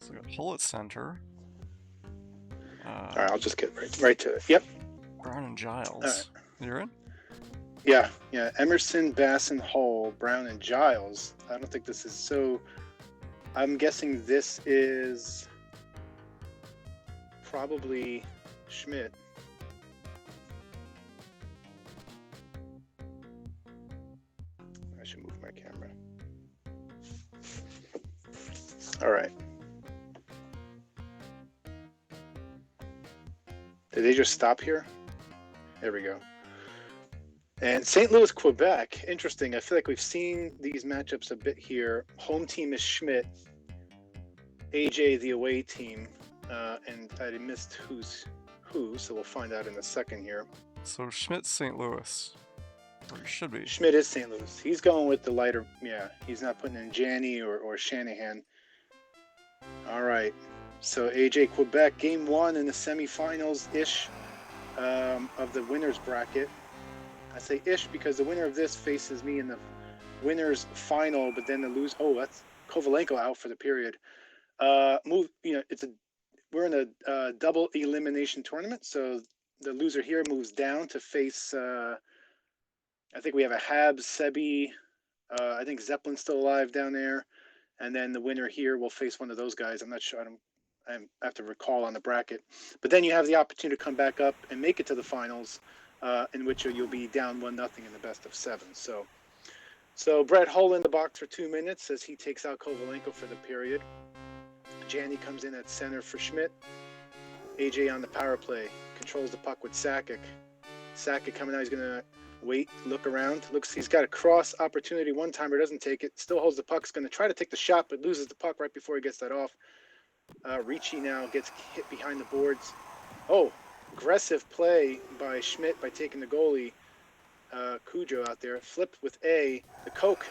So we got Hull at center. All right, I'll just get right to it. Yep. Brown and Giles. Right. You're in? Yeah. Emerson, Basson, Hull, Brown, and Giles. I don't think this is so. I'm guessing this is probably Schmidt. I should move my camera. All right. Did they just stop here? There we go. And St. Louis, Quebec. Interesting. I feel like we've seen these matchups a bit here. Home team is Schmidt. AJ, the away team. And I missed who's who, so we'll find out in a second here. So Schmidt's St. Louis. Or he should be. Schmidt is St. Louis. He's going with the lighter. Yeah, he's not putting in Janney or Shanahan. All right. So AJ, Quebec, game one in the semifinals-ish of the winner's bracket. I say ish because the winner of this faces me in the winner's final, but then the lose. Oh, that's Kovalenko out for the period. We're in a double elimination tournament, so the loser here moves down to face. I think we have a Habs, Sebi. I think Zeppelin's still alive down there, and then the winner here will face one of those guys. I'm not sure. I have to recall on the bracket, but then you have the opportunity to come back up and make it to the finals, in which you'll be down 1-0 in the best of 7. So Brett Hull in the box for 2 minutes as he takes out Kovalenko for the period. Janney comes in at center for Schmidt. AJ on the power play controls the puck with Sakic. Sakic coming out. He's gonna wait, look around. He's got a cross opportunity. One-timer, doesn't take it. Still holds the puck. He's gonna try to take the shot, but loses the puck right before he gets that off. Ricci now gets hit behind the boards. Oh, aggressive play by Schmidt by taking the goalie, Cujo out there. Flipped with the Coke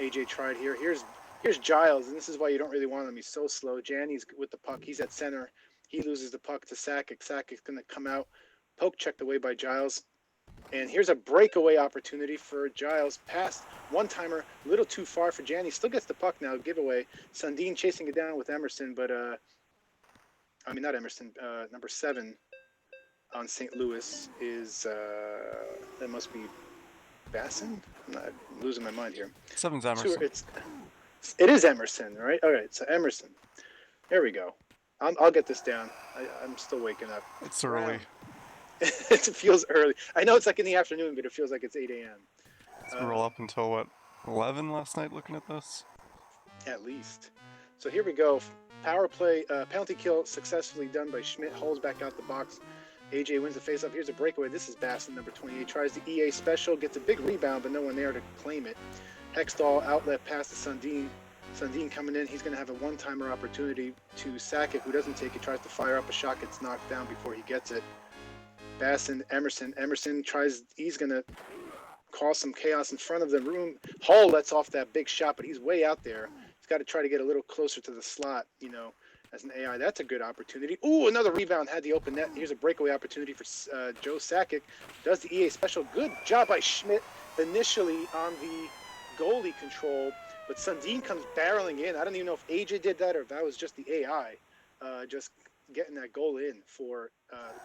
AJ tried here. Here's Giles, and this is why you don't really want him. He's so slow. Janney's with the puck. He's at center. He loses the puck to Sakic. Sakic's going to come out. Poke checked away by Giles. And here's a breakaway opportunity for Giles. Pass, one-timer, a little too far for Janney. Still gets the puck now, giveaway. Sundin chasing it down with Emerson, but, not Emerson, number 7 on St. Louis is, that must be Basson? I'm losing my mind here. 7's Emerson. It is Emerson, right? All right, so Emerson. There we go. I'll get this down. I'm still waking up. It's early. It feels early. I know it's like in the afternoon, but it feels like it's 8 a.m. So we're all up until, what, 11 last night looking at this? At least. So here we go. Power play, penalty kill successfully done by Schmidt. Holds back out the box. AJ wins the faceoff. Here's a breakaway. This is Basson, number 28. Tries the EA special. Gets a big rebound, but no one there to claim it. Hextall outlet pass to Sundin. Sundin coming in. He's going to have a one-timer opportunity to Sakic, who doesn't take it. Tries to fire up a shot. Gets knocked down before he gets it. Basson, Emerson. Emerson tries. He's going to cause some chaos in front of the room. Hull lets off that big shot, but he's way out there. He's got to try to get a little closer to the slot, as an AI. That's a good opportunity. Ooh, another rebound had the open net. Here's a breakaway opportunity for Joe Sakic. Does the EA special. Good job by Schmidt initially on the goalie control, but Sundin comes barreling in. I don't even know if AJ did that or if that was just the AI just getting that goal in for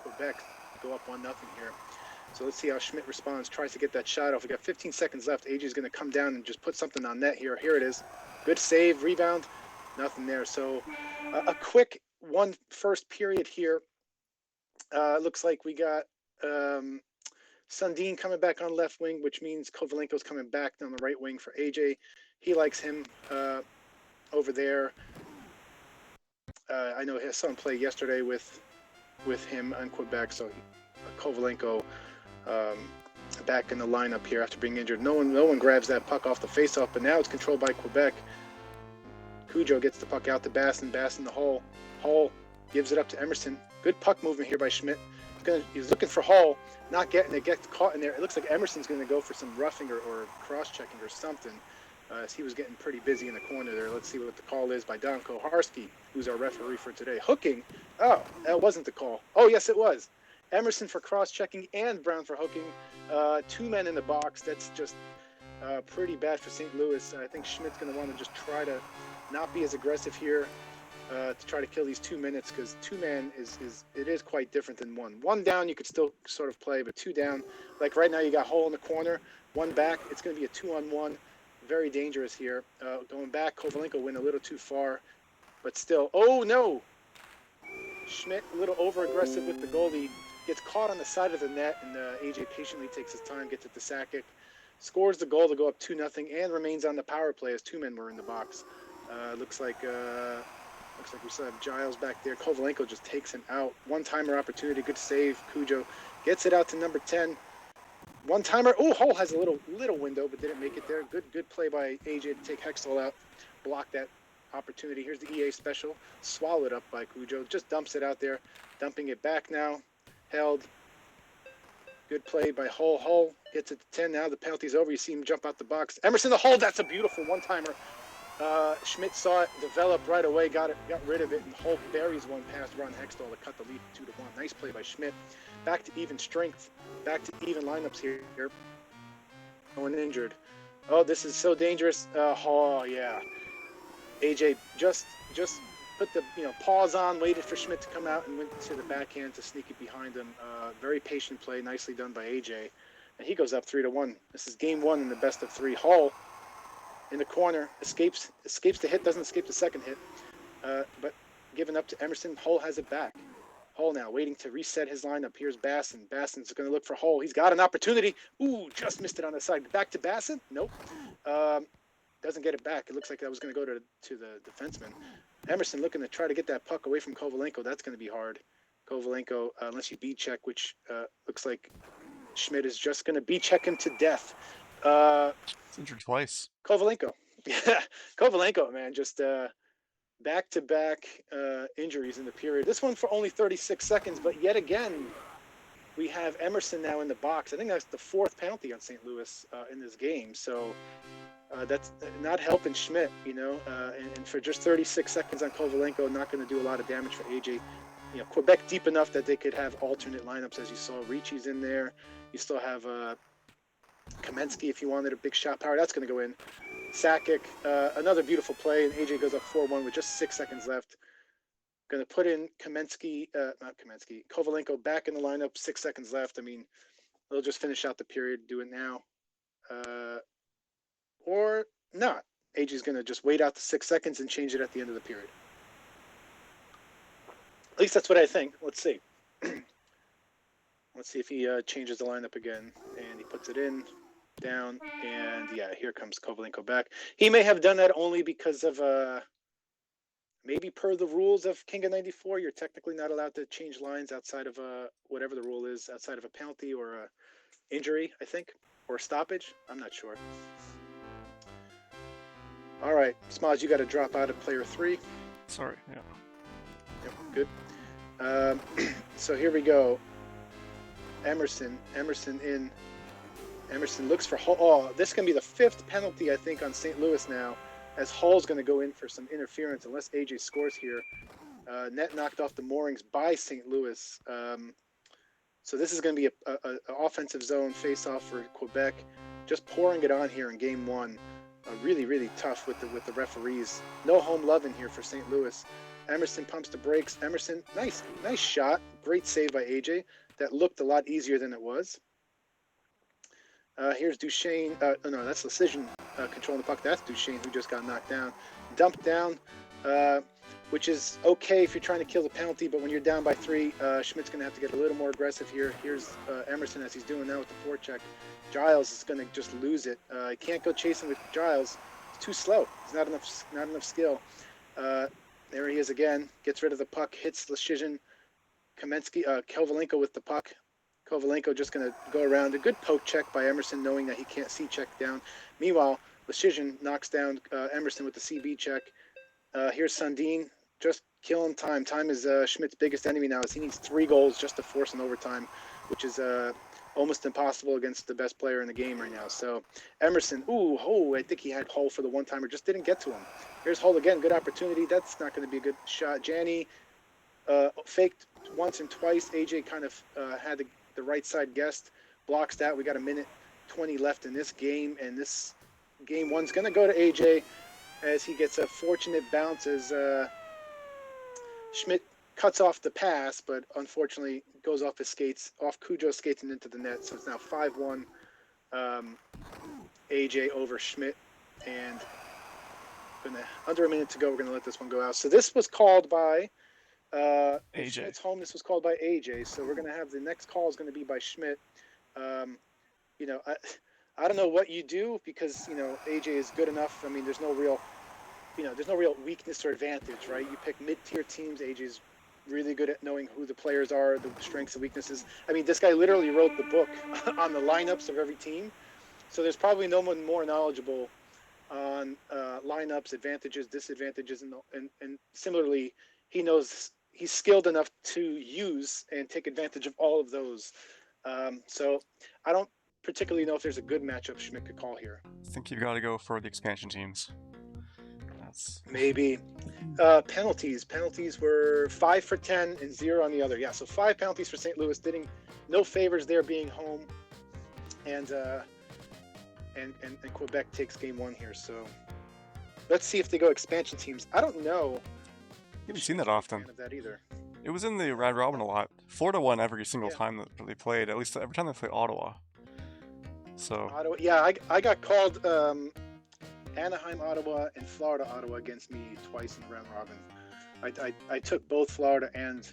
Quebec to go up 1-0 here. So let's see how Schmidt responds. Tries to get that shot off. We got 15 seconds left. AJ's going to come down and just put something on net here. Here it is. Good save, rebound. Nothing there. So a quick first period here. Looks like we got Sundin coming back on left wing, which means Kovalenko's coming back down the right wing for AJ. He likes him over there. I know I saw him play yesterday with him on Quebec, so Kovalenko back in the lineup here after being injured. No one grabs that puck off the faceoff, but now it's controlled by Quebec. Cujo gets the puck out to Basson. Basson the Hull. Hull gives it up to Emerson. Good puck movement here by Schmidt. He's looking for Hull, not getting it, gets caught in there. It looks like Emerson's going to go for some roughing or cross-checking or something, as he was getting pretty busy in the corner there. Let's see what the call is by Don Koharski, who's our referee for today. Hooking. Oh, that wasn't the call. Oh, yes, it was. Emerson for cross-checking and Brown for hooking. 2 men in the box. That's just pretty bad for St. Louis. I think Schmidt's going to want to just try to not be as aggressive here. to try to kill these 2 minutes, because 2-man is quite different than one. One down you could still sort of play, but 2 down, like right now you got Hole in the corner, 1 back. It's going to be a 2-on-1. Very dangerous here. Going back, Kovalenko went a little too far, but still. Oh no! Schmidt a little over aggressive with the goalie, gets caught on the side of the net, and AJ patiently takes his time, gets it to Sakic, scores the goal to go up 2-0, and remains on the power play as 2 men were in the box. Looks like we still have Giles back there. Kovalenko just takes him out. One-timer opportunity, good save. Cujo gets it out to number 10. One-timer. Oh, Hull has a little window, but didn't make it there. Good play by AJ to take Hextall out, block that opportunity. Here's the EA special, swallowed up by Cujo. Just dumps it out there, dumping it back now. Held. Good play by Hull. Hull gets it to 10 now. The penalty's over. You see him jump out the box. Emerson the hold. That's a beautiful one-timer. Schmidt saw it, developed right away, got rid of it, and Hull buries one past Ron Hextall to cut the lead 2-1. Nice play by Schmidt. Back to even strength. Back to even lineups here. No one injured. Oh, this is so dangerous. Oh yeah. AJ just put the pause on, waited for Schmidt to come out, and went to the backhand to sneak it behind him. Very patient play, nicely done by AJ, and he goes up 3-1. This is game 1 in the best of 3. Hull in the corner, escapes the hit, doesn't escape the second hit, but given up to Emerson. Hull has it back. Hull now waiting to reset his lineup. Here's Basson. Basson's going to look for Hull. He's got an opportunity. Ooh, just missed it on the side. Back to Basson. Nope. Doesn't get it back. It looks like that was going to go to the defenseman. Emerson looking to try to get that puck away from Kovalenko. That's going to be hard. Kovalenko, unless you B-check, which looks like Schmidt is just going to B-check him to death. It's injured twice. Kovalenko. Yeah, Kovalenko, man, just back-to-back injuries in the period. This one for only 36 seconds, but yet again, we have Emerson now in the box. I think that's the 4th penalty on St. Louis in this game. So that's not helping Schmidt, and for just 36 seconds on Kovalenko, not going to do a lot of damage for AJ. Quebec deep enough that they could have alternate lineups, as you saw. Ricci's in there. You still have Kamensky if you wanted a big shot power. That's going to go in. Sakic, another beautiful play, and AJ goes up 4-1 with just 6 seconds left. Going to put in Kovalenko back in the lineup, 6 seconds left. I mean, they'll just finish out the period, do it now. Or not. AJ's going to just wait out the 6 seconds and change it at the end of the period. At least that's what I think. Let's see. Let's see if he changes the lineup again. And he puts it in, down, and yeah, here comes Kovalenko back. He may have done that only because of, maybe per the rules of King of 94, you're technically not allowed to change lines outside of whatever the rule is, outside of a penalty or a injury, I think, or a stoppage. I'm not sure. All right, Smaz, you got to drop out of player 3. Sorry, yeah. Yep, good. So here we go. Emerson in. Emerson looks for Hull. Oh, this is going to be the 5th penalty, I think, on St. Louis now, as Hull's going to go in for some interference unless AJ scores here. Net knocked off the moorings by St. Louis. So this is going to be a offensive zone face-off for Quebec. Just pouring it on here in game 1. Really, really tough with the referees. No home love in here for St. Louis. Emerson pumps the brakes. Emerson, nice shot. Great save by AJ. That looked a lot easier than it was. Here's Duchesne. No, that's Decision controlling the puck. That's Duchesne who just got knocked down. Dumped down, which is okay if you're trying to kill the penalty, but when you're down by 3, Schmidt's going to have to get a little more aggressive here. Here's Emerson as he's doing now with the forecheck. Giles is going to just lose it. He can't go chasing with Giles. It's too slow. He's not enough skill. There he is again. Gets rid of the puck. Hits Decision. Kovalenko with the puck. Kovalenko just going to go around. A good poke check by Emerson, knowing that he can't see check down. Meanwhile, Decision knocks down Emerson with the CB check. Here's Sundin, just killing time. Time is Schmidt's biggest enemy now, as he needs 3 goals just to force an overtime, which is almost impossible against the best player in the game right now. So Emerson, I think he had Hull for the one-timer, just didn't get to him. Here's Hull again, good opportunity. That's not going to be a good shot. Janney faked once and twice. AJ kind of had the right side guessed, blocks that. We got 1:20 left in this game, and this game 1's going to go to AJ as he gets a fortunate bounce as Schmidt cuts off the pass, but unfortunately goes off his skates, off Cujo's skates and into the net. So it's now 5-1. AJ over Schmidt, and under a minute to go. We're gonna let this one go out. So this was called by if AJ. Schmidt's home. This was called by AJ. So we're gonna have the next call is gonna be by Schmidt. You know, I don't know what you do because you know AJ is good enough. I mean, there's no real weakness or advantage, right? You pick mid-tier teams. AJ's really good at knowing who the players are, the strengths and weaknesses. I mean, this guy literally wrote the book on the lineups of every team. So there's probably no one more knowledgeable on lineups, advantages, disadvantages, and similarly, he's skilled enough to use and take advantage of all of those. So I don't particularly know if there's a good matchup Schmidt could call here. I think you've got to go for the expansion teams. That's maybe. Penalties were 5 for 10 and 0 on the other. Yeah, so 5 penalties for St. Louis. No favors there being home, and Quebec takes game 1 here. So let's see if they go expansion teams. I don't know. You haven't seen that often. Of that either. It was in the Round Robin a lot. Florida won every single time that they played. At least every time they played Ottawa. So. Ottawa, yeah, I got called Anaheim, Ottawa, and Florida, Ottawa against me twice in the round robin. I took both Florida and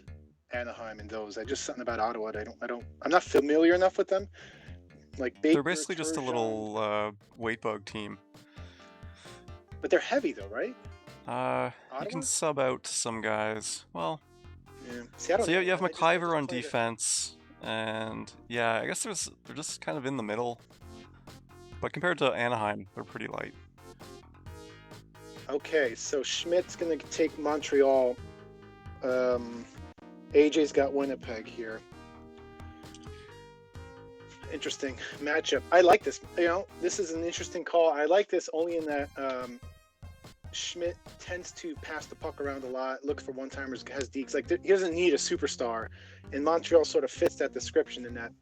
Anaheim in those. I just something about Ottawa. I'm not familiar enough with them. Like they're basically just a little weight bug team. But they're heavy though, right? You can sub out some guys. Well, yeah. So you have McIver on defense, and yeah, I guess they're just kind of in the middle. But compared to Anaheim, they're pretty light. Okay, so Schmidt's gonna take Montreal. AJ's got Winnipeg here. Interesting matchup. I like this. You know, this is an interesting call. I like this only in that Schmidt tends to pass the puck around a lot, look for one-timers, has dekes. Like he doesn't need a superstar, and Montreal sort of fits that description in that.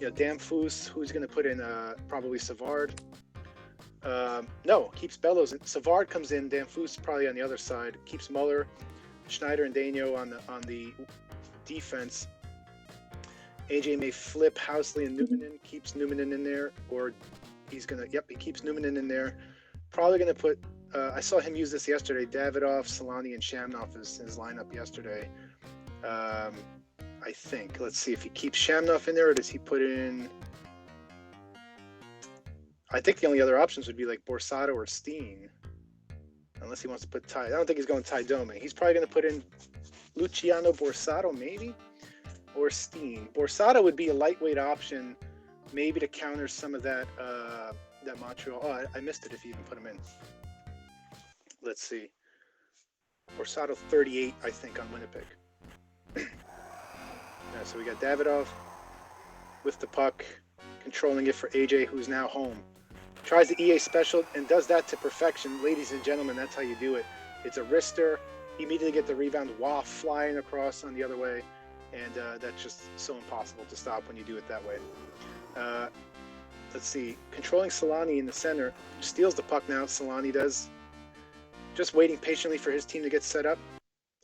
You know, Damphus, who's going to put in probably Savard. No, keeps Bellows. Savard comes in. Damphus probably on the other side. Keeps Muller, Schneider, and Daigneault on the defense. AJ may flip Housley and Numanen. Keeps Numanen in there, or he's gonna. Yep, he keeps Numanen in there. Probably gonna put. I saw him use this yesterday. Davidoff, Solani, and Shamnoff is his lineup yesterday. I think. Let's see if he keeps Shamnoff in there, or does he put in? I think the only other options would be like Borsato or Steen, unless he wants to put Ty. I don't think he's going Ty Dome. He's probably going to put in Luciano Borsato, maybe, or Steen. Borsato would be a lightweight option, maybe to counter some of that that Montreal. Oh, I missed it if you even put him in. Let's see. Borsato 38, I think, on Winnipeg. Yeah, so we got Davidoff with the puck, controlling it for AJ, who's now home. Tries the EA special and does that to perfection. Ladies and gentlemen, that's how you do it. It's a wrister. Immediately get the rebound while flying across on the other way. And that's just so impossible to stop when you do it that way. Let's see. Controlling Solani in the center. Steals the puck now, Solani does. Just waiting patiently for his team to get set up.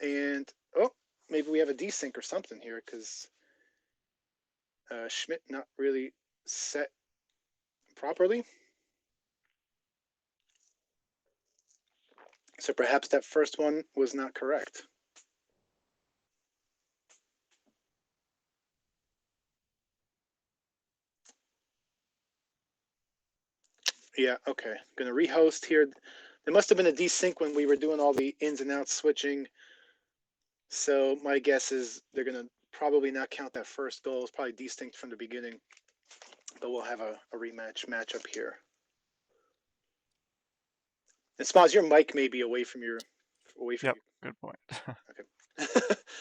And, oh, maybe we have a desync or something here because Schmidt not really set properly. So perhaps that first one was not correct. Yeah, okay. Going to rehost here. There must have been a desync when we were doing all the ins and outs switching. So my guess is they're going to probably not count that first goal. It's probably distinct from the beginning. But we'll have a rematch matchup here. And Smoz, your mic may be away from you. Yep, good point. Okay.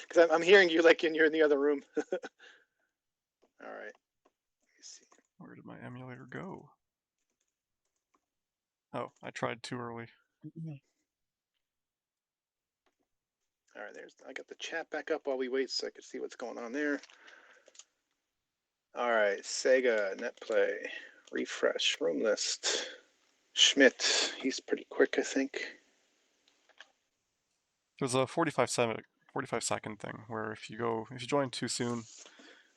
Because I'm hearing you like you're in the other room. All right. Let me see. Where did my emulator go? Oh, I tried too early. All right, I got the chat back up while we wait so I can see what's going on there. All right, Sega, Netplay, refresh, room list. Schmidt, he's pretty quick, I think. There's a 45 second 45-second thing where if you join too soon,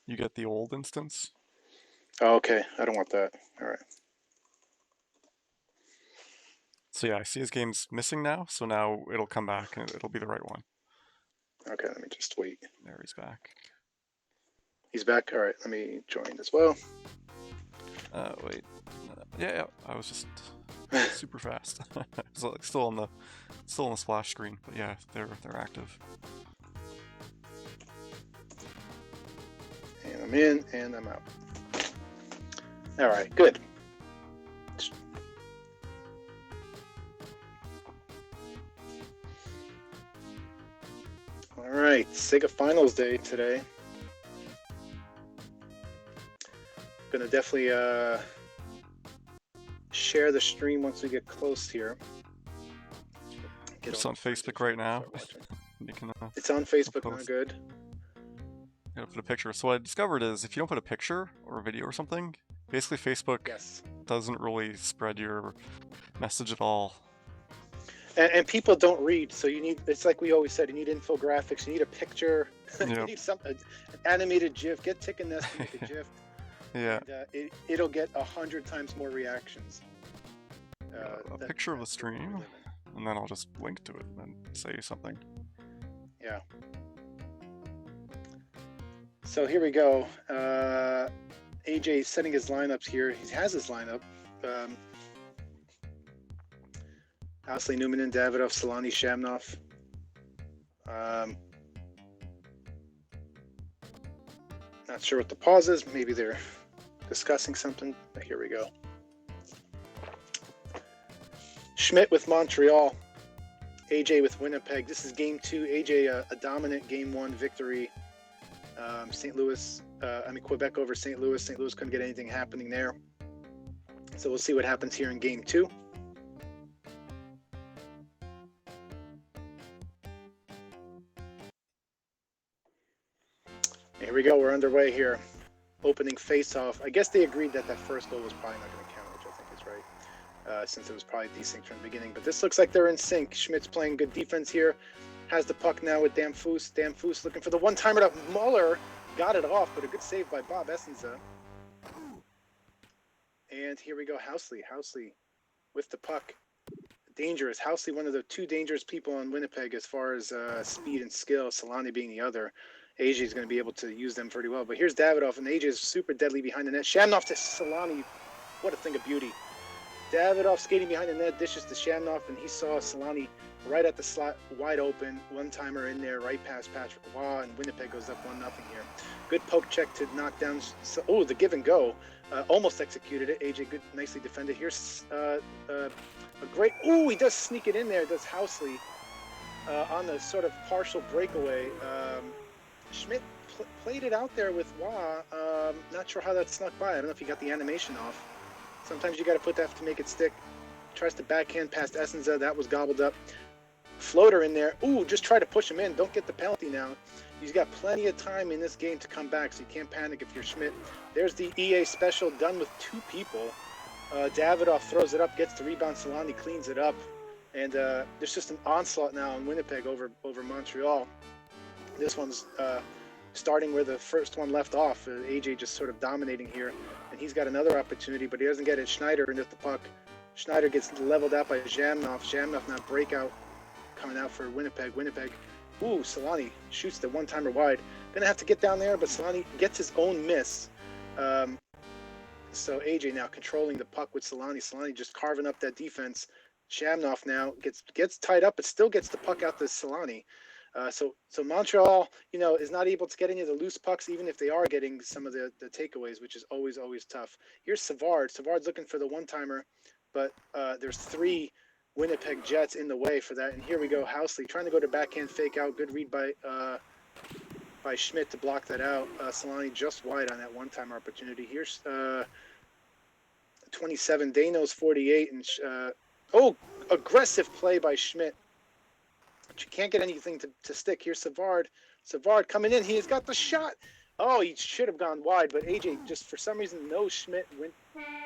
you get the old instance. Oh, okay, I don't want that. All right. So yeah, I see his game's missing now, so now it'll come back and it'll be the right one. Okay, let me just wait. There, he's back. He's back. All right, let me join as well. Wait. Yeah, I was just super fast. It's like still on the splash screen, but yeah, they're active. And I'm in, and I'm out. All right, good. All right, Sega Finals Day today. Gonna definitely share the stream once we get close here. It's on Facebook right now. You can, it's on Facebook now, good. You gotta put a picture. So what I discovered is if you don't put a picture or a video or something, basically Facebook doesn't really spread your message at all. And people don't read, so you need, it's like we always said, you need infographics, you need a picture, you need an animated GIF, get Tick and Nest to make a GIF. Yeah. And, it'll get 100 times more reactions. A picture of the stream, and then I'll just link to it and say something. Yeah. So here we go. AJ setting his lineups here. He has his lineup. Housley, Newman, and Davidoff, Solani, Shamnoff. Not sure what the pause is. Maybe they're discussing something. But here we go. Schmidt with Montreal. AJ with Winnipeg. This is game 2. AJ a dominant game 1 victory. Quebec over St. Louis. St. Louis couldn't get anything happening there. So we'll see what happens here in game 2. Here we go. We're underway here. Opening face-off. I guess they agreed that that first goal was probably not going to count, which I think is right, since it was probably desynced from the beginning. But this looks like they're in sync. Schmidt's playing good defense here. Has the puck now with Damphus. Damphus looking for the one-timer to Muller. Got it off, but a good save by Bob Essenza. And here we go, Housley. Housley with the puck. Dangerous. Housley, one of the 2 dangerous people on Winnipeg as far as speed and skill, Solani being the other. AJ is going to be able to use them pretty well. But here's Davidoff, and AJ is super deadly behind the net. Shamnoff to Solani. What a thing of beauty. Davidoff skating behind the net, dishes to Shamnoff, and he saw Solani right at the slot, wide open. One-timer in there, right past Patrick Waugh, and Winnipeg goes up 1-0 here. Good poke check to knock down. Oh, the give and go. Almost executed it. AJ good, nicely defended. Here's a great. Oh, he does sneak it in there. Does Housley on the sort of partial breakaway. Schmidt played it out there with Waugh. Not sure how that snuck by. I don't know if he got the animation off. Sometimes you got to put that to make it stick. Tries to backhand past Essenza. That was gobbled up. Floater in there. Ooh, just try to push him in. Don't get the penalty now. He's got plenty of time in this game to come back, so you can't panic if you're Schmidt. There's the EA special done with 2 people. Davidoff throws it up, gets the rebound. Solani cleans it up. And there's just an onslaught now in Winnipeg over Montreal. This one's starting where the first one left off. AJ just sort of dominating here. And he's got another opportunity, but he doesn't get it. Schneider into the puck. Schneider gets leveled out by Jamnoff. Jamnoff now breakout coming out for Winnipeg. Winnipeg. Ooh, Solani shoots the one-timer wide. Gonna have to get down there, but Solani gets his own miss. So AJ now controlling the puck with Solani. Solani just carving up that defense. Shamnoff now gets tied up, but still gets the puck out to Solani. So Montreal, is not able to get any of the loose pucks, even if they are getting some of the takeaways, which is always tough. Here's Savard. Savard's looking for the one-timer, but there's 3 Winnipeg Jets in the way for that. And here we go, Housley trying to go to backhand fake out. Good read by Schmidt to block that out. Solani just wide on that one-timer opportunity. Here's 27. Dano's 48, and aggressive play by Schmidt. But you can't get anything to stick. Here's Savard. Savard coming in. He's got the shot. Oh, he should have gone wide, but AJ just for some reason knows Schmidt went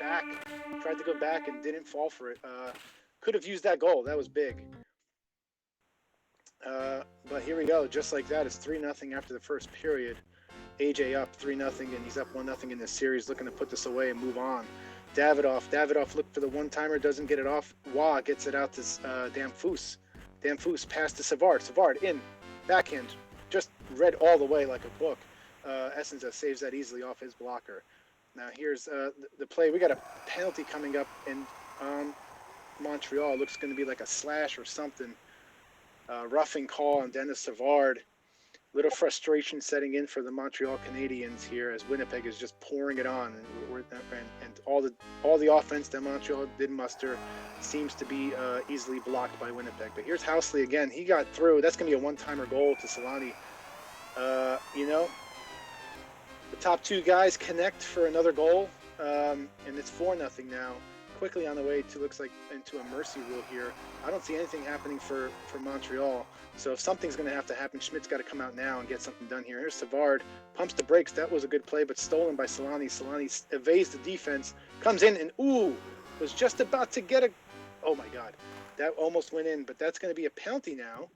back, tried to go back and didn't fall for it. Could have used that goal. That was big. But here we go. Just like that, it's 3-0 after the first period. AJ up 3-0, and he's up 1-0 in this series, looking to put this away and move on. Davidoff looked for the one-timer, doesn't get it off. Wah gets it out to Damphus. Damphus passed to Savard. Savard in, backhand, just read all the way like a book. Essenza saves that easily off his blocker. Now here's the play. We got a penalty coming up in Montreal. Looks going to be like a slash or something. Roughing call on Dennis Savard. Little frustration setting in for the Montreal Canadiens here as Winnipeg is just pouring it on, and all the offense that Montreal did muster seems to be easily blocked by Winnipeg. But here's Housley again. He got through. That's going to be a one-timer goal to Solani. You know, the top two guys connect for another goal, and it's 4-0 now. Quickly on the way to, looks like, into a mercy rule here. I don't see anything happening for Montreal. So if something's going to have to happen, Schmidt's got to come out now and get something done here. Here's Savard, pumps the brakes. That was a good play, but stolen by Solani. Solani evades the defense, comes in, and was just about to get a. Oh my God, that almost went in, but that's going to be a penalty now.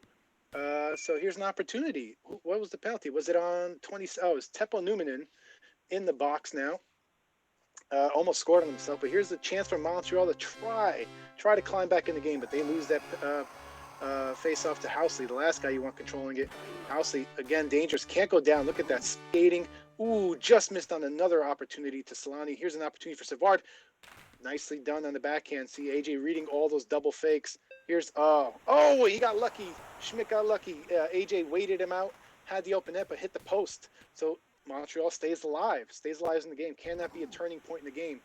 So here's an opportunity. What was the penalty? Was it on 20? Oh, it's Teppo Numminen in the box now. Almost scored on himself, but here's the chance for Montreal to try to climb back in the game, but they lose that face off to Housley, the last guy you want controlling it. Housley, again, dangerous, can't go down. Look at that skating. Just missed on another opportunity to Solani. Here's an opportunity for Savard. Nicely done on the backhand. See AJ reading all those double fakes. Here's, he got lucky. Schmidt got lucky. AJ waited him out, had the open net, but hit the post. So Montreal stays alive in the game. Can that be a turning point in the game?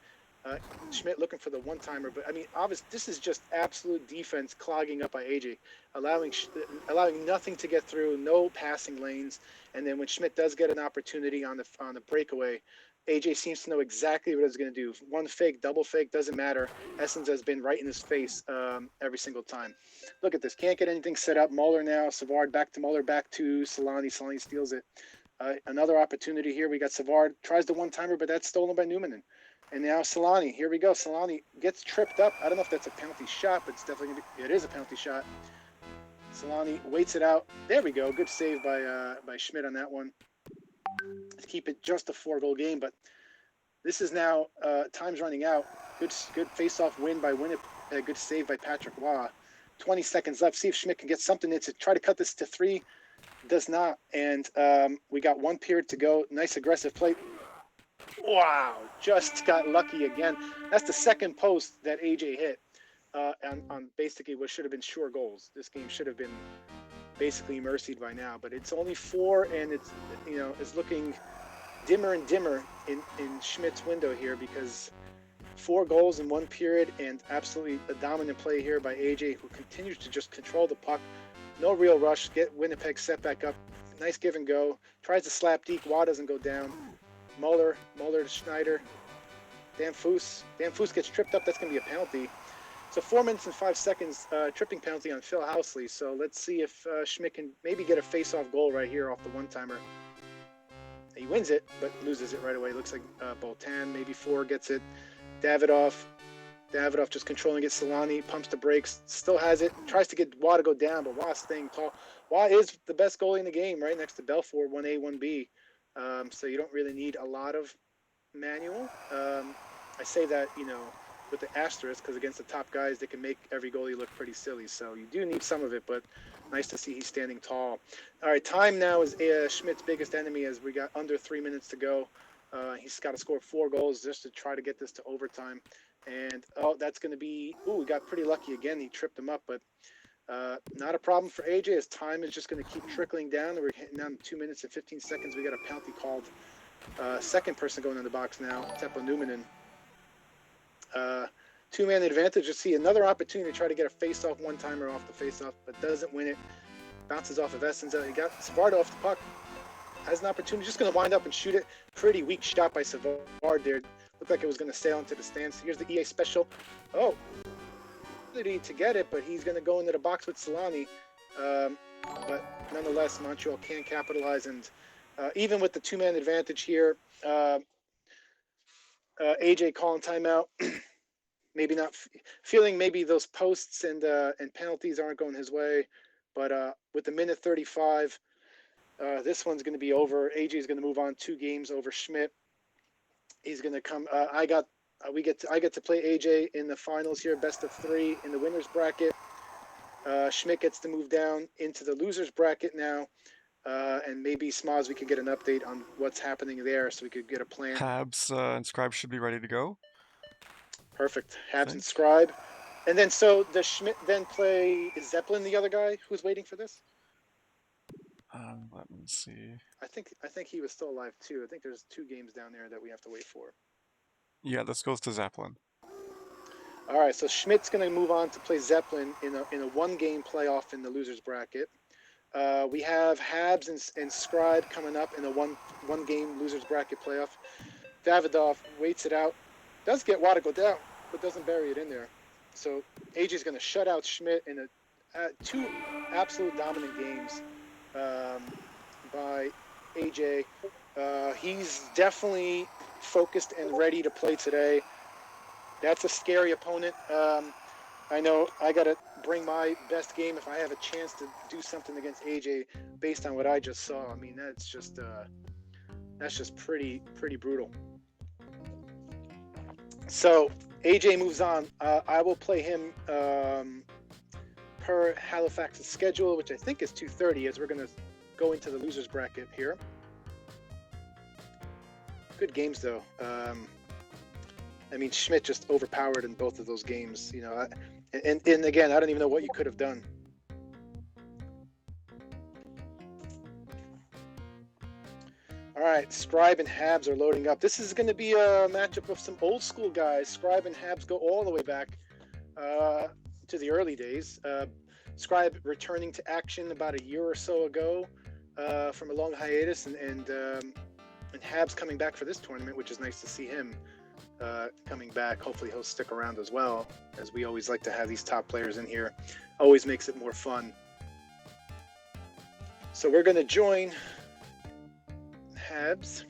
Schmidt looking for the one-timer, but I mean, obviously, this is just absolute defense clogging up by AJ, allowing nothing to get through, no passing lanes, and then when Schmidt does get an opportunity on the breakaway, AJ seems to know exactly what he's going to do. One fake, double fake, doesn't matter. Essens has been right in his face every single time. Look at this, can't get anything set up. Muller now, Savard back to Muller, back to Solani. Solani steals it. Another opportunity here. We got Savard, tries the one-timer, but that's stolen by Numminen. And now Solani, here we go. Solani gets tripped up. I don't know if that's a penalty shot, but it's definitely it is a penalty shot. Solani waits it out. There we go. Good save by Schmidt on that one. To keep it just a 4-goal game, but this is now time's running out. Good face-off win by Winnipeg. Good save by Patrick Waugh. 20 seconds left. See if Schmidt can get something to try to cut this to 3. Does not, and we got 1 period to go. Nice aggressive play. Wow, just got lucky again. That's the second post that AJ hit on basically what should have been sure goals. This game should have been basically mercied by now, but it's only 4, and it's looking dimmer and dimmer in Schmidt's window here, because 4 goals in 1 period and absolutely a dominant play here by AJ, who continues to just control the puck. No real rush, get Winnipeg set back up. Nice give and go. Tries to slap Deke. Waugh doesn't go down. Muller to Schneider. Damphus gets tripped up. That's going to be a penalty. So 4 minutes and 5 seconds, tripping penalty on Phil Housley. So let's see if Schmidt can maybe get a face-off goal right here off the one-timer. He wins it, but loses it right away. Looks like Boltan, maybe 4, gets it. Davidoff just controlling it. Solani pumps the brakes, still has it, tries to get Waugh to go down, but Waugh's staying tall. Waugh is the best goalie in the game, right next to Belfour, 1A, 1B. So you don't really need a lot of manual. I say that, with the asterisk, because against the top guys, they can make every goalie look pretty silly. So you do need some of it, but nice to see he's standing tall. All right, time now is Schmidt's biggest enemy, as we got under 3 minutes to go. He's got to score 4 goals just to try to get this to overtime. And, that's going to be, we got pretty lucky again. He tripped him up, but not a problem for AJ, as time is just going to keep trickling down. We're hitting down 2 minutes and 15 seconds. We got a penalty called. Second person going in the box now, Teppo Numminen. 2-man advantage. You'll see another opportunity to try to get a face-off one-timer off the face-off, but doesn't win it. Bounces off of Essenza. He got Savard off the puck. Has an opportunity. Just going to wind up and shoot it. Pretty weak shot by Savard there. Looked like it was going to sail into the stands. Here's the EA special. To get it, but he's going to go into the box with Solani. But nonetheless, Montreal can capitalize, and even with the 2-man advantage here, AJ calling timeout. Maybe not feeling maybe those posts and penalties aren't going his way, But with the minute 35, this one's going to be over. AJ is going to move on 2 games over Schmidt. He's going to come. I get to play AJ in the finals here, best of 3 in the winners bracket. Schmidt gets to move down into the losers bracket now. And maybe Smoz, we could get an update on what's happening there, so we could get a plan. Habs and Scribe should be ready to go. Perfect. Habs and Scribe. And then, so does Schmidt then play, is Zeppelin the other guy who's waiting for this? Let me see. I think he was still alive too. I think there's 2 games down there that we have to wait for. Yeah, this goes to Zeppelin. All right, so Schmidt's going to move on to play Zeppelin in a 1-game playoff in the losers bracket. We have Habs and Scribe coming up in a one-game losers bracket playoff. Davidoff waits it out, does get Watt to go down, but doesn't bury it in there. So AJ's going to shut out Schmidt in 2 absolute dominant games by AJ. He's definitely focused and ready to play today. That's a scary opponent. I know I got to bring my best game if I have a chance to do something against AJ based on what I just saw. I mean, that's just pretty brutal. So AJ moves on. I will play him per Halifax's schedule, which I think is 2:30, as we're going to go into the losers bracket here. Good games, though. I mean, Schmidt just overpowered in both of those games. You know, and again, I don't even know what you could have done. All right, Scribe and Habs are loading up. This is going to be a matchup of some old school guys. Scribe and Habs go all the way back to the early days. Scribe returning to action about a year or so ago from a long hiatus, and Habs coming back for this tournament, which is nice to see him coming back. Hopefully he'll stick around as well, as we always like to have these top players in here. Always makes it more fun. So we're going to join Habs.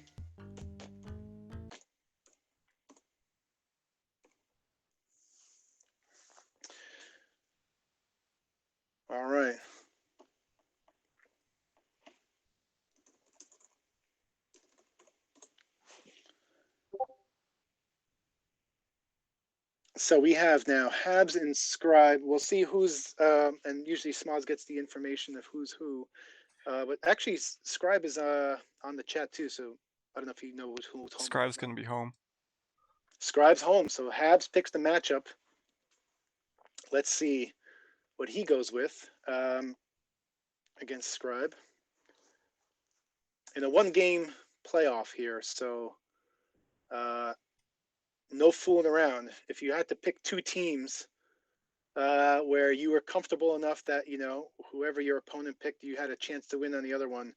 All right. So we have now Habs and Scribe. We'll see who's, and usually Smoz gets the information of who's who. But actually, Scribe is on the chat too, so I don't know if you know who's home. Scribe's going to be home. Scribe's home, so Habs picks the matchup. Let's see what he goes with against Scribe. In a 1-game playoff here, so no fooling around. If you had to pick 2 teams where you were comfortable enough that, you know, whoever your opponent picked, you had a chance to win on the other one,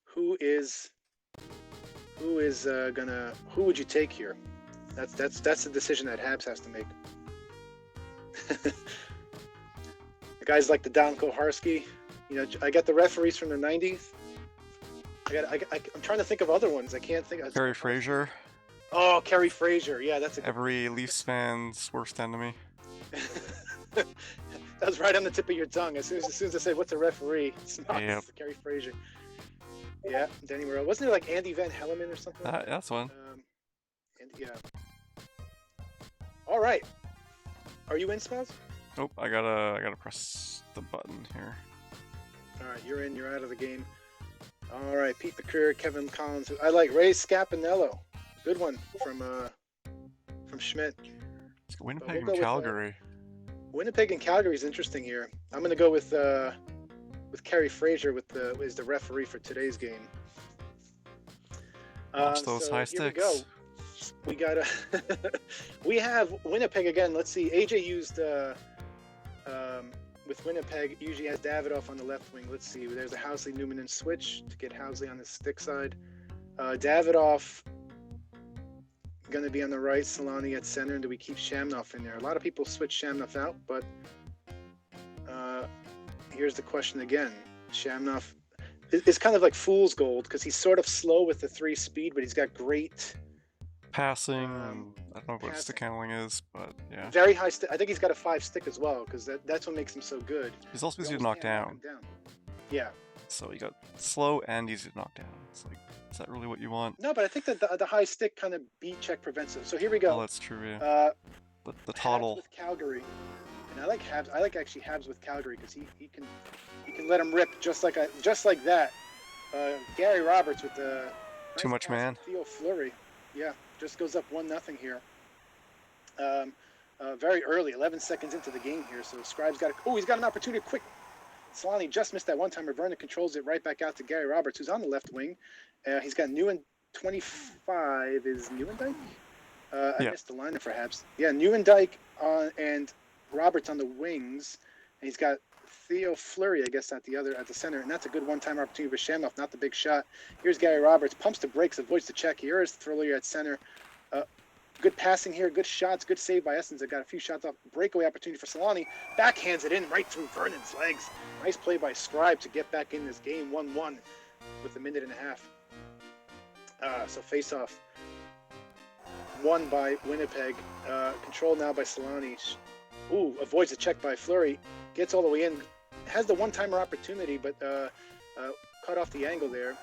who would you take here? That's the decision that Habs has to make. The guys like the Don Koharski, you know, I got the referees from the 90s. I'm trying to think of other ones. I can't think of. Kerry Fraser. Oh, Kerry Fraser. Yeah, that's every Leafs fan's worst enemy. That was right on the tip of your tongue. As soon as I said, "What's a referee?" It's not. Yep. It's Kerry Fraser. Yeah, Denny Morel. Wasn't it like Andy Van Helleman or something? That's one. And yeah. All right. Are you in, Smoz? Nope. I gotta press the button here. All right, you're in. You're out of the game. All right, Pete McCreer, Kevin Collins. I like Ray Scapinello. Good one from Schmidt. Winnipeg and Calgary. Winnipeg and Calgary is interesting here. I'm going to go with Kerry Fraser is the referee for today's game. Watch those high sticks. We got we have Winnipeg again. Let's see. AJ used with Winnipeg, usually has Davidoff on the left wing. Let's see. There's a Housley Newman switch to get Housley on the stick side. Davidoff going to be on the right, Solani at center, and do we keep Shamnoff in there? A lot of people switch Shamnoff out, but here's the question again. Shamnoff is kind of like fool's gold because he's sort of slow with the 3 speed, but he's got great Passing, I don't know what stick handling is, but yeah. Very high stick. I think he's got a 5 stick as well, because that's what makes him so good. He's also easy to knock down. Yeah. So you got slow and easy to knock down. It's like, is that really what you want? No, but I think that the high stick kind of beat check prevents it. So here we go. Oh, that's true, yeah. The toddle. With Calgary. And I like Habs. I like actually Habs with Calgary because he can let him rip just like that. Gary Roberts with the too much man. Theo Fleury. Yeah, just goes up 1-0 here. Very early, 11 seconds into the game here. So Scribe's got he's got an opportunity quick. Solani just missed that one-timer. Vernon controls it right back out to Gary Roberts, who's on the left wing. He's got Nieuwendyk is Nieuwendyk? I missed the lineup for Habs. Yeah, Nieuwendyk and Roberts on the wings. And he's got Theo Fleury, I guess, at the center. And that's a good one-time opportunity for Shamrock, not the big shot. Here's Gary Roberts, pumps the brakes, avoids the check. Here is Fleury at center. Good passing here, good shots, good save by Essens. They got a few shots off. Breakaway opportunity for Solani. Backhands it in right through Vernon's legs. Nice play by Scribe to get back in this game 1-1 with a minute and a half. So face-off won by Winnipeg. Controlled now by Solani. Avoids a check by Fleury. Gets all the way in. Has the one-timer opportunity, but cut off the angle there.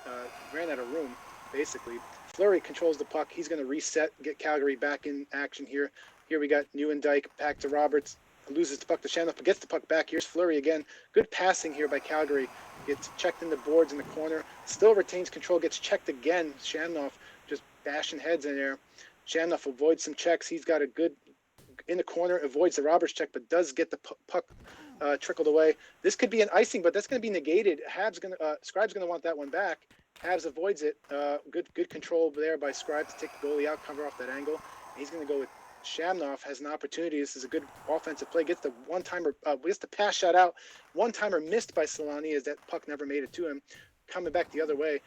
Ran out of room, basically. Fleury controls the puck. He's going to reset, get Calgary back in action here. Here we got Nieuwendyk back to Roberts. Loses the puck to Shamrock, but gets the puck back. Here's Fleury again. Good passing here by Calgary. Gets checked in the boards in the corner. Still retains control. Gets checked again. Shamrock just bashing heads in there. Shamrock avoids some checks. He's got a good in the corner. Avoids the Roberts check, but does get the puck trickled away. This could be an icing, but that's going to be negated. Scribe's going to want that one back. Habs avoids it. Good control there by Scribe to take the goalie out, cover off that angle. And he's going to go with Shamnoff. Has an opportunity. This is a good offensive play. Gets the one-timer. Gets the pass shot out. One-timer missed by Solani as that puck never made it to him. Coming back the other way.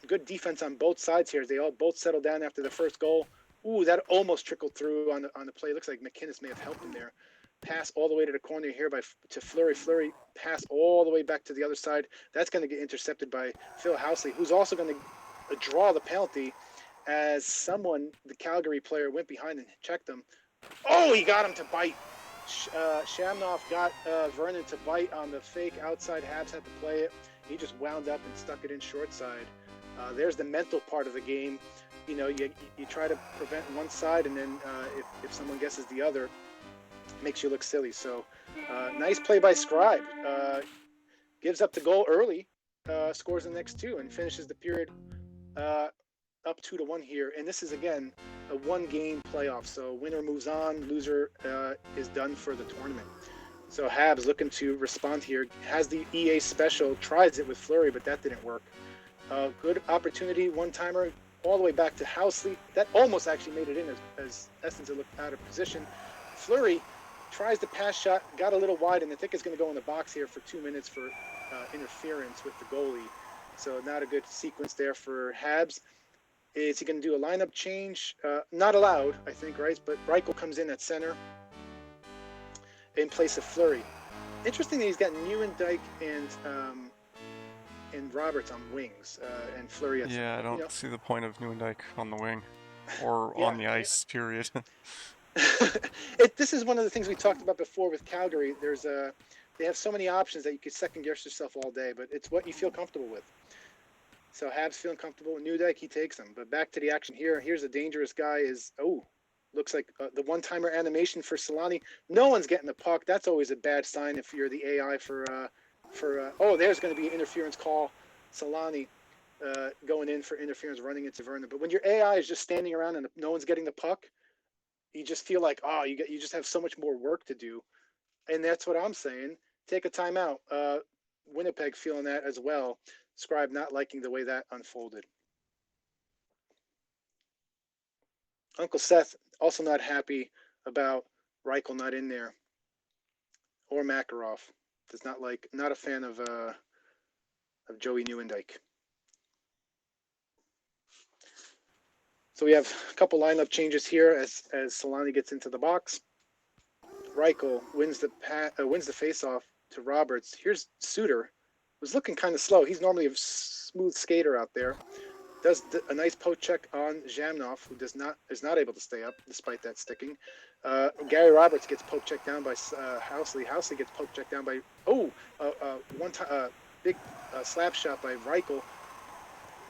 Good defense on both sides here. They all both settled down after the first goal. That almost trickled through on the play. Looks like McInnes may have helped him there. Pass all the way to the corner here to Fleury. Fleury pass all the way back to the other side. That's going to get intercepted by Phil Housley, who's also going to draw the penalty as the Calgary player went behind and checked him. He got him to bite. Shamnoff got Vernon to bite on the fake outside. Habs had to play it. He just wound up and stuck it in short side. There's the mental part of the game. You know, you try to prevent one side, and then if someone guesses the other, makes you look silly. So nice play by Scribe. Gives up the goal early, scores the next two, and finishes the period up 2-1 here. And this is, again, a one-game playoff. So winner moves on, loser is done for the tournament. So Habs looking to respond here. Has the EA special, tries it with Fleury, but that didn't work. Good opportunity, one-timer, all the way back to Housley. That almost actually made it in as Essens looked out of position. Fleury tries the pass shot, got a little wide, and I think it's going to go in the box here for 2 minutes for interference with the goalie. So not a good sequence there for Habs. Is he going to do a lineup change? Not allowed, I think, right? But Reichel comes in at center in place of Fleury. Interesting that he's got Nieuwendyk and Roberts on wings and Fleury at center. Yeah, I don't see the point of Nieuwendyk on the wing or on the ice, period. This is one of the things we talked about before with Calgary. They have so many options that you could second guess yourself all day, but it's what you feel comfortable with. So Habs feeling comfortable with Nieuwendyk, he takes them. But back to the action here. Here's a dangerous guy. Looks like the one-timer animation for Solani. No one's getting the puck. That's always a bad sign if you're the AI there's going to be an interference call. Solani going in for interference, running into Vernon. But when your AI is just standing around and no one's getting the puck, you just feel like, you just have so much more work to do. And that's what I'm saying. Take a timeout. Winnipeg feeling that as well. Scribe not liking the way that unfolded. Uncle Seth also not happy about Reichel not in there. Or Makarov. Not a fan of Joey Nieuwendyk. So we have a couple lineup changes here as Solani gets into the box. Reichel wins the face-off to Roberts. Here's Suter, who's looking kind of slow. He's normally a smooth skater out there. does a nice poke check on Zhamnov, who is not able to stay up despite that sticking. Gary Roberts gets poke checked down by Housley. Housley gets poke checked down by big slap shot by Reichel.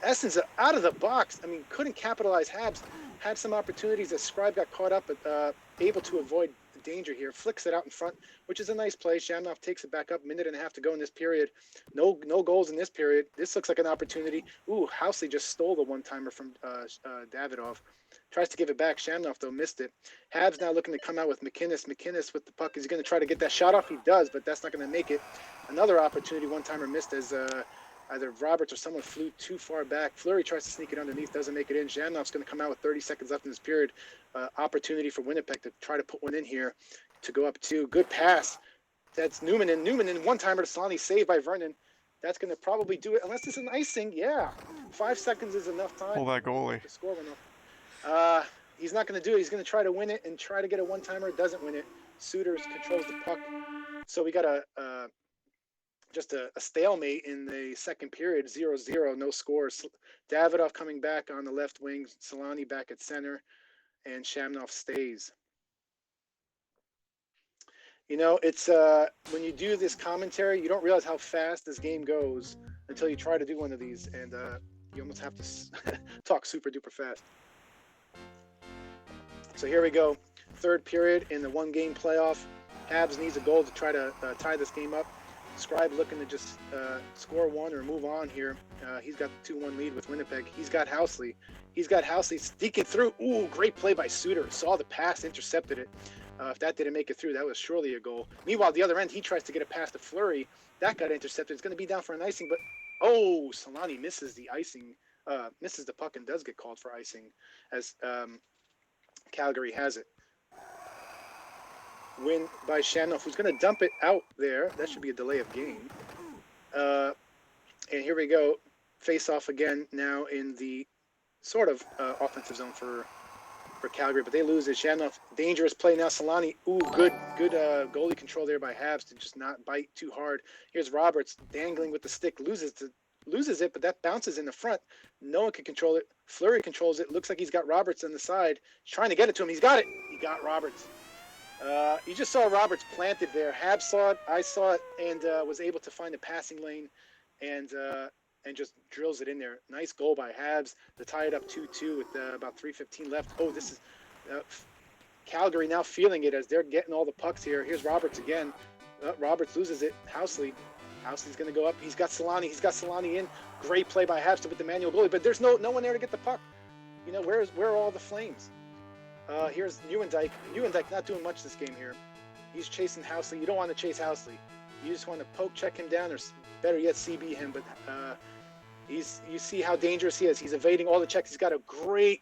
Essence out of the box. I mean, couldn't capitalize. Habs had some opportunities as Scribe got caught up, but able to avoid danger here. Flicks it out in front, which is a nice play. Zhamnov takes it back up. Minute and a half to go in this period. No goals in this period. This looks like an opportunity. Ooh, Housley just stole the one-timer from Davidov. Tries to give it back. Zhamnov, though, missed it. Habs now looking to come out with McInnes. McInnes with the puck. Is he going to try to get that shot off? He does, but that's not going to make it. Another opportunity. One-timer missed as either Roberts or someone flew too far back. Fleury tries to sneak it underneath, doesn't make it in. Zhamnov's going to come out with 30 seconds left in this period. Opportunity for Winnipeg to try to put one in here to go up 2. Good pass. That's Newman in one-timer to Solani, saved by Vernon. That's going to probably do it, unless it's an icing. Yeah, 5 seconds is enough time. Pull that goalie. To score enough. He's not going to do it. He's going to try to win it and try to get a one-timer. Doesn't win it. Suitors controls the puck. So we got just a stalemate in the second period, 0-0, no scores. Davidov coming back on the left wing, Solani back at center, and Zhamnov stays. You know, it's when you do this commentary, you don't realize how fast this game goes until you try to do one of these, and you almost have to talk super duper fast. So here we go, third period in the one-game playoff. Habs needs a goal to try to tie this game up. Scribe looking to just score one or move on here. He's got the 2-1 lead with Winnipeg. He's got Housley. Sneaking through. Ooh, great play by Suter. Saw the pass, intercepted it. If that didn't make it through, that was surely a goal. Meanwhile, the other end, he tries to get a pass to Fleury. That got intercepted. It's going to be down for an icing, but Solani misses the icing, misses the puck and does get called for icing as Calgary has it. Win by Zhamnov, who's going to dump it out there. That should be a delay of game. And here we go. Face off again now in the sort of offensive zone for Calgary, but they lose it. Zhamnov, dangerous play now. Solani, good goalie control there by Habs to just not bite too hard. Here's Roberts dangling with the stick, loses it, but that bounces in the front. No one can control it. Fleury controls it. Looks like he's got Roberts on the side. He's trying to get it to him. He's got it. He got Roberts. You just saw Roberts planted there. Habs saw it, I saw it, and was able to find a passing lane and just drills it in there. Nice goal by Habs to tie it up 2-2 with about 3:15 left. Oh, this is Calgary now feeling it as they're getting all the pucks here. Here's Roberts again. Roberts loses it. Housley's going to go up. He's got Solani in. Great play by Habs to with the manual goalie, but there's no one there to get the puck. You know, where are all the Flames? Here's Nieuwendyk. Nieuwendyk not doing much this game here. He's chasing Housley. You don't want to chase Housley. You just want to poke check him down, or better yet, CB him. But you see how dangerous he is. He's evading all the checks. He's got a great.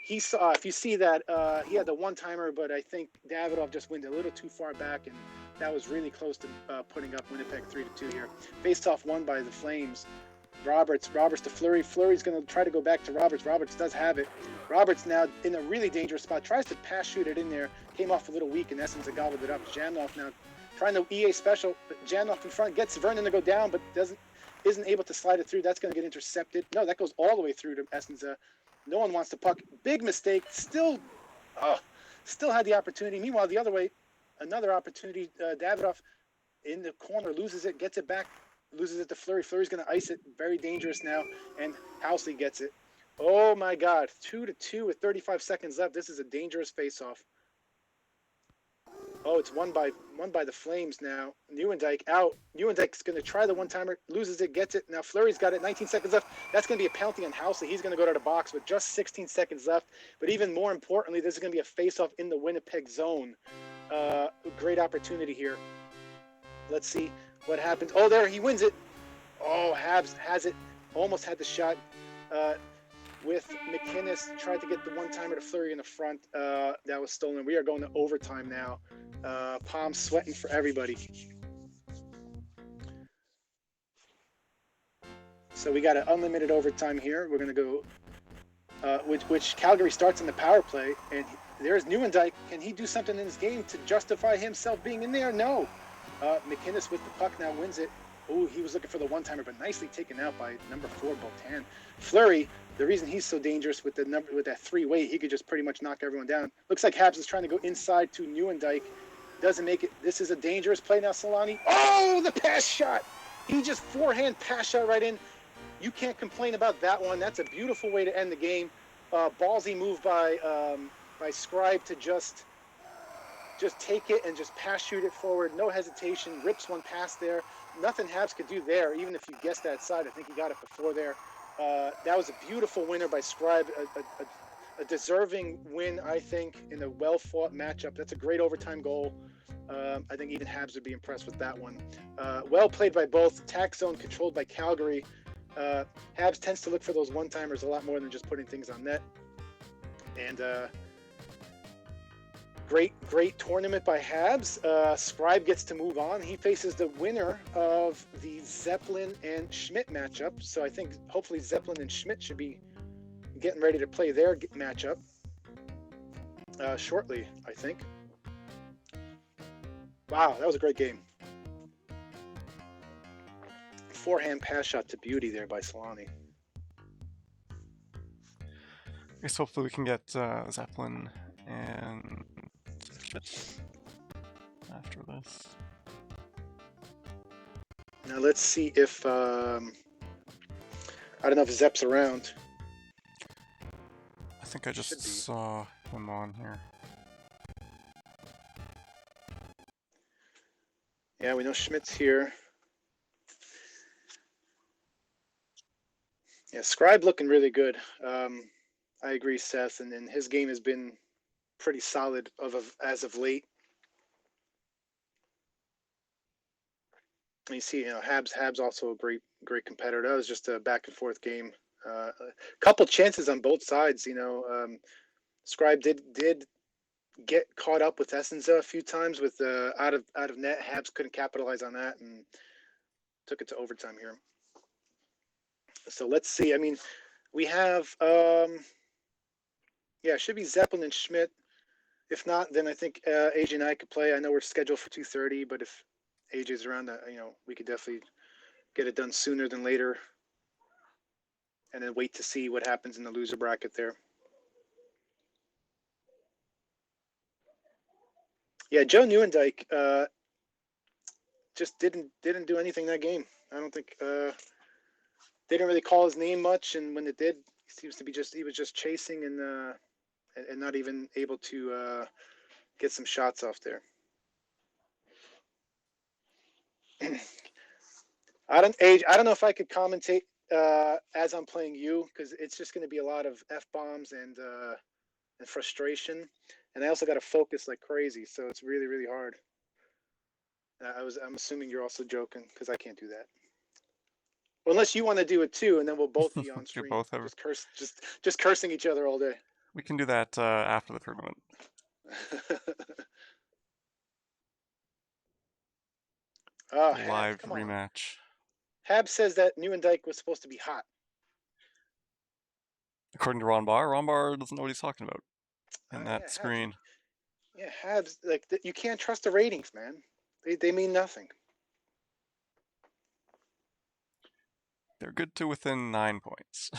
He saw. If you see that, he had the one-timer, but I think Davidov just went a little too far back, and that was really close to putting up Winnipeg 3-2 here. Faced off won by the Flames. Roberts to Fleury. Fleury's going to try to go back to Roberts. Roberts does have it. Roberts now in a really dangerous spot. Tries to pass shoot it in there. Came off a little weak. In essence, it gobbled it up. Zhamnov now trying to EA special. But Zhamnov in front gets Vernon to go down, but isn't able to slide it through. That's going to get intercepted. No, that goes all the way through to essence. No one wants the puck. Big mistake. Still had the opportunity. Meanwhile, the other way, another opportunity. Davidov in the corner loses it, gets it back. Loses it to Fleury. Fleury's going to ice it. Very dangerous now. And Housley gets it. Oh, my God. 2-2 with 35 seconds left. This is a dangerous face-off. Oh, it's won by the Flames now. Nieuwendyk out. Nieuwendyk's going to try the one-timer. Loses it. Gets it. Now Fleury's got it. 19 seconds left. That's going to be a penalty on Housley. He's going to go to the box with just 16 seconds left. But even more importantly, this is going to be a face-off in the Winnipeg zone. Great opportunity here. Let's see what happens. Oh, there, he wins it. Oh, Habs has it. Almost had the shot with McInnes. Tried to get the one-timer to Fleury in the front. That was stolen. We are going to overtime now. Palms sweating for everybody. So we got an unlimited overtime here. We're going to go, which Calgary starts in the power play. And there's Nieuwendyk. Can he do something in this game to justify himself being in there? No. McInnes with the puck now wins it. Oh, he was looking for the one-timer, but nicely taken out by number 4, Botan. Fleury, the reason he's so dangerous with that 3-way, he could just pretty much knock everyone down. Looks like Habs is trying to go inside to Nieuwendyk. Doesn't make it. This is a dangerous play now, Solani. Oh, the pass shot. He just forehand pass shot right in. You can't complain about that one. That's a beautiful way to end the game. Ballsy move by Scribe to just take it and just pass shoot it forward. No hesitation. Rips one past there. Nothing Habs could do there, even if you guessed that side. I think he got it before there. That was a beautiful winner by Scribe. A deserving win, I think, in a well-fought matchup. That's a great overtime goal. I think even Habs would be impressed with that one. Well played by both. Tax zone controlled by Calgary. Habs tends to look for those one-timers a lot more than just putting things on net. And great tournament by Habs. Scribe gets to move on. He faces the winner of the Zeppelin and Schmidt matchup. So I think hopefully Zeppelin and Schmidt should be getting ready to play their matchup shortly, I think. Wow, that was a great game. Forehand pass shot to beauty there by Solani. I guess hopefully we can get Zeppelin and Schmidt after this. Now let's see if I don't know if Zepp's around. I think I just saw him on here. Yeah, we know Schmidt's here. Yeah, Scribe looking really good. I agree, Seth, and his game has been pretty solid as of late. And you see, Habs also a great competitor. That was just a back and forth game. A couple chances on both sides. Scribe did get caught up with Essenza a few times with out of net. Habs couldn't capitalize on that and took it to overtime here. So let's see. I mean, we have it should be Zeppelin and Schmidt. If not, then I think AJ and I could play. I know we're scheduled for 2:30, but if AJ's around, we could definitely get it done sooner than later, and then wait to see what happens in the loser bracket there. Yeah, Joe Nieuwendyk just didn't do anything that game. I don't think they didn't really call his name much, and when it did, he was just chasing and not even able to get some shots off there. I don't know if I could commentate as I'm playing you, because it's just going to be a lot of F-bombs and frustration, and I also got to focus like crazy, so it's really, really hard. I'm assuming you're also joking, because I can't do that. Well, unless you want to do it too, and then we'll both be on stream. Both have... just cursing each other all day. We can do that after the tournament. Live rematch. Habs says that Nieuwendyk was supposed to be hot. According to Ron Barr doesn't know what he's talking about in that screen. Yeah, Habs, you can't trust the ratings, man. They mean nothing. They're good to within 9 points,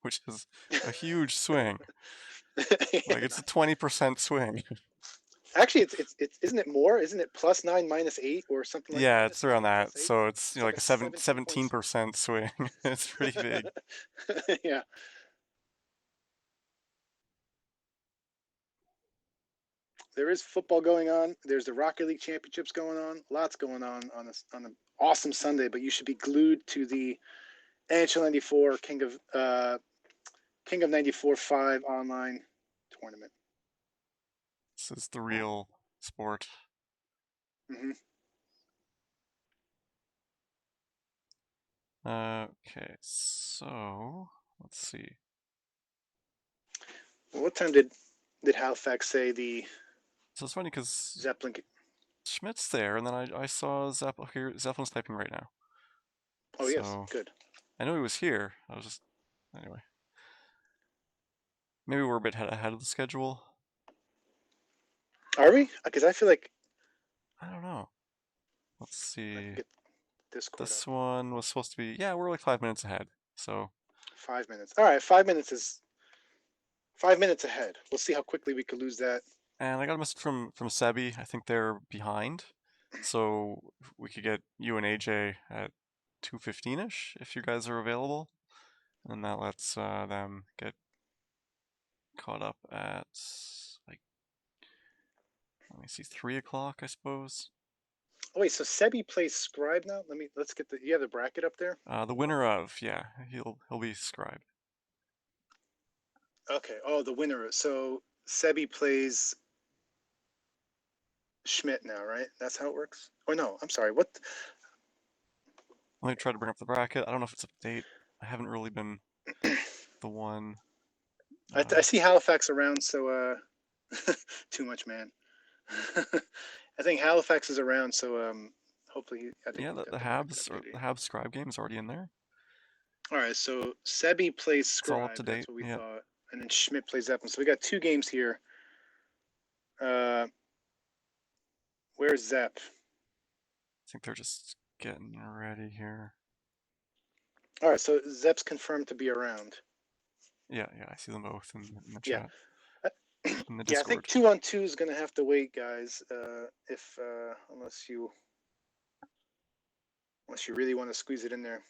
which is a huge swing. Like it's a 20% swing. Actually, it's isn't it more? Isn't it +9 -8 or something like that? Yeah, it's around that. So it's like a 17% swing. It's pretty big. Yeah. There is football going on. There's the Rocket League Championships going on. Lots going on an awesome Sunday. But you should be glued to the NHL94 King of 94 5 online tournament. This is the real sport. Mm-hmm. Okay, so let's see. Well, what time did Halifax say the? So it's funny because Zeppelin. Schmidt's there, and then I saw Zeppelin here. Zeppelin's typing right now. Oh, so, yes, good. I know he was here. I was just anyway. Maybe we're a bit ahead of the schedule. Are we? Because I feel like I don't know. Let's see. Discord This up? one was supposed to be, yeah, we're like 5 minutes ahead. So 5 minutes. All right, 5 minutes is 5 minutes ahead. We'll see how quickly we could lose that. and I got a message from Sebi. I think they're behind, so we could get you and AJ at 2:15ish if you guys are available, and that lets them get caught up at like, let me see, 3 o'clock, I suppose. Oh wait, so Sebi plays Scribe now. Let's get the. You have the bracket up there. The winner of, yeah, he'll be scribed. Okay. Oh, the winner. So Sebi plays Schmidt now, right? That's how it works. Or no, I'm sorry. What? Let me try to bring up the bracket. I don't know if it's up to date. I haven't really been the one. I see Halifax around, so too much, man. I think Halifax is around, so hopefully, I think Yeah, he's the got the bracket Habs or updated. the Habs scribe game is already in there. All right, so Sebi plays It's all up to Scribe. That's date. what we Yeah. thought, and then Schmidt plays Zeppelin. So we got 2 games here. Where's Zepp? I think they're just getting ready here. All right, so Zepp's confirmed to be around. Yeah, I see them both in the Yeah. chat. In the Yeah, I think Discord. 2-on-2 is gonna have to wait, guys. If unless you really want to squeeze it in there.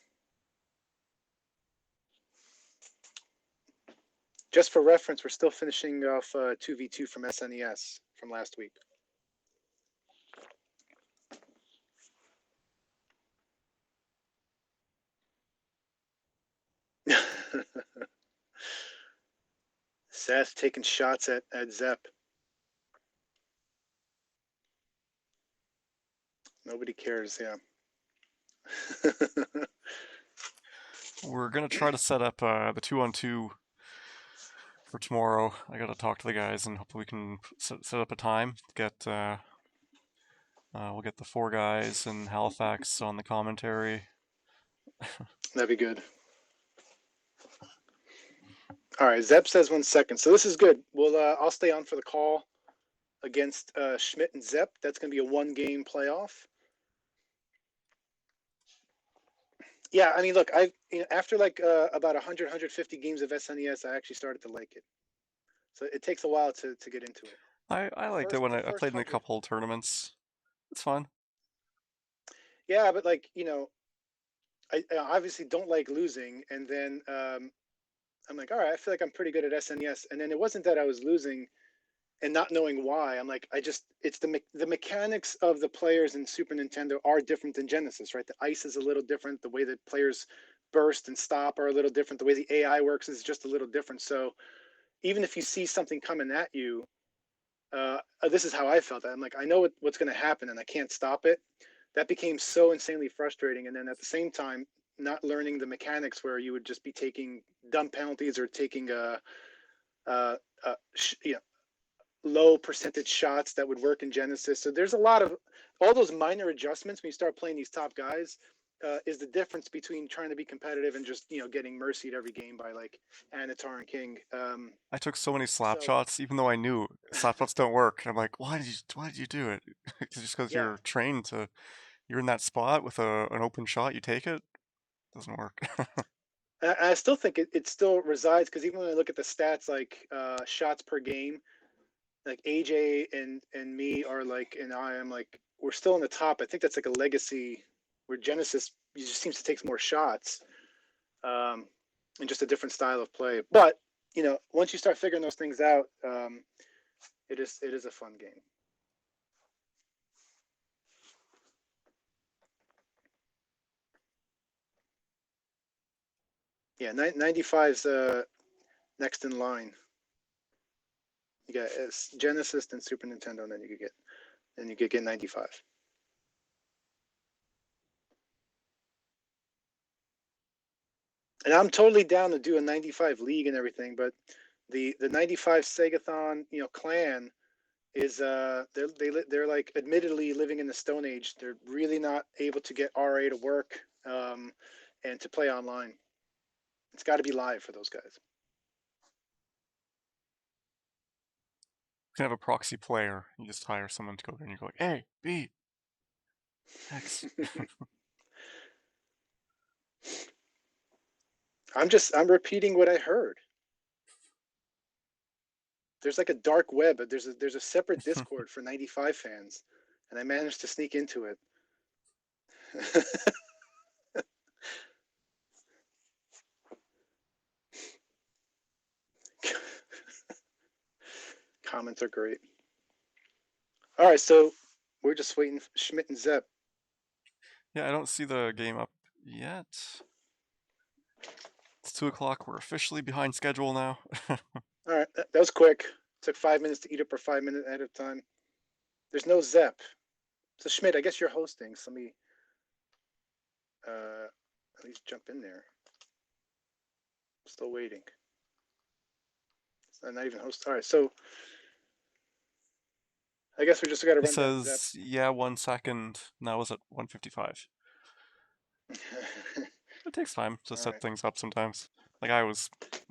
Just for reference, we're still finishing off 2v2 from SNES from last week. Seth taking shots at Zepp. Nobody cares, yeah. We're gonna try to set up the 2-on-2 for tomorrow. I gotta talk to the guys and hopefully we can set up a time to get we'll get the 4 guys and Halifax on the commentary. That'd be good. All right, Zepp says 1 second. So this is good. I'll stay on for the call against Schmidt and Zepp. That's going to be a 1-game playoff. Yeah, I mean, look, after like about 100, 150 games of SNES, I actually started to like it. So it takes a while to get into it. I liked it when I played in a couple tournaments. It's fun. Yeah, but like, I obviously don't like losing, and then I'm like, all right, I feel like I'm pretty good at SNES, and then it wasn't that I was losing and not knowing why. I'm like, it's the mechanics of the players in Super Nintendo are different than Genesis, right? The ice is a little different. The way that players burst and stop are a little different. The way the AI works is just a little different. So even if you see something coming at you, this is how I felt. I'm like, I know what's going to happen, and I can't stop it. That became so insanely frustrating. And then at the same time, not learning the mechanics where you would just be taking dumb penalties or taking low percentage shots that would work in Genesis. So there's a lot of all those minor adjustments when you start playing these top guys. Is the difference between trying to be competitive and just getting mercied every game by like Anatar and King. I took so many slap shots, even though I knew slap shots don't work. I'm like, why did you do it? Just because you're trained to, you're in that spot with an open shot, you take it. Doesn't work. I still think it still resides because even when I look at the stats, like shots per game, like AJ and me are like, and I am like, we're still in the top. I think that's like a legacy where Genesis just seems to take more shots, and just a different style of play. But once you start figuring those things out, it is a fun game. Yeah, 95's next in line. You got Genesis, then Super Nintendo, and then you could get 95. And I'm totally down to do a 95 league and everything, but the 95 Segathon, clan is they're like admittedly living in the Stone Age. They're really not able to get RA to work and to play online. It's got to be live for those guys. You can have a proxy player. You just hire someone to go there and you go like, A, B, X. I'm repeating what I heard. There's like a dark web. There's a separate Discord for 95 fans, and I managed to sneak into it. Comments are great. All right, so we're just waiting for Schmidt and Zepp. Yeah, I don't see the game up yet. It's 2 o'clock. We're officially behind schedule now. All right, that was quick. Took 5 minutes to eat up our 5 minute ahead of time. There's no Zepp. So Schmidt, I guess you're hosting. So let me at least jump in there. Still waiting. Not even host. All right, so I guess we just got to It run down Zepp. says, yeah, 1 second. Now it's at 1:55. It takes time to All set right. things up sometimes. Like I was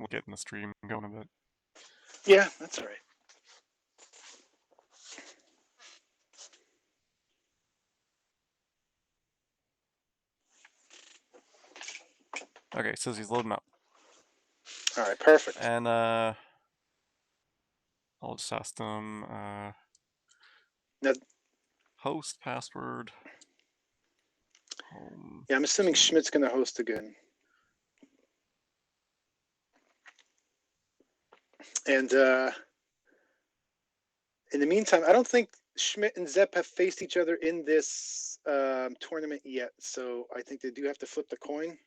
getting the stream going a bit. Yeah, that's all right. Okay, it says he's loading up. All right, perfect. And I'll just ask them Now, host password home. yeah, I'm assuming team. Schmidt's going to host again. And in the meantime, I don't think Schmidt and Zepp have faced each other in this tournament yet. So I think they do have to flip the coin.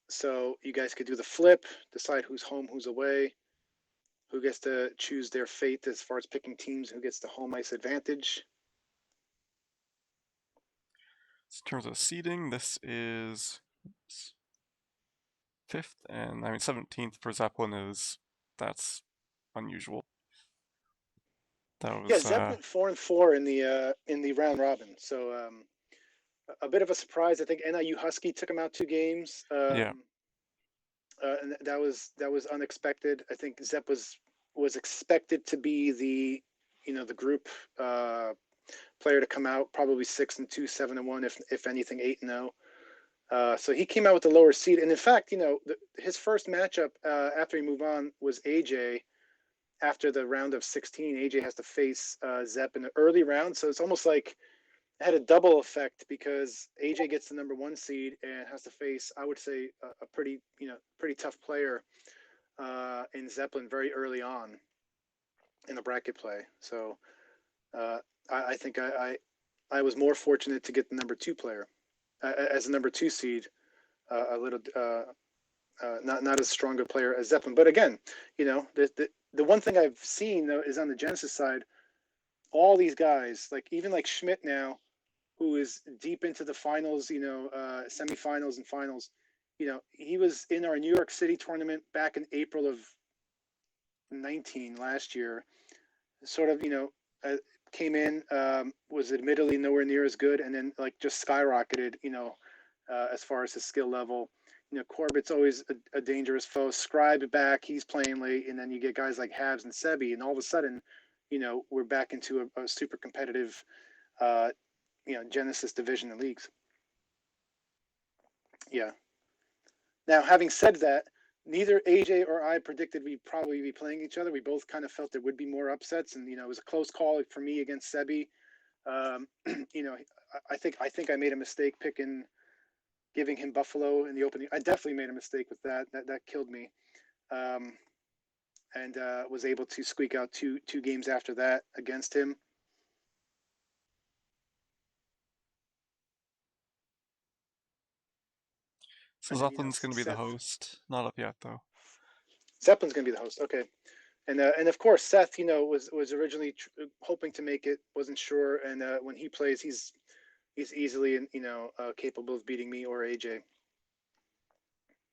So you guys could do the flip, decide who's home, who's away, who gets to choose their fate as far as picking teams, who gets the home ice advantage. So in terms of seeding, this is 5th, and I mean 17th for Zeppelin that's unusual. That Yeah, was Zepp went 4-4 in the round robin. So a bit of a surprise. I think NIU Husky took him out 2 games. yeah. And that was unexpected. I think Zepp was expected to be the group player to come out, probably 6-2, 7-1, if anything 8-0. So he came out with the lower seed, and in fact, his first matchup after he moved on was AJ. After the round of 16, AJ has to face Zepp in the early round, so it's almost like it had a double effect because AJ gets the number 1 seed and has to face, I would say, a pretty tough player in Zeppelin very early on in the bracket play. So I think I was more fortunate to get the number 2 player as a number 2 seed, a little not as strong a player as Zeppelin. But again, the one thing I've seen though is on the Genesis side, all these guys, like even like Schmidt now, who is deep into the finals, semifinals and finals. He was in our New York City tournament back in April of 19 last year. Sort of, came in, was admittedly nowhere near as good, and then like just skyrocketed, as far as his skill level. Corbett's always a dangerous foe. Scribe back, he's playing late, and then you get guys like Habs and Sebi, and all of a sudden, we're back into a super competitive, Genesis division of leagues. Yeah. Now, having said that, neither AJ or I predicted we'd probably be playing each other. We both kind of felt there would be more upsets, and it was a close call for me against Sebi. I think I made a mistake giving him Buffalo in the opening. I definitely made a mistake with that. That killed me, and was able to squeak out two games after that against him. So Zeppelin's going to be the host. Not up yet though. Zeppelin's going to be the host. Okay. And of course Seth, was originally hoping to make it, wasn't sure, and when he plays, he's easily capable of beating me or AJ,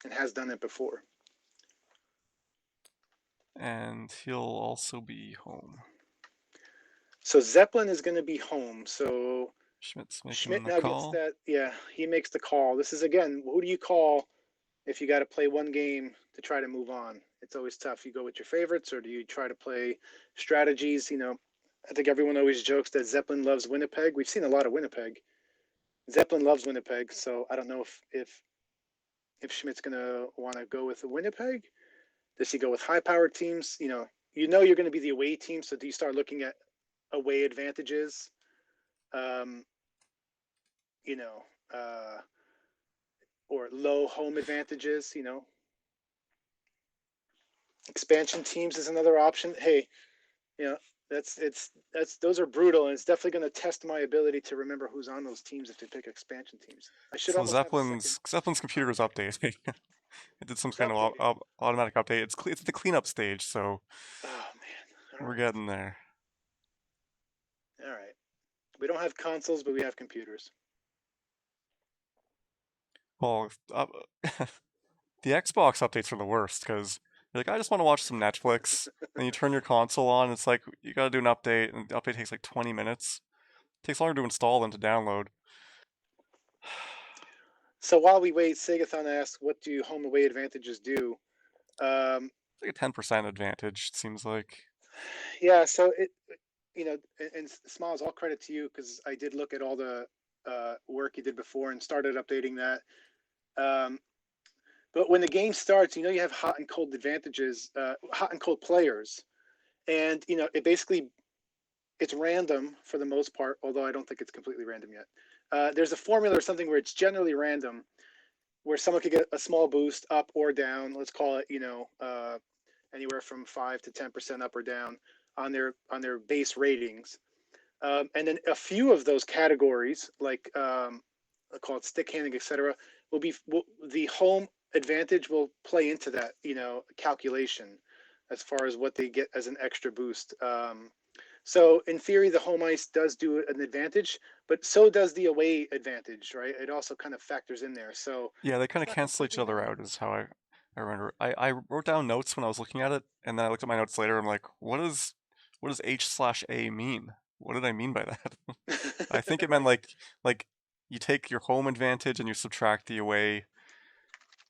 and has done it before. And he'll also be home. So Zeppelin is going to be home. So Schmidt's making Schmidt the now call. gets that. Yeah, he makes the call. This is again, who do you call if you got to play one game to try to move on? It's always tough. You go with your favorites, or do you try to play strategies? I think everyone always jokes that Zeppelin loves Winnipeg. We've seen a lot of Winnipeg. Zeppelin loves Winnipeg, so I don't know if if Schmidt's going to want to go with the Winnipeg. Does he go with high-powered teams? You're going to be the away team, so do you start looking at away advantages? Um, you know, or low home advantages? Expansion teams is another option. Hey, you know, those are brutal, and it's definitely going to test my ability to remember who's on those teams if they pick expansion teams. I should So almost have a second. Zeppelin's computer is updating. It did some It's kind of updating. automatic update. It's the cleanup stage, so Oh man. All we're right. getting there. All right. We don't have consoles, but we have computers. Well, the Xbox updates are the worst because you're like, I just want to watch some Netflix. Then you turn your console on, it's like you gotta do an update, and the update takes like 20 minutes. It takes longer to install than to download. So while we wait, Segathon asks, "What do home away advantages do?" Um, It's like a 10% advantage, it seems like. yeah. So and Smiles, all credit to you because I did look at all the work you did before and started updating that. Um, but when the game starts, you have hot and cold advantages, hot and cold players, and it's random for the most part. Although I don't think it's completely random yet. There's a formula or something where it's generally random, where someone could get a small boost up or down. Let's call it, anywhere from 5 to 10% up or down on their base ratings. And then a few of those categories, like I call it stick handling, etc., the home advantage will play into that, calculation as far as what they get as an extra boost. So in theory, the home ice does do an advantage, but so does the away advantage, right? It also kind of factors in there. So Yeah, they kind it's of not cancel each completely other random. out, is how I remember. I wrote down notes when I was looking at it, and then I looked at my notes later. I'm like, what does H/A mean? What did I mean by that? I think it meant Right. like you take your home advantage and you subtract the away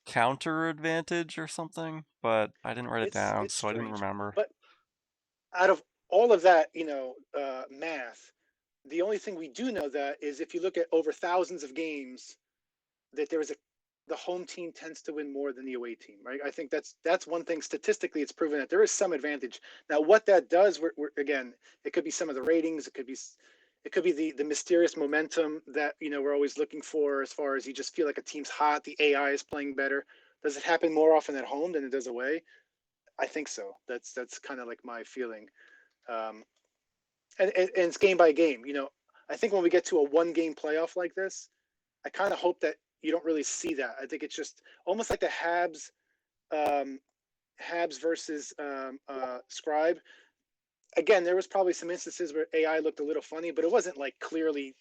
counter advantage or something, but I didn't write it down, It's so I didn't strange, remember. but out of all of that, math, the only thing we do know that is if you look at over thousands of games, that there is the home team tends to win more than the away team, right? I think that's one thing statistically it's proven that there is some advantage. Now, what that does, again, it could be some of the ratings, it could be the mysterious momentum that we're always looking for, as far as you just feel like a team's hot, the AI is playing better. Does it happen more often at home than it does away? I think so. That's kind of like my feeling. Um, and it's game by game. I think when we get to a one game playoff like this, I kind of hope that you don't really see that. I think it's just almost like the um, Habs versus Scribe. Again, there was probably some instances where AI looked a little funny, but it wasn't like clearly,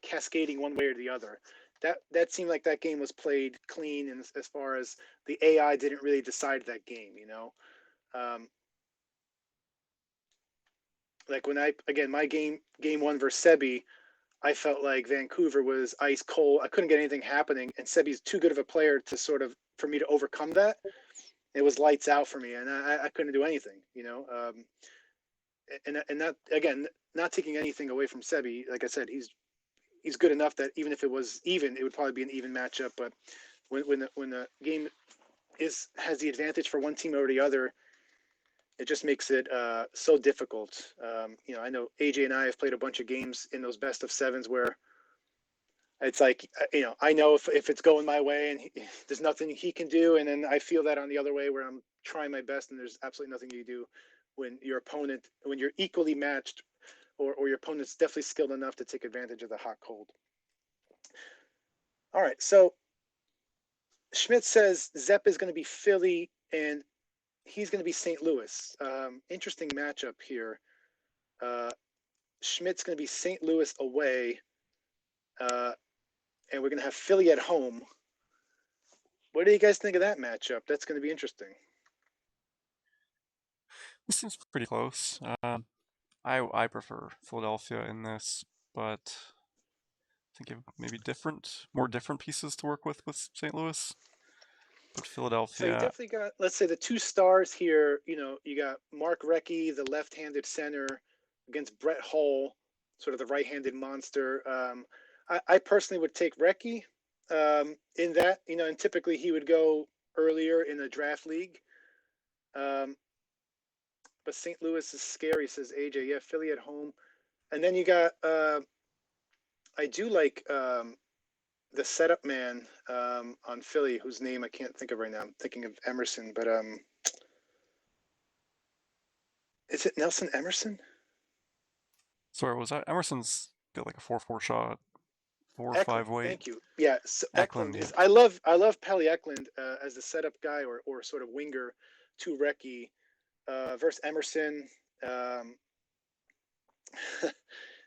cascading one way or the other. That seemed like that game was played clean, and as far as the AI didn't really decide that game. Um, like when my game one versus Sebi, I felt like Vancouver was ice cold. I couldn't get anything happening, and Sebi's too good of a player to sort of for me to overcome that. It was lights out for me, and I couldn't do anything. And not again, not taking anything away from Sebi. Like I said, he's good enough that even if it was even, it would probably be an even matchup. But when the game has the advantage for one team over the other, it just makes it so difficult. I know AJ and I have played a bunch of games in those best of sevens where it's like, I know if it's going my way and there's nothing he can do, and then I feel that on the other way where I'm trying my best and there's absolutely nothing you do when you're equally matched, or your opponent's definitely skilled enough to take advantage of the hot cold. All right, so Schmidt says Zepp is going to be Philly and he's going to be St. Louis. Interesting matchup here. Uh, Schmidt's going to be St. Louis away, uh, and we're going to have Philly at home. What do you guys think of that matchup? That's going to be interesting. This seems pretty close. I prefer Philadelphia in this, but I think you have maybe more different pieces to work with St. Louis. But So you Philadelphia, definitely got, let's say, the two stars here. You got Mark Recchi, the left-handed center, against Brett Hull, sort of the right-handed monster. I personally would take Recchi. in that, and typically he would go earlier in a draft league. But St. Louis is scary, says AJ. Yeah, Philly at home. And then you got, I do like the setup man on Philly, whose name I can't think of right now. I'm thinking of Emerson, but is it Nelson Emerson? Sorry, was that Emerson's got like a 4-4 shot, 4-5 Eklund, weight. thank you. Yeah, so Eklund, Eklund yeah. is. I love Pally Eklund as the setup guy or sort of winger to Recchi versus Emerson. Um,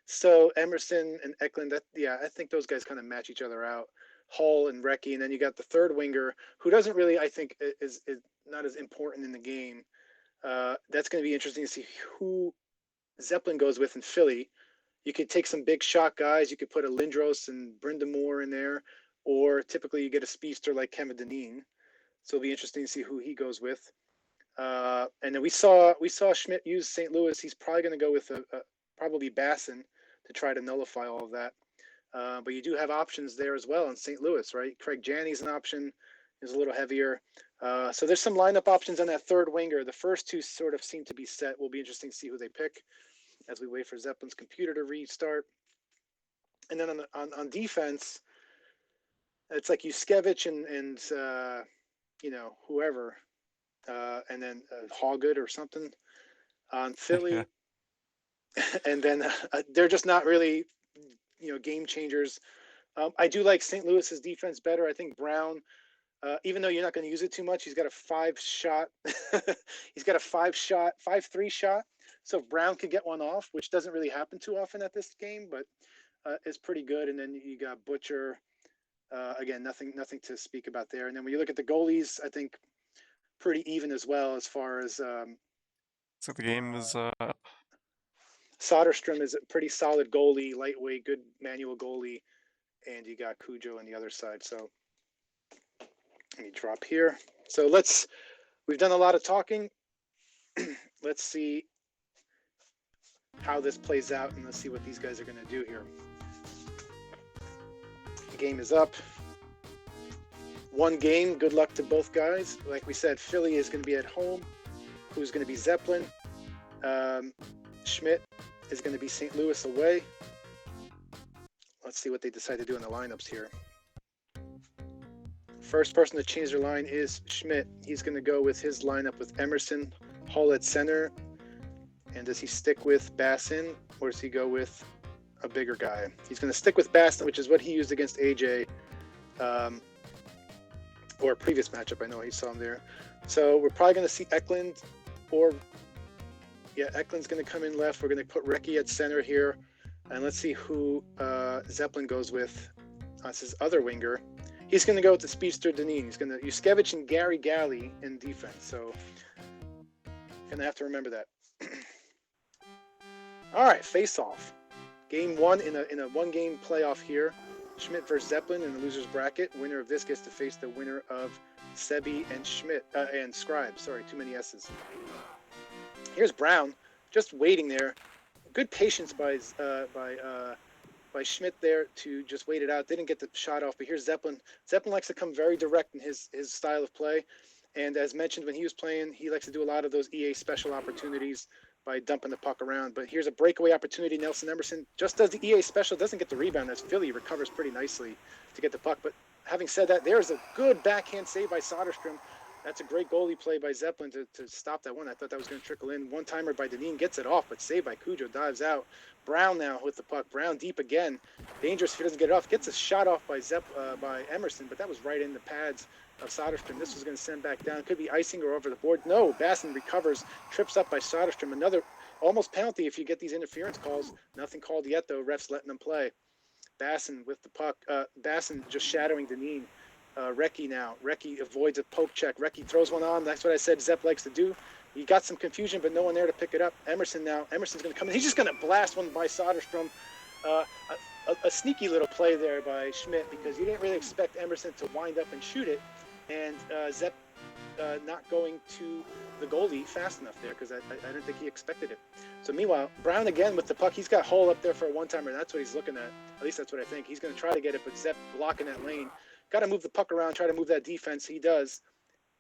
so Emerson and Eklund, yeah, I think those guys kind of match each other out. Hall and Recchi, and then you got the third winger who doesn't really, I think, is not as important in the game. That's going to be interesting to see who Zeppelin goes with in Philly. You could take some big shot guys. You could put a Lindros and Brindamore in there, or typically you get a speedster like Kevin Deneen. So it'll be interesting to see who he goes with. And then we saw Schmidt use St. Louis. He's probably going to go with probably Basson to try to nullify all of that. But you do have options there as well in St. Louis, right? Craig Janney's an option, is a little heavier. So there's some lineup options on that third winger. The first two sort of seem to be set. Will be interesting to see who they pick as we wait for Zeppelin's computer to restart. And then on defense, it's like Yuskevich and whoever, and then Hawgood or something on Yeah. Philly. And then they're just not really game changers. I do like St. Louis's defense better. I think Brown, even though you're not going to use it too much, he's got a 5-shot. He's got a 5-3 shot. So if Brown could get one off, which doesn't really happen too often at this game, but it's pretty good. And then you got Butcher. Again, nothing to speak about there. And then when you look at the goalies, I think pretty even as well as far as So the game is Soderstrom is a pretty solid goalie, lightweight, good manual goalie, and you got Cujo on the other side. So let me drop here. So we've done a lot of talking. Let's see how this plays out, and let's see what these guys are going to do here. The game is up. One game. Good luck to both guys. Like we said, Philly is going to be at home. Who's going to be Zeppelin? Schmidt is going to be St. Louis away. Let's see what they decide to do in the lineups here. First person to change their line is Schmidt. He's going to go with his lineup with Emerson, Hall at center. And does he stick with Basson, or does he go with a bigger guy? He's going to stick with Basson, which is what he used against AJ, or a previous matchup. I know he saw him there. So we're probably going to see Eklund, Eklund's going to come in left. We're going to put Recchi at center here. And let's see who Zeppelin goes with as his other winger. He's going to go with the speedster Deneen. He's going to Yuskevich and Gary Galley in defense. So going to have to remember that. All right, face-off. Game one in a one-game playoff here. Schmidt versus Zeppelin in the loser's bracket. Winner of this gets to face the winner of Sebi and Schmidt and Scribe. Sorry, too many S's. Here's Brown, just waiting there. Good patience by Schmidt there to just wait it out. Didn't get the shot off, but here's Zeppelin. Zeppelin likes to come very direct in his style of play. And as mentioned, when he was playing, he likes to do a lot of those EA special opportunities by dumping the puck around. But here's a breakaway opportunity. Nelson Emerson just does the EA special, doesn't get the rebound as Philly recovers pretty nicely to get the puck. But having said that, there's a good backhand save by Soderstrom. That's a great goalie play by Zeppelin to stop that one. I thought that was going to trickle in. One-timer by Deneen gets it off, but saved by Cujo, dives out. Brown now with the puck. Brown deep again. Dangerous if he doesn't get it off. Gets a shot off by Emerson, but that was right in the pads of Soderstrom. This was going to send back down. Could be icing or over the board. No, Basson recovers. Trips up by Soderstrom. Another almost penalty if you get these interference calls. Nothing called yet, though. Refs letting them play. Basson with the puck. Basson just shadowing Deneen. Recchi now. Recchi avoids a poke check. Recchi throws one on. That's what I said Zepp likes to do. He got some confusion, but no one there to pick it up. Emerson now. Emerson's going to come in. He's just going to blast one by Soderstrom. A sneaky little play there by Schmidt because you didn't really expect Emerson to wind up and shoot it. And Zepp not going to the goalie fast enough there because I didn't think he expected it. So meanwhile, Brown again with the puck. He's got Hall up there for a one-timer. That's what he's looking at. At least that's what I think. He's going to try to get it, but Zepp blocking that lane. Got to move the puck around, try to move that defense. He does.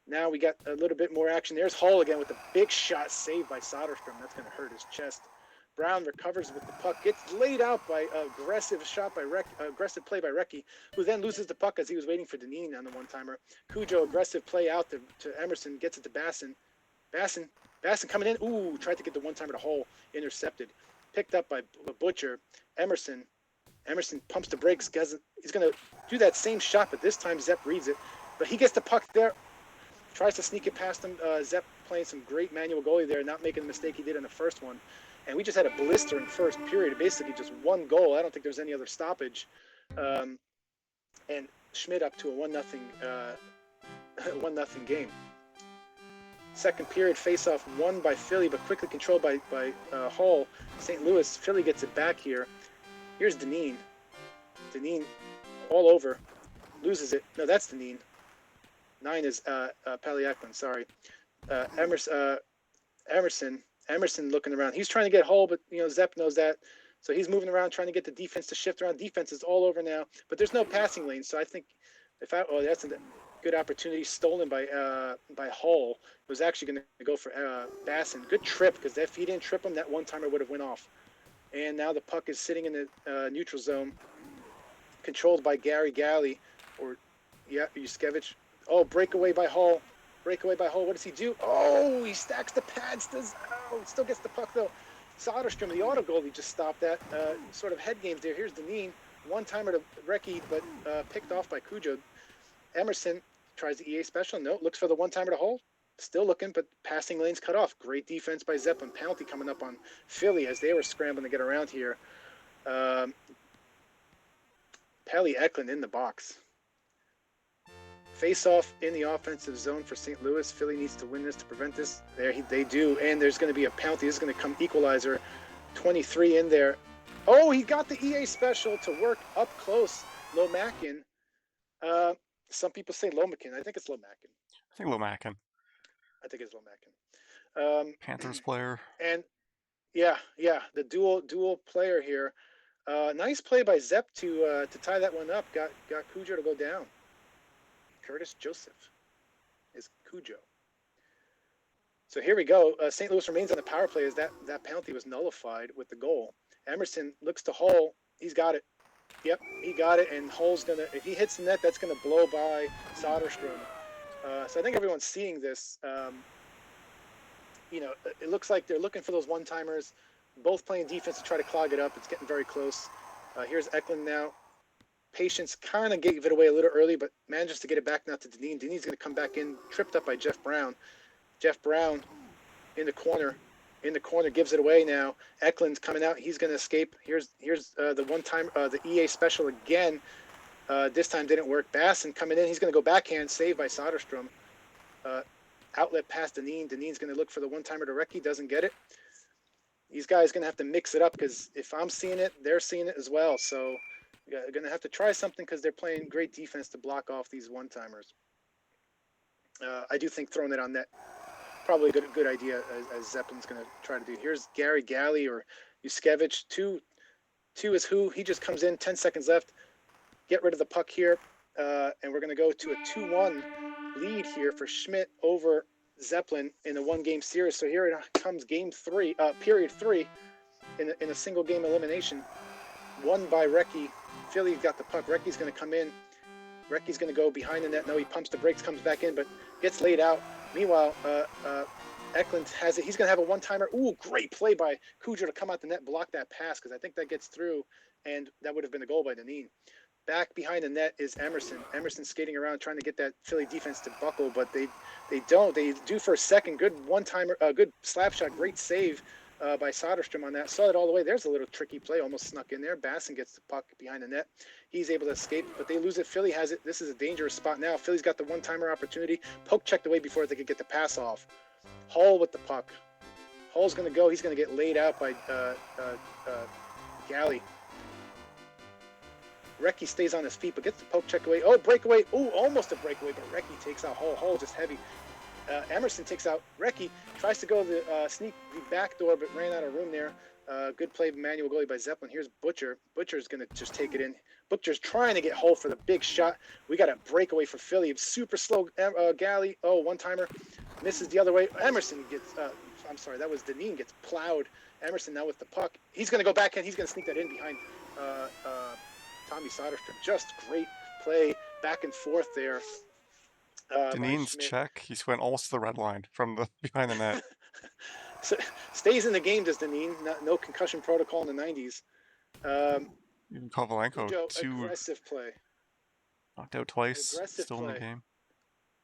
Now we got a little bit more action. There's Hall again with a big shot saved by Soderstrom. That's going to hurt his chest. Brown recovers with the puck, gets laid out by aggressive play by Recchi, who then loses the puck as he was waiting for Deneen on the one-timer. Cujo, aggressive play out to Emerson, gets it to Basson. Basson coming in. Ooh, tried to get the one-timer to Hall, intercepted. Picked up by Butcher. Emerson pumps the brakes. He's going to do that same shot, but this time Zepp reads it. But he gets the puck there. Tries to sneak it past him. Zepp playing some great manual goalie there, not making the mistake he did in the first one. And we just had a blistering first period, basically just one goal. I don't think there's any other stoppage. And Schmidt up to a 1-0 1-0 game. Second period face-off won by Philly, but quickly controlled by Hall. St. Louis. Philly gets it back here. Here's Deneen. Deneen all over. Loses it. No, that's Deneen. 9 is Paliaklin, sorry. Emerson looking around. He's trying to get Hull, but Zepp knows that. So he's moving around, trying to get the defense to shift around. Defense is all over now, but there's no passing lane. So I think that's a good opportunity stolen by Hull. It was actually going to go for Basson. Good trip, because if he didn't trip him, that one-timer would have went off. And now the puck is sitting in the neutral zone, controlled by Gary Galley, or Yuskevich. Oh, breakaway by Hull. What does he do? Oh, he stacks the pads. Still gets the puck, though. Soderstrom, the auto goalie, just stopped that. Sort of head games there. Here's Deneen. One-timer to Recchi, but picked off by Cujo. Emerson tries the EA special. No, looks for the one-timer to Hull. Still looking, but passing lanes cut off. Great defense by Zeppelin. Penalty coming up on Philly as they were scrambling to get around here. Pelly Eklund in the box. Face-off in the offensive zone for St. Louis. Philly needs to win this to prevent this. They do, and there's going to be a penalty. This is going to come equalizer. 23 in there. Oh, he got the EA special to work up close. Lomakin. Some people say Lomakin. I think it's Lomakin. I think Lomakin. I think it's Lomakin. Panthers player. And yeah, the dual player here. Nice play by Zepp to tie that one up. Got Cujo to go down. Curtis Joseph is Cujo. So here we go. St. Louis remains on the power play as that penalty was nullified with the goal. Emerson looks to Hull. He's got it. Yep, he got it. And Hull's going to, if he hits the net, that's going to blow by Soderstrom. So I think everyone's seeing this. It looks like they're looking for those one-timers, both playing defense to try to clog it up. It's getting very close. Here's Eklund now. Patience kind of gave it away a little early, but manages to get it back now to Deneen. Deneen's going to come back in, tripped up by Jeff Brown. Jeff Brown in the corner, gives it away now. Eklund's coming out. He's going to escape. Here's the one-time, the EA special again. This time didn't work. Basson coming in. He's going to go backhand, saved by Soderstrom. Outlet past Deneen. Deneen's going to look for the one-timer to Recchi. Doesn't get it. These guys are going to have to mix it up, because if I'm seeing it, they're seeing it as well. So they're going to have to try something, because they're playing great defense to block off these one-timers. I do think throwing it on net, probably a good idea, as Zeppelin's going to try to do. Here's Gary Galley or Yuskevich. Two is who. He just comes in, 10 seconds left. Get rid of the puck here, and we're going to go to a 2-1 lead here for Schmidt over Zeppelin in a one-game series. So here it comes period 3 in a single-game elimination. Won by Recchi. Philly got the puck. Recchi's going to come in. Recchi's going to go behind the net. No, he pumps the brakes, comes back in, but gets laid out. Meanwhile, Eklund has it. He's going to have a one-timer. Ooh, great play by Cujo to come out the net, block that pass, because I think that gets through, and that would have been a goal by Deneen. Back behind the net is Emerson. Emerson skating around trying to get that Philly defense to buckle, but they don't. They do for a second. Good one-timer, good slap shot, great save by Soderstrom on that. Saw it all the way. There's a little tricky play, almost snuck in there. Basson gets the puck behind the net. He's able to escape, but they lose it. Philly has it. This is a dangerous spot now. Philly's got the one-timer opportunity. Poke checked away before they could get the pass off. Hull with the puck. Hull's going to go. He's going to get laid out by Galley. Recchi stays on his feet, but gets the poke check away. Oh, breakaway. Oh, almost a breakaway, but Recchi takes out Hull. Hull just heavy. Emerson takes out Recchi, tries to go the sneak the back door, but ran out of room there. Good play, manual goalie by Zeppelin. Here's Butcher. Butcher's going to just take it in. Butcher's trying to get Hull for the big shot. We got a breakaway for Philly. Super slow Galley. Oh, one-timer. Misses the other way. Emerson gets, I'm sorry, that was Deneen gets plowed. Emerson now with the puck. He's going to go back in. He's going to sneak that in behind Tommy Soderstrom. Just great play back and forth there by Deneen's Schmidt. check, he went almost to the red line from the behind the net. So, stays in the game, does Deneen. No concussion protocol in the 90s. Even Kovalenko, Udo, two aggressive play. knocked out twice, Aggressive still in the play. game.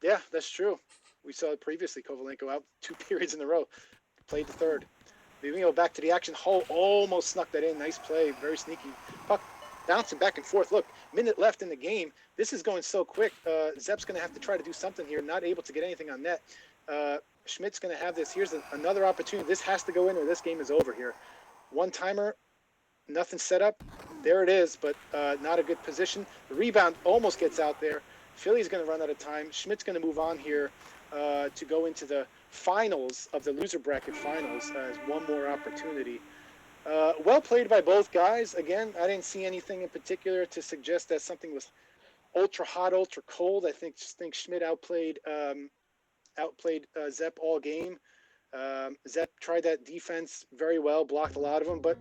Yeah, that's true. We saw it previously. Kovalenko out 2 periods in a row. Played the third. Maybe go back to the action. Hull almost snuck that in. Nice play. Very sneaky. Puck bouncing back and forth. Look, minute left in the game. This is going so quick. Zepp's going to have to try to do something here. Not able to get anything on net. Schmidt's going to have this. Here's another opportunity. This has to go in or this game is over here. One-timer. Nothing set up. There it is, but not a good position. The rebound almost gets out there. Philly's going to run out of time. Schmidt's going to move on here to go into the finals of the loser bracket finals as one more opportunity. Well played by both guys. Again, I didn't see anything in particular to suggest that something was ultra hot, ultra cold. I think Schmidt outplayed Zepp all game. Zepp tried that defense very well, blocked a lot of them, but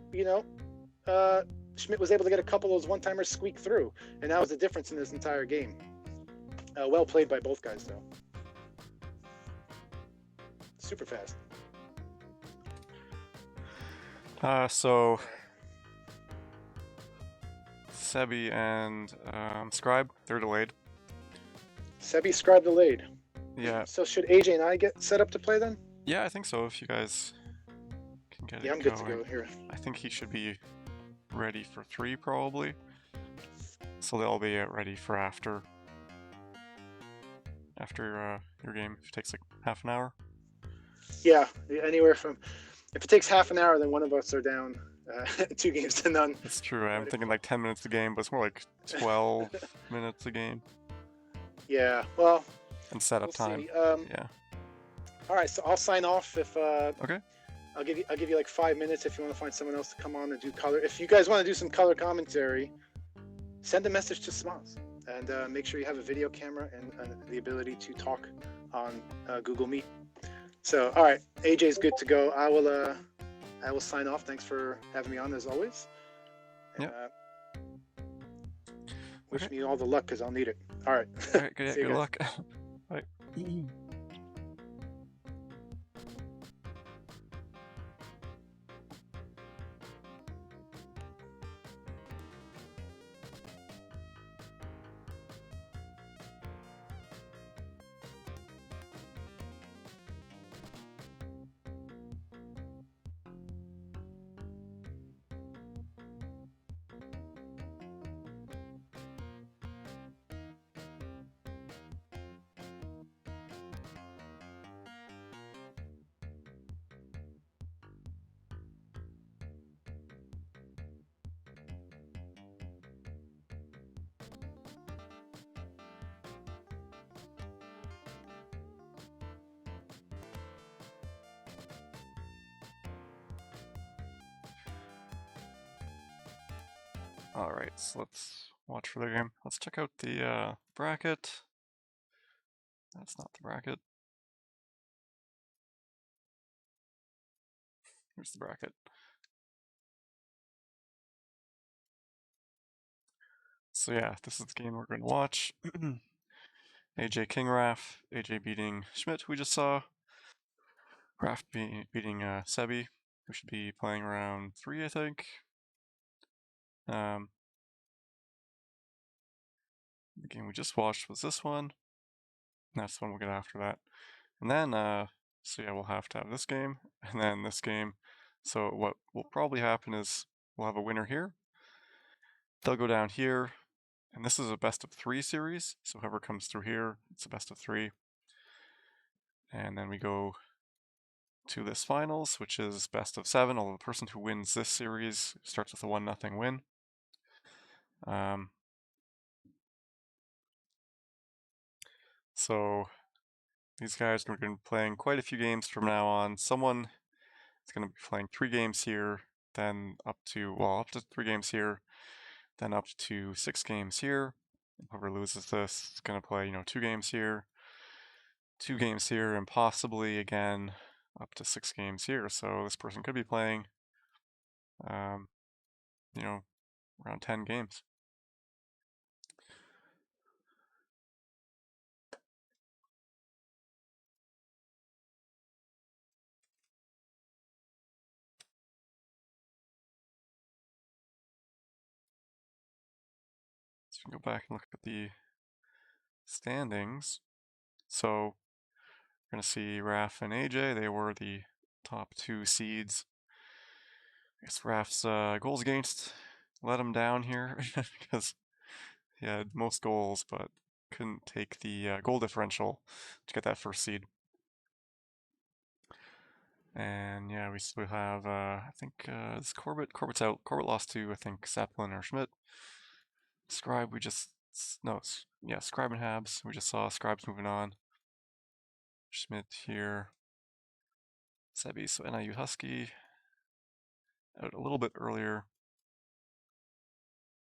Schmidt was able to get a couple of those one-timers squeak through, and that was the difference in this entire game. Well played by both guys, though. Super fast. So Sebi and Scribe, they're delayed. Sebi, Scribe delayed. Yeah. So should AJ and I get set up to play then? Yeah, I think so. If you guys can get it I'm going. good to go here. I think he should be ready for 3 probably. So they'll be ready for after your game. If it takes like half an hour. Yeah, anywhere from. If it takes half an hour, then one of us are down 2 games to none. That's true. I'm thinking like 10 minutes a game, but it's more like 12 minutes a game. Yeah, well. And setup time. Yeah. All right, so I'll sign off if. Okay. I'll give you like 5 minutes if you want to find someone else to come on and do color. If you guys want to do some color commentary, send a message to Smiles and make sure you have a video camera and the ability to talk on Google Meet. So, all right, AJ's good to go. I will sign off. Thanks for having me on as always. And, wish me all the luck because I'll need it. All right. All right. Good luck. Bye. Alright, so let's watch for the game. Let's check out the bracket. That's not the bracket. Here's the bracket. So yeah, this is the game we're going to watch. AJ King Raff, AJ beating Schmidt, who we just saw. Raff beating Sebi, who should be playing around 3, I think. The game we just watched was this one. And that's the one we'll get after that. And then, so yeah, we'll have to have this game, and then this game. So what will probably happen is we'll have a winner here. They'll go down here, and this is a best of 3 series. So whoever comes through here, it's a best of 3. And then we go to this finals, which is best of 7, although the person who wins this series starts with a 1-0 win. So these guys are going to be playing quite a few games from now on. Someone is going to be playing 3 games here, then up to 3 games here, then up to 6 games here. Whoever loses this is going to play, 2 games here, 2 games here, and possibly again up to 6 games here. So this person could be playing, um, around 10 games. So we can go back and look at the standings. So we're going to see Raf and AJ. They were the top 2 seeds. I guess Raf's goals against let him down here because he had most goals, but couldn't take the goal differential to get that first seed. And yeah, we still have, I think, it's Corbett. Corbett's out. Corbett lost to, I think, Zeppelin or Schmidt. Scribe, yeah, Scribe and Habs. We just saw Scribe's moving on. Schmidt here. Sebi, so NIU Husky out a little bit earlier.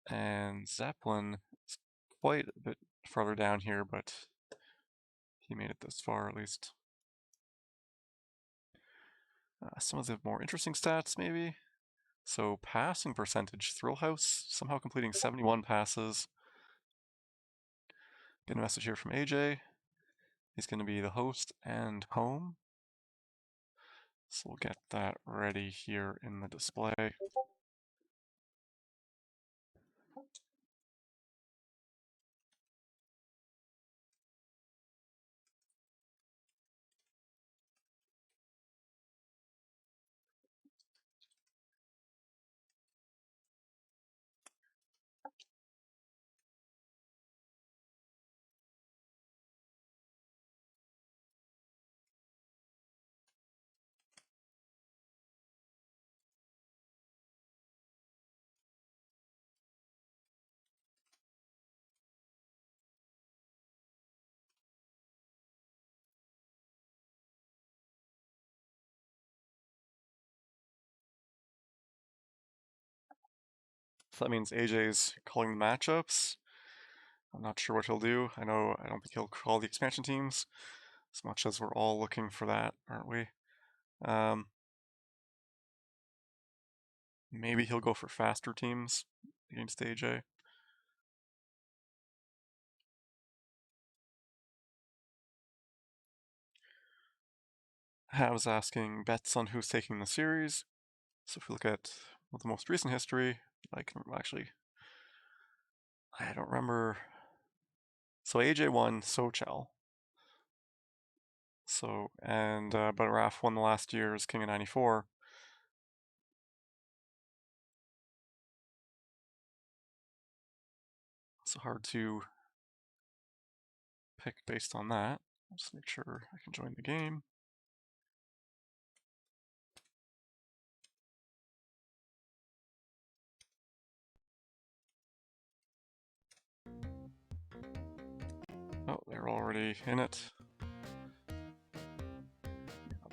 And Zeppelin is quite a bit farther down here, but he made it this far at least. Some of the more interesting stats, maybe. So passing percentage, Thrillhouse somehow completing 71 passes. Get a message here from AJ. He's going to be the host and home. So we'll get that ready here in the display. So that means AJ's calling the matchups. I'm not sure what he'll do. I don't think he'll call the expansion teams as much as we're all looking for that, aren't we? Maybe he'll go for faster teams against AJ. I was asking bets on who's taking the series. So if we look at the most recent history, I don't remember. So AJ won Sochal. So, but Raf won the last year's King of 94. So hard to pick based on that. I'll just make sure I can join the game. Oh, they're already in it.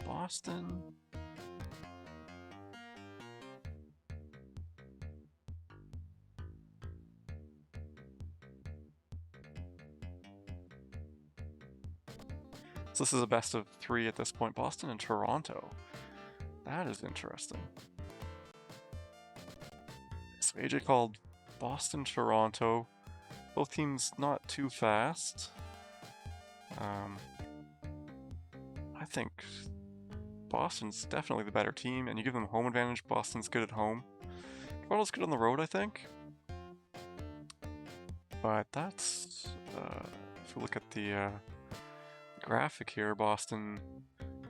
Boston. So this is a best of 3 at this point. Boston and Toronto. That is interesting. So AJ called Boston, Toronto. Both teams not too fast. I think Boston's definitely the better team, and you give them home advantage. Boston's good at home. Toronto's good on the road, I think. But that's, if we look at the graphic here, Boston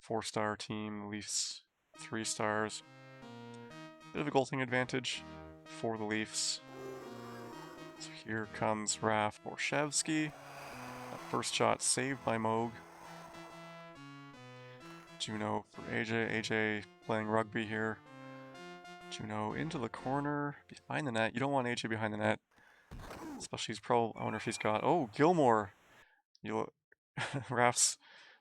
4-star team, Leafs 3 stars. Bit of a goaltending advantage for the Leafs. So here comes Raf Borshevsky. That first shot saved by Moog. Juno for AJ. AJ playing rugby here. Juno into the corner, behind the net. You don't want AJ behind the net. Especially I wonder if he's got, oh, Gilmore. Raf's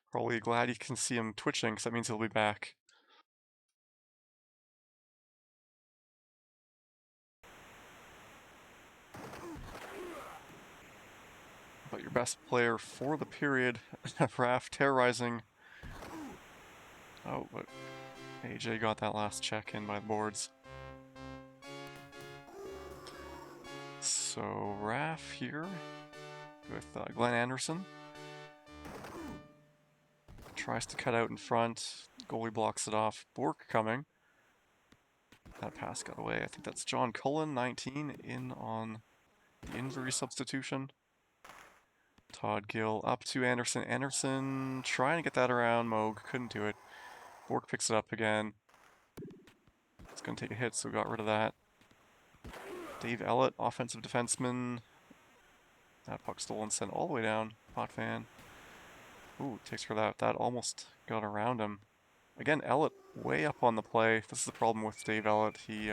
probably glad he can see him twitching, because that means he'll be back. but your best player for the period, Raph, terrorizing. Oh, but AJ got that last check in by the boards. So Raph here with Glenn Anderson. Tries to cut out in front. Goalie blocks it off. Bork coming. That pass got away. I think that's John Cullen, 19, in on the injury substitution. Todd Gill up to Anderson. Anderson trying to get that around. Moog couldn't do it. Bork picks it up again. It's going to take a hit, so we got rid of that. Dave Ellett, offensive defenseman. That puck stolen, sent all the way down. Potvin. Ooh, takes for that. That almost got around him. Again, Ellett way up on the play. This is the problem with Dave Ellett. He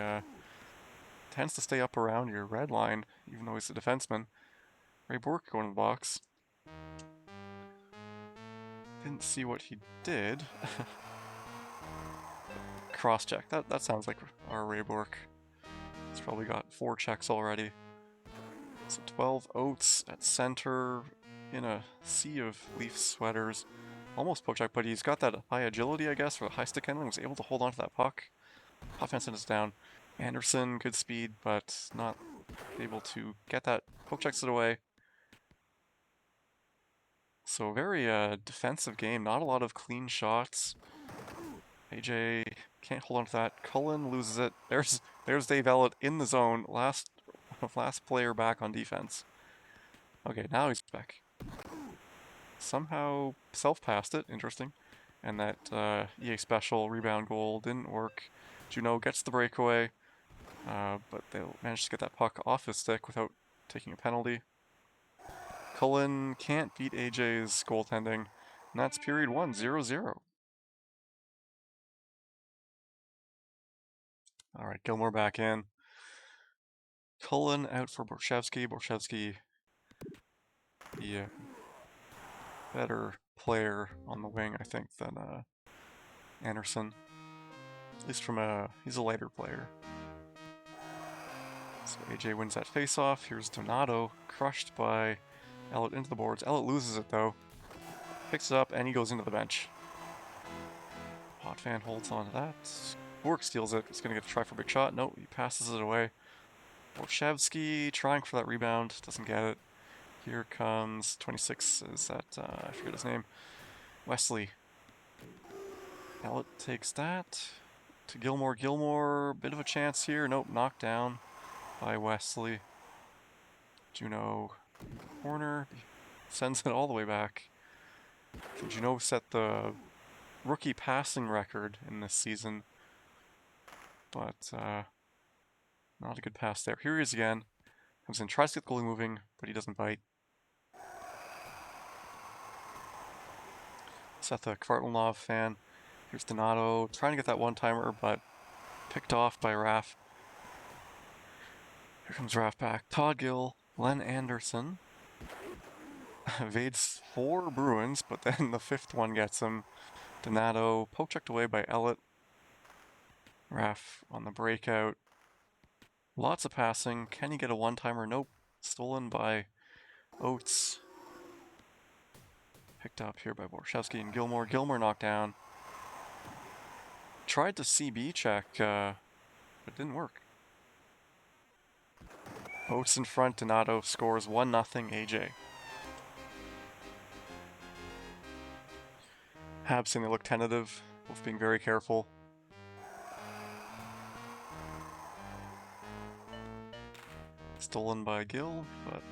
tends to stay up around your red line, even though he's a defenseman. Ray Bork going to the box. Didn't see what he did. Cross-check. That sounds like our Ray Bork. He's probably got 4 checks already. So 12 Oates at center in a sea of Leaf sweaters. Almost poke check, but he's got that high agility, I guess, or high stick handling. Was able to hold on to that puck. Offense is down. Anderson, good speed, but not able to get that. Poke checks it away. So very defensive game. Not a lot of clean shots. AJ can't hold on to that. Cullen loses it. There's Dave Ellett in the zone. Last player back on defense. Okay, now he's back. Somehow self-passed it. Interesting. And that EA special rebound goal didn't work. Juneau gets the breakaway, but they'll manage to get that puck off his stick without taking a penalty. Cullen can't beat AJ's goaltending, and that's period 1, 0-0. All right, Gilmore back in. Cullen out for Borchevsky. Borchevsky, the better player on the wing, I think, than Anderson. At least he's a lighter player. So AJ wins that face-off. Here's Donato, crushed by Ellett into the boards. Ellett loses it though. Picks it up and he goes into the bench. Potvin holds on to that. Bork steals it. He's going to get a try for a big shot. No, he passes it away. Borchevsky trying for that rebound. Doesn't get it. Here comes 26. Is that, I forget his name. Wesley. Ellett takes that. To Gilmore. Gilmore, bit of a chance here. Nope, knocked down by Wesley. Juneau, corner. Sends it all the way back. Juneau set the rookie passing record in this season. But not a good pass there. Here he is again. Comes in, tries to get the goalie moving, but he doesn't bite. Seth, a Kvartlanov fan. Here's Donato, trying to get that one-timer, but picked off by Raff. Here comes Raff back. Todd Gill, Glenn Anderson. Evades 4 Bruins, but then the 5th one gets him. Donato, poke checked away by Ellett. Raff on the breakout. Lots of passing. Can he get a one-timer? Nope. Stolen by Oates. Picked up here by Borchevsky and Gilmore. Gilmore knocked down. Tried to CB check, but it didn't work. Oates in front. Donato scores 1-0 AJ. Habs saying they look tentative, both being very careful. Stolen by Gill, but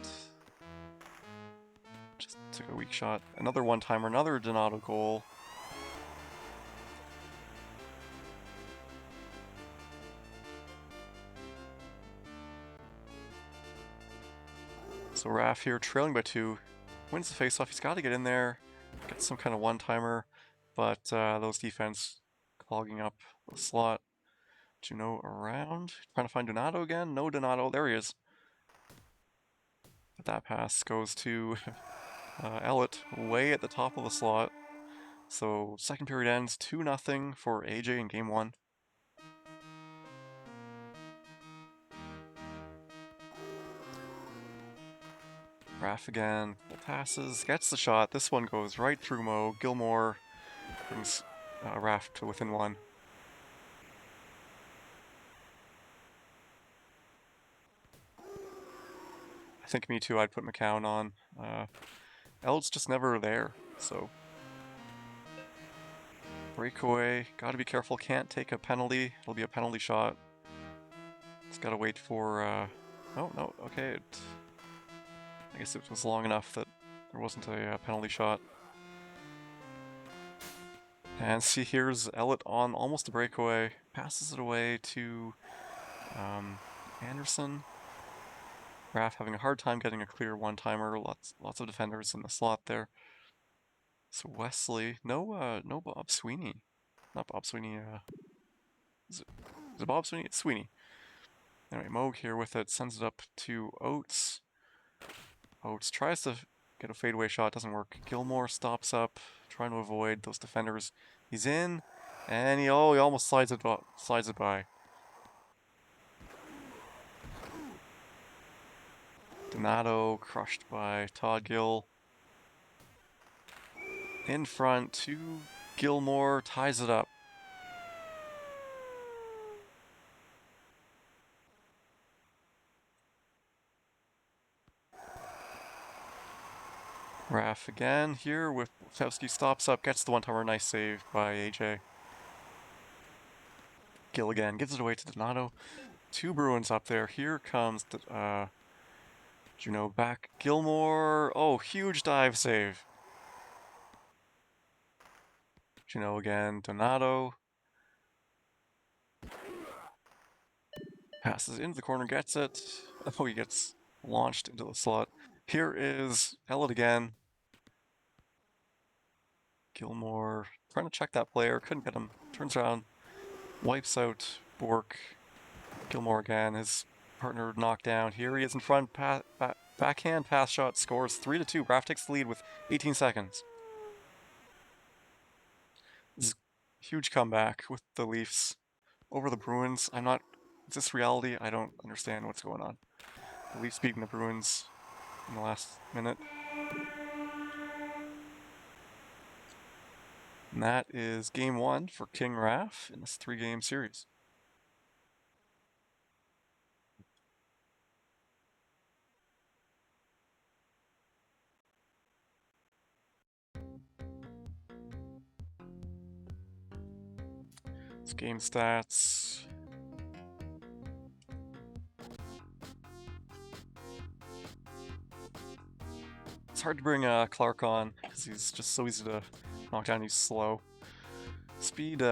just took a weak shot. Another one-timer, another Donato goal. So Raff here, trailing by 2, wins the faceoff. He's got to get in there, get some kind of one-timer, but those defense clogging up the slot. Juneau around, trying to find Donato again. No Donato, there he is. But that pass goes to Ellett, way at the top of the slot. So second period ends 2-0 for AJ in game 1. Raff again, passes, gets the shot. This one goes right through Mo. Gilmore brings Raft to within one. I think me too, I'd put McCown on. Eld's just never there, so. Breakaway, gotta be careful, can't take a penalty. It'll be a penalty shot. Just gotta wait for, oh, no, okay. I guess it was long enough that there wasn't a penalty shot. And see, here's Elliott on almost a breakaway. Passes it away to Anderson. Raff having a hard time getting a clear one-timer. Lots of defenders in the slot there. So Wesley, no Bob Sweeney. Not Bob Sweeney, is it Bob Sweeney? It's Sweeney. Anyway, Moog here with it, sends it up to Oates. Oates tries to get a fadeaway shot, doesn't work. Gilmore stops up, trying to avoid those defenders. He's in, and he almost slides it by. Donato crushed by Todd Gill. In front to Gilmore, ties it up. Raff again here with Lefebvre stops up, gets the one-timer, nice save by AJ. Gill again, gives it away to Donato. Two Bruins up there. Here comes Juno back. Gilmore, oh, huge dive save. Juno again, Donato. Passes into the corner, gets it. Oh, he gets launched into the slot. Here is Elliott again. Gilmore trying to check that player, couldn't get him. Turns around, wipes out Bork. Gilmore again, his partner knocked down. Here he is in front, backhand pass shot, scores 3-2. Raff takes the lead with 18 seconds. This is a huge comeback with the Leafs over the Bruins. Is this reality? I don't understand what's going on. The Leafs beating the Bruins in the last minute. And that is game one for King Raff in this 3-game series. It's game stats. It's hard to bring Clark on because he's just so easy to knock down. He's slow. Speed's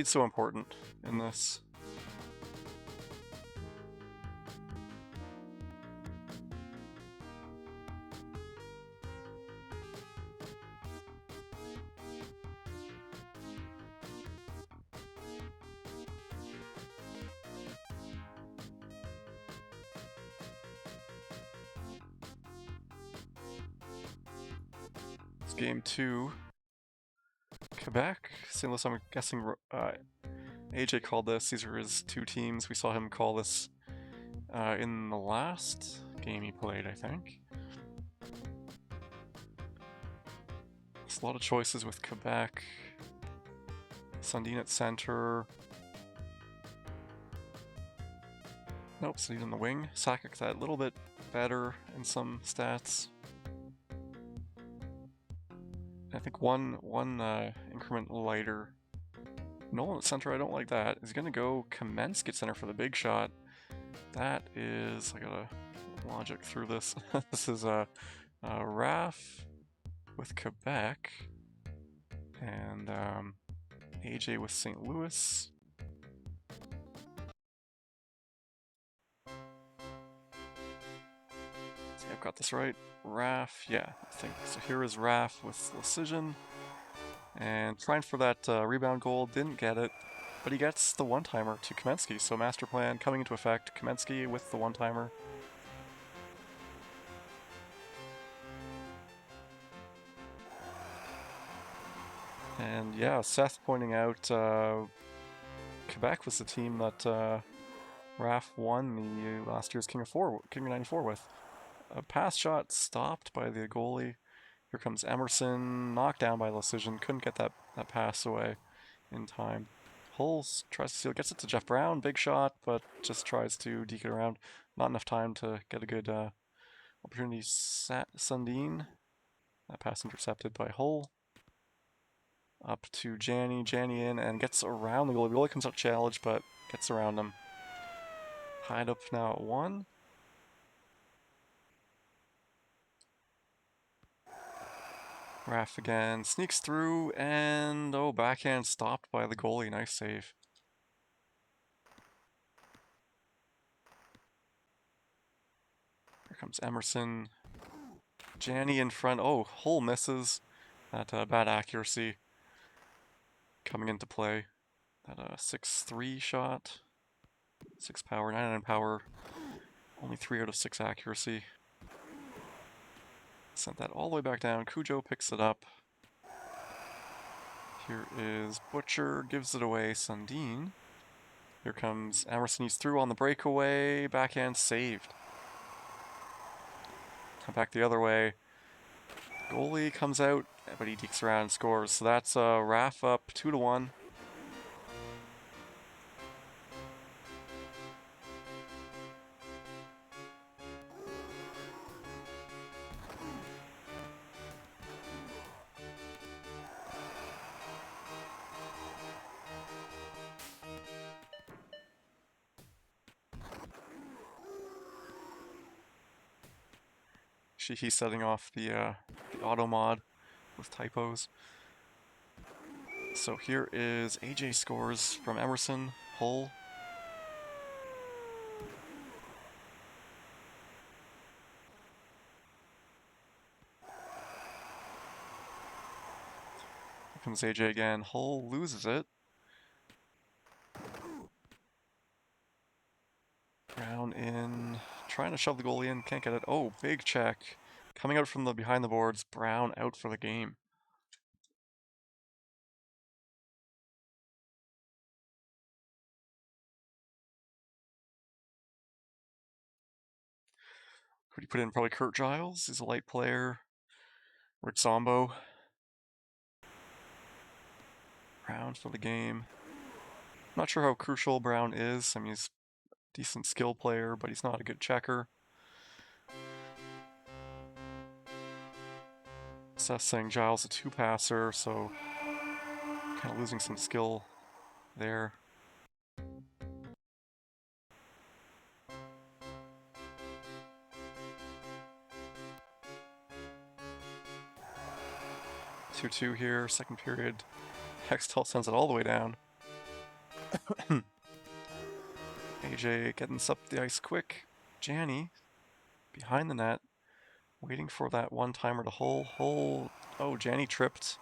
so important in this. It's game two. Quebec, St. Louis, I'm guessing AJ called this. These are his two teams. We saw him call this in the last game he played, I think. There's a lot of choices with Quebec. Sundin at center. Nope, Sundin on the wing. Sakic that little bit better in some stats. I think one increment lighter. Nolan at center, I don't like that. Is gonna go Kamensky at center for the big shot. That is, I gotta logic through this. This is Raff with Quebec and AJ with St. Louis. See, I've got this right. Raff, yeah, I think so. Here is Raff with Decision and trying for that rebound goal, didn't get it, but he gets the one-timer to Kamensky. So master plan coming into effect. Kamensky with the one-timer. And yeah, Seth pointing out Quebec was the team that Raff won the last year's King of 94 with. a pass shot stopped by the goalie. Here comes Emerson, knocked down by Decision. Couldn't get that pass away in time. Hulls tries to steal, gets it to Jeff Brown. Big shot, but just tries to deke it around. Not enough time to get a good opportunity. Sundin. That pass intercepted by Hull. Up to Janny. Janny in and gets around the goalie. The goalie comes up challenged, but gets around him. Tied up now at 1. Raff again, sneaks through, and oh, backhand stopped by the goalie. Nice save. Here comes Emerson. Janny in front. Oh, Hull misses. That bad accuracy coming into play. That 6-3 shot. 6 power, 9 power. Only 3 out of 6 accuracy. Sent that all the way back down. Cujo picks it up. Here is Butcher, gives it away. Sundin. Here comes Emerson. He's through on the breakaway. Backhand saved. Come back the other way. Goalie comes out, but he dekes around and scores. So that's Raff up 2-1. He's setting off the auto mod with typos. So here is AJ scores from Emerson, Hull. Here comes AJ again. Hull loses it. Brown in, trying to shove the goalie in, can't get it. Oh, big check. Coming out from the behind the boards, Brown out for the game. Who do you put in? Probably Kurt Giles. He's a light player. Rick Zombo. Brown for the game. Not sure how crucial Brown is. I mean, he's a decent skill player, but he's not a good checker. Seth saying Giles a 2-passer, so kind of losing some skill there. Two-two here, second period. Hextall sends it all the way down. AJ getting this up the ice quick. Janny behind the net, waiting for that one-timer to Hull. Oh, Janny tripped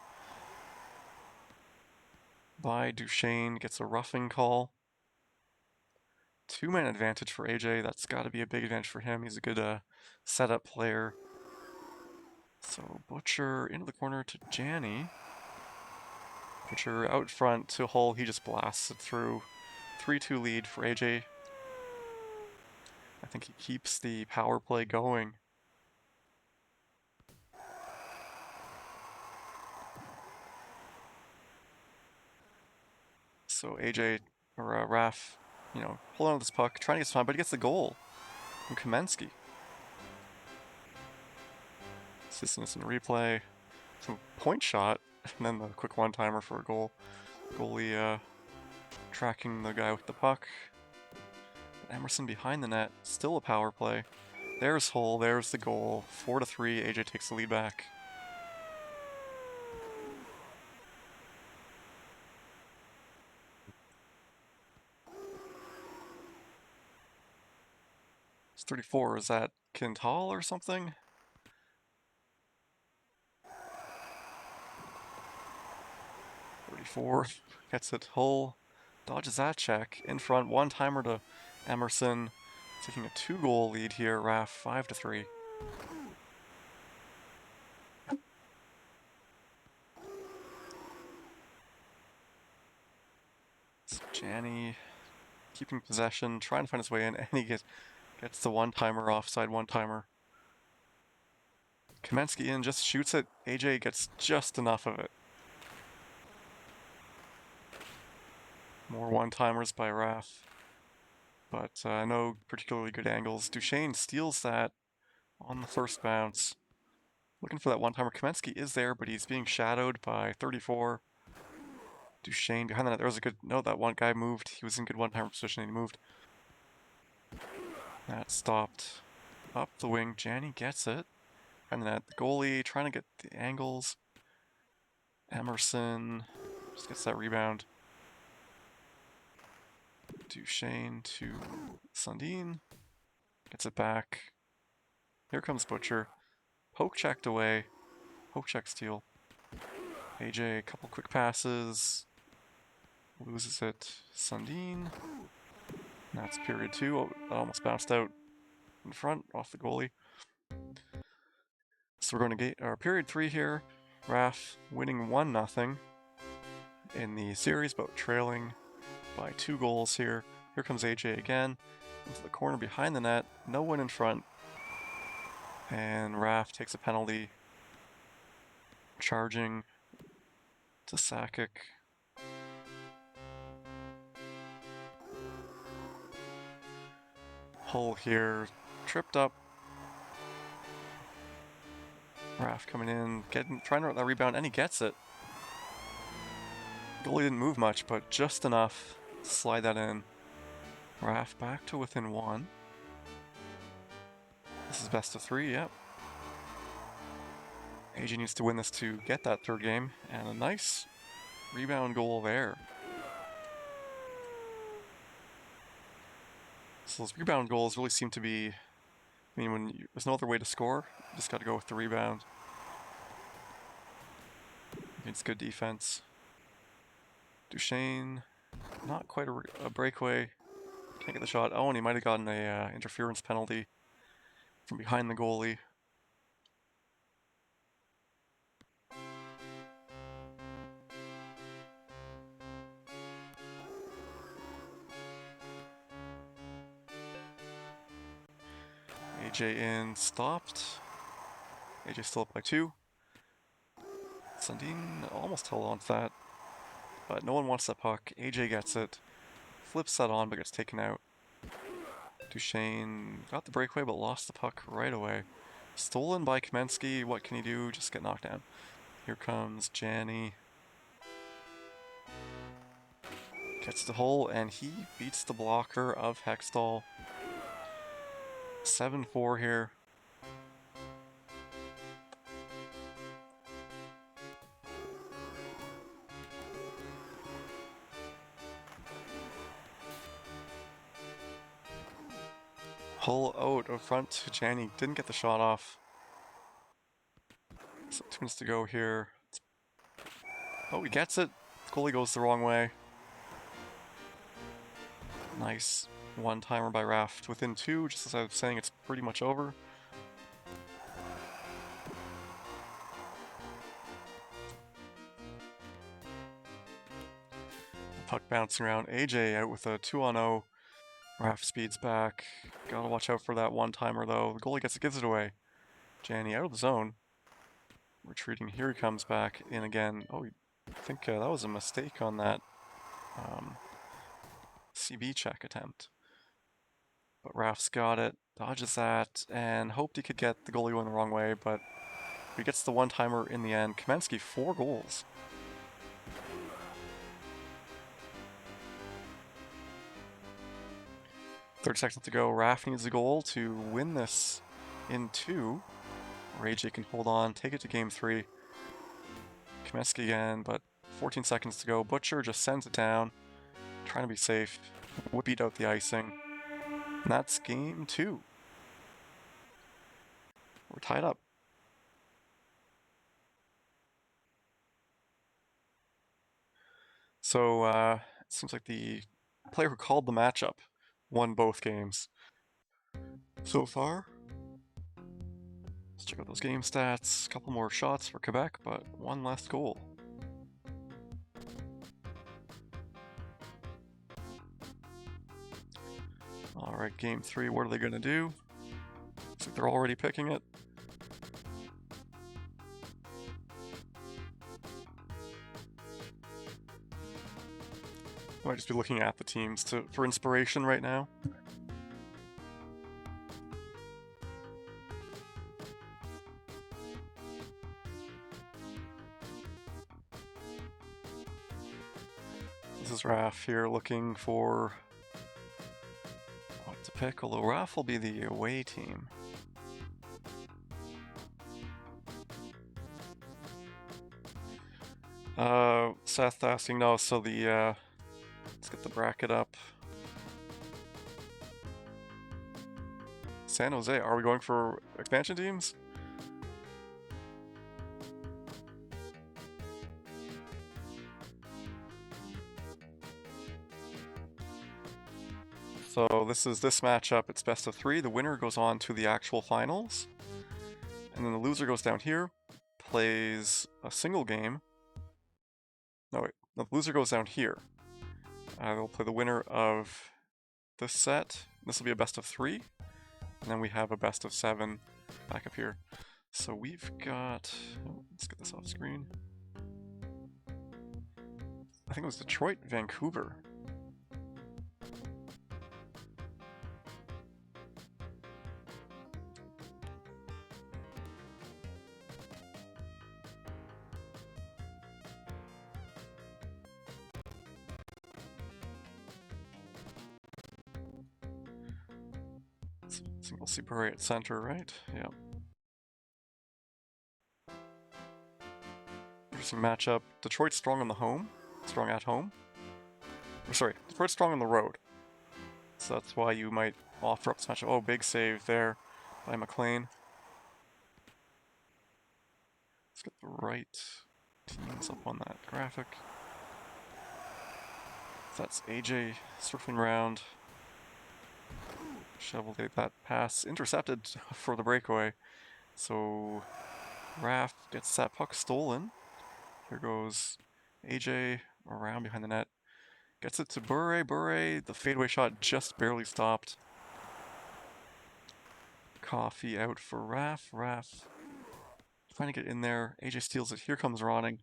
by Duchesne, gets a roughing call. 2-man advantage for AJ. That's got to be a big advantage for him. He's a good setup player. So Butcher into the corner to Janny. Butcher out front to Hull. He just blasts it through. 3-2 lead for AJ. I think he keeps the power play going. So AJ, or Raff, pulling on this puck, trying to get some time, but he gets the goal from Kamensky. Assistance in replay. Some point shot, and then the quick one-timer for a goal. Goalie tracking the guy with the puck. Emerson behind the net, still a power play. There's Hull, there's the goal. 4-3, AJ takes the lead back. It's 34, is that Quintal or something? 34, gets it, Hull, dodges that check. In front, one-timer to Emerson. Taking a 2-goal lead here, Raff, 5-3. So Janny keeping possession, trying to find his way in, and he gets the one-timer, offside one-timer. Kamensky in, just shoots it. AJ gets just enough of it. More one-timers by Raph, but no particularly good angles. Duchesne steals that on the first bounce. Looking for that one-timer. Kamensky is there, but he's being shadowed by 34. Duchesne behind the net. There was a good... No, that one guy moved. He was in good one-timer position and he moved. That stopped up the wing. Janney gets it. And then the goalie trying to get the angles. Emerson just gets that rebound. Duchesne to Sundin. Gets it back. Here comes Butcher. Poke checked away. Poke check steal. AJ, a couple quick passes. Loses it. Sundin. That's period 2. Oh, that almost bounced out in front off the goalie. So we're going to get our period 3 here. Raph winning 1-0 in the series, but trailing by 2 goals here. Here comes AJ again into the corner behind the net. No one in front. And Raph takes a penalty. Charging to Sakic. Hull here, tripped up. Raph coming in, trying to that rebound, and he gets it. Goalie didn't move much, but just enough to slide that in. Raph back to within 1. This is best of 3, yep. AJ needs to win this to get that 3rd game, and a nice rebound goal there. So those rebound goals really seem to be, I mean, when there's no other way to score, you just got to go with the rebound. It's good defense. Duchesne, not quite a breakaway. Can't get the shot. Oh, and he might have gotten a interference penalty from behind the goalie. AJ in, stopped. AJ still up by 2. Sundin almost held on to that, but no one wants that puck. AJ gets it, flips that on, but gets taken out. Duchesne got the breakaway, but lost the puck right away. Stolen by Kamensky. What can he do? Just get knocked down. Here comes Janney. Gets the hole, and he beats the blocker of Hextall. 7-4 here. Hull out of front. Janney didn't get the shot off. So 2 minutes to go here. Oh, he gets it. The goalie goes the wrong way. Nice one-timer by Raft. Within 2, just as I was saying, it's pretty much over. Puck bouncing around. AJ out with a 2-on-0. Raft speeds back. Gotta watch out for that one-timer though. The goalie gives it away. Janney out of the zone. Retreating. Here he comes back in again. Oh, I think that was a mistake on that CB check attempt. But Raft's got it. Dodges that and hoped he could get the goalie going the wrong way, but he gets the one-timer in the end. Kamensky, 4 goals. Third seconds to go. Raft needs a goal to win this in 2. Or AJ can hold on, take it to game 3. Kamensky again, but 14 seconds to go. Butcher just sends it down, trying to be safe. Would beat out the icing. And that's game 2. We're tied up. So it seems like the player who called the matchup won both games so far. Let's check out those game stats. A couple more shots for Quebec, but 1 less goal. Alright, game 3, what are they going to do? Looks like they're already picking it. I might just be looking at the teams for inspiration right now. This is Raph here looking for what to pick, although Raph will be the away team. Seth asking, no, so the, let's get the bracket up. San Jose, are we going for expansion teams? So this is this matchup, it's best of 3. The winner goes on to the actual finals. And then the loser goes down here, plays a single game. No, wait, the loser goes down here. They'll play the winner of this set. This will be a best of 3. And then we have a best of 7 back up here. So we've got, let's get this off screen. I think it was Detroit, Vancouver. Single C Bure at center, right? Yeah. Interesting matchup. Detroit's strong on the home. Strong at home. Sorry, Detroit's strong on the road. So that's why you might offer up this matchup. Oh, big save there by McLean. Let's get the right teams up on that graphic. So that's AJ circling around. Chevalier, that pass intercepted for the breakaway. So Raph gets that puck stolen. Here goes AJ around behind the net. Gets it to Bure. Bure, the fadeaway shot just barely stopped. Coffee out for Raph. Raph trying to get in there. AJ steals it. Here comes Ronning.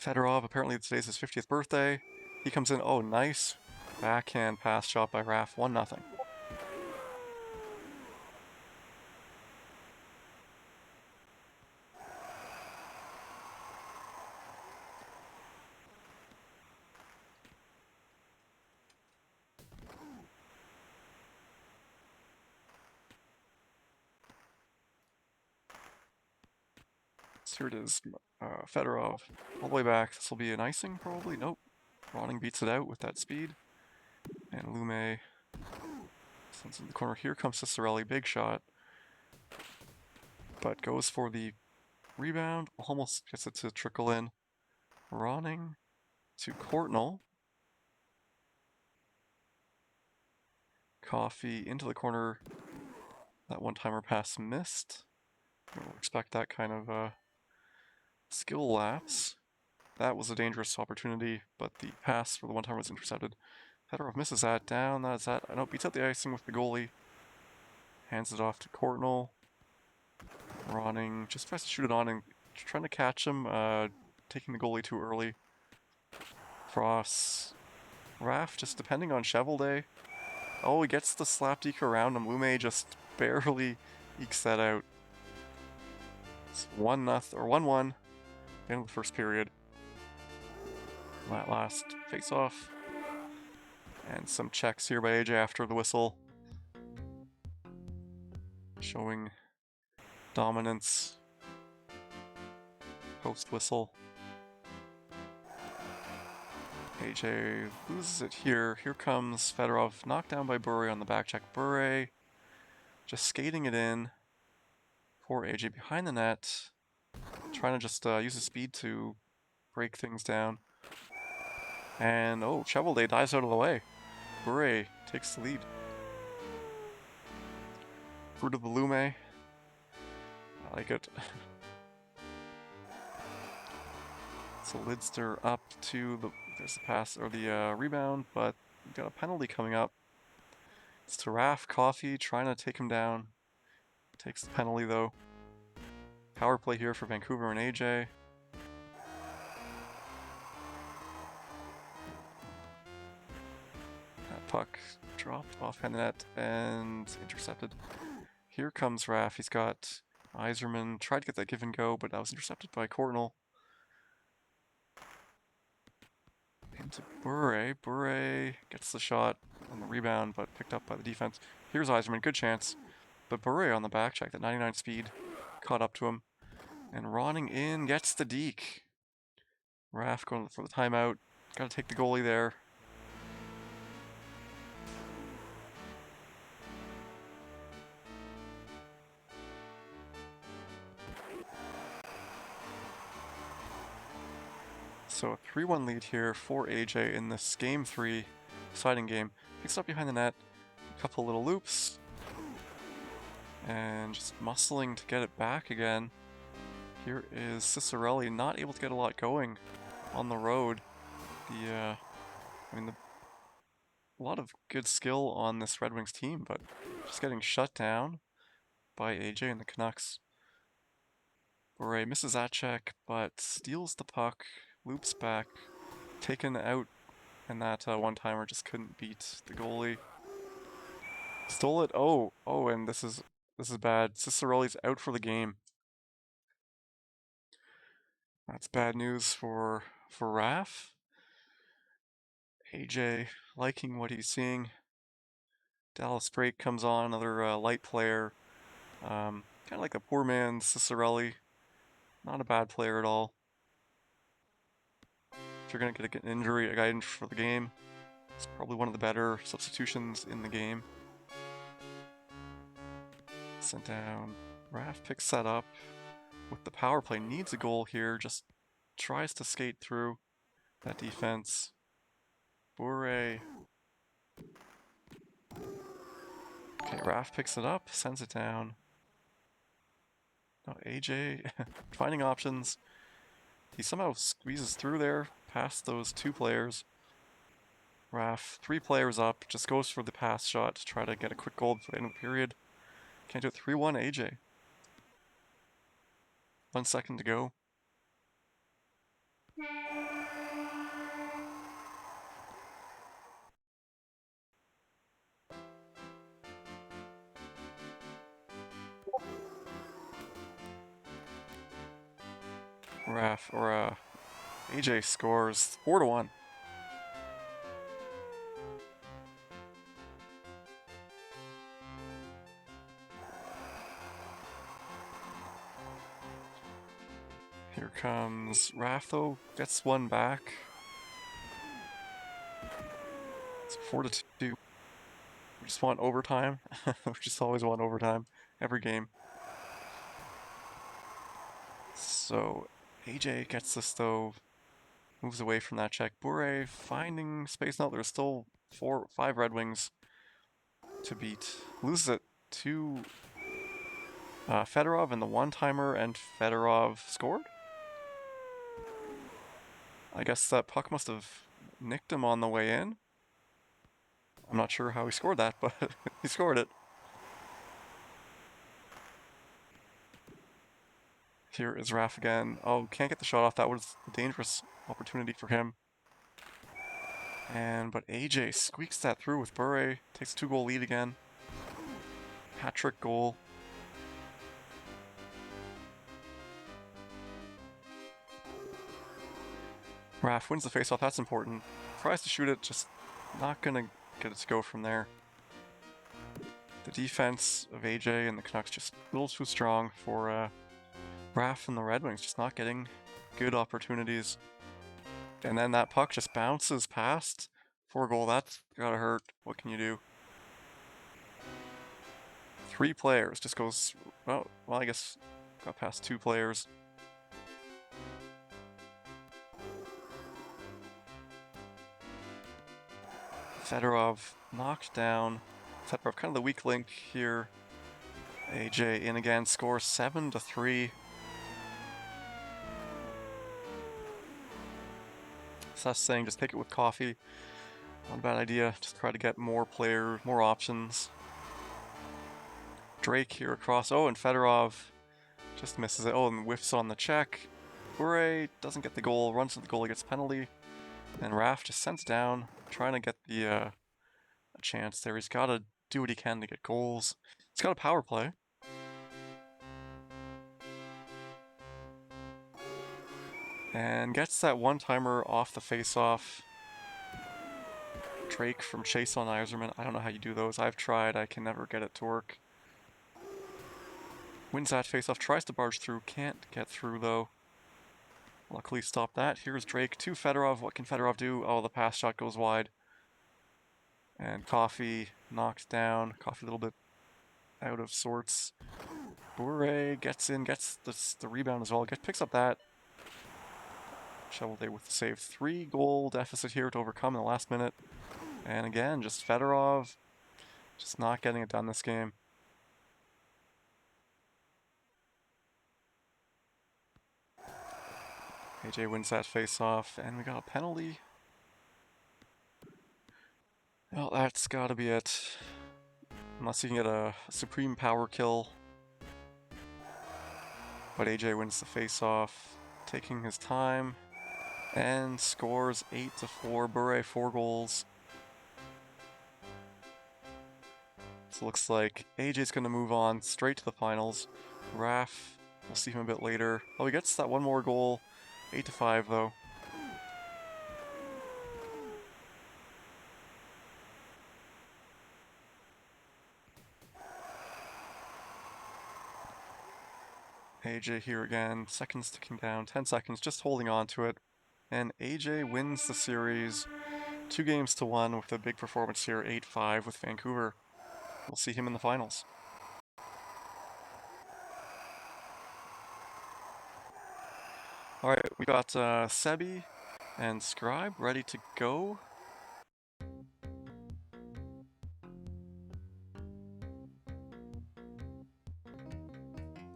Fedorov, apparently today's his 50th birthday. He comes in. Oh, nice backhand pass shot by Raph. 1-0. Here it is, Fedorov, all the way back. This will be an icing, probably. Nope. Ronning beats it out with that speed. And Lume sends in the corner. Here comes Cicerelli, big shot. But goes for the rebound. Almost gets it to trickle in. Ronning to Courtnall. Coffee into the corner. That one-timer pass missed. We'll expect that kind of skill lapse. That was a dangerous opportunity, but the pass for the one-timer was intercepted. Fedorov misses that. Down, that's that. I know, beats out the icing with the goalie. Hands it off to Courtnall. Ronning just tries to shoot it on and trying to catch him, taking the goalie too early. Cross. Raph just depending on Chevalier. Oh, he gets the slapdick around him. Lume just barely ekes that out. It's 1-0 or 1-1. End of the first period. That last face-off. And some checks here by AJ after the whistle. Showing dominance. Post-whistle. AJ loses it here. Here comes Fedorov, knocked down by Bure on the back check. Bure just skating it in. Poor AJ behind the net. Trying to just use his speed to break things down. And, oh, Chevalier dives out of the way. Bure takes the lead. Fruit of the Lume. I like it. So Lidster up to the, there's the pass, or the rebound, but we've got a penalty coming up. It's to Raph. Coffee trying to take him down. Takes the penalty though. Power play here for Vancouver and AJ. puck dropped offhand the net and intercepted. Here comes Raff. He's got Iserman. Tried to get that give and go, but that was intercepted by Courtnall. Into Bure. Bure gets the shot on the rebound, but picked up by the defense. Here's Iserman. Good chance. But Bure on the back check, that 99 speed, caught up to him. And Ronning in gets the deke. Raff going for the timeout. Got to take the goalie there. So a 3-1 lead here for AJ in this game 3 deciding game. Picks up behind the net, a couple little loops, and just muscling to get it back again. Here is Cicerelli, not able to get a lot going on the road. A lot of good skill on this Red Wings team, but just getting shut down by AJ and the Canucks. Bure misses that check, but steals the puck, loops back, taken out, and that one-timer just couldn't beat the goalie. Stole it. Oh, and this is bad. Cicerelli's out for the game. That's bad news for Raff. AJ liking what he's seeing. Dallas Drake comes on, another light player. Kind of like a poor man's Cicerelli. Not a bad player at all. If you're going to get an injury, a guy in for the game, it's probably one of the better substitutions in the game. Sent down. Raff picks that up with the power play. Needs a goal here. Just tries to skate through that defense. Bure. Okay, Raff picks it up, sends it down. Now AJ finding options. He somehow squeezes through there, past those 2 players. Raff, 3 players up, just goes for the pass shot to try to get a quick goal before the end of the period. Can't do it. 3-1 AJ. 1 second to go. AJ scores 4-1. Here comes Raff, though, gets one back. It's 4-2. We just want overtime. We just always want overtime every game. So AJ gets this, though, moves away from that check. Bure finding space. No, there's still 5 Red Wings to beat. Loses it to Fedorov in the one-timer, and Fedorov scored? I guess that puck must have nicked him on the way in. I'm not sure how he scored that, but he scored it. Here is Raff again. Oh, can't get the shot off. That was a dangerous opportunity for him. But AJ squeaks that through with Bure. Takes a 2-goal lead again. Hat-trick goal. Raff wins the faceoff. That's important. Tries to shoot it, just not gonna get it to go from there. The defense of AJ and the Canucks just a little too strong for Raff and the Red Wings, just not getting good opportunities. And then that puck just bounces past for a goal. That's gotta hurt. What can you do? 3 players just goes, well, I guess got past 2 players. Fedorov knocked down. Fedorov kind of the weak link here. AJ in again, scores 7-3. So that's saying just take it with coffee. Not a bad idea. Just try to get more options. Drake here across. Oh, and Fedorov just misses it. Oh, and whiffs on the check. Bure doesn't get the goal, runs to the goal, gets penalty. And Raff just sends down, trying to get the a chance there. He's got to do what he can to get goals. He's got a power play. And gets that one-timer off the face-off. Drake from Chase on Iserman. I don't know how you do those. I've tried. I can never get it to work. Wins that face-off. Tries to barge through. Can't get through, though. Luckily stopped that. Here's Drake to Fedorov. What can Fedorov do? Oh, the pass shot goes wide. And Coffee knocked down. Coffee a little bit out of sorts. Bure gets in, gets the rebound as well. Picks up that. Shovelday with the save. 3-goal deficit here to overcome in the last minute. And again, just Fedorov just not getting it done this game. AJ wins that face-off, and we got a penalty. Well, that's gotta be it. Unless you can get a supreme power kill. But AJ wins the face-off, taking his time, and scores 8-4. Bure 4 goals. So it looks like AJ's gonna move on straight to the finals. Raf, we'll see him a bit later. Oh, he gets that one more goal. 8-5 though. AJ here again, seconds ticking down, 10 seconds, just holding on to it. And AJ wins the series 2-1 with a big performance here, 8-5 with Vancouver. We'll see him in the finals. Alright, we got Sebi and Scribe ready to go.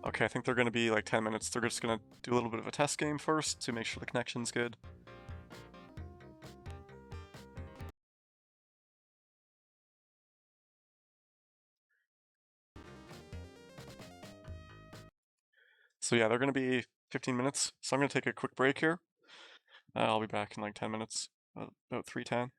Okay, I think they're going to be like 10 minutes. They're just going to do a little bit of a test game first to make sure the connection's good. So yeah, they're going to be 15 minutes. So I'm going to take a quick break here. I'll be back in like 10 minutes, about 3:10.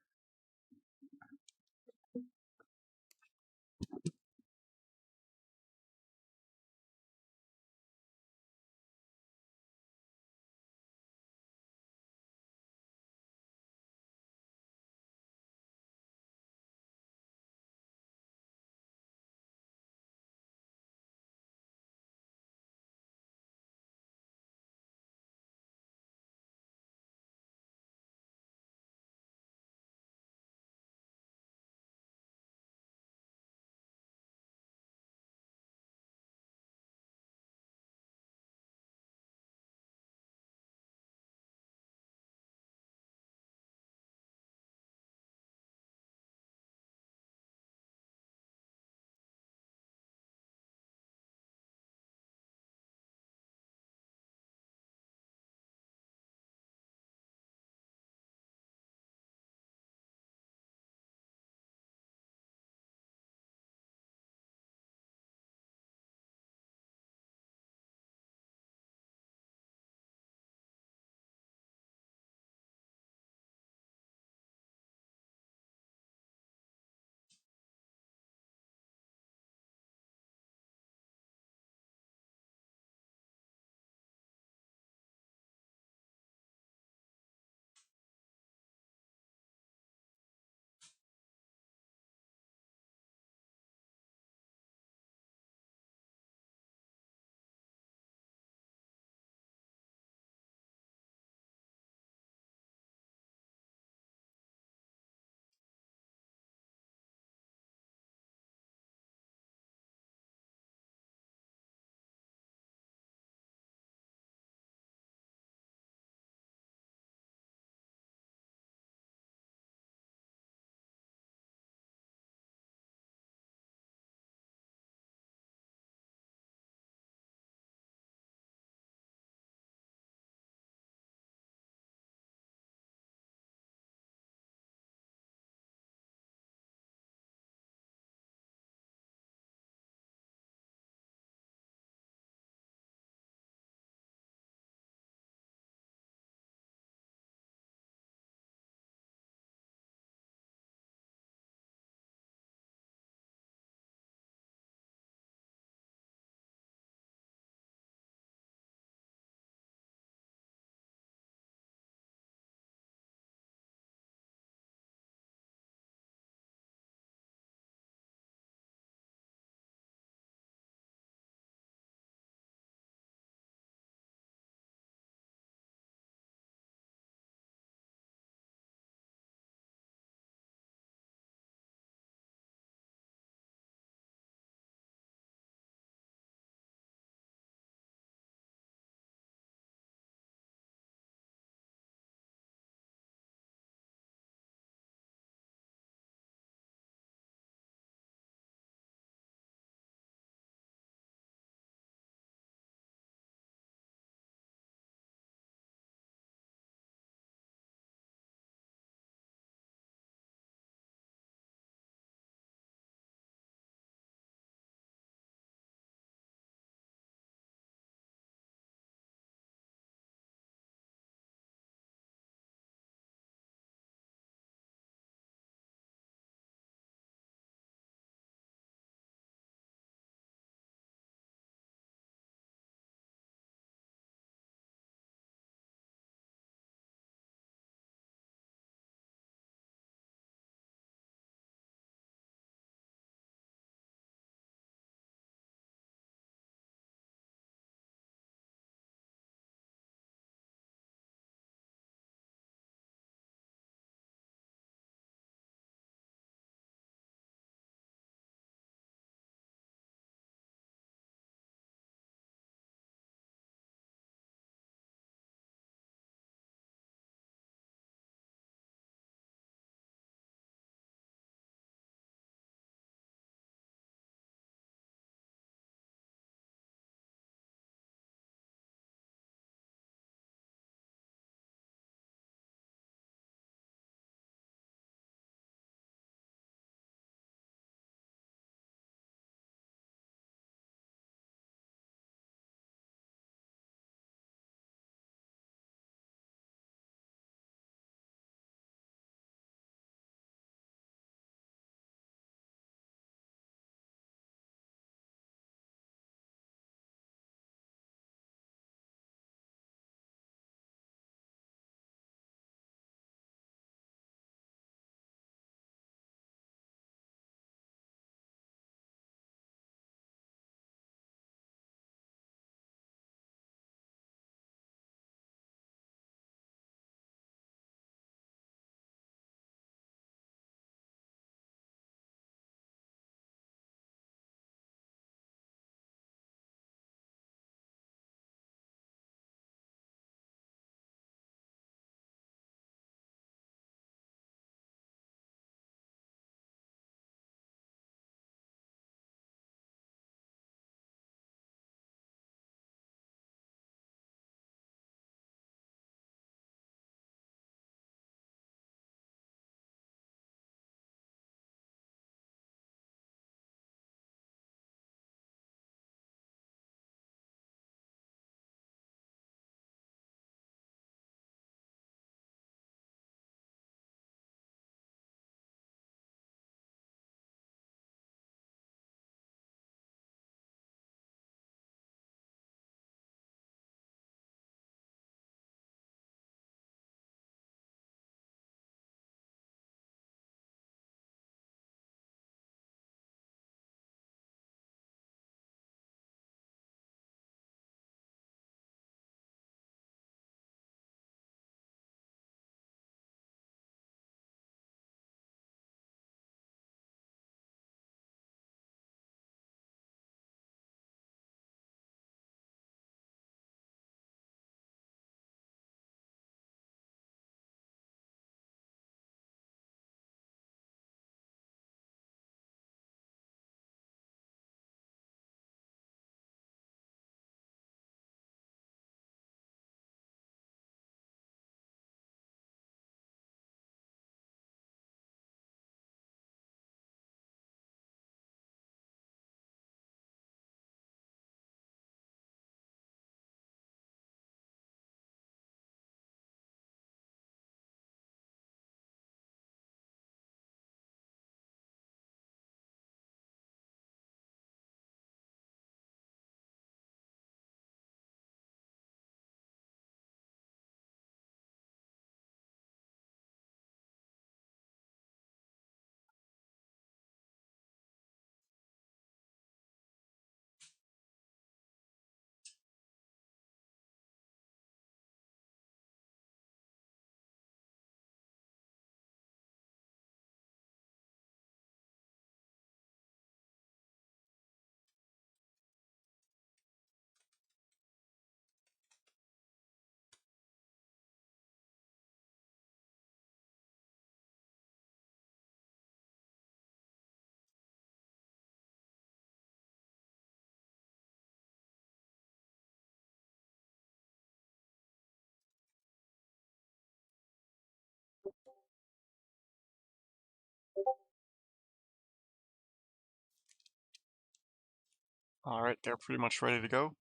All right, they're pretty much ready to go.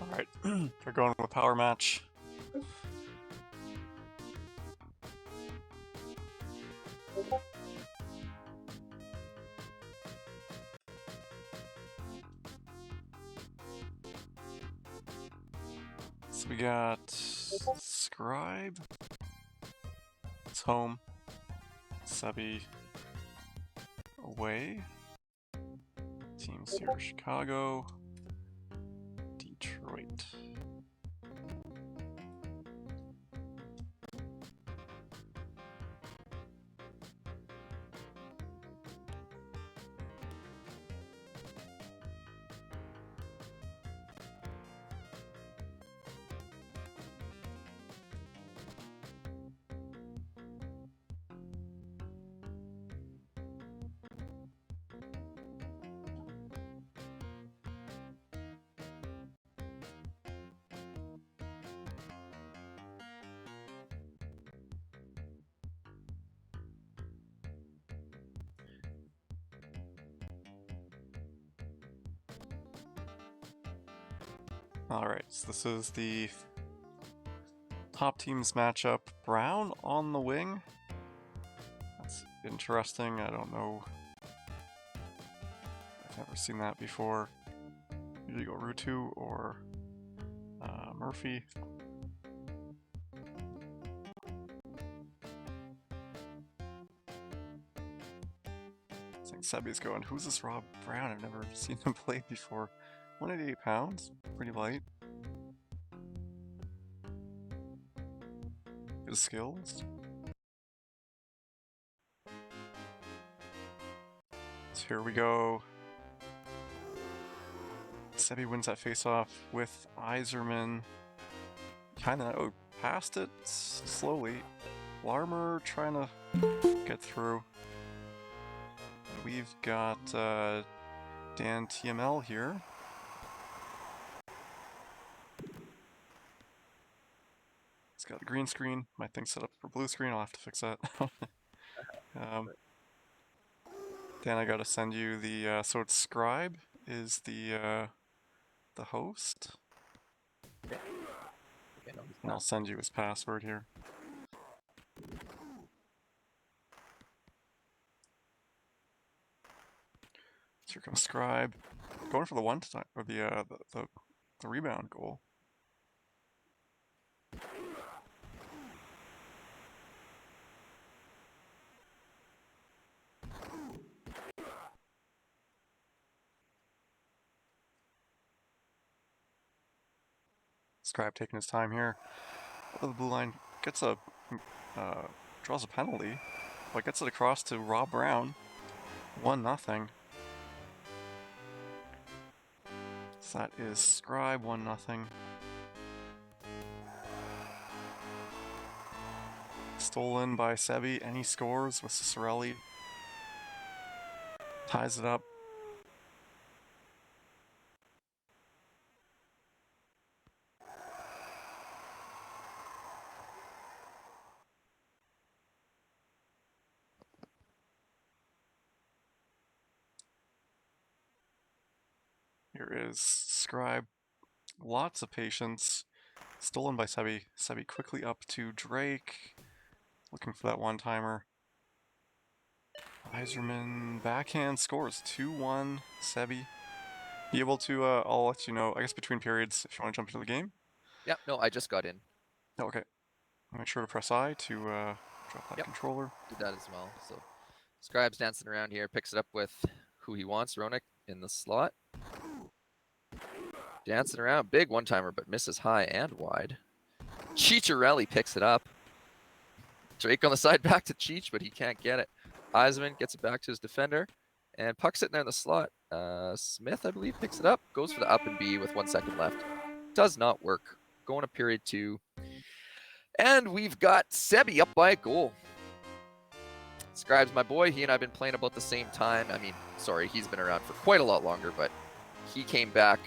All right, they're going with power match. So we got Scribe. It's home. Sebi away. Teams here: Chicago, Detroit. Alright, so this is the top teams matchup. Brown on the wing. That's interesting. I don't know. I've never seen that before. Usually go Rutu or Murphy. I think Sebi's going, who's this Rob Brown? I've never seen him play before. 188 pounds, pretty light. His skills. So here we go. Sebi wins that face-off with Iserman. Kinda past it slowly. Larmer trying to get through. And we've got Dan TML here. It's got a green screen. My thing's set up for blue screen. I'll have to fix that. Dan, I gotta send you the so it's Scribe is the host. Okay. Okay, no, And I'll send you his password here. So here comes Scribe, going for the one time or the rebound goal. Scribe taking his time here. Over the blue line, gets a draws a penalty, but gets it across to Rob Brown. 1-0. So that is Scribe 1-0. Stolen by Sebi, and he scores with Cicerelli. Ties it up. Here is Scribe. Lots of patience. Stolen by Sebi. Sebi quickly up to Drake. Looking for that one-timer. Iserman backhand scores 2-1. Sebi. Be able to, I'll let you know, I guess between periods, if you want to jump into the game. Yeah, no, I just got in. Oh, okay. Make sure to press I to drop that Yep. controller. Did that as well. So Scribe's dancing around here, picks it up with who he wants, Ronik in the slot. Dancing around, big one-timer, but misses high and wide. Chicharelli picks it up. Drake on the side back to Cheech, but he can't get it. Eisman gets it back to his defender, and puck's sitting there in the slot. Smith, I believe, picks it up, goes for the up and B with 1 second left. Does not work. Going to period 2. And we've got Sebi up by a goal. Scribe's my boy. He and I have been playing about the same time. I mean, sorry, he's been around for quite a lot longer, but he came back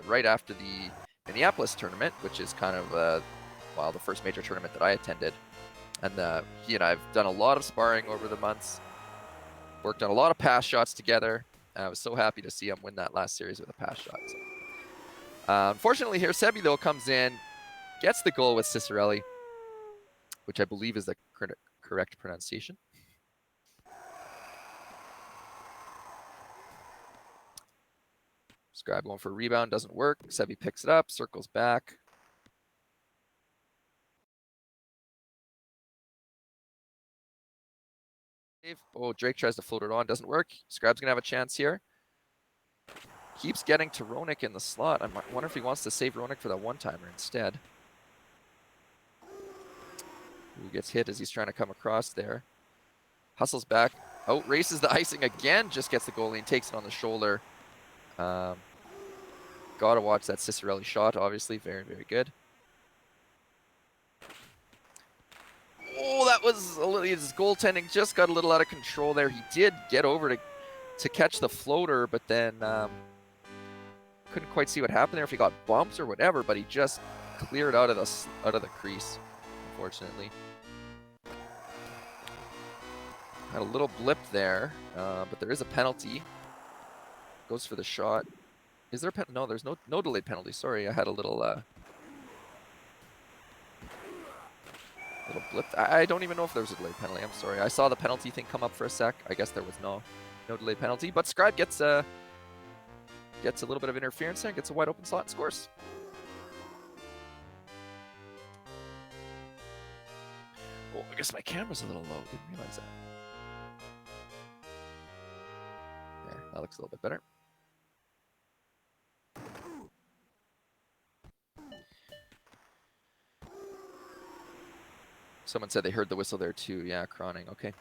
right after the Minneapolis tournament, which is kind of, the first major tournament that I attended. And he and I have done a lot of sparring over the months, worked on a lot of pass shots together. I was so happy to see him win that last series with a pass shot. So. Unfortunately here, Sebi, though, comes in, gets the goal with Cicerelli, which I believe is the correct pronunciation. Scribe going for a rebound, doesn't work. Sebi picks it up, circles back. Oh, Drake tries to float it on, doesn't work. Scribe's gonna have a chance here. Keeps getting to Ronik in the slot. I wonder if he wants to save Ronik for that one-timer instead. Who gets hit as he's trying to come across there. Hustles back. Oh, races the icing again. Just gets the goalie and takes it on the shoulder. Gotta watch that Cicerelli shot, obviously. Very, very good. Oh, that was a little, his goaltending just got a little out of control there. He did get over to catch the floater, but then couldn't quite see what happened there, if he got bumps or whatever, but he just cleared out of the crease, unfortunately. Had a little blip there, but there is a penalty. Goes for the shot. Is there a penalty? No, there's no delayed penalty. Sorry, I had a little blip. I don't even know if there was a delayed penalty. I'm sorry. I saw the penalty thing come up for a sec. I guess there was no delayed penalty, but Scribe gets a little bit of interference there, gets a wide open slot and scores. Oh, I guess my camera's a little low. Didn't realize that. There, that looks a little bit better. Someone said they heard the whistle there too. Yeah, Croning. Okay.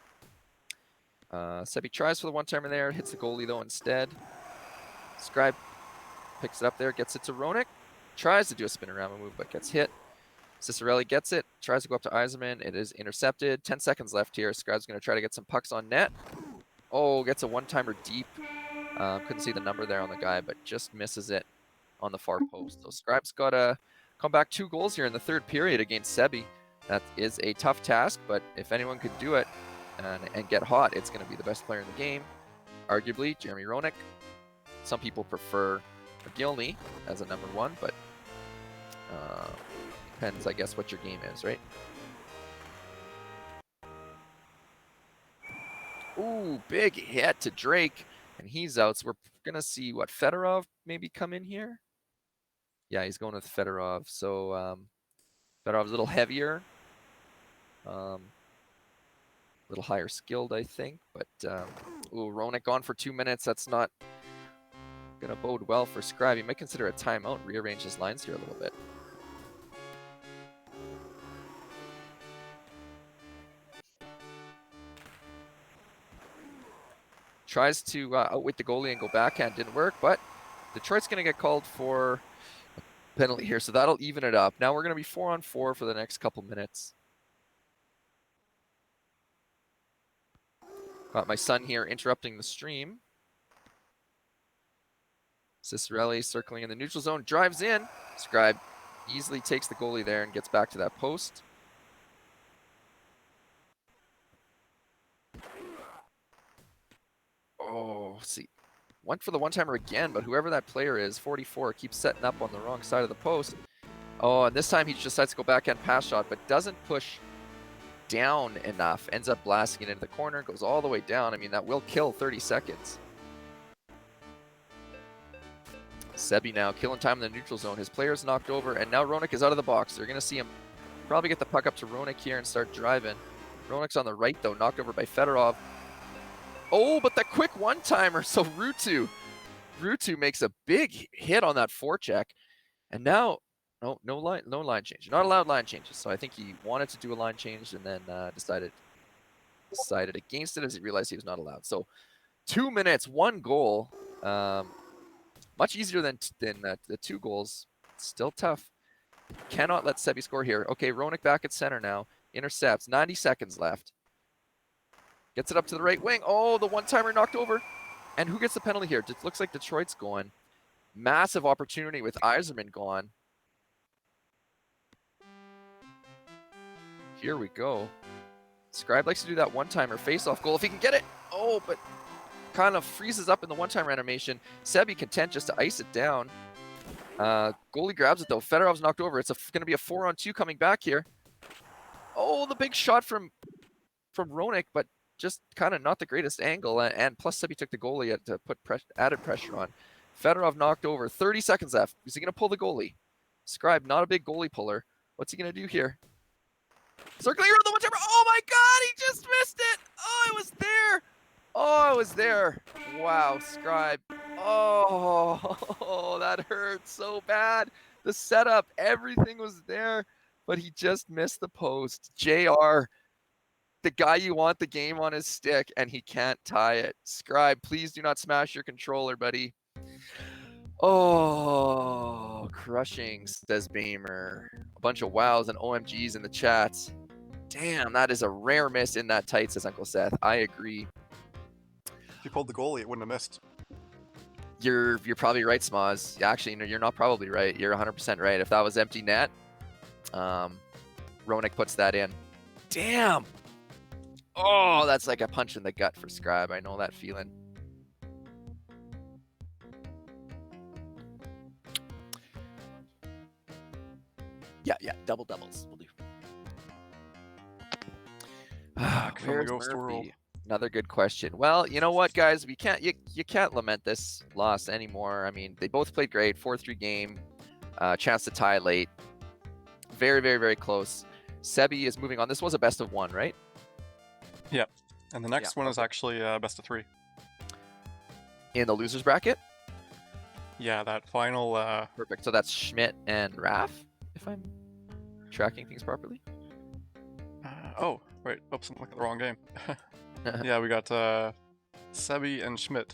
Sebi tries for the one-timer there. Hits the goalie though instead. Scribe picks it up there. Gets it to Ronik. Tries to do a spin around move, but gets hit. Cicerelli gets it. Tries to go up to Eiserman. It is intercepted. 10 seconds left here. Scribe's going to try to get some pucks on net. Oh, gets a one-timer deep. Couldn't see the number there on the guy, but just misses it on the far post. So Scribe's got to come back 2 goals here in the third period against Sebi. That is a tough task, but if anyone could do it and get hot, it's going to be the best player in the game. Arguably, Jeremy Ronik. Some people prefer McGillney as a number 1, but depends, I guess, what your game is, right? Ooh, big hit to Drake, and he's out. So we're going to see, what, Fedorov maybe come in here? Yeah, he's going with Fedorov. So Fedorov's a little heavier. A little higher skilled, I think. But, ooh, Ronik gone for 2 minutes. That's not going to bode well for Scribe. He might consider a timeout and rearrange his lines here a little bit. Tries to outwit the goalie and go backhand. Didn't work, but Detroit's going to get called for a penalty here, so that'll even it up. Now we're going to be 4-on-4 for the next couple minutes. Got my son here interrupting the stream. Cicerelli circling in the neutral zone, drives in. Scribe easily takes the goalie there and gets back to that post. Oh, see. went for the one-timer again, but whoever that player is, 44, keeps setting up on the wrong side of the post. Oh, and this time he just decides to go backhand pass shot, but doesn't push down enough. Ends up blasting it into the corner, goes all the way down. I mean, that will kill 30 seconds. Sebi now killing time in the neutral zone. His player's knocked over, and now Ronak is out of the box. They're going to see him probably get the puck up to Ronak here and start driving. Ronak's on the right, though, knocked over by Fedorov. Oh, but the quick one-timer. So Ruutu makes a big hit on that forecheck. And now, no line change. You're not allowed line changes. So I think he wanted to do a line change and then decided against it as he realized he was not allowed. So 2 minutes, 1 goal. Much easier than the 2 goals. Still tough. Cannot let Sebi score here. Okay, Ronak back at center now. Intercepts. 90 seconds left. Gets it up to the right wing. Oh, the one-timer knocked over. And who gets the penalty here? It looks like Detroit's going. Massive opportunity with Yzerman gone. Here we go. Scribe likes to do that one-timer face-off goal if he can get it. Oh, but kind of freezes up in the one-timer animation. Sebi content just to ice it down. Goalie grabs it, though. Fedorov's knocked over. It's going to be a 4-on-2 coming back here. Oh, the big shot from Ronak, but just kind of not the greatest angle. And plus, Sebi took the goalie to put added pressure on. Fedorov knocked over. 30 seconds left. Is he going to pull the goalie? Scribe, not a big goalie puller. What's he going to do here? Circling around the one-timer. Oh, my God. He just missed it. Oh, it was there. Oh, it was there. Wow, Scribe. Oh, that hurt so bad. The setup, everything was there, but he just missed the post. JR, the guy you want the game on his stick, and he can't tie it. Scribe, please do not smash your controller, buddy. Oh, crushing, says Bamer. A bunch of wows and OMGs in the chats. Damn, that is a rare miss in that tight, says Uncle Seth. I agree. If you pulled the goalie, it wouldn't have missed. You're probably right, Smaz. Actually, no, you're not probably right. You're 100% right. If that was empty net, Ronak puts that in. Damn. Oh, that's like a punch in the gut for Scribe. I know that feeling. Yeah, double doubles. We'll do. Where's Murphy? Another good question. Well, you know what, guys? We can't. You can't lament this loss anymore. I mean, they both played great. 4-3 game. Chance to tie late. Very, very, very close. Sebi is moving on. This was a best of 1, right? Yep. And the next one is actually best of 3. In the losers bracket? Yeah, that final... Perfect. So that's Schmidt and Raff, if I'm tracking things properly. Oh, wait. Oops, I'm looking at the wrong game. Yeah, we got Sebi and Schmidt.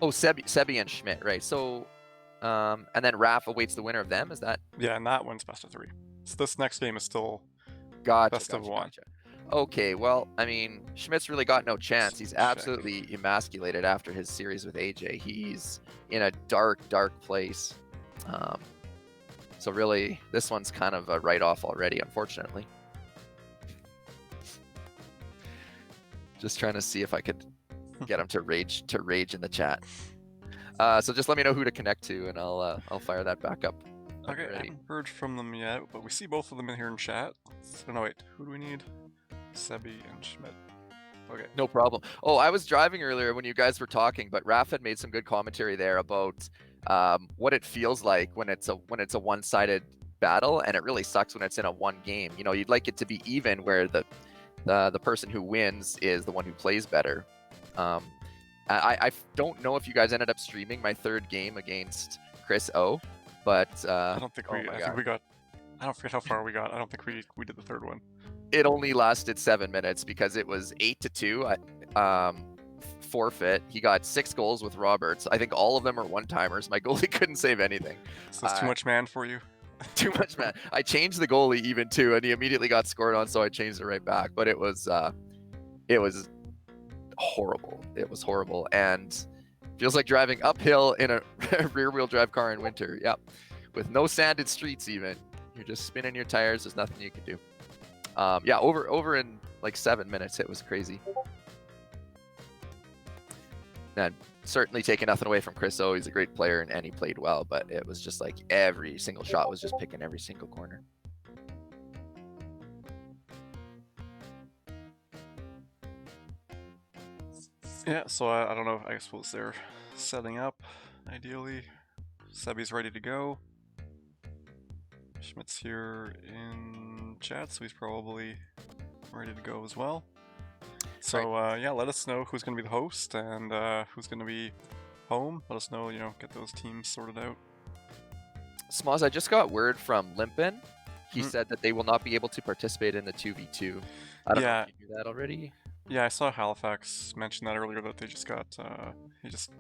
Oh, Sebi and Schmidt, right. So, and then Raff awaits the winner of them, is that? Yeah, and that one's best of 3. So this next game is still best of 1. Gotcha. Okay, well, I mean, Schmidt's really got no chance. He's absolutely emasculated after his series with AJ. He's in a dark, dark place. So really, this one's kind of a write-off already, unfortunately. Just trying to see if I could get him to rage in the chat. So just let me know who to connect to, and I'll fire that back up. Okay, I haven't heard from them yet, but we see both of them in here in chat. So no, wait, who do we need? Sebi and Schmidt. Okay. No problem. Oh, I was driving earlier when you guys were talking, but Raph had made some good commentary there about what it feels like when it's a one-sided battle, and it really sucks when it's in a one game. You know, you'd like it to be even, where the person who wins is the one who plays better. I don't know if you guys ended up streaming my 3rd game against Chris O, but I don't think I think we got. I don't forget how far we got. I don't think we did the 3rd one. It only lasted 7 minutes because it was 8-2. Forfeit. He got 6 goals with Roberts. I think all of them are one-timers. My goalie couldn't save anything. So that's too much man for you. Too much man. I changed the goalie even too, and he immediately got scored on, so I changed it right back. But it was horrible. It was horrible, and feels like driving uphill in a rear-wheel drive car in winter. Yep, with no sanded streets even. You're just spinning your tires. There's nothing you can do. Yeah, over in like 7 minutes. It was crazy. And certainly taking nothing away from Chris O. He's a great player and he played well, but it was just like every single shot was just picking every single corner. Yeah, so I don't know. I suppose they're setting up, ideally. Sebi's ready to go. Schmidt's here in chat, so he's probably ready to go as well. So yeah, let us know who's going to be the host and who's going to be home. Let us know, get those teams sorted out. Smalls, I just got word from Limpin. He said that they will not be able to participate in the 2v2. I don't know if you knew that already. Yeah, I saw Halifax mention that earlier, that they just got, he just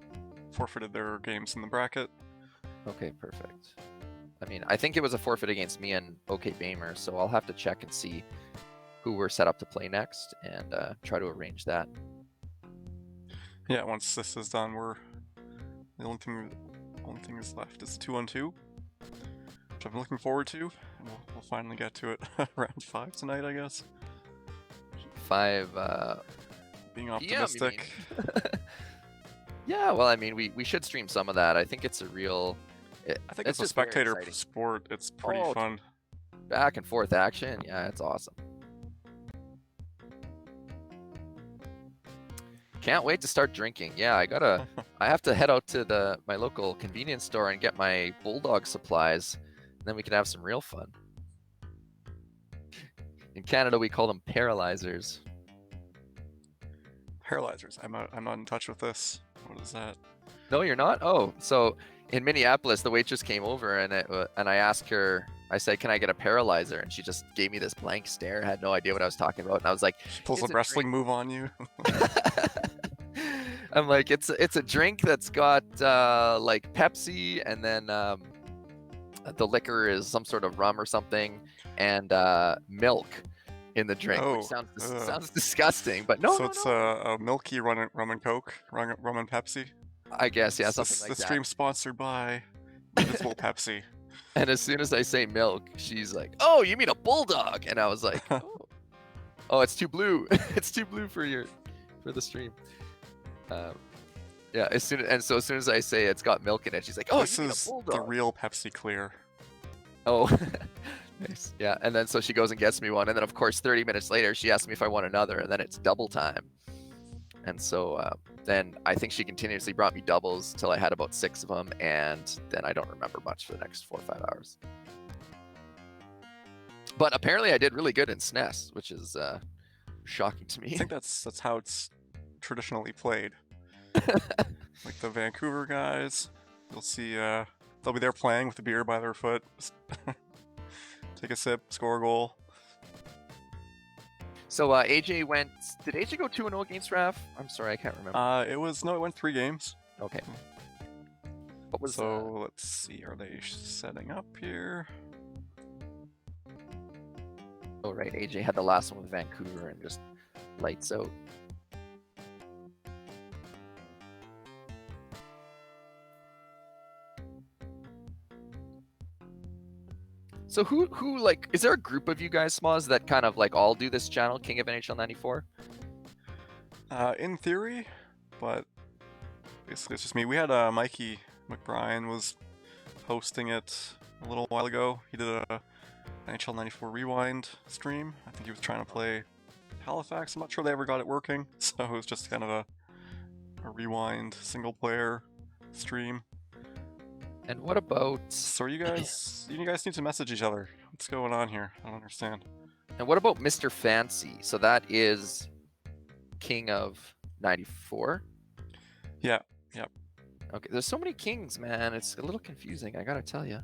forfeited their games in the bracket. Okay, perfect. I mean, I think it was a forfeit against me and OK Bamer, so I'll have to check and see who we're set up to play next and try to arrange that. Yeah, once this is done, the only thing is left is 2-on-2, which I'm looking forward to. And we'll finally get to it round 5 tonight, I guess. 5 being optimistic. Yeah, well, I mean, we should stream some of that. I think it's a real. I think it's a spectator sport. It's pretty fun. Back and forth action. Yeah, it's awesome. Can't wait to start drinking. Yeah, I have to head out to my local convenience store and get my bulldog supplies, and then we can have some real fun. In Canada, we call them paralyzers. Paralyzers. I'm not in touch with this. What is that? No, you're not? Oh, so in Minneapolis, the waitress came over and I asked her, I said, "Can I get a paralyzer?" And she just gave me this blank stare, had no idea what I was talking about. And I was like, she pulls a wrestling move on you. I'm like, it's a drink that's got like Pepsi, and then the liquor is some sort of rum or something, and milk in the drink, which sounds disgusting, but no. So it's a milky rum and Coke, rum and Pepsi. I guess, yeah, something like that. The stream sponsored by Municipal Pepsi. And as soon as I say milk, she's like, "Oh, you mean a bulldog?" And I was like, "Oh, it's too blue. It's too blue for the stream." Yeah, as soon as I say it's got milk in it, she's like, "Oh, this is the real Pepsi Clear." Oh, nice. Yeah, and then so she goes and gets me one, and then of course 30 minutes later she asks me if I want another, and then it's double time. And so then I think she continuously brought me doubles till I had about 6 of them, and then I don't remember much for the next 4 or 5 hours. But apparently I did really good in SNES, which is shocking to me. I think that's how it's traditionally played. Like the Vancouver guys, you'll see they'll be there playing with the beer by their foot. Take a sip, score a goal. So AJ went. Did AJ go 2-0 against Raf? I'm sorry, I can't remember. It went 3 games. Okay. What was let's see. Are they setting up here? Oh right, AJ had the last one with Vancouver and just lights out. So who like, is there a group of you guys, Smalls, that kind of like all do this channel, King of NHL94? In theory, but basically it's just me. We had Mikey McBrien was hosting it a little while ago. He did a NHL94 Rewind stream. I think he was trying to play Halifax. I'm not sure they ever got it working, so it was just kind of a Rewind single player stream. And what about... So you guys need to message each other. What's going on here? I don't understand. And what about Mr. Fancy? So that is King of 94? Yeah, yep. Okay, there's so many kings, man. It's a little confusing, I gotta tell you.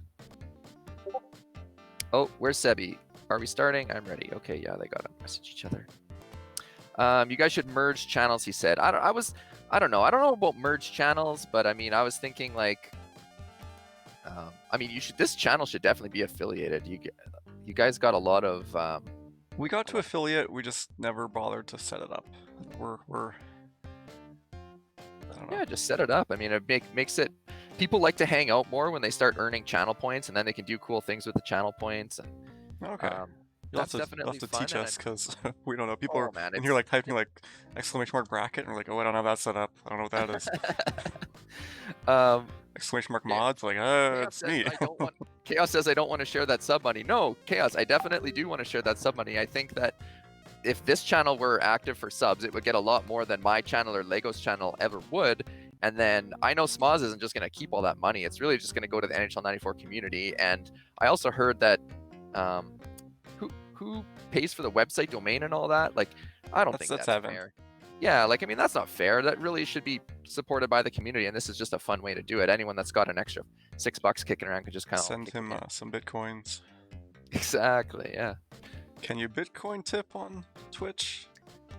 Oh, where's Sebi? Are we starting? I'm ready. Okay, yeah, they gotta message each other. You guys should merge channels, he said. I don't know. I don't know about merge channels, but I mean, I was thinking like... I mean, this channel should definitely be affiliated. You guys got a lot of... We got to affiliate, we just never bothered to set it up. We're I don't know. Yeah, just set it up. I mean, it makes it... People like to hang out more when they start earning channel points, and then they can do cool things with the channel points. And okay. That's You'll have definitely to fun. teach And us because we don't know. People are oh man, in here like typing it, like exclamation mark bracket, and we're like, oh, I don't have that set up. I don't know what that is. um, Exclamation mark Cha- mods, like, Chaos it's says me. I don't want. Chaos says I don't want to share that sub money. No, Chaos, I definitely do want to share that sub money. I think that if this channel were active for subs, it would get a lot more than my channel or Lego's channel ever would. And then I know Smoz isn't just going to keep all that money. It's really just going to go to the NHL94 community. And I also heard that who pays for the website domain and all that? Like, I don't think That's that's Evan. fair. Yeah, like, I mean, that's not fair. That really should be supported by the community. And this is just a fun way to do it. Anyone that's got an extra $6 kicking around could just kind of Send kick him it in. some bitcoins. Exactly, yeah. Can you Bitcoin tip on Twitch?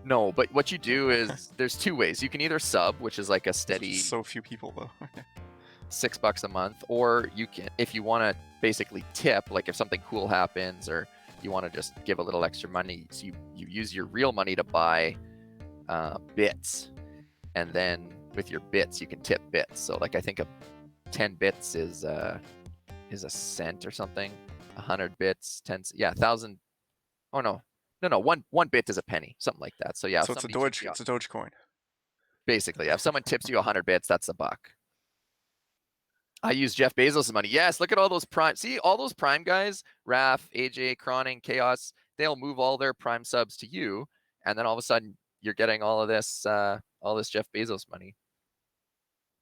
No, but what you do is there's two ways. You can either sub, which is like a There's steady just so few people though. $6 a month, or you can, if you want to basically tip, like if something cool happens or you want to just give a little extra money, so you use your real money to buy bits, and then with your bits you can tip bits. So like I think 10 bits is a cent or something. 100 bits, 10, yeah, 1,000. Oh no, one bit is a penny, something like that. So yeah, So if somebody tips you, it's a Dogecoin. basically, if someone tips you 100 bits, that's a buck. I use Jeff Bezos' money. Yes, look at all those Prime. See, all those Prime guys, Raph, AJ, Croning, Chaos, they'll move all their Prime subs to you, and then all of a sudden you're getting all this Jeff Bezos money.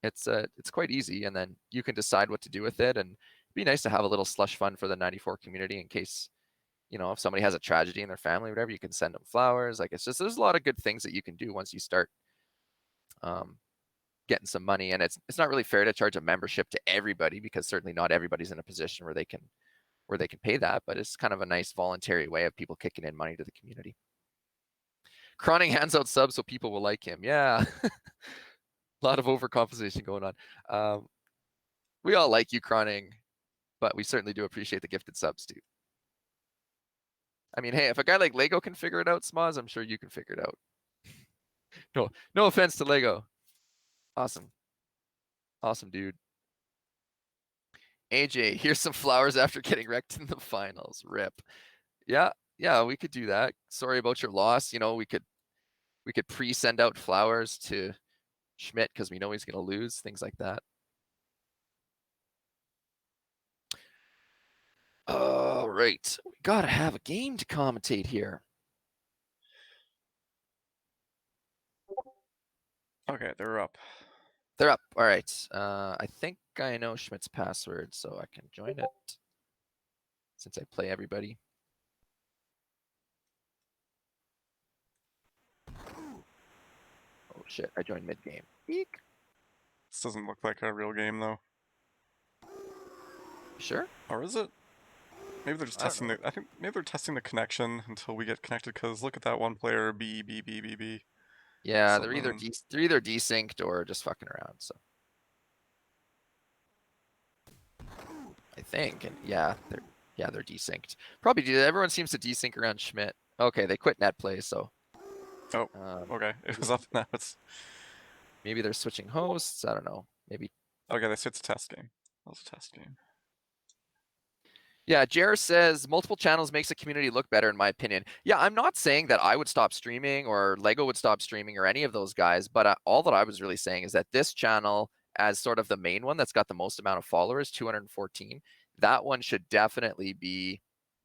It's quite easy, and then you can decide what to do with it. And it'd be nice to have a little slush fund for the 94 community in case, if somebody has a tragedy in their family, whatever, you can send them flowers. Like, it's just, there's a lot of good things that you can do once you start getting some money. And it's not really fair to charge a membership to everybody, because certainly not everybody's in a position where they can pay that, but it's kind of a nice voluntary way of people kicking in money to the community. Croning hands out subs so people will like him. Yeah. A lot of overcompensation going on. We all like you, Croning, but we certainly do appreciate the gifted subs too. I mean, hey, if a guy like Lego can figure it out, Smoz, I'm sure you can figure it out. No offense to Lego. Awesome, dude. AJ, here's some flowers after getting wrecked in the finals. Rip. Yeah, we could do that. Sorry about your loss. We could pre-send out flowers to Schmidt because we know he's gonna lose. Things like that. All right, we gotta have a game to commentate here. Okay, they're up. They're up. All right. I think I know Schmidt's password, so I can join it since I play everybody. Oh shit! I joined mid game. Eek. This doesn't look like a real game though. Sure. Or is it? Maybe they're just testing I think maybe they're testing the connection until we get connected. Cause look at that one player, B. Yeah, So they're either desynced or just fucking around. So I think, and yeah, they're desynced. Probably everyone seems to desync around Schmidt. Okay, they quit net play, so. Oh, okay. It was up now. Maybe they're switching hosts. I don't know. Maybe. Okay, they said it's a test game. That was a test game. Yeah, Jer says multiple channels makes a community look better, in my opinion. Yeah, I'm not saying that I would stop streaming or Lego would stop streaming or any of those guys, but all that I was really saying is that this channel, as sort of the main one that's got the most amount of followers, 214, that one should definitely be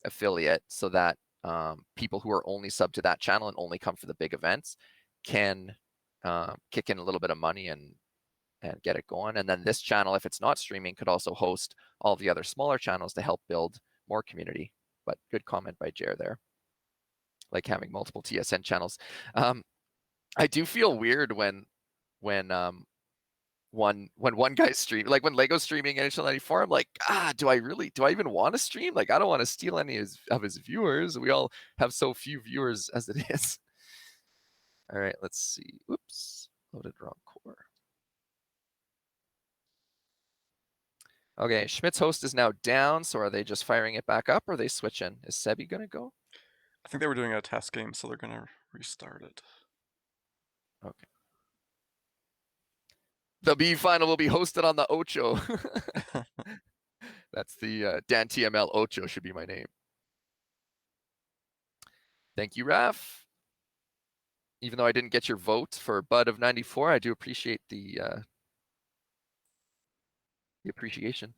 affiliate, so that people who are only sub to that channel and only come for the big events can kick in a little bit of money and get it going. And then this channel, if it's not streaming, could also host all the other smaller channels to help build more community. But good comment by Jer there. Like having multiple TSN channels. I do feel weird when one guy's stream, like when Lego's streaming NHL94, I'm like, do I even want to stream? Like, I don't want to steal any of his viewers. We all have so few viewers as it is. All right, let's see. Oops, loaded wrong core. Okay, Schmidt's host is now down, so are they just firing it back up, or are they switching? Is Sebi gonna go? I think they were doing a test game, so they're gonna restart it. Okay. The B final will be hosted on the Ocho. That's the Dan TML Ocho should be my name. Thank you, Raf. Even though I didn't get your vote for Bud of 94, I do appreciate the appreciation.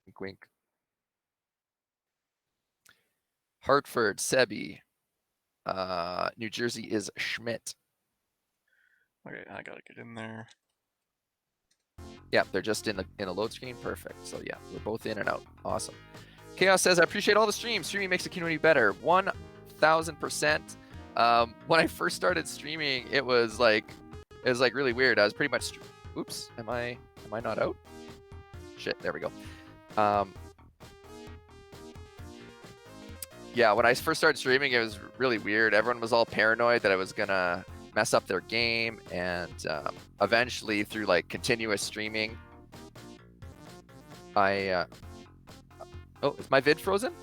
Wink, wink. Hartford, Sebi. New Jersey is Schmidt. Okay, I gotta get in there. Yeah, they're just in a load screen. Perfect. So yeah, we're both in and out. Awesome. Chaos says, I appreciate all the streams. Streaming makes the community better. 1000%. When I first started streaming, it was like really weird. I was pretty much oops, am I not out? Shit, there we go. Yeah, when I first started streaming, it was really weird. Everyone was all paranoid that I was gonna mess up their game, and eventually through like continuous streaming, I oh, is my vid frozen?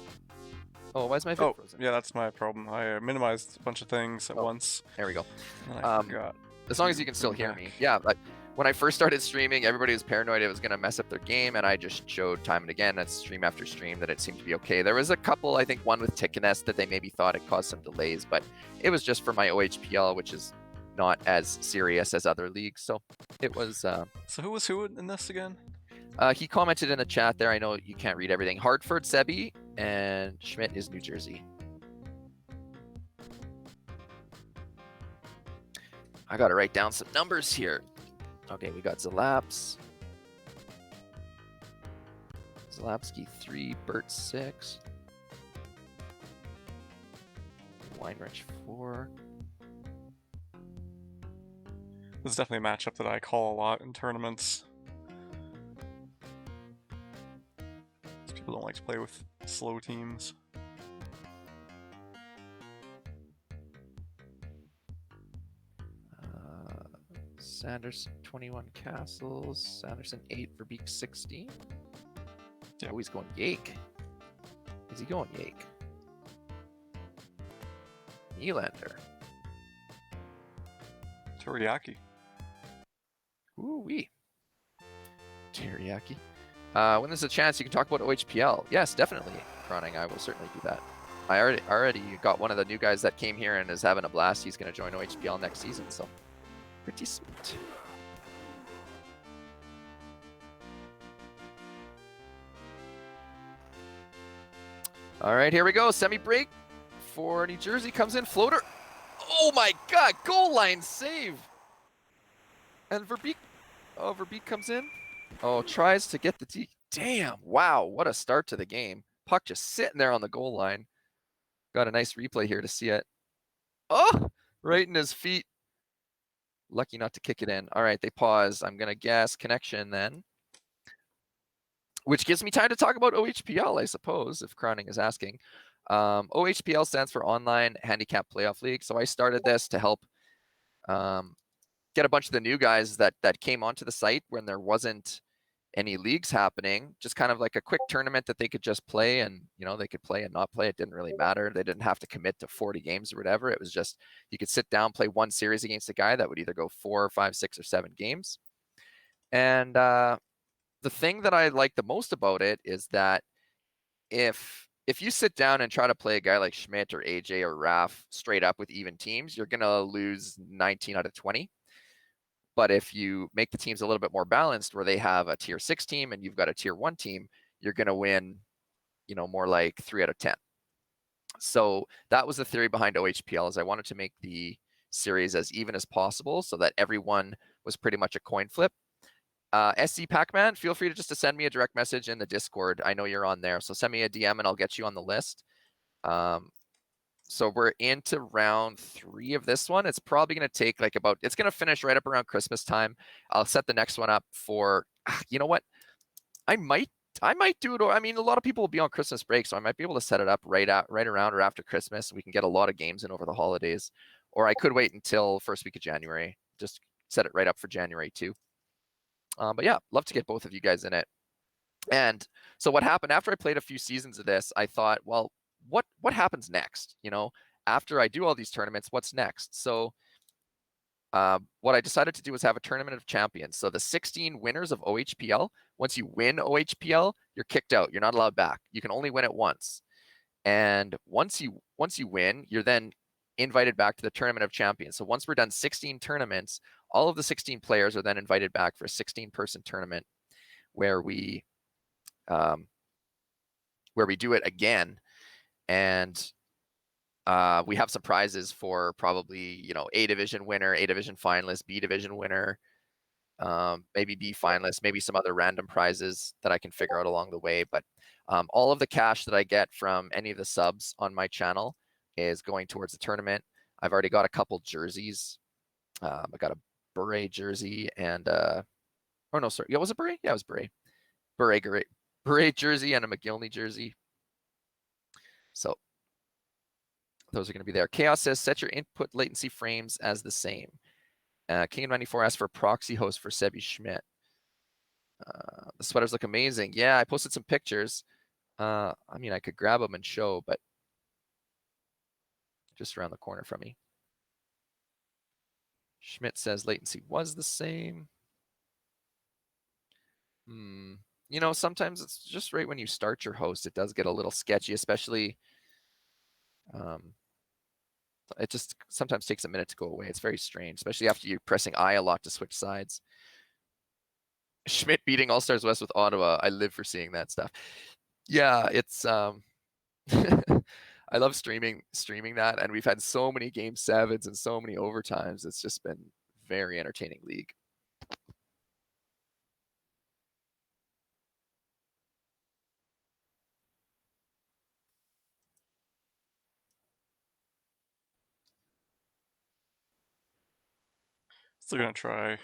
Oh, why is my vid frozen? Yeah, that's my problem. I minimized a bunch of things at once. There we go. And I forgot. As long as you can still hear me. Yeah, like when I first started streaming, everybody was paranoid it was going to mess up their game, and I just showed time and again, at stream after stream, that it seemed to be okay. There was a couple, I think one with Tickiness, that they maybe thought it caused some delays, but it was just for my OHPL, which is not as serious as other leagues. So it was. So who was who in this again? He commented in the chat there. I know you can't read everything. Hartford, Sebi, and Schmidt is New Jersey. I got to write down some numbers here. Okay, we got Zalaps. Zalapsky 3, Bert 6. Weinrich 4. This is definitely a matchup that I call a lot in tournaments. People don't like to play with slow teams. Sanderson 21 Castles. Sanderson 8 for Beak 16. Yeah. Oh, he's going Yake. Is he going Yake? Nylander. Teriyaki. Ooh-wee. Teriyaki. When there's a chance you can talk about OHPL. Yes, definitely, Croning. I will certainly do that. I already got one of the new guys that came here and is having a blast. He's going to join OHPL next season, so pretty sweet. All right, here we go. Semi-break for New Jersey comes in. Floater. Oh my God, goal line save. And Verbeek. Oh, Verbeek comes in. Oh, tries to get the D. Damn, wow, what a start to the game. Puck just sitting there on the goal line. Got a nice replay here to see it. Oh, right in his feet. Lucky not to kick it in. All right, they pause. I'm going to guess connection then. Which gives me time to talk about OHPL, I suppose, if Croning is asking. OHPL stands for Online Handicap Playoff League. So I started this to help get a bunch of the new guys that came onto the site when there wasn't any leagues happening, just kind of like a quick tournament that they could just play, and they could play and not play. It didn't really matter. They didn't have to commit to 40 games or whatever. It was just you could sit down, play one series against a guy that would either go 4 or 5, 6 or 7 games. And the thing that I like the most about it is that if you sit down and try to play a guy like Schmidt or AJ or Raf straight up with even teams, you're gonna lose 19 out of 20. But if you make the teams a little bit more balanced, where they have a tier 6 team and you've got a tier 1 team, you're going to win, more like 3 out of 10. So that was the theory behind OHPL, is I wanted to make the series as even as possible so that everyone was pretty much a coin flip. SC Pac-Man, feel free to send me a direct message in the Discord. I know you're on there, so send me a DM and I'll get you on the list. So we're into round 3 of this one. It's probably going to take it's going to finish right up around Christmas time. I'll set the next one up for, you know what? I might do it. Or, I mean, a lot of people will be on Christmas break, so I might be able to set it up right around or after Christmas. We can get a lot of games in over the holidays. Or I could wait until first week of January. Just set it right up for January too. But yeah, love to get both of you guys in it. And so what happened after I played a few seasons of this, I thought, well, what happens next? After I do all these tournaments, what's next? So what I decided to do was have a tournament of champions. So the 16 winners of OHPL, once you win OHPL, you're kicked out. You're not allowed back. You can only win it once. And once you win, you're then invited back to the Tournament of Champions. So once we're done 16 tournaments, all of the 16 players are then invited back for a 16-person tournament where we do it again, and we have some prizes for probably A division winner, A division finalist, B division winner, maybe B finalist, maybe some other random prizes that I can figure out along the way. But all of the cash that I get from any of the subs on my channel is going towards the tournament. I've already got a couple jerseys. I got a Beret jersey and oh no, sorry, yeah, was it Beret? Yeah, it was Beret. Beret jersey and a McGillney jersey. So those are going to be there. Chaos says set your input latency frames as the same. King94 asked for a proxy host for Sebi Schmidt. The sweaters look amazing. Yeah, I posted some pictures. I mean, I could grab them and show, but just around the corner from me. Schmidt says latency was the same. Sometimes it's just right when you start your host, it does get a little sketchy, especially it just sometimes takes a minute to go away. It's very strange, especially after you're pressing I a lot to switch sides. Schmidt beating All Stars West with Ottawa. I live for seeing that stuff. Yeah, it's I love streaming that, and we've had so many game sevens and so many overtimes. It's just been very entertaining league. Still gonna try.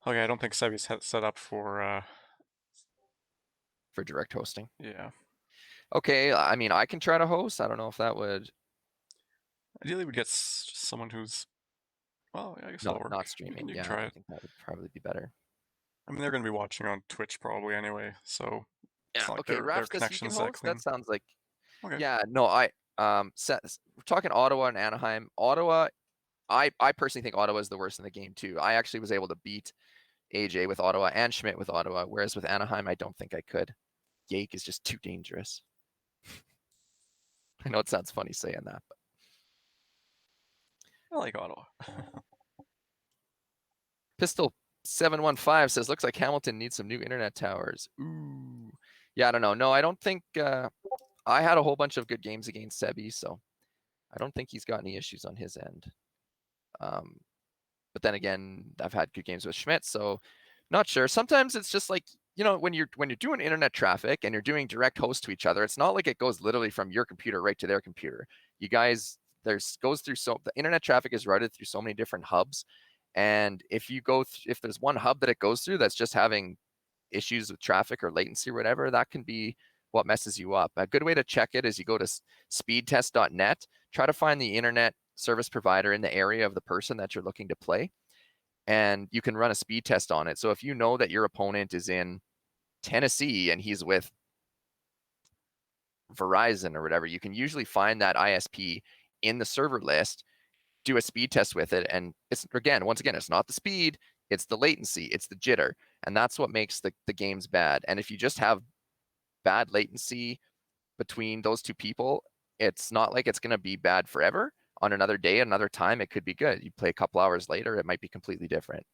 Okay, I don't think Sebi's set up for direct hosting. Yeah. Okay, I mean, I can try to host. I don't know if that would. Ideally, we'd get someone who's, well, I guess that'll work. Not streaming. You can Yeah, try I it. think that would probably be better. I mean, they're gonna be watching on Twitch probably anyway, so it's Yeah. not like Okay, their Raph says he can connection's that host. clean. That sounds like. Okay. Yeah. No, we're talking Ottawa and Anaheim. Ottawa, I personally think Ottawa is the worst in the game too. I actually was able to beat AJ with Ottawa and Schmidt with Ottawa, whereas with Anaheim, I don't think I could. Yake is just too dangerous. I know it sounds funny saying that, but I like Ottawa. Pistol 715 says looks like Hamilton needs some new internet towers. Ooh. Yeah, I don't know. No, I don't think I had a whole bunch of good games against Sebi, so I don't think he's got any issues on his end. But then again, I've had good games with Schmidt, so not sure. Sometimes it's just like, when you're doing internet traffic and you're doing direct host to each other, it's not like it goes literally from your computer right to their computer. You guys, the internet traffic is routed through so many different hubs, and if there's one hub that it goes through that's just having issues with traffic or latency or whatever, that can be what messes you up. A good way to check it is you go to speedtest.net, try to find the internet service provider in the area of the person that you're looking to play, and you can run a speed test on it. So if you know that your opponent is in Tennessee and he's with Verizon or whatever, you can usually find that ISP in the server list, do a speed test with it, and once again, it's not the speed, it's the latency, it's the jitter, and that's what makes the games bad. And if you just have bad latency between those two people, it's not like it's going to be bad forever. On another day, another time, it could be good. You play a couple hours later, it might be completely different.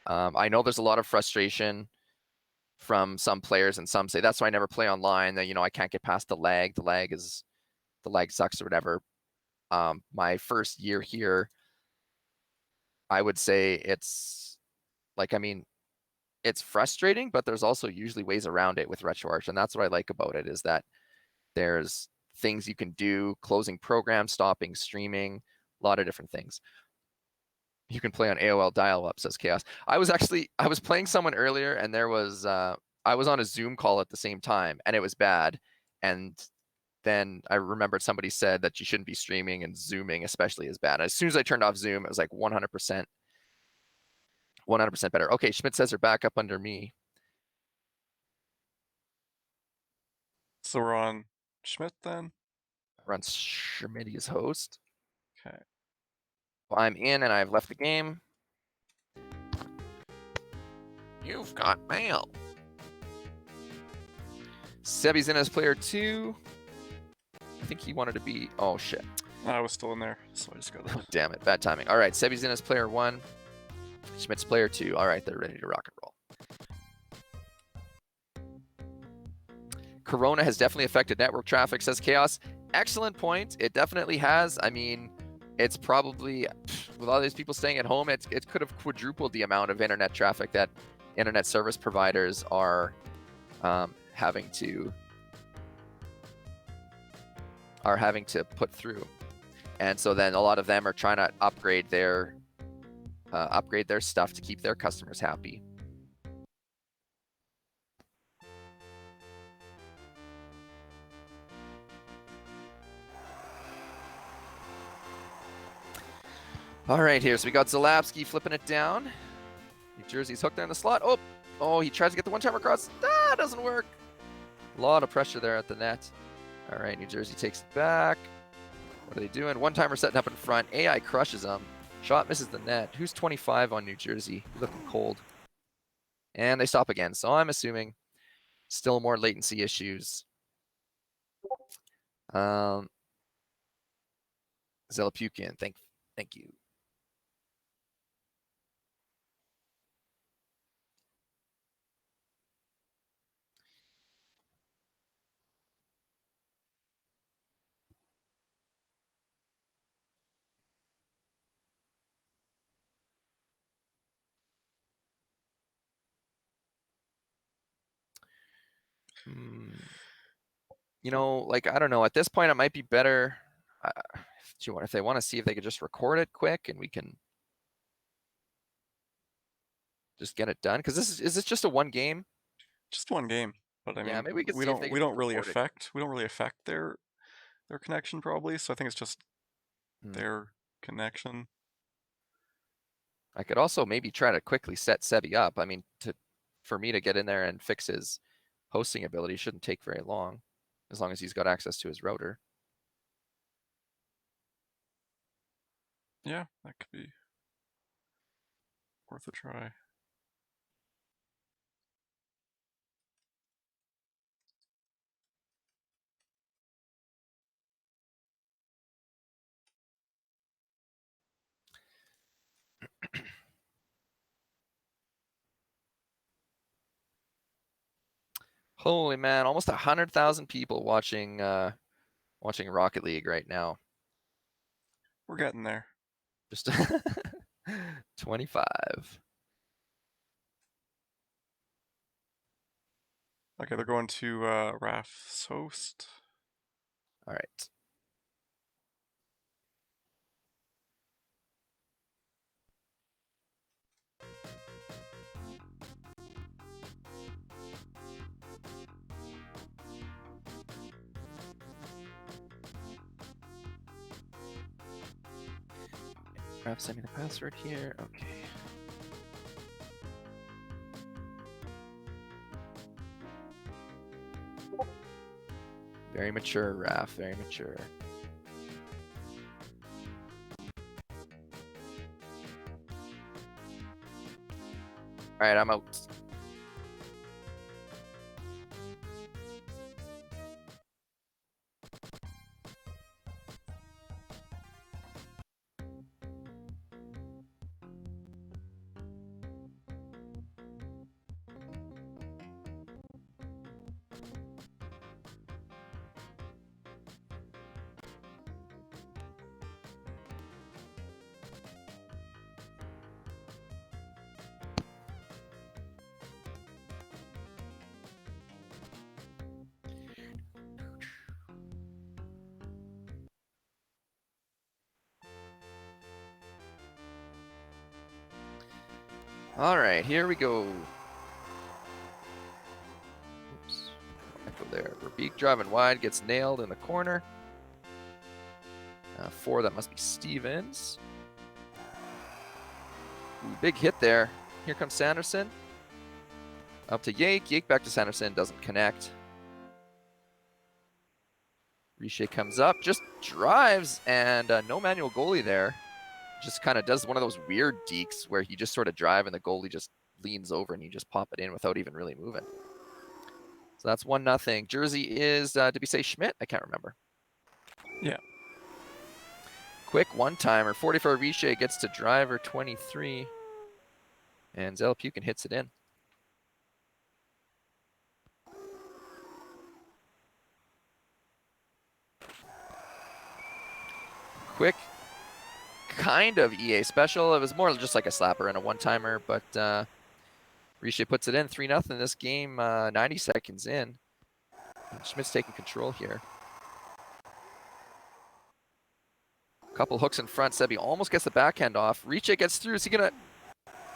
I know there's a lot of frustration from some players, and some say that's why I never play online. That I can't get past the lag. The lag sucks or whatever. My first year here, I would say it's it's frustrating, but there's also usually ways around it with RetroArch, and that's what I like about it, is that there's things you can do, closing programs, stopping streaming, a lot of different things. You can play on AOL dial-up, says Chaos. I was playing someone earlier, and there was I was on a Zoom call at the same time, and it was bad. And then I remembered somebody said that you shouldn't be streaming, and Zooming especially is bad. As soon as I turned off Zoom, it was like 100% better. Okay, Schmidt says they're back up under me. So we're on Schmidt then? We're on Schmidt as host. Okay. Well, I'm in and I've left the game. You've got mail. Sebi's in as player 2. I think he wanted to be. Oh shit! I was still in there, so I just got it. Oh, damn it! Bad timing. All right, Sebi's in as player 1. Schmidt's player 2. All right, they're ready to rock and roll. Corona has definitely affected network traffic, says Chaos. Excellent point. It definitely has. I mean, it's probably, with all these people staying at home, it could have quadrupled the amount of internet traffic that internet service providers are having to put through. And so then a lot of them are trying to upgrade their stuff to keep their customers happy. All right, here. So we got Zalapsky flipping it down. New Jersey's hooked there in the slot. Oh, he tries to get the one-timer across. Ah, doesn't work. A lot of pressure there at the net. All right, New Jersey takes it back. What are they doing? One-timer setting up in front. AI crushes them. Shot misses the net. Who's 25 on New Jersey? Looking cold. And they stop again. So I'm assuming still more latency issues. Zelapukin, thank you. You know, like, I don't know. At this point, it might be better. If they want to see if they could just record it quick and we can just get it done. Because is this just a one game? Just one game, but I Yeah, mean, maybe we could we see if they don't could we just don't really record it. affect their connection probably. So I think it's just their connection. I could also maybe try to quickly set Sebi up. I mean, for me to get in there and fix his hosting ability shouldn't take very long, as long as he's got access to his router. Yeah, that could be worth a try. Holy man, almost 100,000 people watching Rocket League right now. We're getting there. Just 25. Okay, they're going to Raf's host. All right. Raf sending the password here. Okay. Very mature, Raf. Very mature. All right, I'm out. All right, here we go. Oops. Echo there. Rabik driving wide, gets nailed in the corner. 4, that must be Stevens. Ooh, big hit there. Here comes Sanderson. Up to Yake. Yake back to Sanderson. Doesn't connect. Riche comes up. Just drives. And no manual goalie there. Just kind of does one of those weird dekes where he just sort of drive and the goalie just leans over and you just pop it in without even really moving. So that's 1-0. Jersey is, did we say Schmidt? I can't remember. Yeah. Quick one-timer. 44 Riche gets to driver 23. And Zelapukin hits it in. Quick kind of EA special. It was more just like a slapper and a one-timer, but Riche puts it in 3-0 this game, 90 seconds in. Schmidt's taking control here. Couple hooks in front. Sebi almost gets the backhand off. Riche gets through. Is he going to...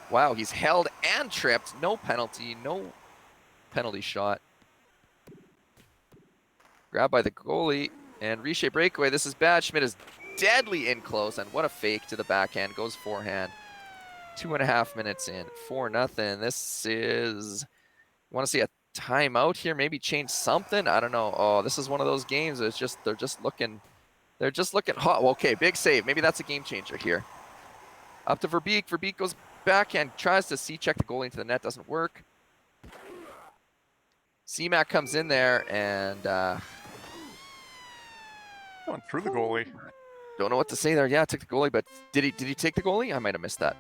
Wow, he's held and tripped. No penalty. No penalty shot. Grabbed by the goalie. And Riche breakaway. This is bad. Schmidt is deadly in close. And what a fake to the backhand. Goes forehand. 2.5 minutes in. 4-0. This is... You want to see a timeout here? Maybe change something? I don't know. Oh, this is one of those games. It's just... They're just looking hot. Well, okay, big save. Maybe that's a game changer here. Up to Verbeek. Verbeek goes backhand. Tries to C-check the goalie into the net. Doesn't work. C-Mac comes in there and... Going through the goalie. Don't know what to say there. Yeah, took the goalie, but did he take the goalie? I might have missed that.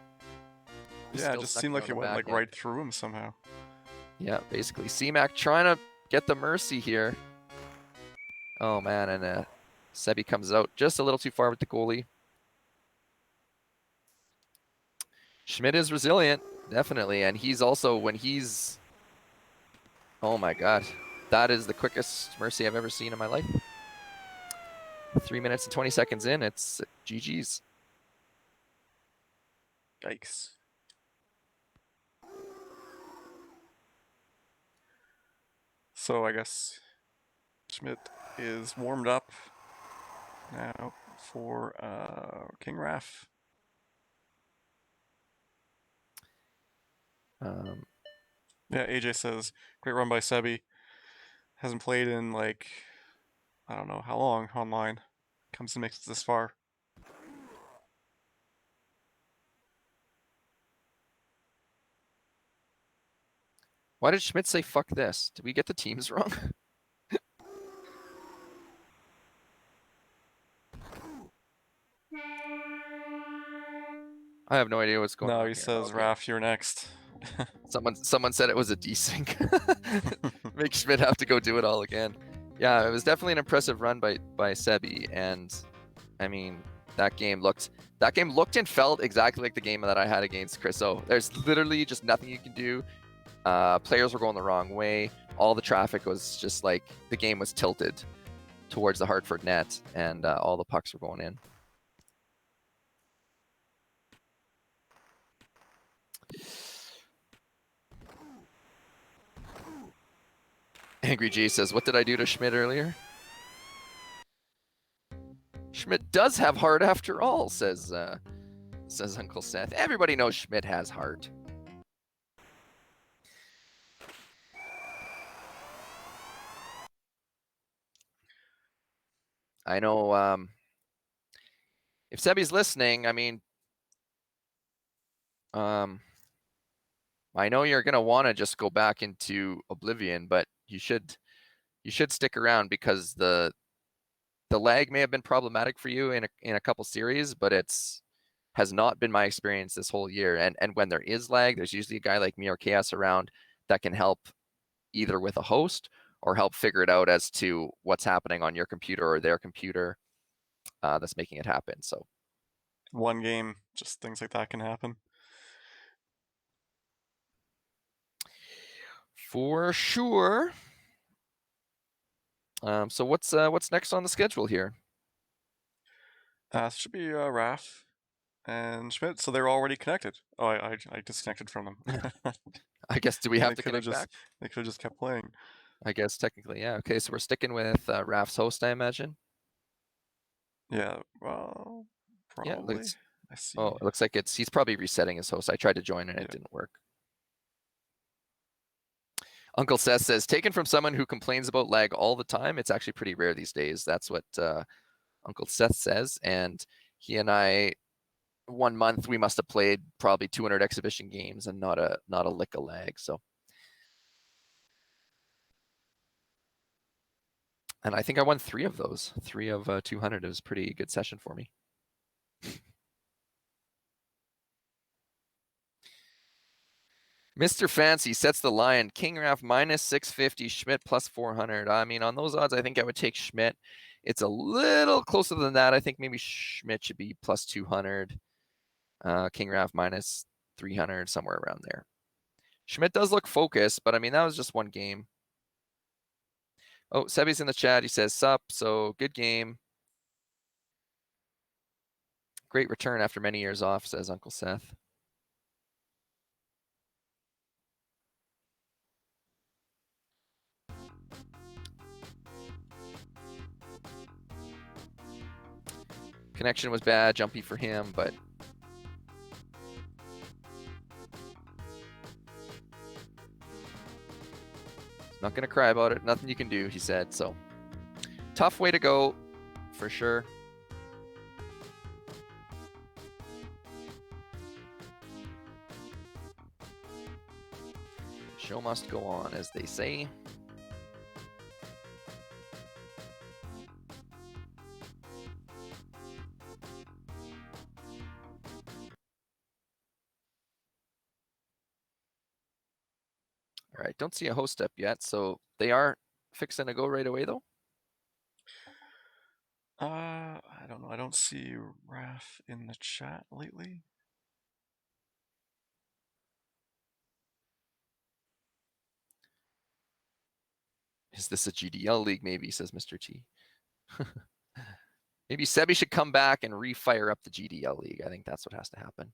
Yeah, it just seemed like it went like right through him somehow. Yeah, basically. C-Mac trying to get the mercy here. Oh, man, and Sebi comes out just a little too far with the goalie. Schmidt is resilient, definitely, and he's also, when he's... Oh, my God. That is the quickest mercy I've ever seen in my life. 3 minutes and 20 seconds in, it's GG's. Yikes. So I guess Schmidt is warmed up now for King Raff. Yeah, AJ says, great run by Sebi. Hasn't played in like, I don't know how long online. Comes and makes it this far. Why did Schmidt say fuck this? Did we get the teams wrong? I have no idea what's going on. No, he says, okay. Raff, you're next. Someone said it was a desync. Make Schmidt have to go do it all again. Yeah, it was definitely an impressive run by Sebi, and I mean that game looked and felt exactly like the game that I had against Chris. So there's literally just nothing you can do. Players were going the wrong way. All the traffic was just like the game was tilted towards the Hartford net, and all the pucks were going in. Angry G says, what did I do to Schmidt earlier? Schmidt does have heart after all, says Uncle Seth. Everybody knows Schmidt has heart. I know if Sebi's listening, I mean, I know you're gonna want to just go back into oblivion, but you should stick around because the lag may have been problematic for you in a couple series, but has not been my experience this whole year. And when there is lag, there's usually a guy like me or Chaos around that can help either with a host or help figure it out as to what's happening on your computer or their computer that's making it happen. So one game, just things like that can happen. For sure. So what's next on the schedule here? Should be Raff and Schmidt. So they're already connected. Oh, I disconnected from them. I guess, do we have to connect just, back? They could have just kept playing. I guess technically, yeah. Okay, so we're sticking with Raff's host, I imagine. Yeah, well, probably. Yeah, I see. Oh, it looks like he's probably resetting his host. I tried to join and it didn't work. Uncle Seth says, taken from someone who complains about lag all the time, it's actually pretty rare these days. That's what Uncle Seth says. And he and I, 1 month, we must have played probably 200 exhibition games and not a lick of lag. So And I think I won 3 of those. 3 of 200. It was a pretty good session for me. Mr. Fancy sets the line. King Raff minus 650, Schmidt plus 400. I mean, on those odds, I think I would take Schmidt. It's a little closer than that. I think maybe Schmidt should be plus 200. King Raff minus 300, somewhere around there. Schmidt does look focused, but I mean, that was just one game. Oh, Sebi's in the chat. He says, sup, so good game. Great return after many years off, says Uncle Seth. Connection was bad, jumpy for him, but he's not gonna cry about it. Nothing you can do, he said. So tough way to go, for sure. Show must go on, as they say. All right, don't see a host up yet, so they are fixing to go right away, though. I don't know. I don't see Raf in the chat lately. Is this a GDL league, maybe, says Mr. T. Maybe Sebi should come back and refire up the GDL league. I think that's what has to happen.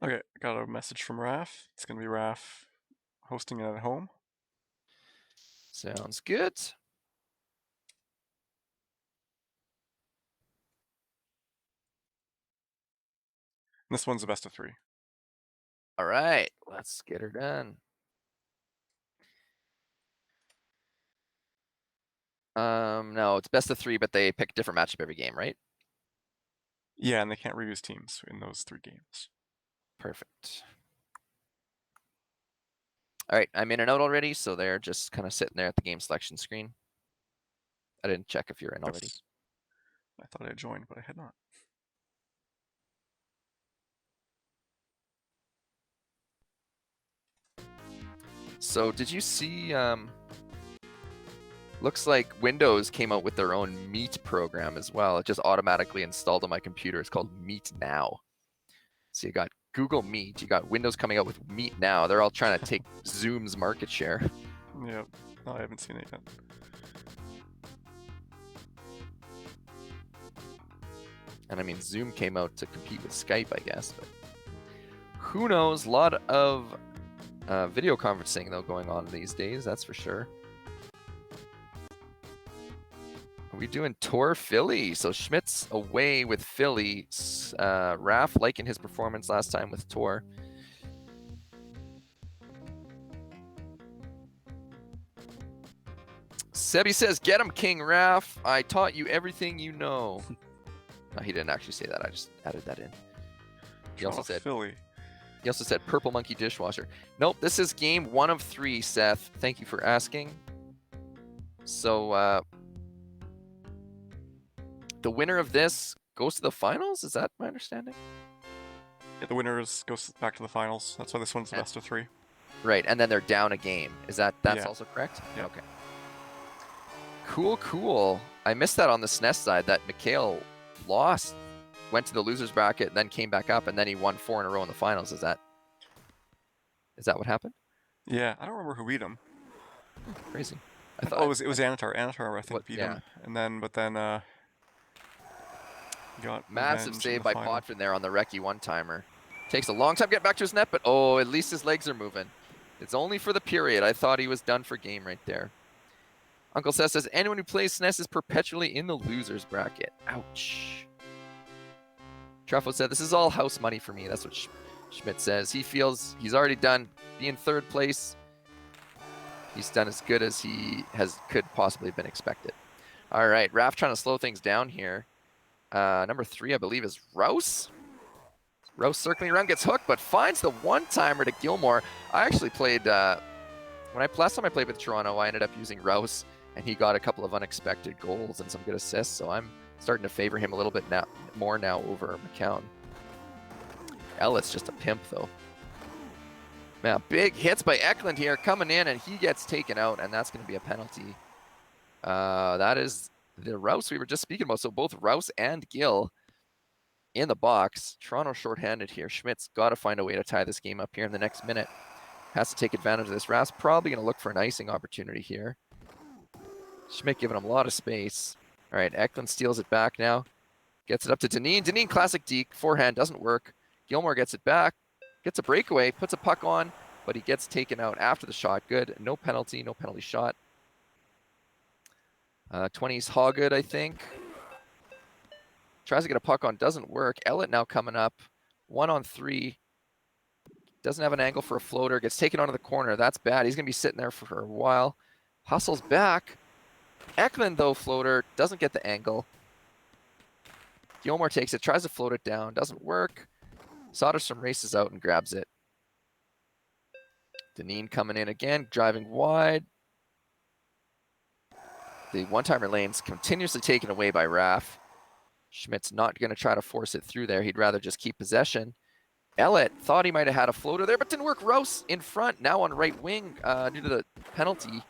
Okay, got a message from Raf. It's gonna be Raf hosting it at home. Sounds good. This one's a best of 3. All right, let's get her done. No, it's best of 3, but they pick a different matchup every game, right? Yeah, and they can't reuse teams in those 3 games. Perfect. All right, I'm in and out already, so they're just kind of sitting there at the game selection screen. I didn't check if you're in already. Yes. I thought I had joined, but I had not. So did you see, looks like Windows came out with their own Meet program as well. It just automatically installed on my computer. It's called Meet Now. So you got Google Meet, you got Windows coming out with Meet Now. They're all trying to take Zoom's market share. Yep. No, I haven't seen it yet. And I mean, Zoom came out to compete with Skype, I guess, but who knows? A lot of video conferencing, though, going on these days, that's for sure. Are we doing Tour Philly? So Schmidt's away with Philly. Raf liking his performance last time with Tour. Sebi says, get him, King Raf. I taught you everything you know. No, he didn't actually say that. I just added that in. He also said Philly. He also said Purple Monkey Dishwasher. Nope, this is game 1 of 3, Seth. Thank you for asking. So, the winner of this goes to the finals? Is that my understanding? Yeah, the winners goes back to the finals. That's why this one's the best of 3. Right, and then they're down a game. That's Yeah. also correct? Yeah. Okay. Cool, cool. I missed that on the SNES side, that Mikhail lost, went to the loser's bracket, then came back up, and then he won 4 in a row in the finals. Is that what happened? Yeah, I don't remember who beat him. Crazy. I thought it was Anatar. Anatar, I think, beat him. And then, but then, got massive revenge in save the by final. Potvin there on the Recce one-timer. Takes a long time to get back to his net, but oh, at least his legs are moving. It's only for the period. I thought he was done for game right there. Uncle Seth says, anyone who plays SNES is perpetually in the loser's bracket. Ouch. Truffle said, "This is all house money for me." That's what Schmidt says. He feels he's already done being third place. He's done as good as he could possibly have been expected. All right, Raph trying to slow things down here. Number 3, I believe, is Rouse. Rouse circling around, gets hooked, but finds the one-timer to Gilmore. I actually played, last time I played with Toronto, I ended up using Rouse, and he got a couple of unexpected goals and some good assists, so I'm starting to favor him a little bit more now over McCown. Elliot's just a pimp, though. Now, big hits by Eklund here, coming in, and he gets taken out, and that's going to be a penalty. That is the Rouse we were just speaking about. So both Rouse and Gill in the box. Toronto shorthanded here. Schmidt's got to find a way to tie this game up here in the next minute. Has to take advantage of this. Raph's probably going to look for an icing opportunity here. Schmidt giving him a lot of space. All right, Eklund steals it back now. Gets it up to Dineen. Dineen, classic deke. Forehand doesn't work. Gilmore gets it back. Gets a breakaway. Puts a puck on, but he gets taken out after the shot. Good. No penalty. No penalty shot. 20's Hoggood, I think. Tries to get a puck on. Doesn't work. Elliott now coming up. 1-on-3. Doesn't have an angle for a floater. Gets taken onto the corner. That's bad. He's going to be sitting there for a while. Hustles back. Eklund, though, floater. Doesn't get the angle. Gilmore takes it. Tries to float it down. Doesn't work. Soderstrom races out and grabs it. Dineen coming in again. Driving wide. The one-timer lane's continuously taken away by Raph. Schmidt's not going to try to force it through there. He'd rather just keep possession. Elliott thought he might have had a floater there, but didn't work. Rouse in front, now on right wing due to the penalty.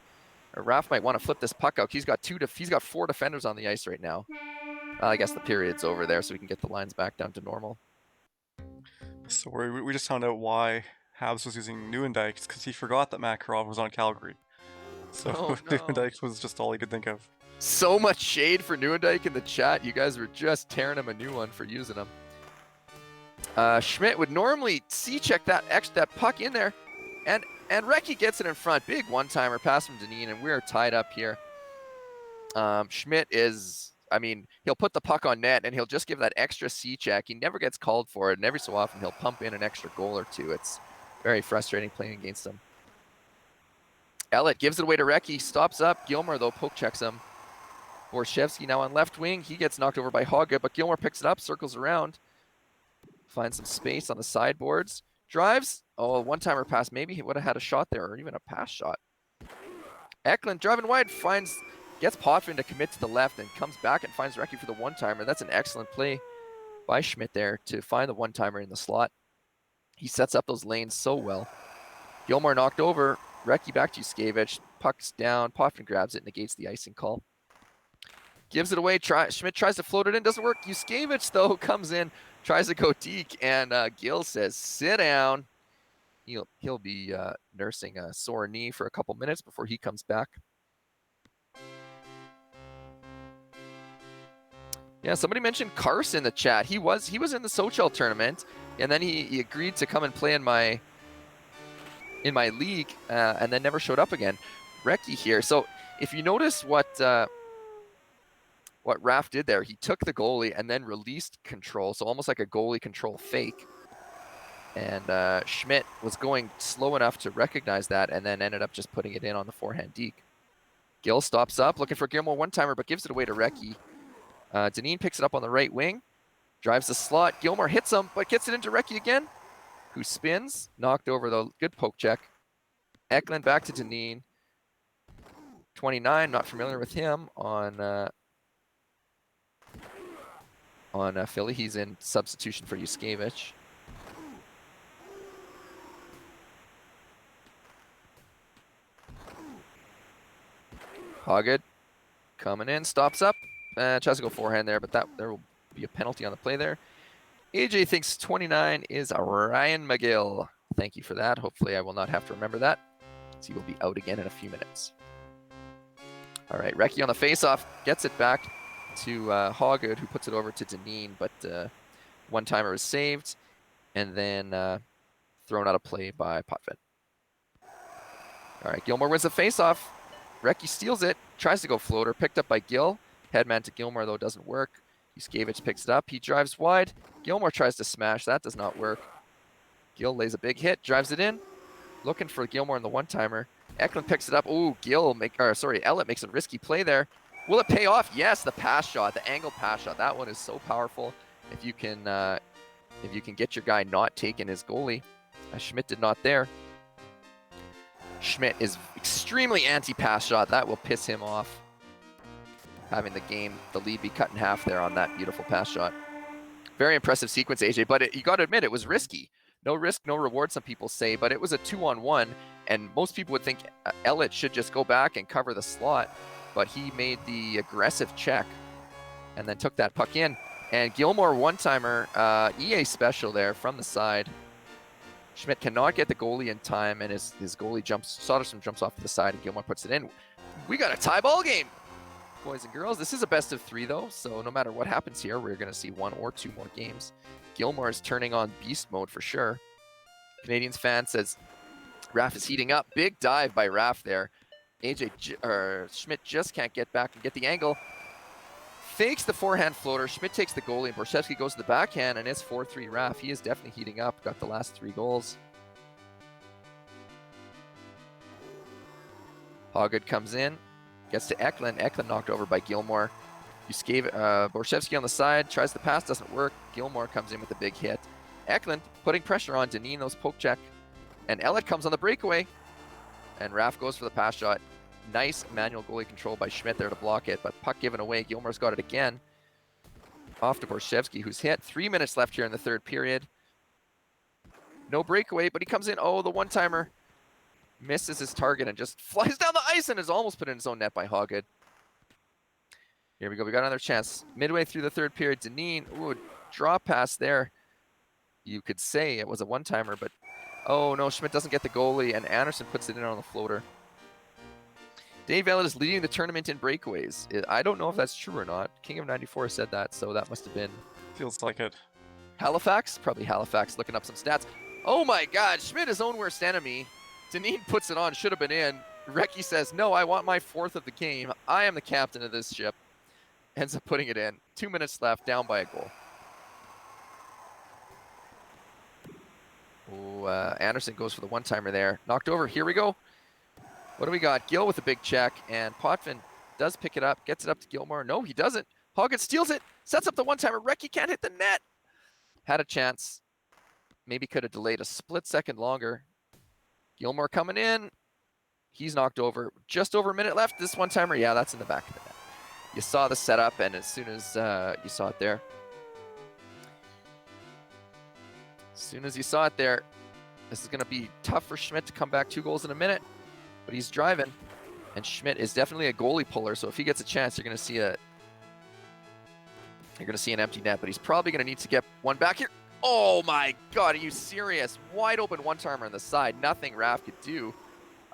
Raph might want to flip this puck out. He's got 4 defenders on the ice right now. I guess the period's over there, so we can get the lines back down to normal. So we just found out why Habs was using Nieuwendyk because he forgot that Makarov was on Calgary. So Oh, no. Nieuwendyk was just all he could think of. So much shade for Nieuwendyk in the chat. You guys were just tearing him a new one for using him. Schmidt would normally C-check that puck in there, and Recchi gets it in front. Big one-timer pass from Dineen, and we're tied up here. Schmidt is, he'll put the puck on net, and he'll just give that extra C-check. He never gets called for it, and every so often he'll pump in an extra goal or two. It's very frustrating playing against him. Elliott gives it away to Recchi, stops up. Gilmore, though, poke checks him. Borshevsky now on left wing. He gets knocked over by Hoggood, but Gilmore picks it up, circles around. Finds some space on the sideboards. Drives. Oh, one-timer pass. Maybe he would have had a shot there, or even a pass shot. Eklund driving wide, gets Potvin to commit to the left, and comes back and finds Recchi for the one-timer. That's an excellent play by Schmidt there to find the one-timer in the slot. He sets up those lanes so well. Gilmore knocked over. Recchi back to Yuskevich. Puck's down. Potvin grabs it, negates the icing call. Gives it away. Schmidt tries to float it in. Doesn't work. Yuskevich, though, comes in. Tries to go deke, and Gill says, sit down. He'll be nursing a sore knee for a couple minutes before he comes back. Yeah, somebody mentioned Carson in the chat. He was in the Sochel tournament, and then he agreed to come and play in my league, and then never showed up again. Recchi here. So if you notice what Raph did there, he took the goalie and then released control, so almost like a goalie control fake. And Schmidt was going slow enough to recognize that and then ended up just putting it in on the forehand deke. Gill stops up, looking for Gilmore one-timer, but gives it away to Recchi. Dineen picks it up on the right wing, drives the slot. Gilmore hits him, but gets it into Recchi again, who spins. Knocked over, though. Good poke check. Eklund back to Dineen. 29, not familiar with him on Philly. He's in substitution for Yuskevich. Hoggood coming in, stops up, tries to go forehand there, but there will be a penalty on the play there. AJ thinks 29 is Ryan McGill. Thank you for that. Hopefully I will not have to remember that, as he will be out again in a few minutes. All right, Recchi on the faceoff, gets it back to Hoggood, who puts it over to Dineen, but one-timer is saved, and then thrown out of play by Potvin. All right, Gilmore wins the faceoff. Recchi steals it, tries to go floater, picked up by Gill. Headman to Gilmore, though, doesn't work. Yuskevich picks it up. He drives wide. Gilmore tries to smash. That does not work. Gil lays a big hit, drives it in. Looking for Gilmore in the one-timer. Eklund picks it up. Ooh, Ellett makes a risky play there. Will it pay off? Yes, the pass shot, the angled pass shot. That one is so powerful. If you can get your guy not taking his goalie. Schmidt did not there. Schmidt is extremely anti-pass shot. That will piss him off. Having the lead be cut in half there on that beautiful pass shot. Very impressive sequence, AJ, but you got to admit it was risky. No risk, no reward, some people say, but it was a 2-on-1, and most people would think Ellett should just go back and cover the slot, but he made the aggressive check and then took that puck in. And Gilmore one-timer, EA special there from the side. Schmidt cannot get the goalie in time, and his goalie Soderstrom jumps off to the side, and Gilmore puts it in. We got a tie ball game, boys and girls. This is a best of 3, though, so no matter what happens here, we're going to see 1 or 2 more games. Gilmore is turning on beast mode for sure. Canadians fan says Raff is heating up. Big dive by Raff there. Schmidt just can't get back and get the angle. Fakes the forehand floater. Schmidt takes the goalie, and Borshevsky goes to the backhand, and it's 4-3 Raff. He is definitely heating up. Got the last 3 goals. Hoggood comes in, gets to Eklund. Eklund knocked over by Gilmore. Borshevsky on the side, tries the pass, doesn't work. Gilmore comes in with a big hit. Eklund putting pressure on Danino's poke check. And Ellett comes on the breakaway. And Raff goes for the pass shot. Nice manual goalie control by Schmidt there to block it, but puck given away. Gilmore's got it again. Off to Borshevsky, who's hit. 3 minutes left here in the third period. No breakaway, but he comes in. Oh, the one-timer misses his target and just flies down the ice and is almost put in his own net by Hoggood. Here we go. We got another chance. Midway through the third period, Deneen, ooh, draw pass there. You could say it was a one-timer, but oh no, Schmidt doesn't get the goalie, and Anderson puts it in on the floater. Dave Ellett is leading the tournament in breakaways. I don't know if that's true or not. King of 94 said that, so that must have been Feels like it. Halifax. Probably Halifax looking up some stats. Oh my God, Schmidt, his own worst enemy. Deneen puts it on, should have been in. Recchi says, no, I want my 4th of the game. I am the captain of this ship. Ends up putting it in. 2 minutes left, down by a goal. Oh, Anderson goes for the one-timer there. Knocked over. Here we go. What do we got? Gil with a big check, and Potvin does pick it up, gets it up to Gilmore. No, he doesn't. Hoggood steals it, sets up the one-timer. Recchi can't hit the net. Had a chance. Maybe could have delayed a split second longer. Gilmore coming in. He's knocked over. Just over a minute left. This one-timer, yeah, that's in the back of the net. You saw the setup, and as soon as you saw it there, this is going to be tough for Schmidt to come back 2 goals in a minute, but he's driving, and Schmidt is definitely a goalie puller. So if he gets a chance, you're going to see an empty net, but he's probably going to need to get one back here. Oh my God, are you serious? Wide open one-timer on the side. Nothing Raff could do,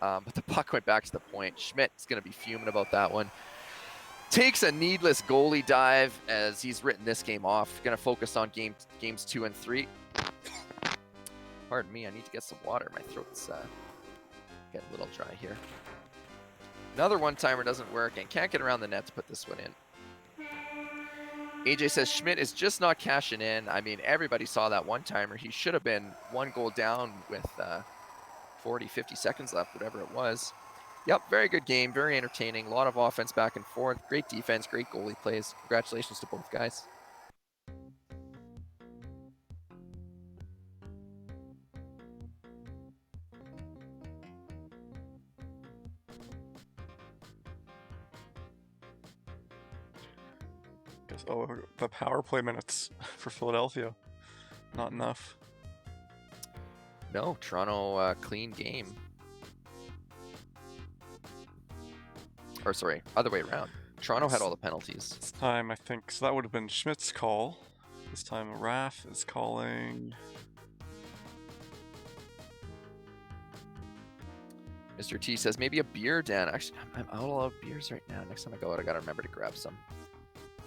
but the puck went back to the point. Schmidt's going to be fuming about that one. Takes a needless goalie dive as he's written this game off. Going to focus on games 2 and 3. Pardon me, I need to get some water. My throat's getting a little dry here. Another one-timer doesn't work and can't get around the net to put this one in. AJ says Schmidt is just not cashing in. I mean, everybody saw that one-timer. He should have been 1 goal down with 40, 50 seconds left, whatever it was. Yep, very good game, very entertaining. A lot of offense back and forth. Great defense, great goalie plays. Congratulations to both guys. Oh, the power play minutes for Philadelphia. Not enough. No, Toronto clean game. Or sorry, other way around. Toronto had all the penalties. This time, I think, so that would have been Schmidt's call. This time, Raff is calling. Mr. T says maybe a beer, Dan. Actually, I'm out of beers right now. Next time I go out, I gotta remember to grab some.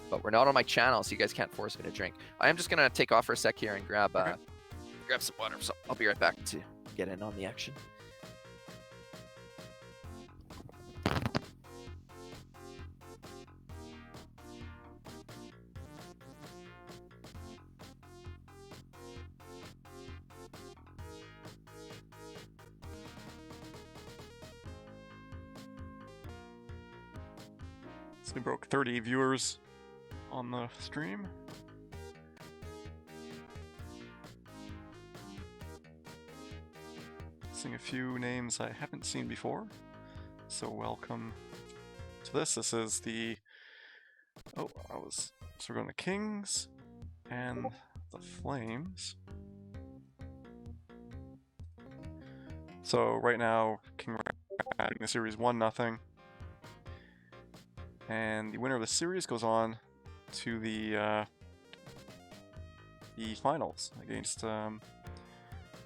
But we're not on my channel, so you guys can't force me to drink. I am just gonna take off for a sec here and grab some water. So I'll be right back to get in on the action. So we broke 30 viewers on the stream. Seeing a few names I haven't seen before. So welcome to this. This is the... Oh, so we're going to Kings and the Flames. So right now, King Rat the series 1-0. And the winner of the series goes on to the finals against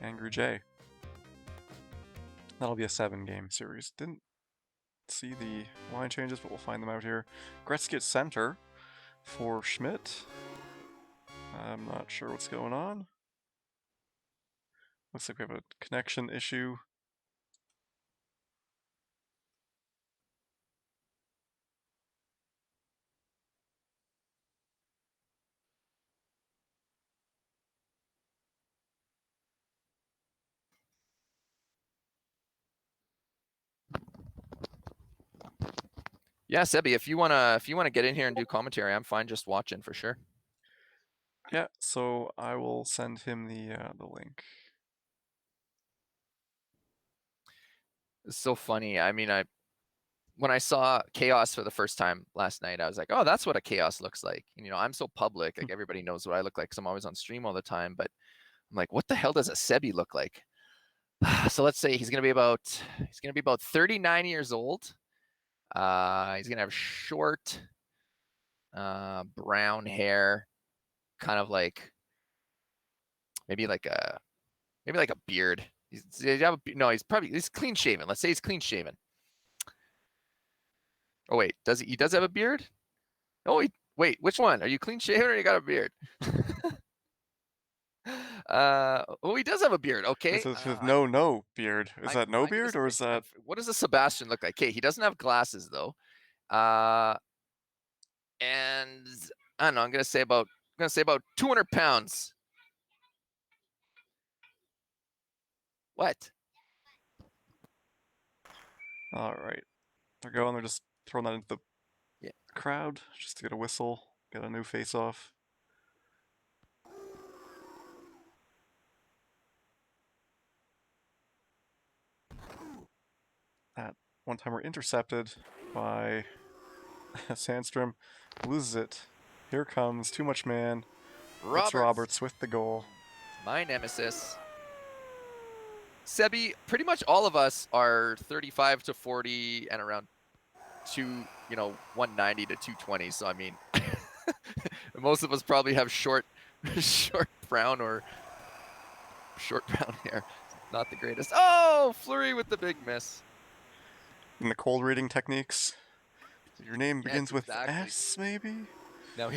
Angry J. That'll be a 7-game series. Didn't see the line changes, but we'll find them out here. Gretzky at center for Schmidt. I'm not sure what's going on. Looks like we have a connection issue. Yeah, Sebi, if you wanna get in here and do commentary, I'm fine just watching for sure. Yeah, so I will send him the link. It's so funny. I mean, when I saw Chaos for the first time last night, I was like, oh, that's what a Chaos looks like. And, I'm so public, like everybody knows what I look like because I'm always on stream all the time. But I'm like, what the hell does a Sebi look like? So let's say he's gonna be about 39 years old. He's gonna have short, brown hair, kind of like maybe like a beard. He's clean shaven. Let's say he's clean shaven. Oh wait, he does have a beard? Oh wait, which one? Are you clean shaven or you got a beard? Oh, he does have a beard. Okay. This is with no beard. Is that no I need beard or is that? What does a Sebastian look like? Okay, he doesn't have glasses though. And I don't know. I'm gonna say about 200 pounds. What? All right, they're going. They're just throwing that into the crowd just to get a whistle, get a new face-off. That one-timer intercepted by Sandstrom, loses it. Here comes Too Much Man. It's Roberts with the goal. My nemesis. Sebi, pretty much all of us are 35 to 40 and around 190 to 220. So I mean, most of us probably have short brown hair. Not the greatest. Oh, Fleury with the big miss. In the cold reading techniques, your name begins with S, maybe? No,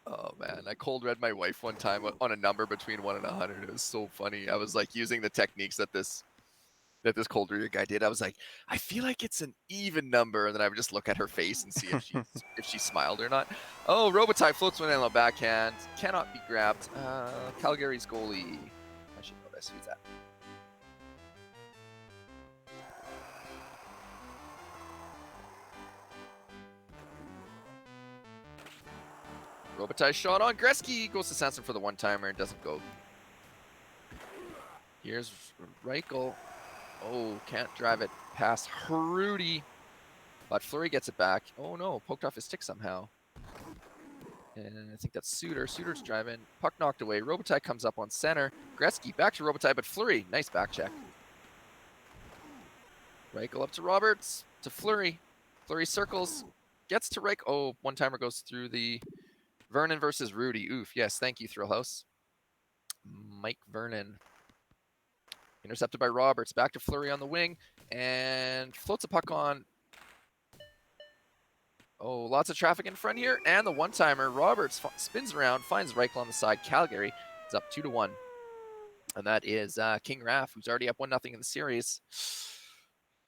oh man, I cold read my wife one time on a number between 1 and 100. It was so funny. I was like using the techniques that this cold reader guy did. I was like, I feel like it's an even number, and then I would just look at her face and see if she smiled or not. Oh, Robitaille floats one in on the backhand, cannot be grabbed. Calgary's goalie. I should know this. Who's that? Robitaille shot on Gretzky, goes to Sanson for the one-timer and doesn't go. Here's Reichel. Oh, can't drive it past Hrudi. But Fleury gets it back. Oh no, poked off his stick somehow. And I think that's Suter. Suter's driving. Puck knocked away. Robitaille comes up on center. Gretzky back to Robitaille, but Fleury. Nice back check. Reichel up to Roberts. To Fleury. Fleury circles. Gets to Reichel. Oh, one-timer goes through the... Vernon versus Rudy. Oof. Yes, thank you, Thrillhouse. Mike Vernon. Intercepted by Roberts. Back to Fleury on the wing. And floats a puck on. Oh, lots of traffic in front here. And the one-timer. Roberts spins around. Finds Reichel on the side. Calgary is up 2-1. And that is King Raff, who's already up 1-0 in the series.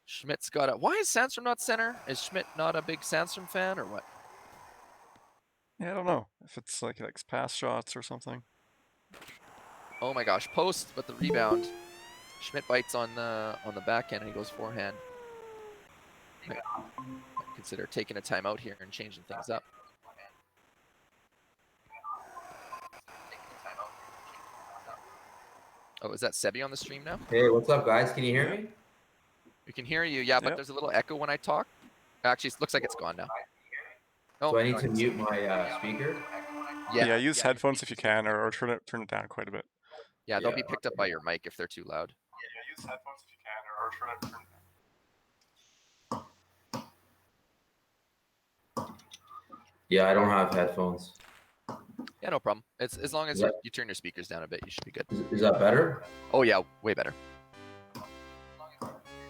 Schmidt's got a... Why is Sandstrom not center? Is Schmidt not a big Sandstrom fan or what? Yeah, I don't know if it's like he likes pass shots or something. Oh my gosh, post, but the rebound. Schmidt bites on the backhand and he goes forehand. Might consider taking a timeout here and changing things up. Oh, is that Sebi on the stream now? Hey, what's up, guys? Can you hear me? We can hear you, yeah, but Yep. there's a little echo when I talk. Actually, it looks like it's gone now. Oh, So I need to mute my speaker. Yeah, use headphones if you can, or turn it down quite a bit. Yeah, they'll be picked up by your mic if they're too loud. Yeah, use headphones if you can, or turn it down. Yeah, I don't have headphones. Yeah, no problem. It's as long as Yeah. you turn your speakers down a bit, you should be good. Is that better? Oh yeah, way better.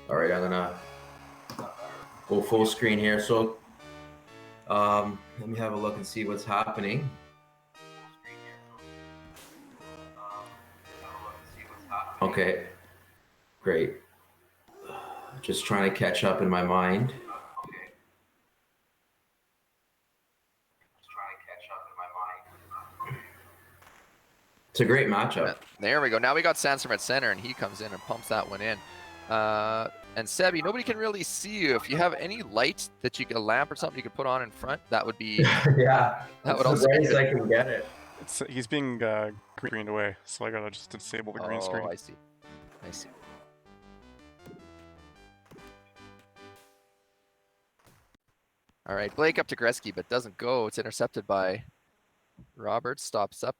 All right, I'm gonna go full screen here. So, let me have a look and see what's happening. Okay, great. Just trying to catch up in my mind. It's a great matchup. There we go. Now we got Sansom at center, and he comes in and pumps that one in. And Sebi, nobody can really see you. If you have any light that you a lamp or something you could put on in front, that would be Yeah, that would the also be brightest good. I can get it. He's being greened away, so I gotta just disable the green screen. Oh, I see. I see. All right, Blake up to Gretzky, but doesn't go. It's intercepted by Roberts. Stops up.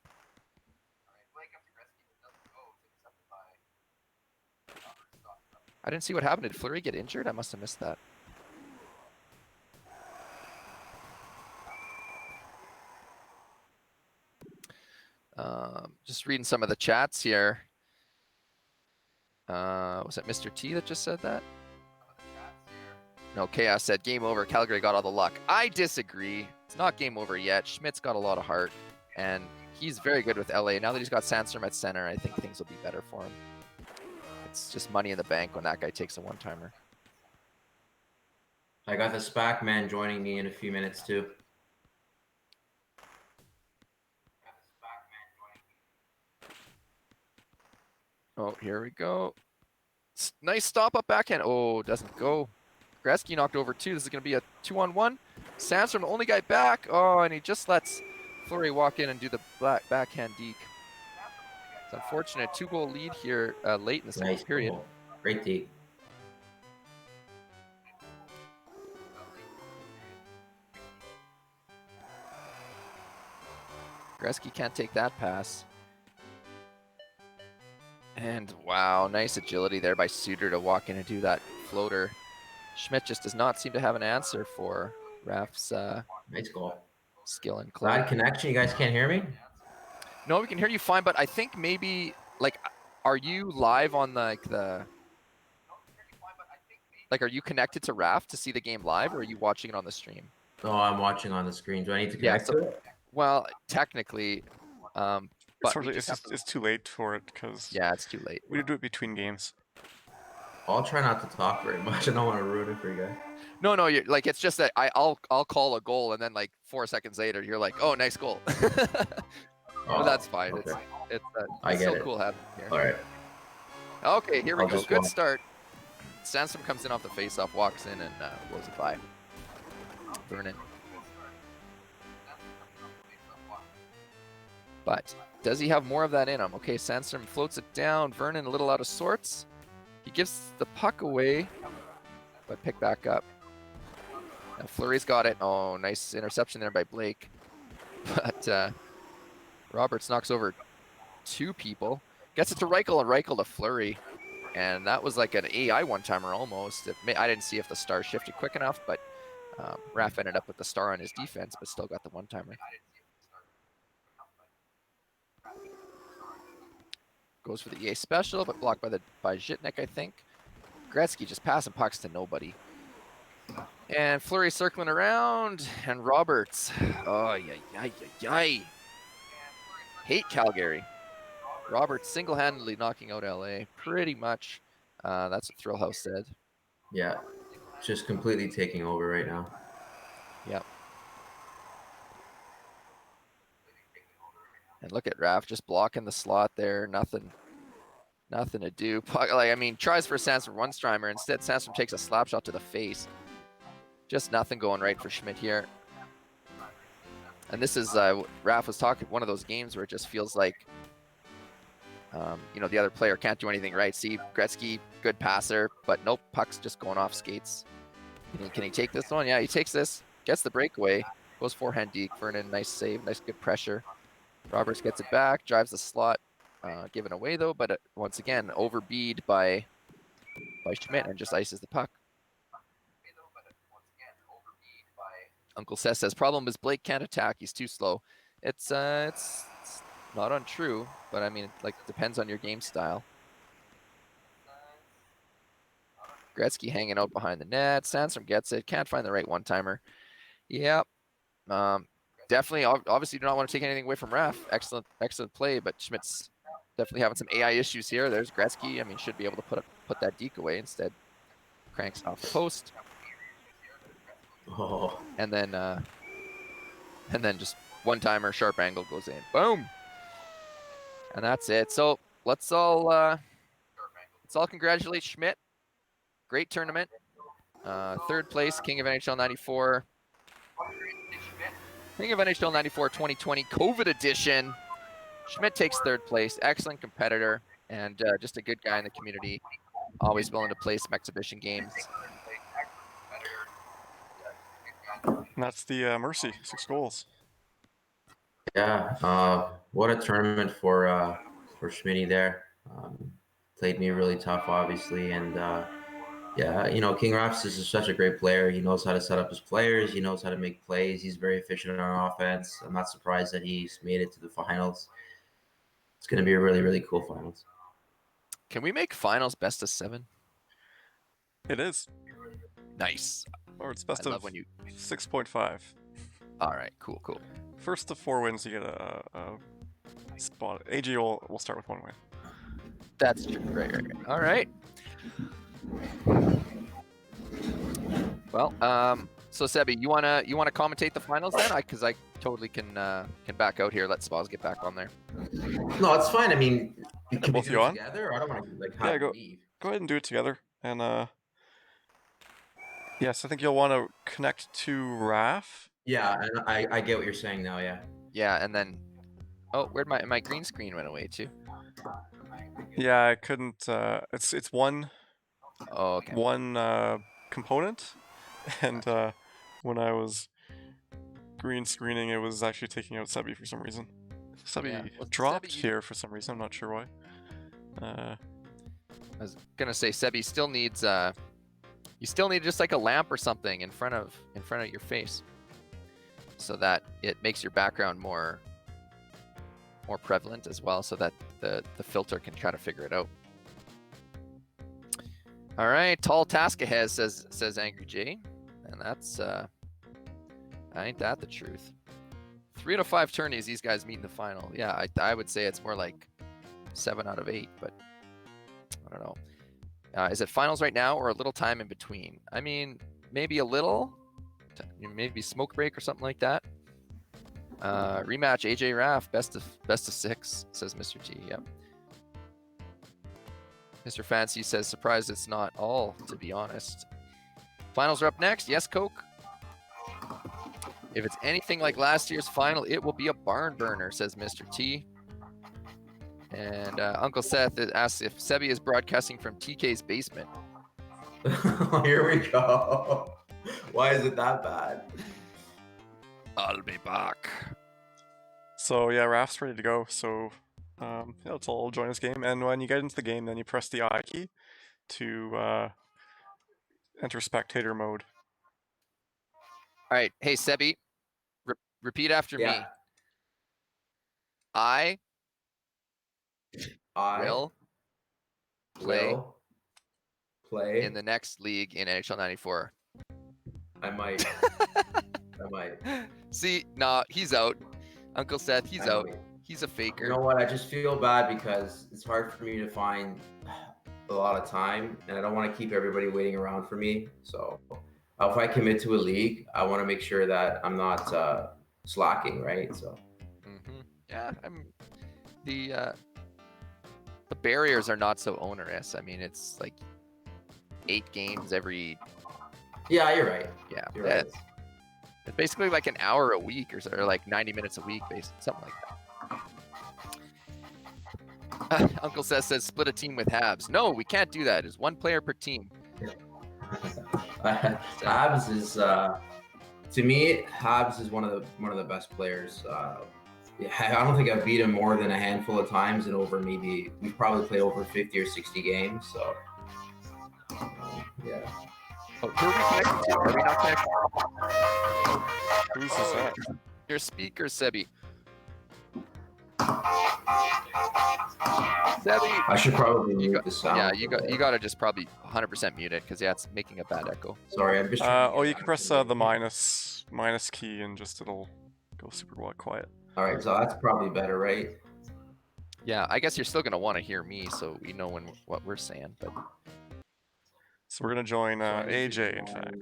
I didn't see what happened. Did Fleury get injured? I must have missed that. Just reading some of the chats here. Was it Mr. T that just said that? No, Chaos said game over. Calgary got all the luck. I disagree. It's not game over yet. Schmidt's got a lot of heart, and he's very good with LA. Now that he's got Sandstrom at center, I think things will be better for him. It's just money in the bank when that guy takes a one-timer. I got the SPAC man joining me in a few minutes too. Oh, here we go. Nice stop up backhand. Oh, doesn't go. Gretzky knocked over two. This is going to be a 2-on-1. Sandstrom, the only guy back. Oh, and he just lets Fleury walk in and do the backhand deke. It's unfortunate. 2-goal lead here late in the second period. Goal. Great deke. Gretzky can't take that pass. And wow, nice agility there by Suter to walk in and do that floater. Schmidt just does not seem to have an answer for Raf's Nice goal. skill and Bad clay. connection. You guys can't hear me? No, we can hear you fine, but I think maybe like, are you live on are you connected to Raf to see the game live, or are you watching it on the stream? Oh, I'm watching on the screen. Do I need to connect to it? Well, technically, but It's too late for it because yeah, it's too late. we do it between games. I'll try not to talk very much. I don't want to ruin it for you guys. No, you're like, it's just that I'll call a goal, and then like 4 seconds later, you're like, oh, nice goal. Oh, But that's fine. okay. It's I get still it. cool having it here. All right. Okay, here we I'll go. just Good watch. start. Sansom comes in off the faceoff, walks in, and blows it by. Vernon. But does he have more of that in him? Okay, Sandstrom floats it down. Vernon a little out of sorts. He gives the puck away, but pick back up. Now Fleury's got it. Oh, nice interception there by Blake. But Roberts knocks over two people. Gets it to Reichel, and Reichel to Fleury. And that was like an AI one-timer almost. I didn't see if the star shifted quick enough, but Raf ended up with the star on his defense, but still got the one-timer. Goes for the EA special, but blocked by Zhitnik, I think. Gretzky just passing pucks to nobody. And Fleury circling around, and Roberts. Oh, yay. Hate Calgary. Roberts single-handedly knocking out LA, pretty much. That's what Thrillhouse said. Yeah. Just completely taking over right now. Yep. And look at Raf just blocking the slot there. Nothing to do. Like, I mean, tries for Sandstrom one-strimer. Instead, Sandstrom takes a slap shot to the face. Just nothing going right for Schmidt here. And this is, Raph was talking, one of those games where it just feels like, you know, the other player can't do anything right. See, Gretzky, good passer, but nope, puck's just going off skates. Can he take this one? Yeah, he takes this, gets the breakaway, goes forehand deke. Vernon, nice save, nice good pressure. Roberts gets it back, drives the slot, given away though, but once again, overbeat by Schmidt and just ices the puck. Uncle Seth says, problem is Blake can't attack, he's too slow. It's not untrue, but I mean, like, it depends on your game style. Gretzky hanging out behind the net. Sandstrom gets it. Can't find the right one-timer. Yep. Definitely, obviously, do not want to take anything away from Raph. Excellent play, but Schmidt's definitely having some AI issues here. There's Gretzky. I mean, should be able to put that deke away. Instead, cranks off the post. Oh. And then just one-timer, sharp angle goes in. Boom. And that's it. So let's all congratulate Schmidt. Great tournament. Third place, King of NHL 94. King of NHL 94 2020 COVID edition. Schmidt takes third place. Excellent competitor and just a good guy in the community. Always willing to play some exhibition games. And that's the Mercy, 6 goals. Yeah, what a tournament for Schmitty there. Played me really tough, obviously, and yeah, you know, King Raps is such a great player. He knows how to set up his players. He knows how to make plays. He's very efficient on offense. I'm not surprised that he's made it to the finals. It's going to be a really, really cool finals. Can we make finals best of 7? It is. Nice. Or it's best I of love when you. 6.5. All right, cool. First to 4 wins, you get a spot. AG will start with 1 win. That's true. Right. All right. Well, so Sebi, you wanna commentate the finals then? Because I totally can back out here. Let Spaz get back on there. No, it's fine. I mean, can we both do you it on? together? Or I don't want to like Yeah, have to leave. Go ahead and do it together. And yes, I think you'll want to connect to Raph. Yeah, and I get what you're saying now. Yeah. Yeah, and then, oh, where'd my green screen went away too? Yeah, I couldn't. It's one Oh, okay. component, and when I was green screening, it was actually taking out Sebi for some reason. Sebi Yeah, well, dropped Sebi, here for some reason. I'm not sure why. I was gonna say, Sebi still needs you still need just like a lamp or something in front of your face, so that it makes your background more prevalent as well, so that the filter can try to figure it out. All right, tall task ahead, says Angry J, and that's ain't that the truth? 3 out of 5 tourneys these guys meet in the final. Yeah, I would say it's more like 7 out of 8, but I don't know. Is it finals right now or a little time in between? I mean, maybe a little, maybe smoke break or something like that. Rematch AJ Raff, best of 6, says Mr. T. Yep. Mr. Fancy says, surprised it's not all, to be honest. Finals are up next. Yes, Coke. If it's anything like last year's final, it will be a barn burner, says Mr. T. And Uncle Seth asks if Sebi is broadcasting from TK's basement. Here we go. Why is it that bad? I'll be back. So yeah, Raph's ready to go. So let's all join this game. And when you get into the game, then you press the I key to enter spectator mode. All right, hey Sebi, repeat after me. I will play in the next league in NHL 94. I might. See, nah, he's out. Uncle Seth, he's out. He's a faker. You know what? I just feel bad because it's hard for me to find a lot of time, and I don't want to keep everybody waiting around for me. So if I commit to a league, I want to make sure that I'm not slacking, right? So. Yeah, the barriers are not so onerous. I mean, it's like 8 games every. Yeah, you're right. Yeah, You're right. it's basically like an hour a week or like 90 minutes a week, something like that. Uncle says split a team with Habs. No, we can't do that. It's one player per team. Habs is to me, Habs is one of the best players. Yeah, I don't think I've beat him more than a handful of times, and we've probably played over 50 or 60 games. So yeah. Oh, who are we connected to? Are we not connected? Who's Oh, that? your speaker, Sebi. Sebi. I should probably mute the sound. Yeah, you gotta just probably 100% mute it because yeah, it's making a bad echo. Sorry, I'm just. Oh, you can press the minus key and just it'll go super quiet. All right, so that's probably better, right? Yeah, I guess you're still gonna want to hear me, so we know what we're saying. But so we're gonna join AJ, in fact.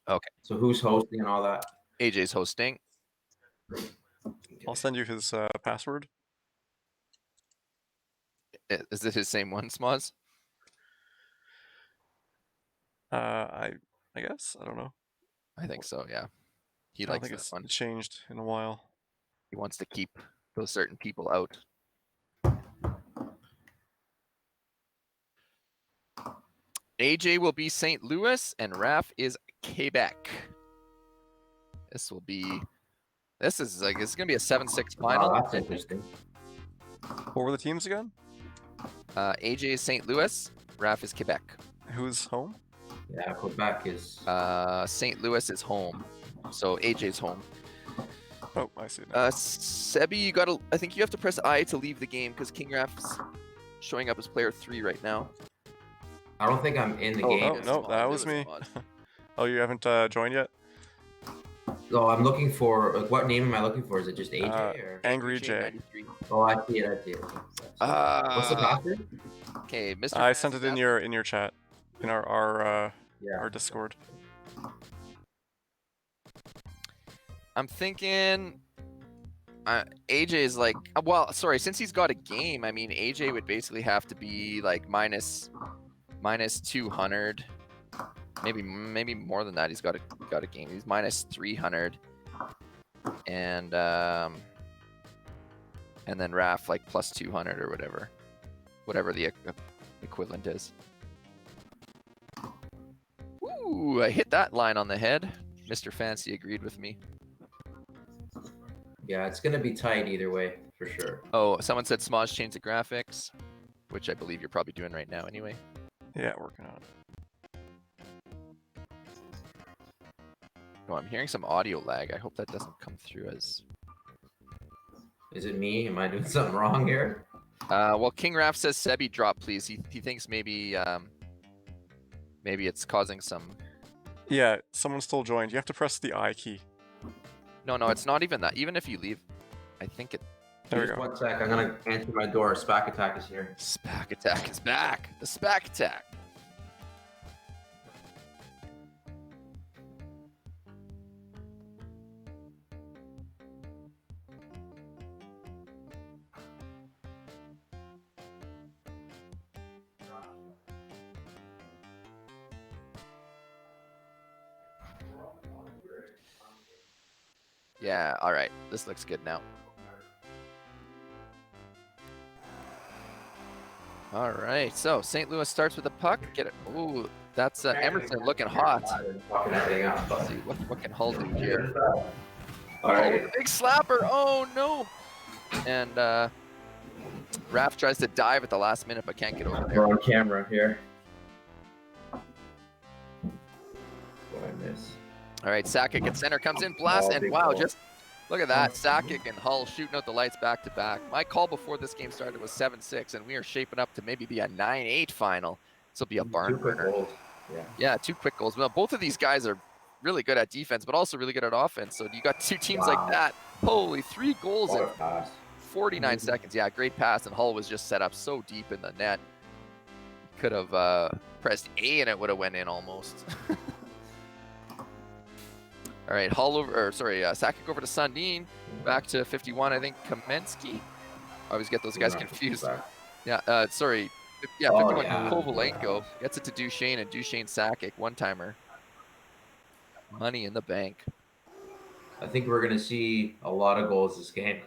okay. So who's hosting and all that? AJ's hosting. I'll send you his password. Is it his same one, Smoz? I guess, I don't know. I think so. Yeah, he I don't likes think that it's one. changed in a while. He wants to keep those certain people out. AJ will be St. Louis and Raph is Quebec. This is gonna be a 7-6 final. Wow, that's interesting. What were the teams again? AJ is St. Louis, Raph is Quebec. Who's home? Yeah, Quebec is. St. Louis is home, so AJ's home. Oh, I see. Now. Sebi, I think you have to press I to leave the game because King Raph's showing up as player 3 right now. I don't think I'm in the game. No, that was me. Oh, you haven't joined yet? No, I'm looking for what name am I looking for? Is it just AJ or Angry J? 93. Oh, I see it. What's the password? Okay, Mr. I sent it in your chat, in our Discord. I'm thinking AJ is like, well, sorry, since he's got a game, I mean, AJ would basically have to be like minus 200, maybe more than that. He's got a game. He's minus 300, and then Raph like plus 200 or whatever the equivalent is. Ooh, I hit that line on the head. Mr. Fancy agreed with me. Yeah, it's gonna be tight either way for sure. Oh, someone said Smodge changed the graphics, which I believe you're probably doing right now anyway. Yeah, working on it. Oh, I'm hearing some audio lag. I hope that doesn't come through as... Is it me? Am I doing something wrong here? Well, King Raph says Sebi drop, please. He thinks maybe it's causing some... Yeah, someone still joined. You have to press the I key. No, it's not even that. Even if you leave, I think it... There we Just go. 1 sec. I'm gonna answer my door. Spack Attack is here. Spack Attack is back. The Spack Attack. Yeah, all right. This looks good now. All right, so St. Louis starts with a puck. Get it. Ooh, that's Emerson looking hot. Let's see, what can Hull do here? All right. Oh, big slapper. Oh, no. And Raph tries to dive at the last minute, but can't get over there. We're on camera here. What I miss? All right, Sakic at center comes in, blast, and wow, just look at that. Sakic and Hull shooting out the lights back to back. My call before this game started was 7-6, and we are shaping up to maybe be a 9-8 final. This will be a barn burner. Yeah, 2 quick goals. Well, both of these guys are really good at defense, but also really good at offense. So you got 2 teams like that. Holy, 3 goals in 49 seconds. Yeah, great pass, and Hull was just set up so deep in the net. Could have pressed A and it would have went in almost. All right, Sakic over to Sundin, back to 51, I think, Kamensky. I always get those guys confused. Yeah, 51, Kovalenko. Gets it to Duchesne, and Duchesne Sakic, one-timer. Money in the bank. I think we're gonna see a lot of goals this game.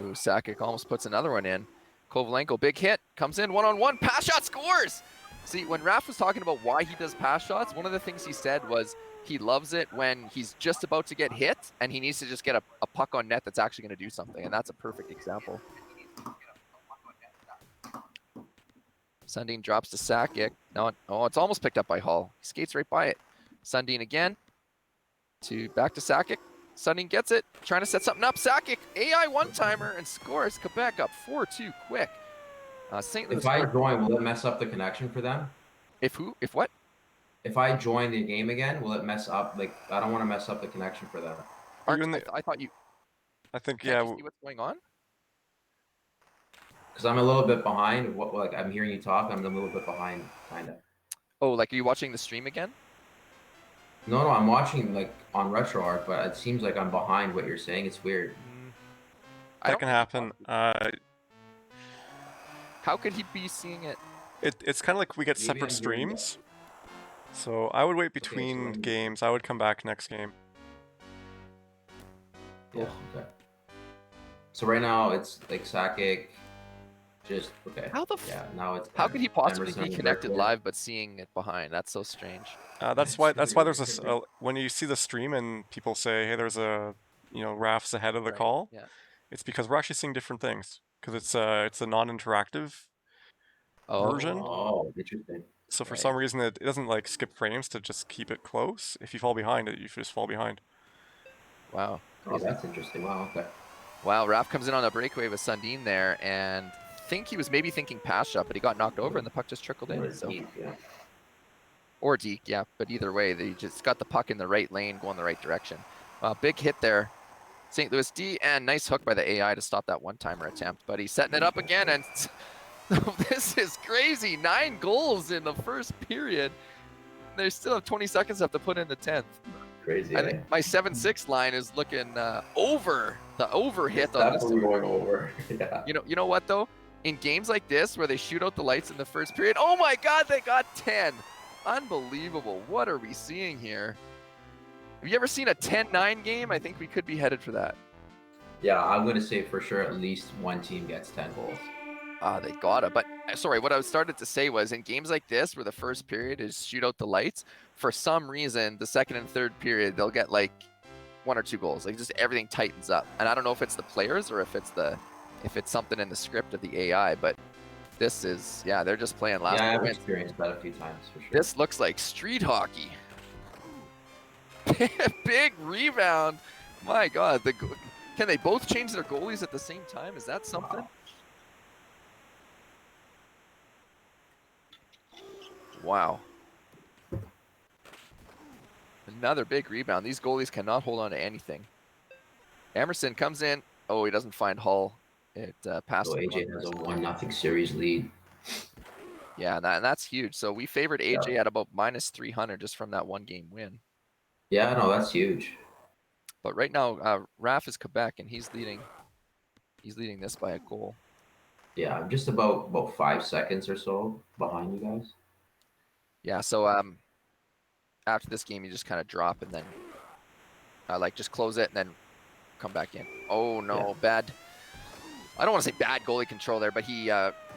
Ooh, Sakic almost puts another one in. Kovalenko, big hit, comes in one-on-one, pass shot, scores! See, when Raph was talking about why he does pass shots, one of the things he said was he loves it when he's just about to get hit and he needs to just get a puck on net that's actually going to do something, and that's a perfect example. Sundin drops to Sakic. No, oh, it's almost picked up by Hall. He skates right by it. Sundin again. Back to Sakic. Sundin gets it. Trying to set something up. Sakic, AI one-timer, and scores. Quebec up 4-2 quick. St. Louis. If I join, will it mess up the connection for them? If who? If what? If I join the game again, will it mess up? Like, I don't want to mess up the connection for them. I thought you. I think Can't yeah. you see what's going on? Because I'm a little bit behind. What, like, I'm hearing you talk. I'm a little bit behind, kind of. Oh, like are you watching the stream again? No, I'm watching like on RetroArch, but it seems like I'm behind what you're saying. It's weird. I That don't can think happen. How could he be seeing it? It's kind of like we get Maybe separate I'm hearing streams. So I would wait Okay, so between I'm- games. I would come back next game. Yeah. Okay. So right now it's like Sakic, just okay. How the Yeah. Now it's. How could he possibly Emerson be and connected Berkeley. live but seeing it behind? That's so strange. That's why there's this when you see the stream and people say, hey, there's a Raf's ahead of the Right, call. yeah. It's because we're actually seeing different things because it's a non-interactive version. Oh, interesting. So for Right. some reason it doesn't like skip frames to just keep it close. If you fall behind it, you just fall behind. Wow. Oh, that's interesting. Wow. Okay. Wow, Raph comes in on a breakaway with Sundin there, and think he was maybe thinking pass shot, but he got knocked over and the puck just trickled in. So Yeah. or Deke, yeah. But either way, they just got the puck in the right lane, going the right direction. Big hit there. St. Louis D, and nice hook by the AI to stop that one-timer attempt. But he's setting it up again, and this is crazy. 9 goals in the first period. They still have 20 seconds left to put in the 10th. Crazy. I think my 7-6 line is looking over the over hit on this. Definitely going over. Yeah. You know what though? In games like this where they shoot out the lights in the first period, oh my God, they got 10. Unbelievable. What are we seeing here? Have you ever seen a 10-9 game? I think we could be headed for that. Yeah, I'm gonna say for sure at least one team gets 10 goals. They gotta. But sorry, what I started to say was in games like this where the first period is shoot out the lights, for some reason the second and third period they'll get like 1 or 2 goals. Like just everything tightens up. And I don't know if it's the players or if it's something in the script of the AI, but this is they're just playing last. Yeah, I've minute. experienced that a few times for sure. This looks like street hockey. Big rebound. My God, can they both change their goalies at the same time? Is that something? Wow. Another big rebound. These goalies cannot hold on to anything. Emerson comes in. Oh, he doesn't find Hull. It passed. So AJ has a 1-0 series lead. Yeah, and that's huge. So we favored AJ at about -300 just from that 1-game win. Yeah, no, that's huge. But right now, Raph is Quebec, and he's leading. He's leading this by a goal. Yeah, I'm just about 5 seconds or so behind you guys. Yeah. So after this game, you just kind of drop and then like just close it and then come back in. Oh no, bad. I don't want to say bad goalie control there, but he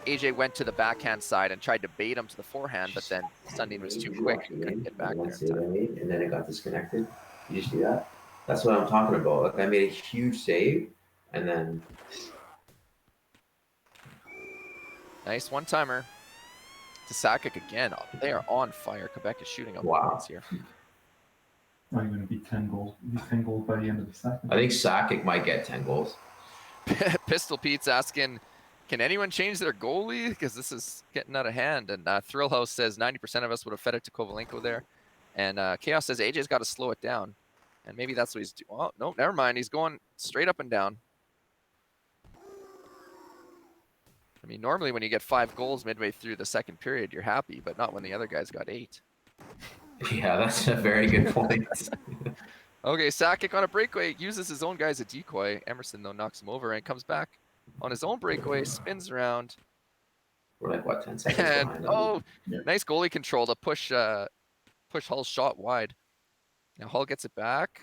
AJ went to the backhand side and tried to bait him to the forehand, but then Sundin was too quick and couldn't get back there. And then it got disconnected. You just do that? That's what I'm talking about. Like I made a huge save, and then Nice one-timer to Sakic again. Oh, they are on fire. Quebec is shooting up points here. I'm going to be 10 goals. Be 10 goals by the end of the second. I think Sakic might get 10 goals. Pistol Pete's asking, can anyone change their goalie? Because this is getting out of hand. And Thrillhouse says 90% of us would have fed it to Kovalenko there. And Chaos says AJ's got to slow it down. And maybe that's what he's doing. Well, no, never mind. He's going straight up and down. I mean, normally when you get 5 goals midway through the second period, you're happy, but not when the other guy's got 8. Yeah, that's a very good point. Okay, Sakic on a breakaway uses his own guy as a decoy. Emerson, though, knocks him over and comes back on his own breakaway, spins around. We're like, what, 10 seconds And, behind? nice goalie control to push push Hull's shot wide. Now Hull gets it back.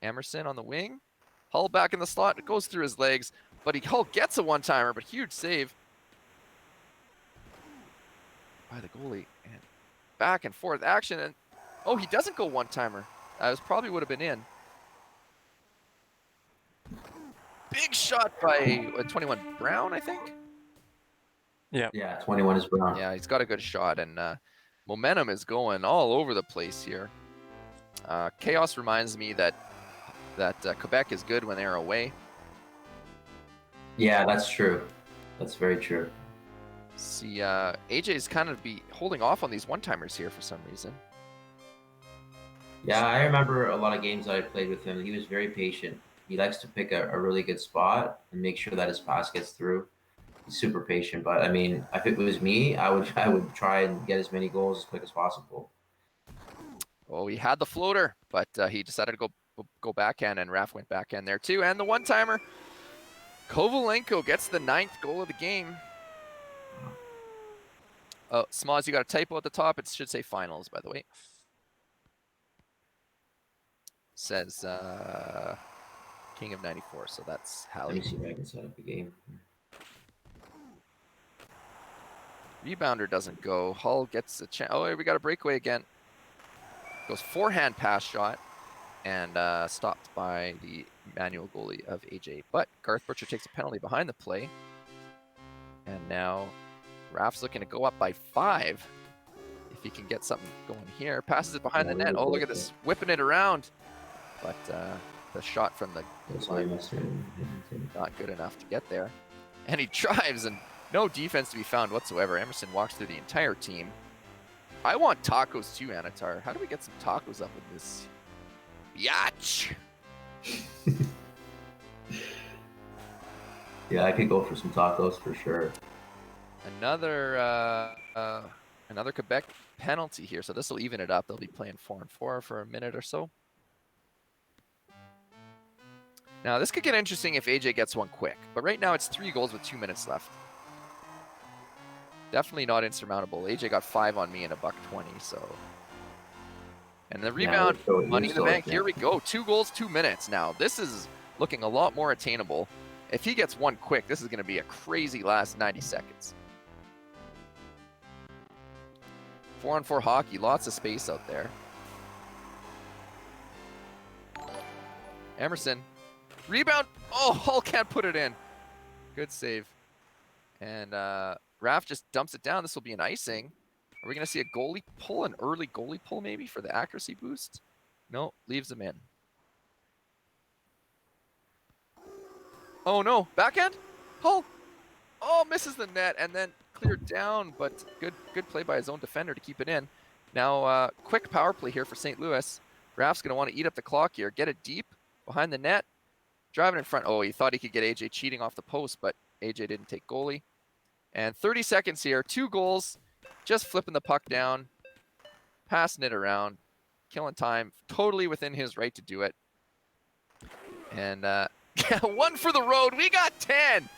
Emerson on the wing. Hull back in the slot. It goes through his legs, but Hull gets a one-timer, but huge save by the goalie. And back and forth action, and oh, he doesn't go one-timer. That probably would have been in. Big shot by 21 Brown, I think. Yeah. Yeah, 21 is Brown. Yeah, he's got a good shot, and momentum is going all over the place here. Chaos reminds me that Quebec is good when they're away. Yeah, that's true. That's very true. See, AJ's kind of be holding off on these one-timers here for some reason. Yeah, I remember a lot of games that I played with him. He was very patient. He likes to pick a really good spot and make sure that his pass gets through. He's super patient. But I mean, if it was me, I would try and get as many goals as quick as possible. Oh, he had the floater, but he decided to go backhand, and Raf went backhand there too. And the one-timer. Kovalenko gets the 9th goal of the game. Oh, Smalls, you got a typo at the top. It should say finals, by the way. Says King of 94, so that's Let me Hallie. see if I can set up a game. Rebounder doesn't go. Hull gets a chance. Oh, we got a breakaway again. Goes forehand pass shot, and stopped by the manual goalie of AJ. But Garth Butcher takes a penalty behind the play. And now Raf's looking to go up by 5. If he can get something going here. Passes it behind the net. Oh, look at this. Whipping it around. But the shot from the line was not good enough to get there. And he drives, and no defense to be found whatsoever. Emerson walks through the entire team. I want tacos too, Anatar. How do we get some tacos up in this biatch? Yeah, I could go for some tacos for sure. Another Quebec penalty here, so this will even it up. They'll be playing 4-4 for a minute or so. Now this could get interesting if AJ gets one quick, but right now it's 3 goals with 2 minutes left. Definitely not insurmountable. AJ got 5 on me in $1.20, so. And the rebound, money in the bank. Here we go. 2 goals, 2 minutes. Now this is looking a lot more attainable. If he gets one quick, this is going to be a crazy last 90 seconds. 4-on-4 hockey, lots of space out there. Emerson, rebound. Oh, Hull can't put it in. Good save. And Raf just dumps it down. This will be an icing. Are we going to see a goalie pull, an early goalie pull maybe for the accuracy boost? No, leaves him in. Oh no, backhand? Hull. Oh, misses the net and then cleared down, but good play by his own defender to keep it in. Now, quick power play here for St. Louis. Raf's going to want to eat up the clock here. Get it deep behind the net. Driving in front. Oh, he thought he could get AJ cheating off the post, but AJ didn't take goalie. And 30 seconds here. 2 goals. Just flipping the puck down. Passing it around. Killing time. Totally within his right to do it. And 1 for the road. We got 10.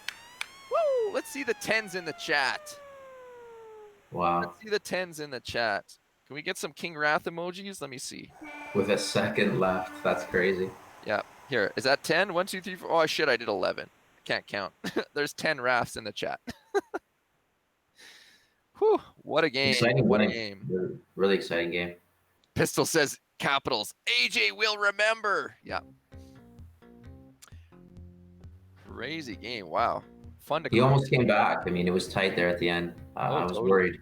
Woo! Let's see the 10s in the chat. Wow. Let's see the 10s in the chat. Can we get some King Wrath emojis? Let me see. With a second left. That's crazy. Yeah. Here. Is that 10? 1, 2, 3, 4. Oh, shit. I did 11. I can't count. There's 10 Wraths in the chat. Whew. What a game. Exciting What game. a game. Really, really exciting game. Pistol says Capitals. AJ will remember. Yeah. Crazy game. Wow. Fun to He almost came back. I mean, it was tight there at the end. I was totally. worried.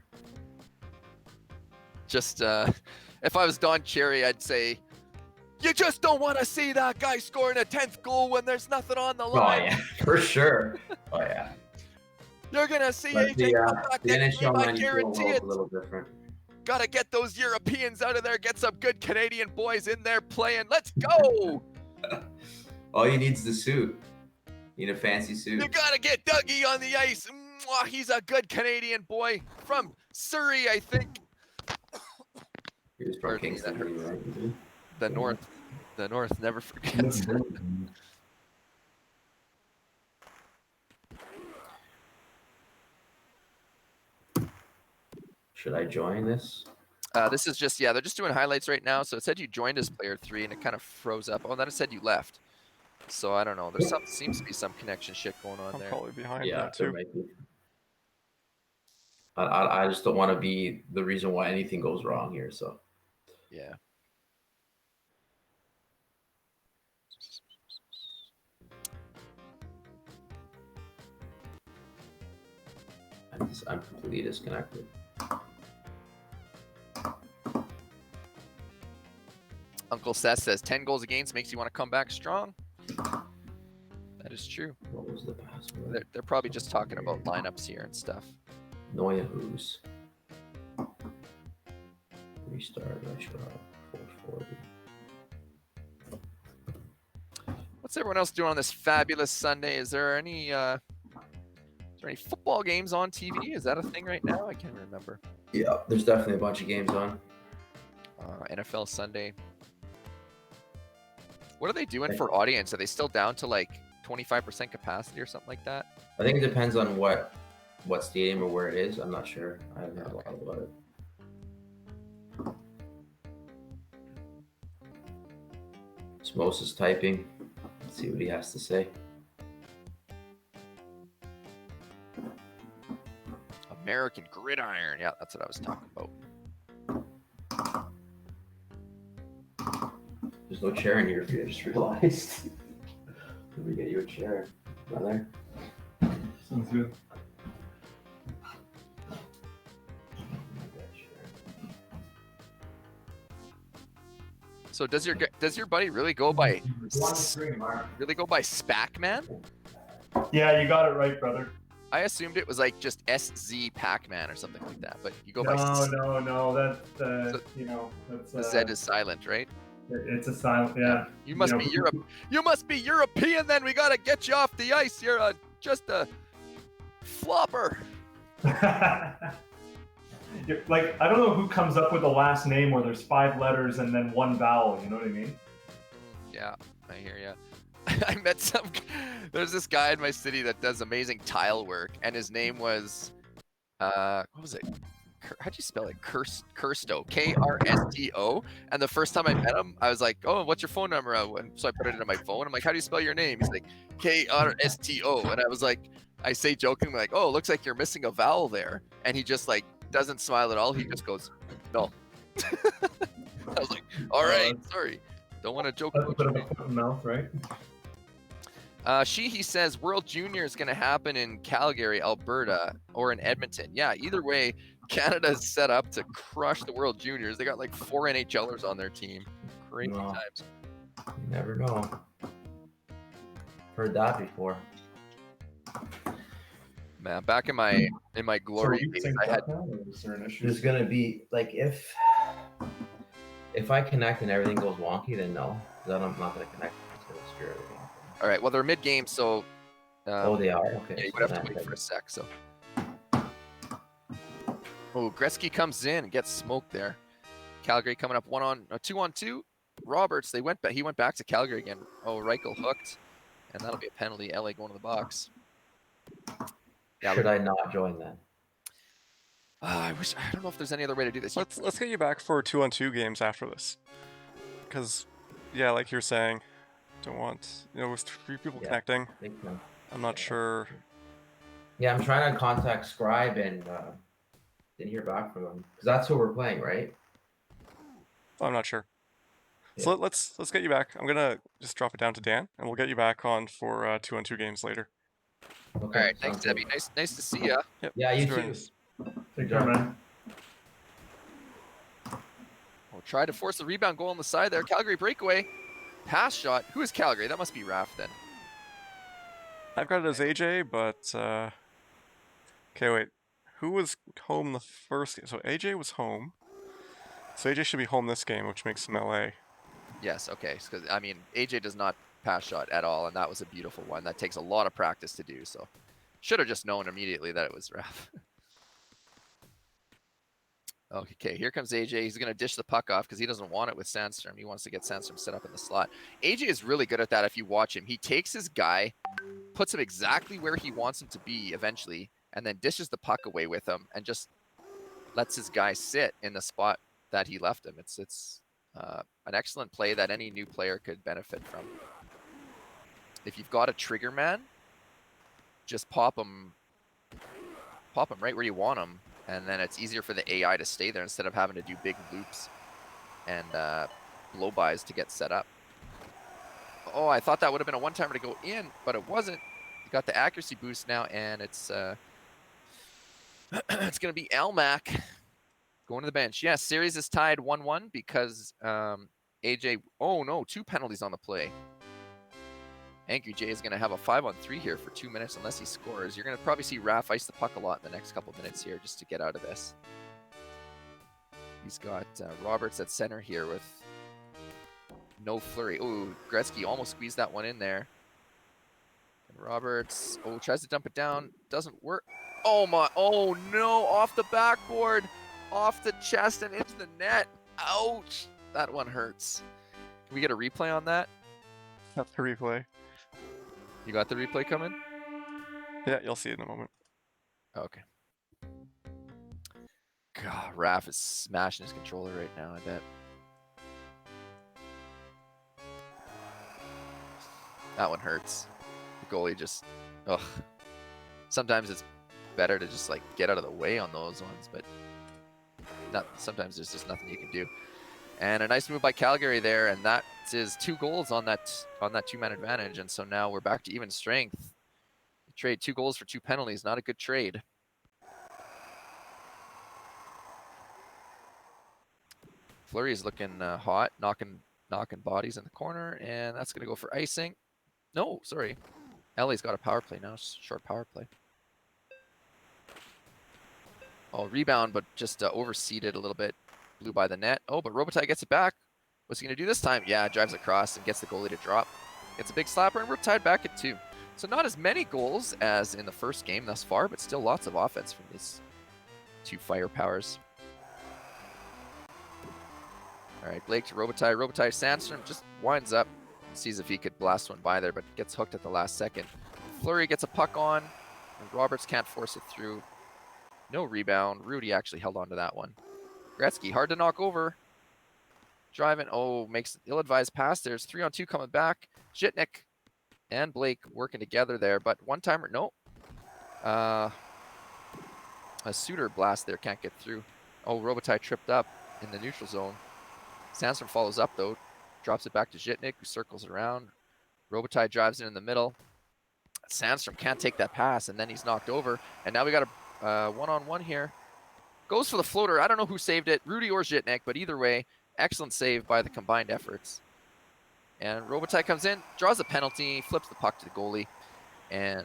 Just, if I was Don Cherry, I'd say, you just don't want to see that guy scoring a 10th goal when there's nothing on the Oh, line. yeah. For sure. Oh, yeah. You're going to see But AJ come back the next game, NHL I 94 guarantee was it. a little different. Got to get those Europeans out of there. Get some good Canadian boys in there playing. Let's go. All you need is the suit. You need a fancy suit. You got to get Dougie on the ice. Mwah, he's a good Canadian boy from Surrey, I think. He was from Pardon me, that Kingston, hurts. right? The North never forgets. Should I join this? This is just, yeah, they're just doing highlights right now. So it said you joined as player 3 and it kind of froze up. Oh, and then it said you left. So I don't know. There's seems to be some connection shit going on I'm there. probably behind Yeah, now there too. might be. I just don't want to be the reason why anything goes wrong here. So Yeah. I'm completely disconnected. Uncle Seth says 10 goals against makes you want to come back strong. That is true. What was the password? They're probably just talking about lineups here and stuff. Noya who's restart. I should 440. What's everyone else doing on this fabulous Sunday? Is there any football games on TV? Is that a thing right now? I can't remember. Yeah, there's definitely a bunch of games on. NFL Sunday. What are they doing for audience? Are they still down to like 25% capacity or something like that? I think it depends on what stadium or where it is. I'm not sure. I haven't heard a lot about it. Smos is typing. Let's see what he has to say. American Gridiron. Yeah, that's what I was talking about. There's no chair in here for you. I just realized. Let me get you a chair, brother. Sounds good. So does your buddy really go by SPAC Man? Yeah, you got it right, brother. I assumed it was like just SZ Pac-Man or something like that, but you go No, by no, that's So- that's the Z is silent, right? it's a silent. Yeah. You must be Europe. You must be European. Then we gotta get you off the ice. You're just a flopper. Like, I don't know who comes up with a last name where there's 5 letters and then 1 vowel. You know what I mean? Yeah, I hear ya. I met there's this guy in my city that does amazing tile work, and his name was, what was it? How'd you spell it? Kirsto, Krsto. And the first time I met him, I was like, "Oh, what's your phone number?" And so I put it into my phone. I'm like, "How do you spell your name?" He's like, Krsto. And I was like, I say jokingly, like, "Oh, it looks like you're missing a vowel there." And he just like doesn't smile at all. He just goes, "No." I was like, "All right, sorry. Don't want to joke That's a about bit your of a foot and mouth, right? he says World Junior is going to happen in Calgary, Alberta, or in Edmonton. Yeah, either way, Canada is set up to crush the World Juniors. They got like 4 NHLers on their team. Crazy Wow. times. You never know. Heard that before. Man, back in my glory So are you days, synced I had up now, or is there an issue? There's gonna be like if I connect and everything goes wonky, then no, then I'm not gonna connect to the spirit of the game. all right. Well, they're mid game, so Oh, they are. Okay. yeah, you so would have to then- wait for a sec. So, oh, Gretzky comes in and gets smoked there. Calgary coming up 2-on-2. Roberts, he went back to Calgary again. Oh, Reichel hooked, and that'll be a penalty. LA going to the box. Yeah, Should I not join then? I don't know if there's any other way to do this. Let's get you back for 2-on-2 games after this, because yeah, like you're saying, don't want with 3 people Yeah. connecting. Think so. I'm not sure. Yeah, I'm trying to contact Scribe and didn't hear back from them because that's who we're playing, right? I'm not sure. Yeah. So let's get you back. I'm gonna just drop it down to Dan, and we'll get you back on for 2-on-2 games later. Okay. All right, thanks, sounds good. Debbie. Nice to see ya. Yep. Yeah, you let's join too. us. Take care, man. We'll try to force the rebound goal on the side there. Calgary breakaway. Pass shot. Who is Calgary? That must be Raph then. I've got it as AJ, but okay, wait. Who was home the first game? So AJ was home. So AJ should be home this game, which makes him LA. Yes, okay. Because I mean, AJ does not pass shot at all, and that was a beautiful one. That takes a lot of practice to do. So, should have just known immediately that it was Raph. Okay, here comes AJ. He's going to dish the puck off because he doesn't want it with Sandstrom. He wants to get Sandstrom set up in the slot. AJ is really good at that if you watch him. He takes his guy, puts him exactly where he wants him to be eventually, and then dishes the puck away with him and just lets his guy sit in the spot that he left him. It's an excellent play that any new player could benefit from. If you've got a trigger man, just pop him right where you want him, and then it's easier for the AI to stay there instead of having to do big loops and blow-bys to get set up. Oh, I thought that would have been a one-timer to go in, but it wasn't. You got the accuracy boost now, and it's it's going to be Almac going to the bench. Yes, series is tied 1-1 because AJ... Oh, no, 2 penalties on the play. Angry Jay is going to have a 5-on-3 here for 2 minutes unless he scores. You're going to probably see Raph ice the puck a lot in the next couple minutes here just to get out of this. He's got Roberts at center here with no Fleury. Oh, Gretzky almost squeezed that one in there. And Roberts, tries to dump it down. Doesn't work. Oh, my. Oh, no. Off the backboard. Off the chest and into the net. Ouch. That one hurts. Can we get a replay on that? That's the replay. You got the replay coming? Yeah, you'll see it in a moment. Okay. God, Raph is smashing his controller right now, I bet. That one hurts. The goalie just, ugh. Sometimes it's better to just like get out of the way on those ones, but sometimes there's just nothing you can do. And a nice move by Calgary there, and that is 2 goals on that 2-man advantage, and so now we're back to even strength. You trade 2 goals for 2 penalties, not a good trade. Fleury is looking hot, knocking bodies in the corner, and that's going to go for icing. No, sorry. LA's got a power play now, short power play. Oh, rebound, but just overseeded a little bit. Blew by the net. Oh, but Robitaille gets it back. What's he going to do this time? Yeah, drives across and gets the goalie to drop. Gets a big slapper, and we're tied back at 2. So not as many goals as in the first game thus far, but still lots of offense from these 2 firepowers. All right, Blake to Robitaille. Robitaille, Sandstrom just winds up, sees if he could blast one by there, but gets hooked at the last second. Fleury gets a puck on, and Roberts can't force it through. No rebound. Rudy actually held on to that one. Gretzky, hard to knock over. Driving, makes an ill-advised pass. There's 3-on-2 coming back. Zhitnik and Blake working together there, but one-timer, no. A Suter blast there, can't get through. Oh, Robitaille tripped up in the neutral zone. Sandstrom follows up, though. Drops it back to Zhitnik, who circles around. Robitaille drives in the middle. Sandstrom can't take that pass, and then he's knocked over. And now we got a one-on-one here. Goes for the floater. I don't know who saved it, Rudy or Zhitnik, but either way, excellent save by the combined efforts. And Robitaille comes in, draws a penalty, flips the puck to the goalie, and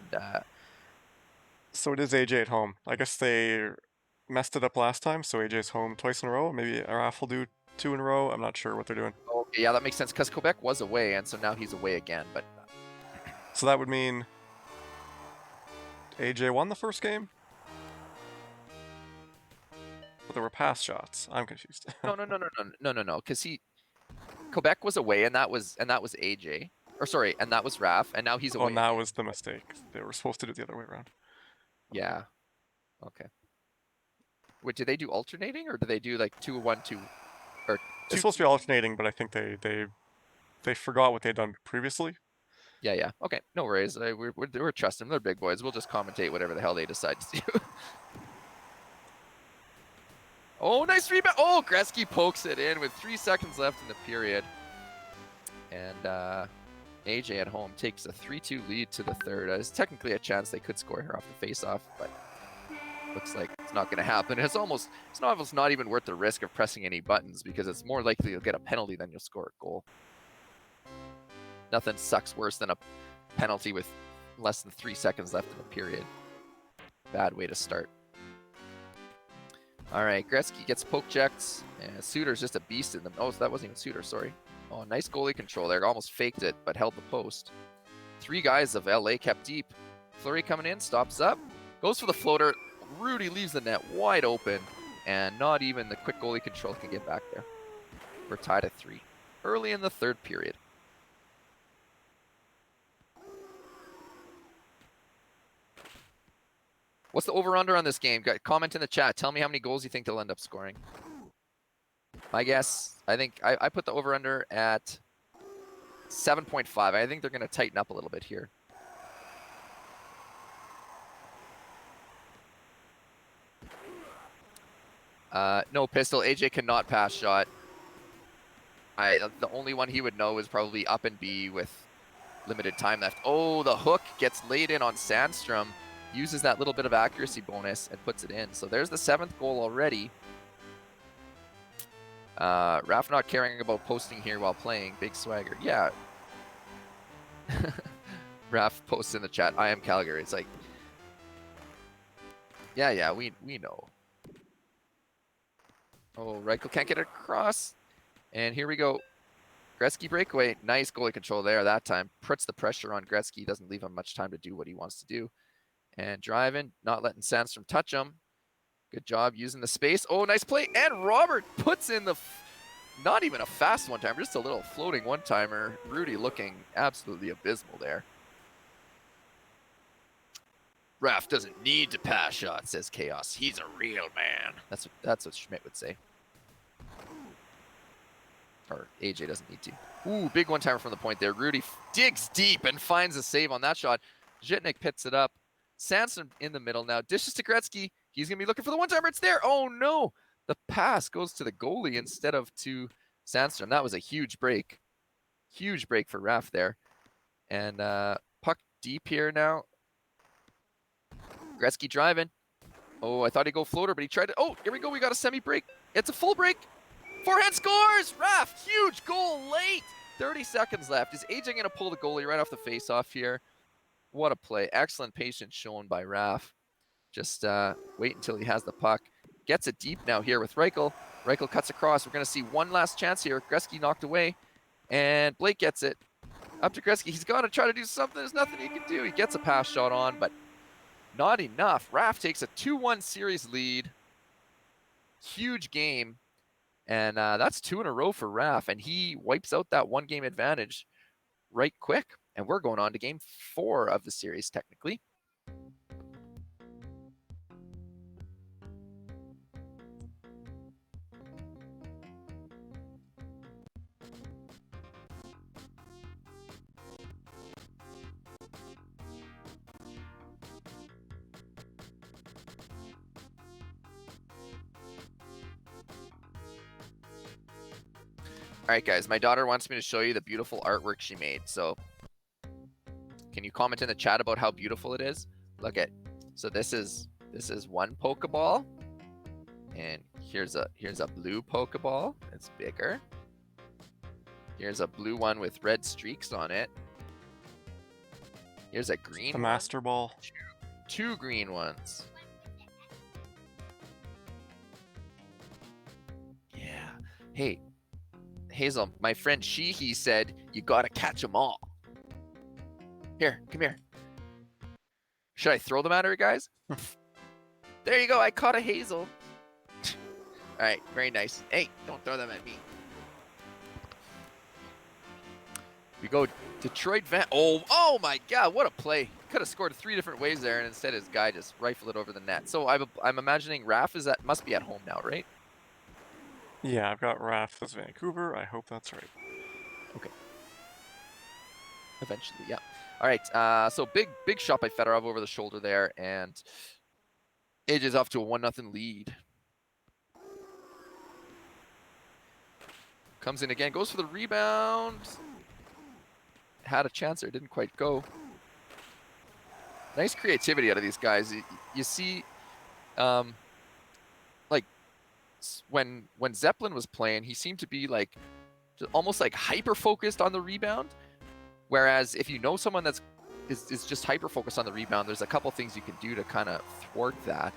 So it is AJ at home. I guess they messed it up last time, so AJ's home twice in a row. Maybe Araf will do 2 in a row. I'm not sure what they're doing. okay, yeah, that makes sense because Quebec was away, and so now he's away again. But So that would mean AJ won the first game? But there were pass shots. I'm confused. no, because Quebec was away, and that was AJ, or sorry, and that was Raph, and now he's away. Oh, and that was the mistake. They were supposed to do it the other way around. Yeah. Okay. Wait, do they do alternating, or do they do like 2-1-2? Or It's supposed to be alternating, but I think they forgot what they'd done previously. Yeah. Okay, no worries. We're trusting them. They're big boys. We'll just commentate whatever the hell they decide to do. Oh, nice rebound. Oh, Gretzky pokes it in with 3 seconds left in the period. And AJ at home takes a 3-2 lead to the third. There's technically a chance they could score here off the faceoff, but looks like it's not going to happen. It's almost not even worth the risk of pressing any buttons because it's more likely you'll get a penalty than you'll score a goal. Nothing sucks worse than a penalty with less than 3 seconds left in the period. Bad way to start. All right, Gretzky gets poke checks, and Suter's just a beast in them. Oh, that wasn't even Suter, sorry. Oh, nice goalie control there. Almost faked it, but held the post. 3 guys of LA kept deep. Fleury coming in, stops up, goes for the floater. Rudy leaves the net wide open, and not even the quick goalie control can get back there. We're tied at 3. Early in the third period. What's the over-under on this game? Comment in the chat. Tell me how many goals you think they'll end up scoring. My guess, I think I put the over-under at 7.5. I think they're going to tighten up a little bit here. No pistol. AJ cannot pass shot. The only one he would know is probably up and B with limited time left. Oh, the hook gets laid in on Sandstrom. Uses that little bit of accuracy bonus and puts it in. So there's the 7th goal already. Raf not caring about posting here while playing. Big swagger. Yeah. Raf posts in the chat, I am Calgary. It's like, yeah, we know. Oh, Reichel can't get it across. And here we go. Gretzky breakaway. Nice goalie control there that time. Puts the pressure on Gretzky. Doesn't leave him much time to do what he wants to do. And driving, not letting Sandstrom touch him. Good job using the space. Oh, nice play. And Robert puts in the, not even a fast one-timer, just a little floating one-timer. Rudy looking absolutely abysmal there. Raf doesn't need to pass shots, says Chaos. He's a real man. That's what Schmidt would say. Or AJ doesn't need to. Ooh, big one-timer from the point there. Rudy digs deep and finds a save on that shot. Zhitnik picks it up. Sandstrom in the middle now. Dishes to Gretzky. He's going to be looking for the one-timer. It's there. Oh, no. The pass goes to the goalie instead of to Sandstrom. That was a huge break. Huge break for Raf there. And puck deep here now. Gretzky driving. Oh, I thought he'd go floater, but he tried to. Oh, here we go. We got a semi-break. It's a full break. Forehand scores! Raf, huge goal late. 30 seconds left. Is AJ going to pull the goalie right off the face-off here? What a play. Excellent patience shown by Raf. Just wait until he has the puck. Gets it deep now here with Reichel. Reichel cuts across. We're going to see one last chance here. Gretzky knocked away. And Blake gets it. Up to Gretzky. He's got to try to do something. There's nothing he can do. He gets a pass shot on, but not enough. Raf takes a 2-1 series lead. Huge game. And that's 2 in a row for Raf. And he wipes out that 1-game advantage right quick. And we're going on to game 4 of the series, technically. All right, guys, my daughter wants me to show you the beautiful artwork she made. So can you comment in the chat about how beautiful it is? Look at, so this is one Pokeball, and here's a blue Pokeball. It's bigger. Here's a blue one with red streaks on it. Here's a green The one. Master Ball. Two green ones. Yeah. Hey, Hazel, my friend he said you gotta catch them all. Here, come here. Should I throw them at her, guys? There you go. I caught a Hazel. All right, very nice. Hey, don't throw them at me. We go Detroit Van. Oh my God, what a play. Could have scored 3 different ways there, and instead his guy just rifled it over the net. So I'm imagining Raf must be at home now, right? Yeah, I've got Raf as Vancouver. I hope that's right. Okay. Eventually, yeah. All right, so big shot by Fedorov over the shoulder there, and AJ's off to a 1-0 lead. Comes in again, goes for the rebound. Had a chance there, didn't quite go. Nice creativity out of these guys. You see, like when Zeppelin was playing, he seemed to be like almost like hyper focused on the rebound. Whereas if you know someone is just hyper focused on the rebound, there's a couple things you can do to kind of thwart that.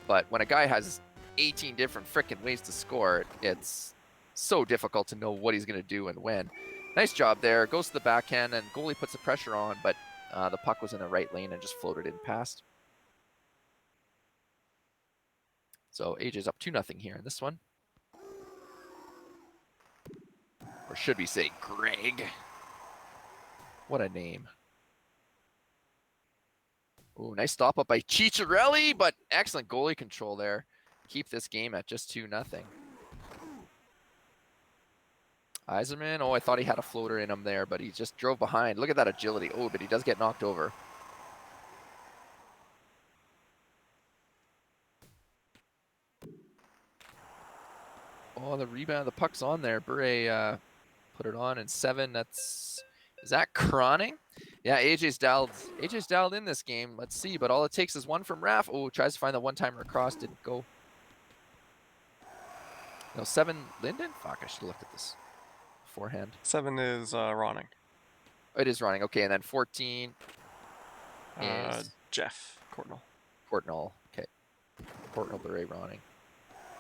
But when a guy has 18 different freaking ways to score, it's so difficult to know what he's going to do and when. Nice job there. Goes to the backhand, and goalie puts the pressure on, but the puck was in the right lane and just floated in past. So AJ's up 2-0 here in this one. Or should we say Greg? What a name. Oh, nice stop up by Ciccarelli, but excellent goalie control there. Keep this game at just 2-0. Yzerman, oh, I thought he had a floater in him there, but he just drove behind. Look at that agility. Oh, but he does get knocked over. Oh, the rebound, the puck's on there. Bure put it on in 7. Is that Croning? Yeah, AJ's dialed in this game. Let's see, but all it takes is one from Raf. Oh, tries to find the one-timer across, didn't go. No, 7 Linden? Fuck, I should have looked at this beforehand. 7 is Ronning. Oh, it is running. Okay, and then 14 is Jeff Courtnall. Courtnall. Okay. Courtnall, Bure, Ronning.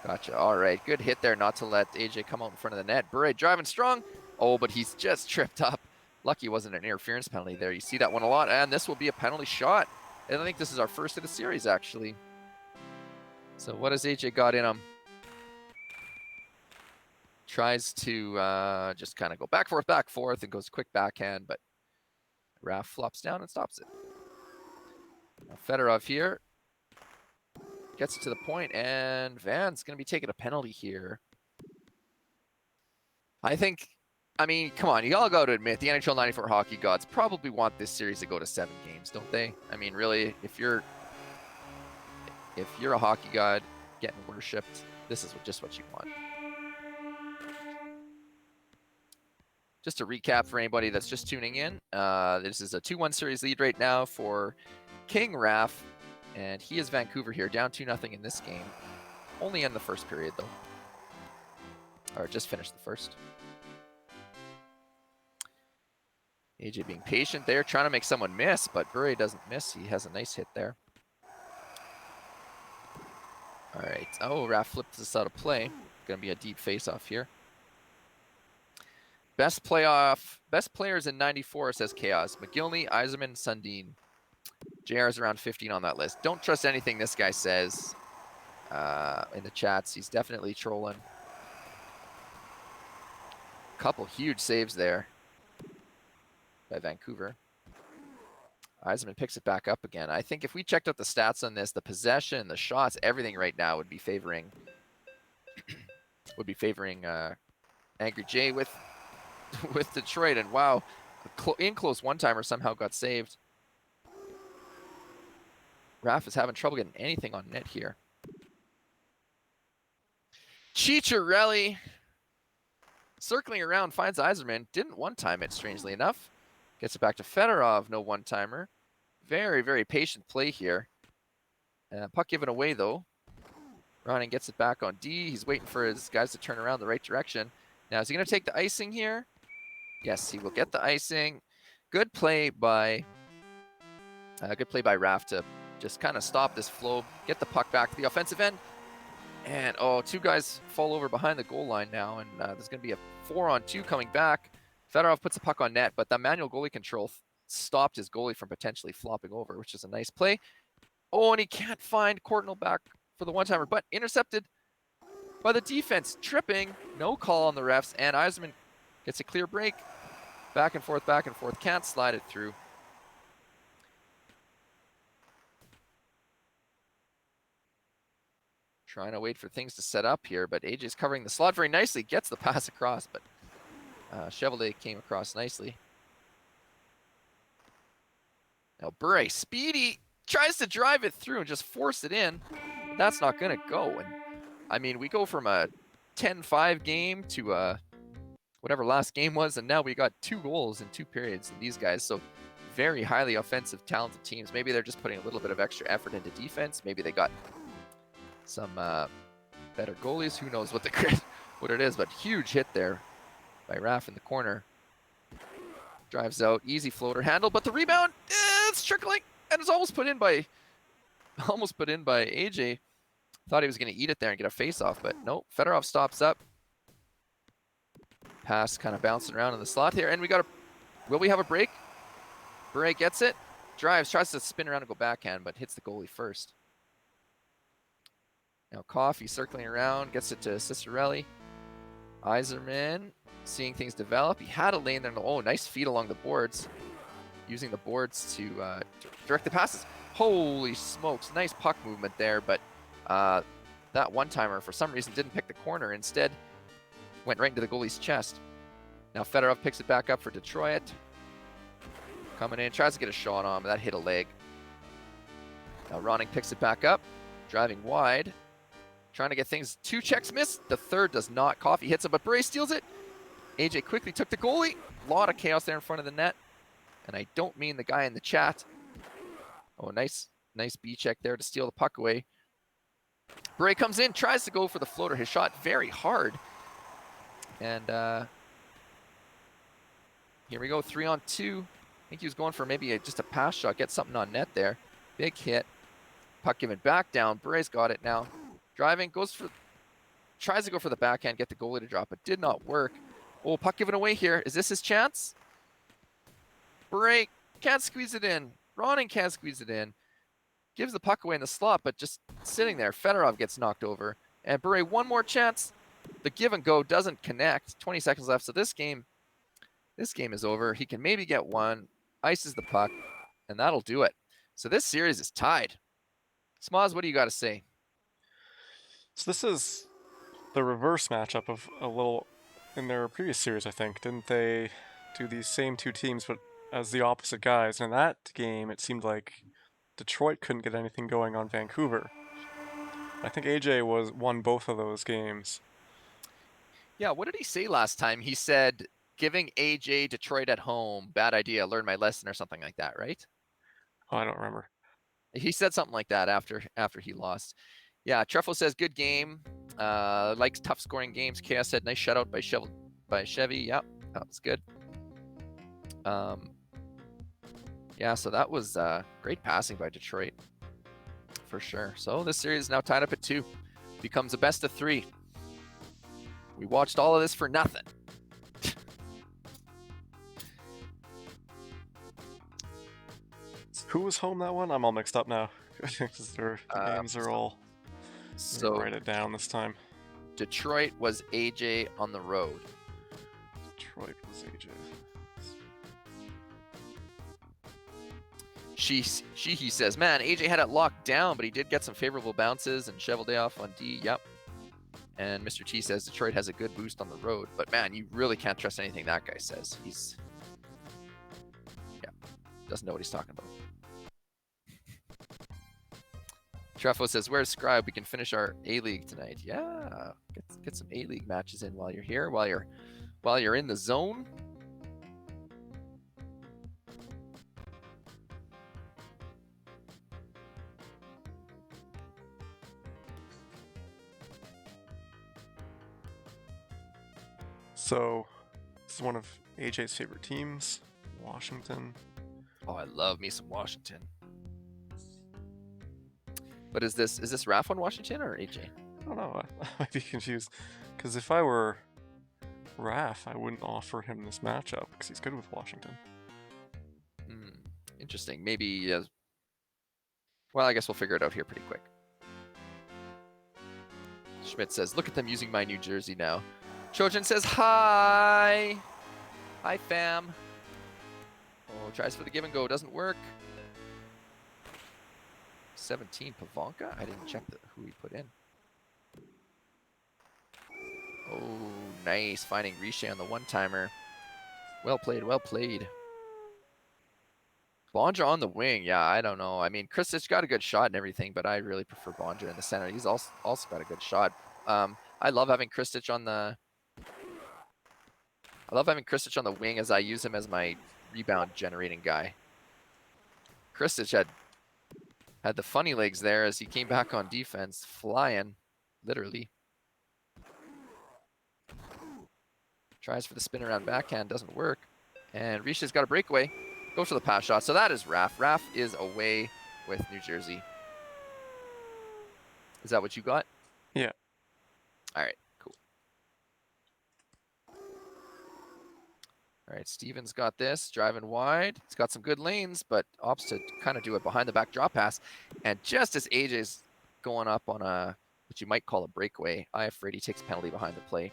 Gotcha. All right, good hit there not to let AJ come out in front of the net. Bure driving strong. Oh, but he's just tripped up. Lucky it wasn't an interference penalty there. You see that one a lot, and this will be a penalty shot. And I think this is our first of the series, actually. So what has AJ got in him? Tries to just kind of go back, forth, and goes quick backhand, but Raf flops down and stops it. Now Fedorov here gets it to the point, and Van's going to be taking a penalty here. I mean, come on, you all got to admit, the NHL 94 hockey gods probably want this series to go to 7 games, don't they? I mean, really, if you're a hockey god getting worshipped, this is just what you want. Just to recap for anybody that's just tuning in, this is a 2-1 series lead right now for King Raf, and he is Vancouver here, down 2-0 in this game. Only in the first period, though. Or just finished the first. AJ being patient there, trying to make someone miss, but Bure doesn't miss. He has a nice hit there. All right. Oh, Raf flipped this out of play. Going to be a deep face-off here. Best players in 94, says Chaos. McGillney, Yzerman, Sundin. JR is around 15 on that list. Don't trust anything this guy says in the chats. He's definitely trolling. Couple huge saves there by Vancouver. Yzerman picks it back up again. I think if we checked out the stats on this, the possession, the shots, everything right now would be favoring Angry J with Detroit. And wow, in close one-timer somehow got saved. Raf is having trouble getting anything on net here. Chicharelli circling around, finds Yzerman. Didn't one-time it, strangely enough. Gets it back to Fedorov, no one-timer. Very, very patient play here. Puck given away, though. Ronning gets it back on D. He's waiting for his guys to turn around the right direction. Now, is he going to take the icing here? Yes, he will get the icing. Good play by Raf to just kind of stop this flow, get the puck back to the offensive end. And, oh, 2 guys fall over behind the goal line now, and there's going to be a 4-on-2 coming back. Fedorov puts the puck on net, but the manual goalie control stopped his goalie from potentially flopping over, which is a nice play. Oh, and he can't find Courtnall back for the one-timer, but intercepted by the defense. Tripping, no call on the refs, and Yzerman gets a clear break. Back and forth, can't slide it through. Trying to wait for things to set up here, but AJ's covering the slot very nicely. Gets the pass across, but Chevalier came across nicely. Now Bure, speedy, tries to drive it through and just force it in. But that's not going to go. And I mean, we go from a 10-5 game to whatever last game was, and now we got 2 goals in 2 periods in these guys. So very highly offensive, talented teams. Maybe they're just putting a little bit of extra effort into defense. Maybe they got some better goalies. Who knows what it is, but huge hit there by Raf in the corner. Drives out, easy floater handle, but the rebound, it's trickling, and it's almost put in by AJ. Thought he was going to eat it there and get a face-off, but no. Fedorov stops up. Pass kind of bouncing around in the slot here, and will we have a break? Bure gets it, drives, tries to spin around and go backhand, but hits the goalie first. Now Coffey circling around, gets it to Cicerelli. Yzerman seeing things develop. He had a lane there. Oh, nice feed along the boards. Using the boards to direct the passes. Holy smokes, nice puck movement there, but that one-timer for some reason didn't pick the corner. Instead, went right into the goalie's chest. Now Fedorov picks it back up for Detroit. Coming in, tries to get a shot on, but that hit a leg. Now Ronning picks it back up, driving wide. Trying to get things, 2 checks missed. The third does not. Coffee hits him, but Bray steals it. AJ quickly took the goalie. A lot of chaos there in front of the net. And I don't mean the guy in the chat. Oh, nice B check there to steal the puck away. Bray comes in, tries to go for the floater. His shot very hard. And here we go, 3-on-2. I think he was going for maybe just a pass shot, get something on net there. Big hit. Puck given back down. Bray's got it now. Driving, tries to go for the backhand, get the goalie to drop, but did not work. Oh, puck given away here. Is this his chance? Bray can't squeeze it in. Ronning can't squeeze it in. Gives the puck away in the slot, but just sitting there. Fedorov gets knocked over. And Bray, one more chance. The give and go doesn't connect. 20 seconds left. So this game is over. He can maybe get one. Ices the puck, and that'll do it. So this series is tied. Smoz, what do you got to say? So this is the reverse matchup of a little in their previous series, I think. Didn't they do these same 2 teams, but as the opposite guys? And in that game, it seemed like Detroit couldn't get anything going on Vancouver. I think AJ won both of those games. Yeah, what did he say last time? He said, giving AJ Detroit at home, bad idea, learn my lesson or something like that, right? Oh, I don't remember. He said something like that after he lost. Yeah, Truffle says, good game. Likes tough scoring games. Chaos said, nice shutout by Chevy. Yep, that was good. Yeah, so that was great passing by Detroit, for sure. So this series is now tied up at 2. Becomes a best of 3. We watched all of this for nothing. Who was home that one? I'm all mixed up now. Because the games are all... So write it down this time. Detroit was AJ on the road. Detroit was AJ. He says, man, AJ had it locked down, but he did get some favorable bounces and shoveled off on D. Yep. And Mr. T says Detroit has a good boost on the road, but man, you really can't trust anything that guy says. Doesn't know what he's talking about. Treffo says, where's Scribe? We can finish our A-League tonight. Yeah, get some A-League matches in while you're here, while you're in the zone. So, this is one of AJ's favorite teams, Washington. Oh, I love me some Washington. But is this Raph on Washington or AJ? I don't know. I might be confused. Because if I were Raph, I wouldn't offer him this matchup because he's good with Washington. Interesting. Maybe. Well, I guess we'll figure it out here pretty quick. Schmidt says, look at them using my New Jersey now. Trojan says, hi. Hi, fam. Oh, tries for the give and go. Doesn't work. 17 Pavanka? I didn't check who he put in. Oh, nice. Finding Riche on the one-timer. Well played, well played. Bonja on the wing. Yeah, I don't know. I mean, Kristich got a good shot and everything, but I really prefer Bonja in the center. He's also got a good shot. I love having Kristich on the... wing as I use him as my rebound generating guy. Kristich had the funny legs there as he came back on defense, flying, literally. Tries for the spin around backhand, doesn't work. And Risha's got a breakaway. Goes for the pass shot. So that is Raph. Raph is away with New Jersey. Is that what you got? Yeah. All right, cool. All right, Steven's got this, driving wide. He's got some good lanes, but opts to kind of do a behind-the-back drop pass. And just as AJ's going up on what you might call a breakaway, I afraid he takes a penalty behind the play.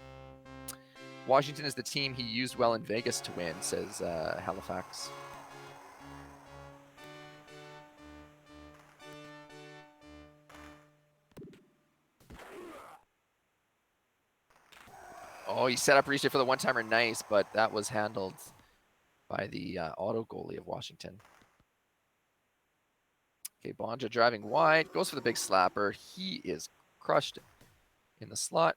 Washington is the team he used well in Vegas to win, says Halifax. Oh, he set up Riche for the one-timer, nice, but that was handled by the auto goalie of Washington. Okay, Bonja driving wide, goes for the big slapper. He is crushed in the slot.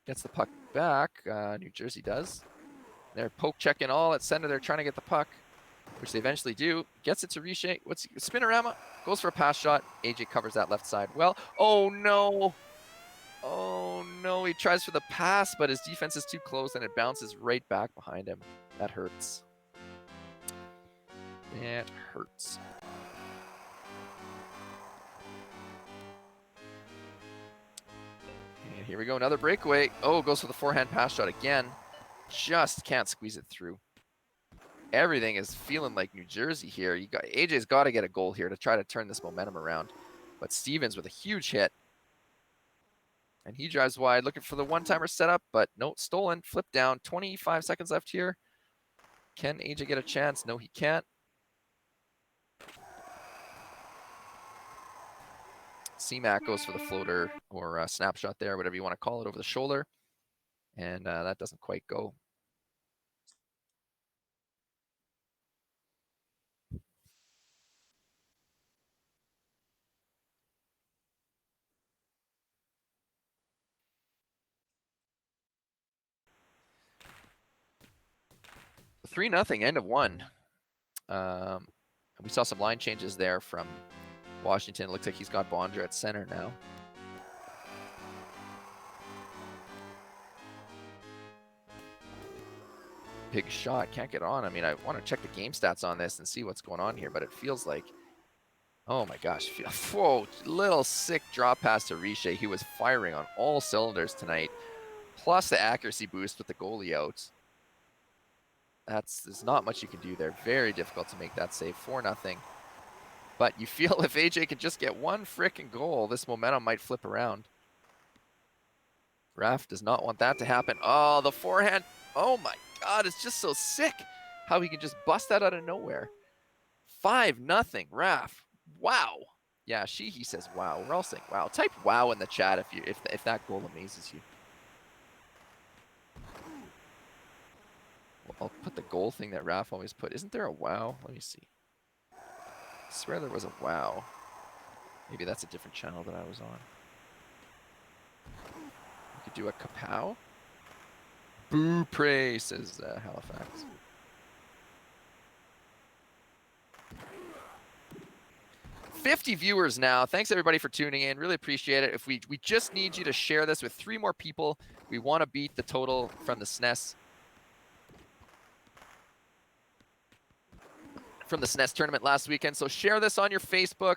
Gets the puck back. New Jersey does. They're poke checking all at center. They're trying to get the puck, which they eventually do. Gets it to Riche. What's Spinorama? Goes for a pass shot. AJ covers that left side well. Oh no! Oh no! He tries for the pass, but his defense is too close, and it bounces right back behind him. That hurts. It hurts. And here we go, another breakaway. Oh, goes for the forehand pass shot again. Just can't squeeze it through. Everything is feeling like New Jersey here. AJ's got to get a goal here to try to turn this momentum around. But Stevens with a huge hit. And he drives wide, looking for the one-timer setup, but no, stolen, flip down. 25 seconds left here. Can AJ get a chance? No, he can't. C-Mac goes for the floater or snapshot there, whatever you want to call it, over the shoulder. And that doesn't quite go. The 3-0, end of one. We saw some line changes there from Washington. It looks like he's got Bondra at center now. Big shot, can't get on. I mean, I want to check the game stats on this and see what's going on here, but it feels like, oh my gosh, whoa, little sick drop pass to Riche. He was firing on all cylinders tonight, plus the accuracy boost with the goalie out. There's not much you can do there. Very difficult to make that save. 4-0. But you feel if AJ can just get one frickin' goal, this momentum might flip around. Raf does not want that to happen. Oh, the forehand. Oh my God, it's just so sick how he can just bust that out of nowhere. 5-0, Raf. Wow. Yeah, he says wow. We're all saying wow. Type wow in the chat if that goal amazes you. Well, I'll put the goal thing that Raf always put. Isn't there a wow? Let me see. I swear there was a wow. Maybe that's a different channel that I was on. We could do a kapow. Boo pray, says Halifax. $50 viewers now. Thanks everybody for tuning in. Really appreciate it. If we just need you to share this with 3 more people. We want to beat the total from the SNES. From the SNES tournament last weekend. So share this on your Facebook.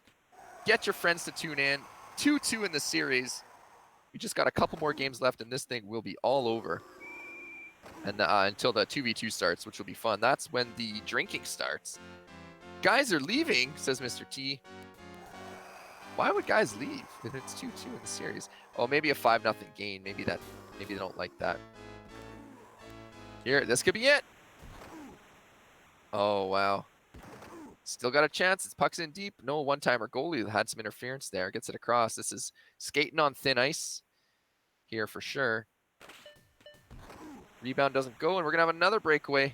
Get your friends to tune in. 2-2 in the series. We just got a couple more games left and this thing will be all over. And until the 2v2 starts, which will be fun. That's when the drinking starts. Guys are leaving, says Mr. T. Why would guys leave if it's 2-2 in the series? Oh, maybe a 5-0 gain. Maybe they don't like that. Here, this could be it. Oh, wow. Still got a chance. It's puck's in deep. No one-timer goalie had some interference there. Gets it across. This is skating on thin ice here for sure. Rebound doesn't go, and we're going to have another breakaway.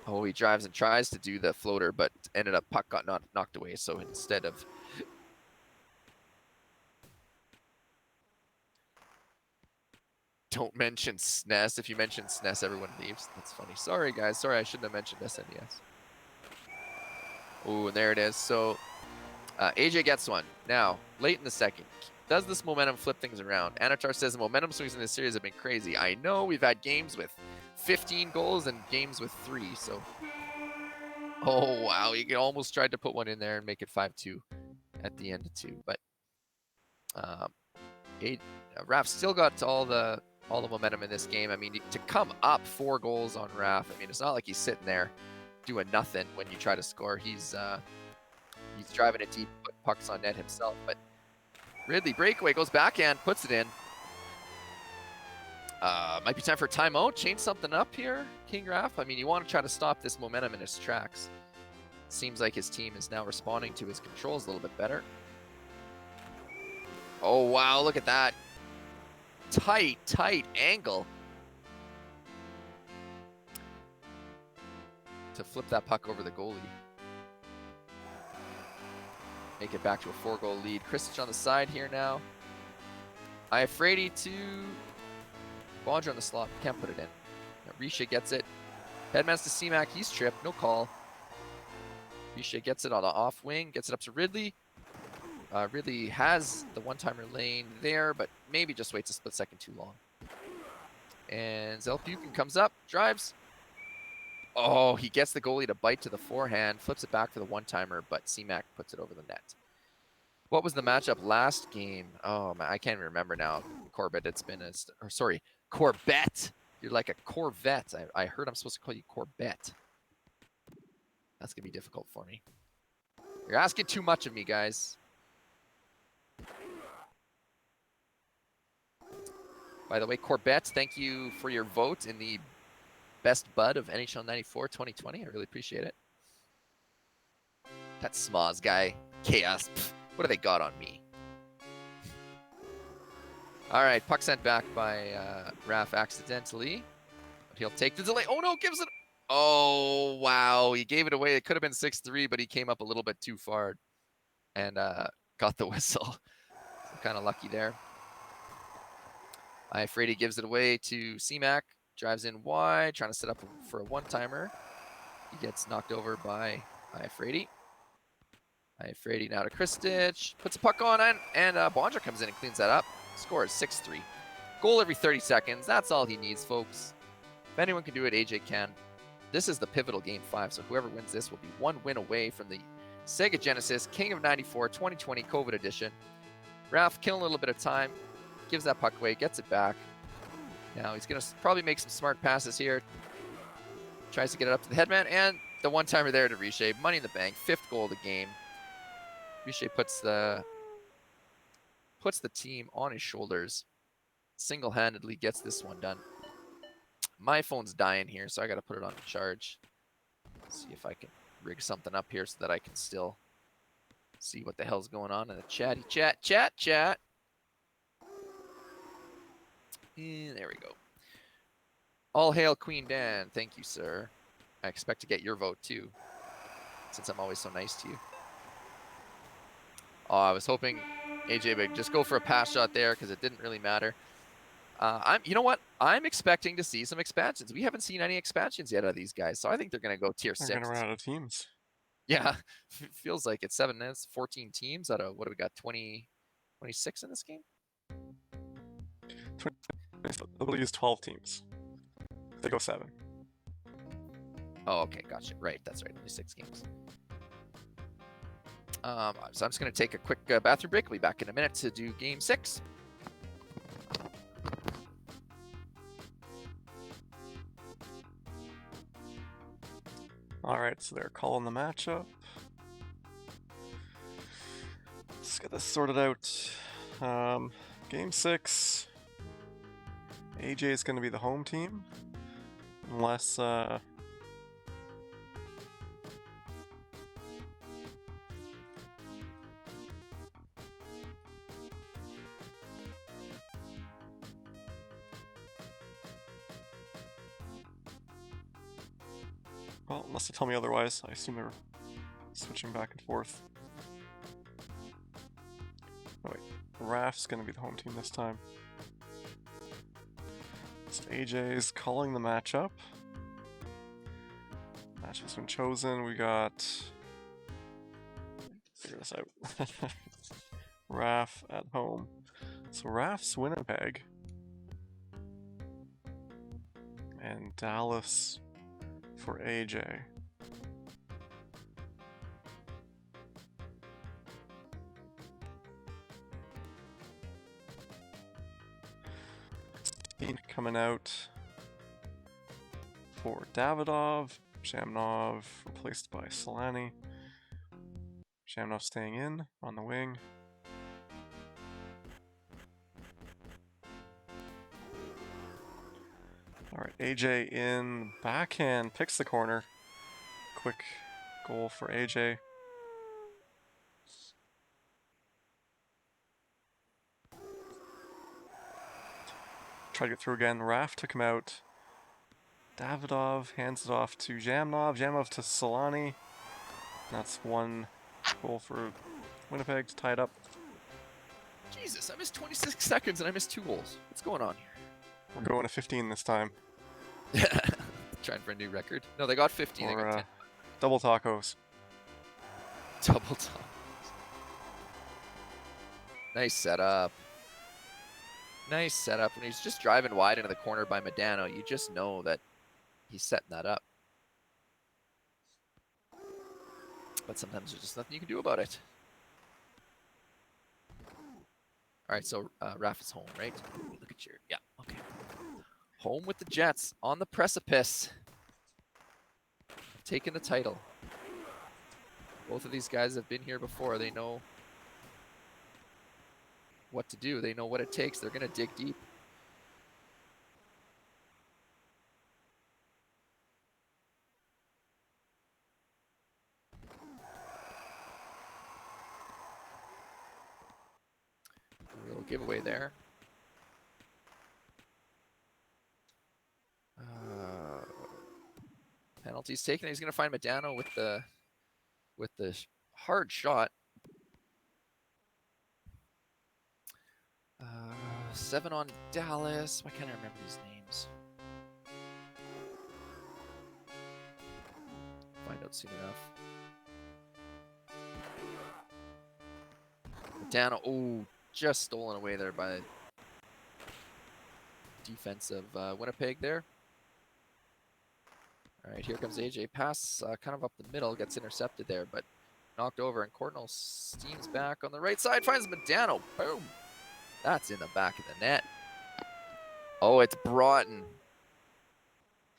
Oh, he drives and tries to do the floater, but ended up puck got knocked away. So instead of... Don't mention SNES. If you mention SNES, everyone leaves. That's funny. Sorry, guys. Sorry, I shouldn't have mentioned SNES. Oh, and there it is. So AJ gets one. Now, late in the second. Does this momentum flip things around? Anatar says the momentum swings in this series have been crazy. I know we've had games with 15 goals and games with 3. So, oh, wow. He almost tried to put one in there and make it 5-2 at the end of 2. But Raf still got all the momentum in this game. I mean, to come up 4 goals on Raf, I mean, it's not like he's sitting there doing nothing when you try to score. He's driving it deep, put pucks on net himself. But Ridley breakaway, goes backhand, puts it in. Might be time for a timeout. Change something up here, King Raf. I mean, you want to try to stop this momentum in his tracks. Seems like his team is now responding to his controls a little bit better. Oh, wow, look at that. tight angle to flip that puck over the goalie. Make it back to a 4-goal lead. Kristich on the side here now. Iafrate to Bondra on the slot. Can't put it in. Riche gets it. Headmans to C-Mac. He's tripped. No call. Riche gets it on the off wing. Gets it up to Ridley. Ridley has the one-timer lane there, but maybe just waits a split second too long. And Zelpukin comes up. Drives. Oh, he gets the goalie to bite to the forehand. Flips it back for the one-timer, but C-Mac puts it over the net. What was the matchup last game? Oh, man, I can't even remember now. Corbett, it's been a... Or, sorry, Corbett. You're like a Corvette. I heard I'm supposed to call you Corbett. That's going to be difficult for me. You're asking too much of me, guys. By the way, Corbett, thank you for your vote in the best bud of NHL94 2020. I really appreciate it. That Smoz guy. Chaos. Pfft, what do they got on me? All right, puck sent back by Raph accidentally. But he'll take the delay. Oh, no, gives it. Oh, wow. He gave it away. It could have been 6-3, but he came up a little bit too far and got the whistle. So kind of lucky there. Iafrate gives it away to C-Mac. Drives in wide, trying to set up for a one-timer. He gets knocked over by Iafrate. Iafrate now to Kristich. Puts a puck on, and Bondra comes in and cleans that up. Scores 6-3. Goal every 30 seconds. That's all he needs, folks. If anyone can do it, AJ can. This is the pivotal Game 5, so whoever wins this will be one win away from the Sega Genesis King of 94 2020 COVID edition. Raph killing a little bit of time. Gives that puck away, gets it back. Now he's going to probably make some smart passes here. Tries to get it up to the headman, and the one-timer there to Riche. Money in the bank, 5th goal of the game. Riche puts the team on his shoulders. Single-handedly gets this one done. My phone's dying here, so I got to put it on charge. See if I can rig something up here so that I can still see what the hell's going on in the chatty chat. And there we go. All hail Queen Dan. Thank you, sir. I expect to get your vote too, since I'm always so nice to you. Oh, I was hoping AJ would just go for a pass shot there because it didn't really matter. You know what? I'm expecting to see some expansions. We haven't seen any expansions yet out of these guys, so I think they're going to go tier 6. They're going to run out of teams. Yeah, feels like it's 7 minutes, 14 teams out of, what do we got, 26 in this game? They'll use 12 teams. They go 7. Oh, okay, gotcha. Right, that's right. Only 6 games. So I'm just going to take a quick bathroom break. We'll be back in a minute to do Game 6. All right, so they're calling the matchup. Let's get this sorted out. Game 6. AJ is going to be the home team, unless well, unless they tell me otherwise. I assume they're switching back and forth. Oh wait, Raph's going to be the home team this time. So AJ's calling the matchup. Match has been chosen. We got... Figure this out. Raph at home. So Raph's Winnipeg. And Dallas for AJ. Coming out for Davidov. Shamnov replaced by Solani. Shamnov staying in on the wing. Alright, AJ in backhand, picks the corner. Quick goal for AJ. try to get through again. Raf took him out. Davidov hands it off to Jamnov. Jamnov to Solani. That's 1 goal for Winnipeg to tie it up. Jesus, I missed 26 seconds and I missed 2 goals. What's going on We're going to 15 this time. here? Trying for a new record? No, they got 15. They got Or 10. double tacos. Double top. Nice setup. Nice setup. When he's just driving wide into the corner by Medano, you just know that he's setting that up. But sometimes there's just nothing you can do about it. All right, so Raf is home, right? Look at your, yeah, okay. Home with the Jets on the precipice. Taking the title. Both of these guys have been here before. They know what to do. They know what it takes. They're going to dig deep. A little giveaway there. Penalties taken. He's going to find Medano with the hard shot. 7 on Dallas. Why can't I remember these names? Find out soon enough. Medano, oh, just stolen away there by defense of Winnipeg there. All right, here comes AJ. Pass kind of up the middle, gets intercepted there, but knocked over. And Courtnall steams back on the right side, finds Medano. Boom. That's in the back of the net. Oh, it's Broughton.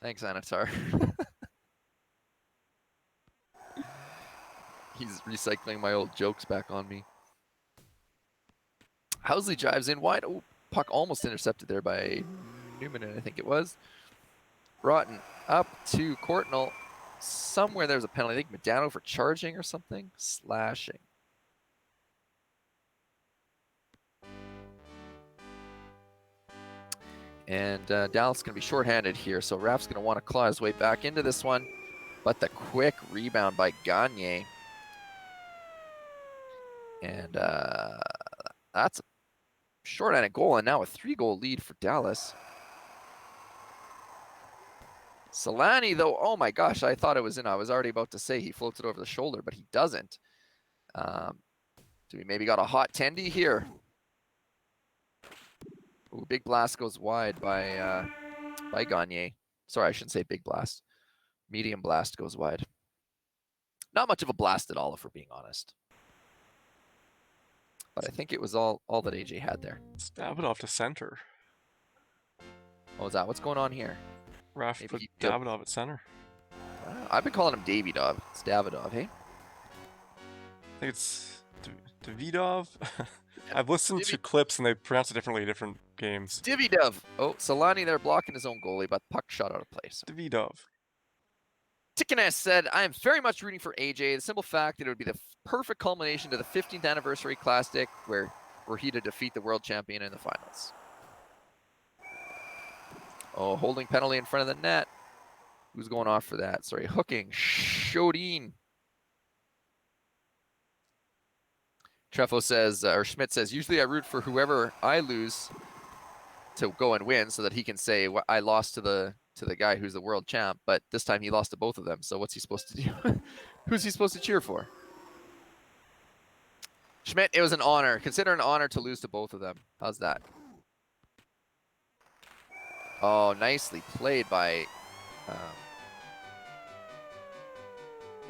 Thanks, Anatar. He's recycling my old jokes back on me. Housley drives in wide. Oh, puck almost intercepted there by Newman, I think it was. Broughton up to Courtnall. Somewhere there's a penalty. I think Medano for charging or something. Slashing. And Dallas going to be shorthanded here, so Raf's going to want to claw his way back into this one. But the quick rebound by Gagne. And that's a shorthanded goal, and now a 3-goal lead for Dallas. Solani, though, oh my gosh, I thought it was in. I was already about to say he floats it over the shoulder, but he doesn't. Do we maybe got a hot tendy here? Ooh, big blast goes wide by Gagne. Sorry, I shouldn't say big blast. Medium blast goes wide. Not much of a blast at all, if we're being honest. But I think it was all that AJ had there. Stab it off to center. What was that? What's going on here? Raf Maybe put he- Davidov at center. I've been calling him Davidov. It's Davidov, hey? I think it's Davidov. I've listened to clips and they pronounce it differently in different games. Davidov. Oh, Solani there blocking his own goalie, but puck shot out of place. Davidov. Tikkanes said, I am very much rooting for AJ. The simple fact that it would be the perfect culmination to the 15th anniversary classic where he to defeat the world champion in the finals. Oh, holding penalty in front of the net. Who's going off for that? Sorry, hooking. Shodin. Trefo says, or Schmidt says, usually I root for whoever I lose to go and win so that he can say, well, I lost to the guy who's the world champ, but this time he lost to both of them. So what's he supposed to do? Who's he supposed to cheer for? Schmidt, it was an honor. Consider an honor to lose to both of them. How's that? Oh, nicely played by...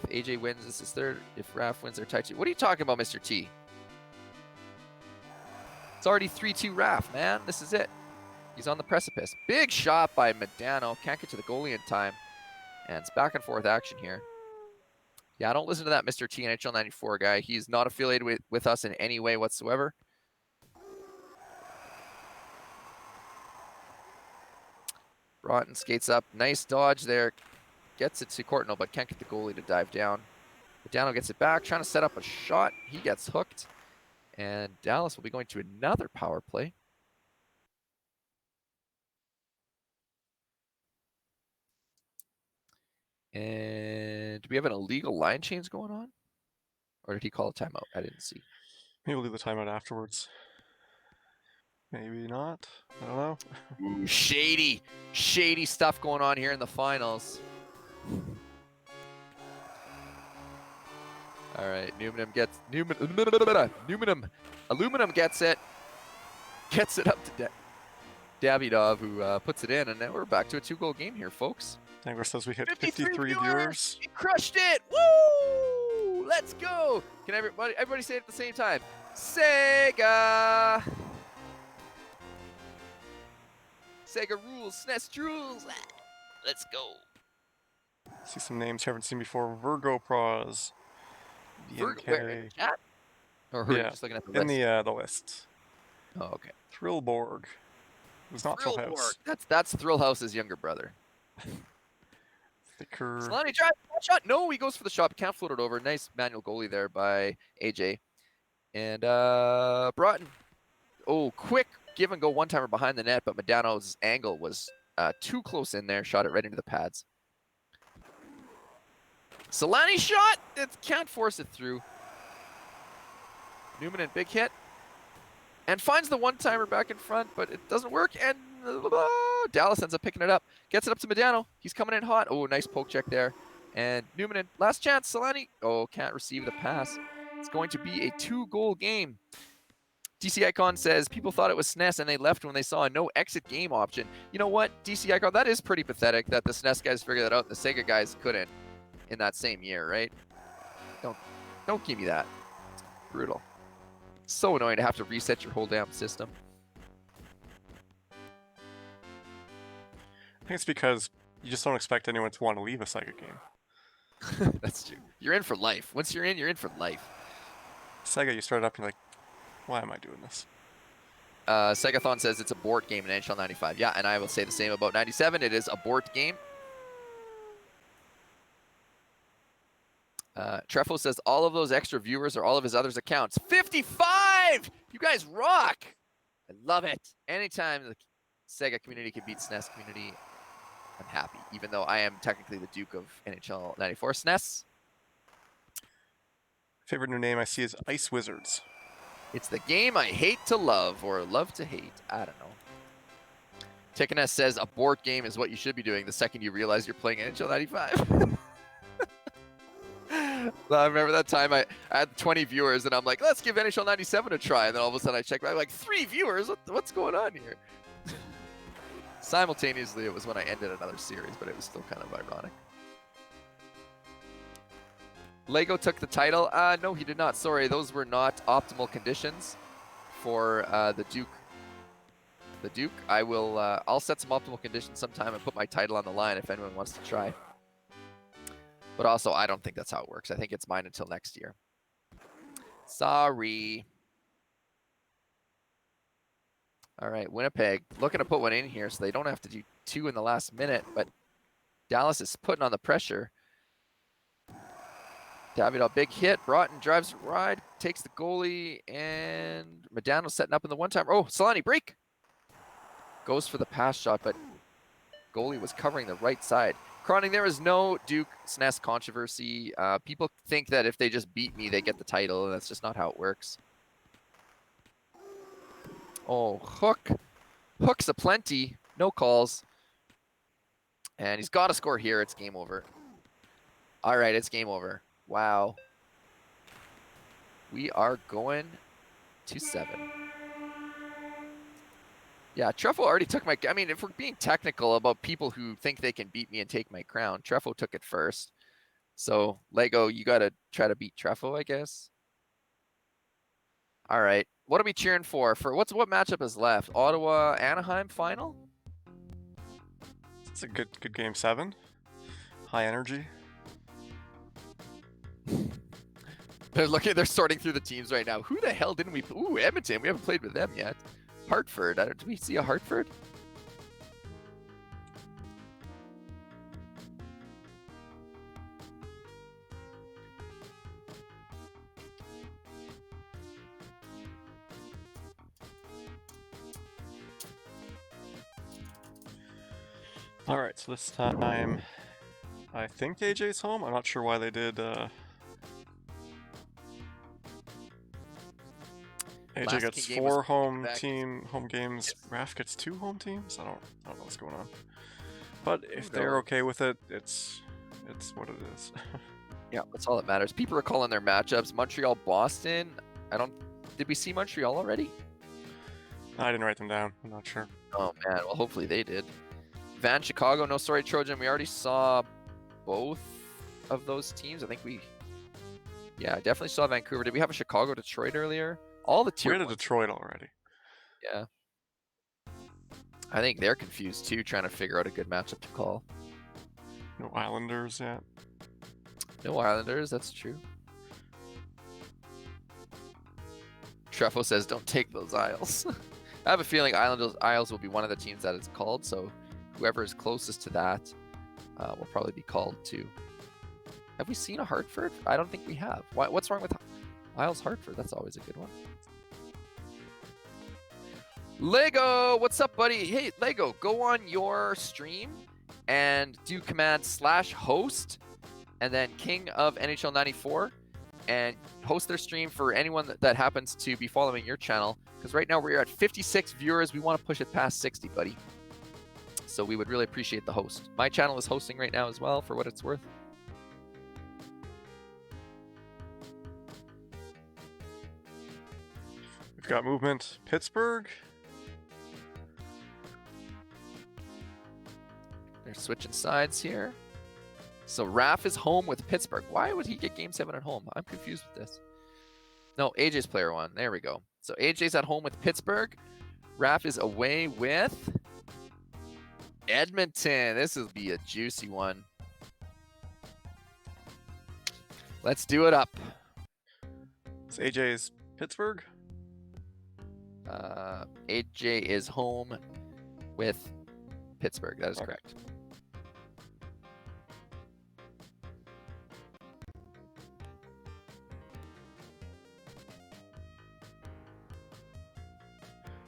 if AJ wins, this is third. If Raf wins, they're tied 2. What are you talking about, Mr. T? It's already 3-2 Raf, man. This is it. He's on the precipice. Big shot by Medano. Can't get to the goalie in time. And it's back and forth action here. Yeah, don't listen to that Mr. T NHL94 guy. He's not affiliated with us in any way whatsoever. Broughton skates up. Nice dodge there. Gets it to Courtnall, but can't get the goalie to dive down. Medano gets it back, trying to set up a shot. He gets hooked. And Dallas will be going to another power play. And do we have an illegal line change going on? Or did he call a timeout? I didn't see. Maybe we'll do the timeout afterwards. Maybe not. I don't know. Ooh, shady stuff going on here in the finals. All right, aluminum gets up to Davidov, who puts it in, and then we're back to a 2-goal game here, folks. Angler says we hit 53 53 viewers. We crushed it! Woo! Let's go! Can everybody say it at the same time? Sega! Sega rules, SNES rules. Let's go. See some names you haven't seen before. Virgo Pros. Where, in the chat? Or who are you Yeah, just looking at the in list? the list. Oh, okay. Thrillborg. It was not Thrillborg. Thrillhouse. That's Thrillhouse's younger brother. Thicker. Solani drives one shot. No, he goes for the shot. Can't float it over. Nice manual goalie there by AJ. And Broughton. Oh, quick give and go one-timer behind the net, but Medano's angle was too close in there. Shot it right into the pads. Solani shot. It can't force it through. Newman and big hit. And finds the one-timer back in front, but it doesn't work. And Dallas ends up picking it up. Gets it up to Medano. He's coming in hot. Oh, nice poke check there. And Newman, last chance. Solani. Oh, can't receive the pass. It's going to be a 2-goal game. DC Icon says, people thought it was SNES and they left when they saw a no exit game option. You know what, DC Icon, that is pretty pathetic that the SNES guys figured that out and the Sega guys couldn't in that same year, right? Don't give me that. It's brutal. So annoying to have to reset your whole damn system. I think it's because you just don't expect anyone to want to leave a Sega game. That's true. You're in for life. Once you're in for life. Sega, you start up and you're like, why am I doing this? Segathon says it's a board game in NHL95. Yeah, and I will say the same about 97. It is a board game. Trefo says all of those extra viewers are all of his others accounts. 55! You guys rock! I love it. Anytime the Sega community can beat SNES community, I'm happy. Even though I am technically the Duke of NHL 94 SNES. Favorite new name I see is Ice Wizards. It's the game I hate to love, or love to hate. I don't know. Tickiness says a board game is what you should be doing the second you realize you're playing NHL 95. I remember that time I had 20 viewers, and I'm like, let's give NHL 97 a try. And then all of a sudden I check back, like, 3 viewers? What's going on here? Simultaneously, it was when I ended another series, but it was still kind of ironic. Lego took the title. No, he did not. Sorry, those were not optimal conditions for the Duke. The Duke. I will. I'll set some optimal conditions sometime and put my title on the line if anyone wants to try. But also, I don't think that's how it works. I think it's mine until next year. Sorry. All right, Winnipeg looking to put one in here so they don't have to do 2 in the last minute. But Dallas is putting on the pressure. David, a big hit. Broughton drives ride, takes the goalie, and Medano setting up in the one-time. Oh, Solani, break! Goes for the pass shot, but goalie was covering the right side. Croning, there is no Duke SNES controversy. People think that if they just beat me, they get the title, and that's just not how it works. Oh, Hook. Hook's aplenty. No calls. And he's got to score here. It's game over. All right, it's game over. Wow. We are going to 7. Yeah, Trefo already took my... I mean, if we're being technical about people who think they can beat me and take my crown, Trefo took it first. So, Lego, you got to try to beat Trefo, I guess. All right. What are we cheering for? What matchup is left? Ottawa, Anaheim final? It's a good game 7. High energy. They're sorting through the teams right now. Who the hell didn't we... Ooh, Edmonton. We haven't played with them yet. Hartford. Did we see a Hartford? All right, so this time I think AJ's home. I'm not sure why they did. AJ Last gets King game was 4 home back-to-back. home games. Raph gets 2 home teams. I don't know what's going on. But if Who they're knows? okay with it, it's what it is. Yeah, that's all that matters. People are calling their matchups. Montreal, Boston. Did we see Montreal already? I didn't write them down. I'm not sure. Oh man, well hopefully they did. Van, Chicago, no sorry Trojan. We already saw both of those teams. I think yeah, definitely saw Vancouver. Did we have a Chicago, Detroit earlier? All the We tier had a ones. Detroit already. Yeah. I think they're confused too, trying to figure out a good matchup to call. No Islanders yet. No Islanders, that's true. Treffo says, don't take those Isles. I have a feeling Isles will be one of the teams that is called, so whoever is closest to that will probably be called too. Have we seen a Hartford? I don't think we have. What's wrong with Isles Hartford? That's always a good one. Lego, what's up, buddy? Hey, Lego, go on your stream and do command /host and then King of NHL94 and host their stream for anyone that happens to be following your channel. Because right now we're at 56 viewers. We want to push it past 60, buddy. So we would really appreciate the host. My channel is hosting right now as well, for what it's worth. We've got movement. Pittsburgh. They're switching sides here. So Raph is home with Pittsburgh. Why would he get Game 7 at home? I'm confused with this. No, AJ's player 1. There we go. So AJ's at home with Pittsburgh. Raph is away with Edmonton. This will be a juicy one. Let's do it up. It's AJ's Pittsburgh. AJ is home with Pittsburgh. That is Okay. correct.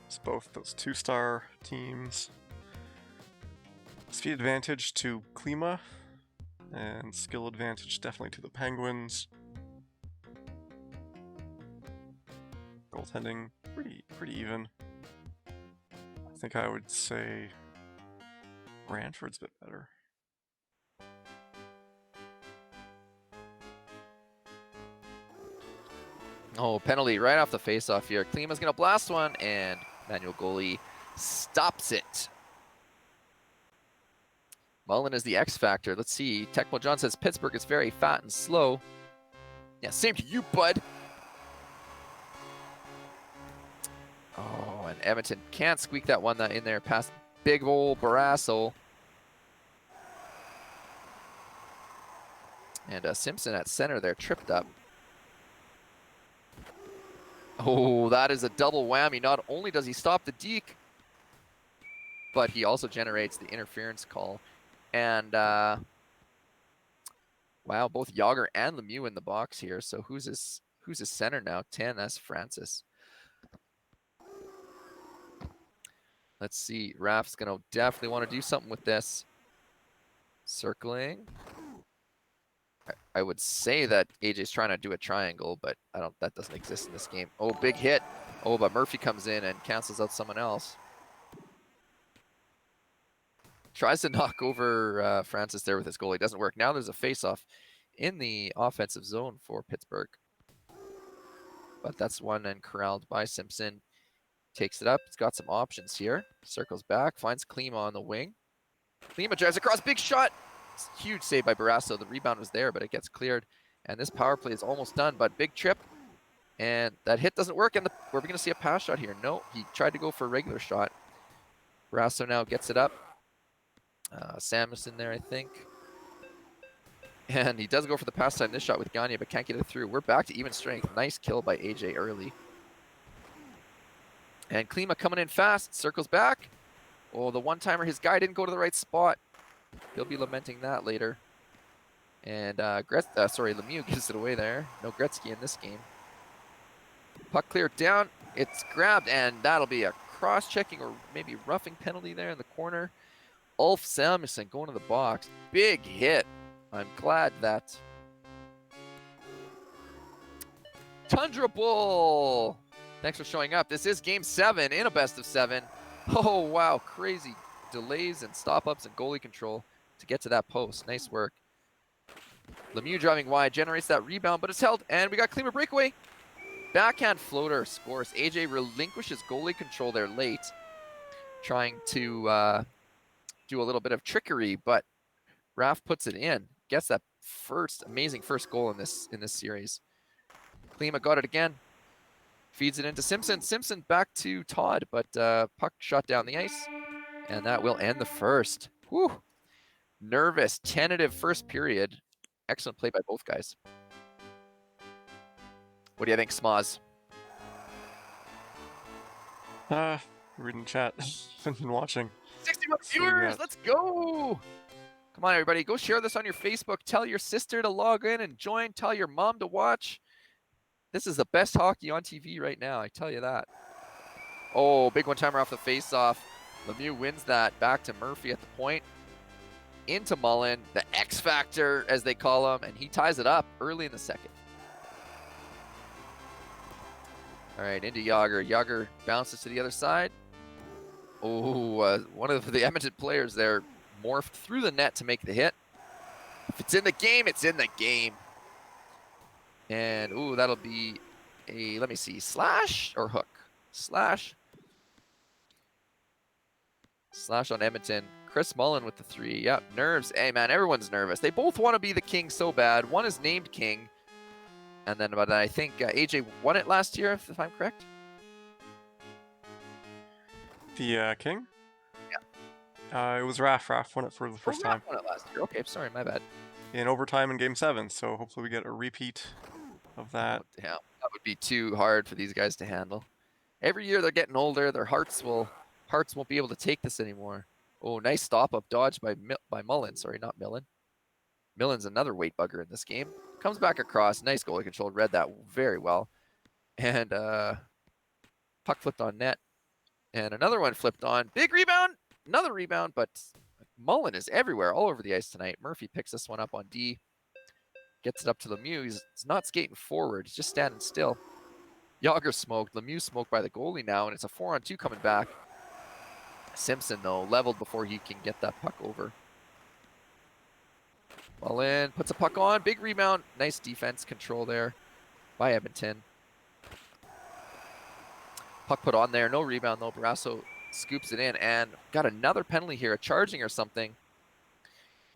It's both those 2-star teams. Speed advantage to Klima, and skill advantage definitely to the Penguins. Goaltending pretty even. I think I would say Brantford's a bit better. Oh, penalty right off the face-off here. Klima's going to blast one, and Manuel goalie stops it. Mullen is the X factor. Let's see. Tecmo John says Pittsburgh is very fat and slow. Yeah, same to you, bud. Oh, and Edmonton can't squeak that one in there past big old Barrasso. And Simpson at center there, tripped up. Oh, that is a double whammy. Not only does he stop the deke, but he also generates the interference call. And wow, both Yager and Lemieux in the box here. So who's his center now? 10, that's Francis. Let's see. Raph's gonna definitely want to do something with this. Circling. I would say that AJ's trying to do a triangle, but that doesn't exist in this game. Oh, big hit. Oh, but Murphy comes in and cancels out someone else. Tries to knock over Francis there with his goalie. Doesn't work. Now there's a face-off in the offensive zone for Pittsburgh. But that's one and corralled by Simpson. Takes it up. It's got some options here. Circles back. Finds Klima on the wing. Klima drives across. Big shot. Huge save by Barrasso. The rebound was there, but it gets cleared. And this power play is almost done, but big trip. And that hit doesn't work. And we're going to see a pass shot here. No, he tried to go for a regular shot. Barrasso now gets it up. Samuelson there, I think. And he does go for the pass time this shot with Gagne, but can't get it through. We're back to even strength. Nice kill by AJ early. And Klima coming in fast. Circles back. Oh, the one-timer. His guy didn't go to the right spot. He'll be lamenting that later. And Lemieux gives it away there. No Gretzky in this game. Puck cleared down. It's grabbed, and that'll be a cross-checking or maybe roughing penalty there in the corner. Ulf Samuelson going to the box. Big hit I'm glad that. Tundra Bull! Thanks for showing up. This is game 7 in a best of 7. Oh, wow. Crazy delays and stop-ups and goalie control to get to that post. Nice work. Lemieux driving wide, generates that rebound, but it's held, and we got Klima breakaway. Backhand floater scores. AJ relinquishes goalie control there late, trying to do a little bit of trickery, but Raf puts it in. Gets that amazing first goal in this series. Klima got it again. Feeds it into Simpson. Simpson back to Todd, but puck shot down the ice, and that will end the first. Whew. Nervous, tentative first period. Excellent play by both guys. What do you think, Smaz? Reading chat. Been watching. 61 So viewers, let's go! Come on, everybody, go share this on your Facebook. Tell your sister to log in and join. Tell your mom to watch. This is the best hockey on TV right now, I tell you that. Oh, big one-timer off the face-off. Lemieux wins that back to Murphy at the point. Into Mullen, the X Factor, as they call him, and he ties it up early in the second. All right, into Yager. Yager bounces to the other side. Oh, one of the Edmonton players there morphed through the net to make the hit. If it's in the game, it's in the game. And, ooh, that'll be a, let me see, slash or hook? Slash. Slash on Edmonton. Chris Mullen with the 3. Yep, nerves. Hey, man, everyone's nervous. They both want to be the king so bad. One is named king. And then, but I think AJ won it last year, if I'm correct. The king? Yeah. It was Raf. Raf won it for the first time. Won it last year. Okay, sorry, my bad. In overtime in game 7, so hopefully we get a repeat of that. Oh, damn, that would be too hard for these guys to handle. Every year they're getting older. Their hearts won't be able to take this anymore. Oh, nice stop-up dodge by Mullen. Sorry, not Millen. Millen's another weight bugger in this game. Comes back across. Nice goalie control. Read that very well. And puck flipped on net. And another one flipped on. Big rebound. Another rebound, but Mullen is everywhere, all over the ice tonight. Murphy picks this one up on D. Gets it up to Lemieux. He's not skating forward. He's just standing still. Yager smoked. Lemieux smoked by the goalie now, and it's a 4-on-2 coming back. Simpson, though, leveled before he can get that puck over. Mullen puts a puck on. Big rebound. Nice defense control there by Edmonton. Puck put on there. No rebound, though. Barrasso scoops it in, and got another penalty here, a charging or something.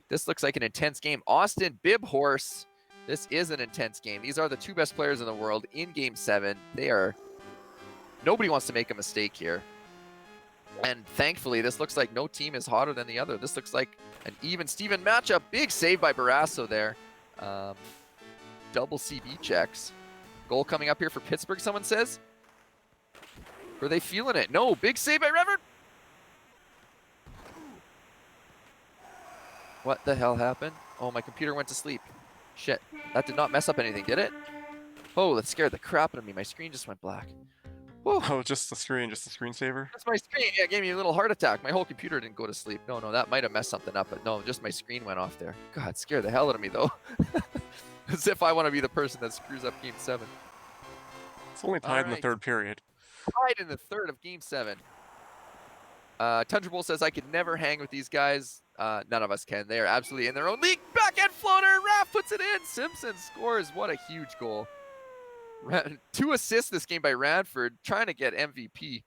This looks like an intense game. Austin Bibhorse. This is an intense game. These are the two best players in the world in game 7. Nobody wants to make a mistake here. And thankfully, this looks like no team is hotter than the other. This looks like an even Steven matchup. Big save by Barrasso there. Double CB checks. Goal coming up here for Pittsburgh, someone says. Are they feeling it? No, big save by Revert. What the hell happened? Oh, my computer went to sleep. Shit, that did not mess up anything, did it? Oh, that scared the crap out of me. My screen just went black. Whoa. Oh, just the screensaver? That's my screen. Yeah, it gave me a little heart attack. My whole computer didn't go to sleep. No, that might have messed something up, but no, just my screen went off there. God, it scared the hell out of me, though. As if I want to be the person that screws up game 7. It's only tied in the third period. Tied in the third of game 7. Tundra Bull says, I could never hang with these guys. None of us can. They are absolutely in their own league. Backhand floater. Raph puts it in. Simpson scores. What a huge goal. 2 assists this game by Radford, trying to get MVP.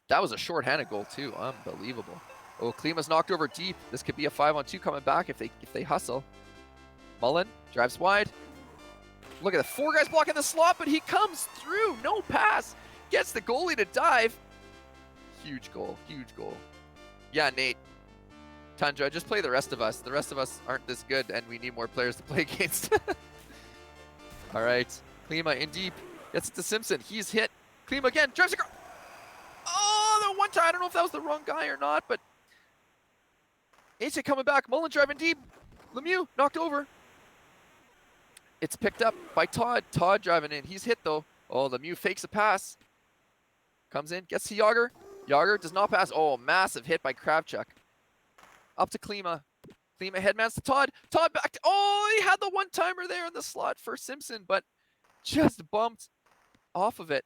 That was a short-handed goal too. Unbelievable. Oh, Klima's knocked over deep. This could be a 5-on-2 coming back if they hustle. Mullen drives wide. Look at the 4 guys blocking the slot, but he comes through. No pass. Gets the goalie to dive. Huge goal. Huge goal. Yeah, Nate. Tundra, just play the rest of us. The rest of us aren't this good, and we need more players to play against. All right. Klima in deep. Gets it to Simpson. He's hit. Klima again. Drives across. Oh, the one time. I don't know if that was the wrong guy or not, but AJ coming back. Mullen driving deep. Lemieux knocked over. It's picked up by Todd. Todd driving in. He's hit, though. Oh, Lemieux fakes a pass. Comes in. Gets to Yager. Yager does not pass. Oh, massive hit by Kravchuk. Up to Klima. Klima headmans to Todd. Todd back to, oh, he had the one-timer there in the slot for Simpson, but just bumped off of it.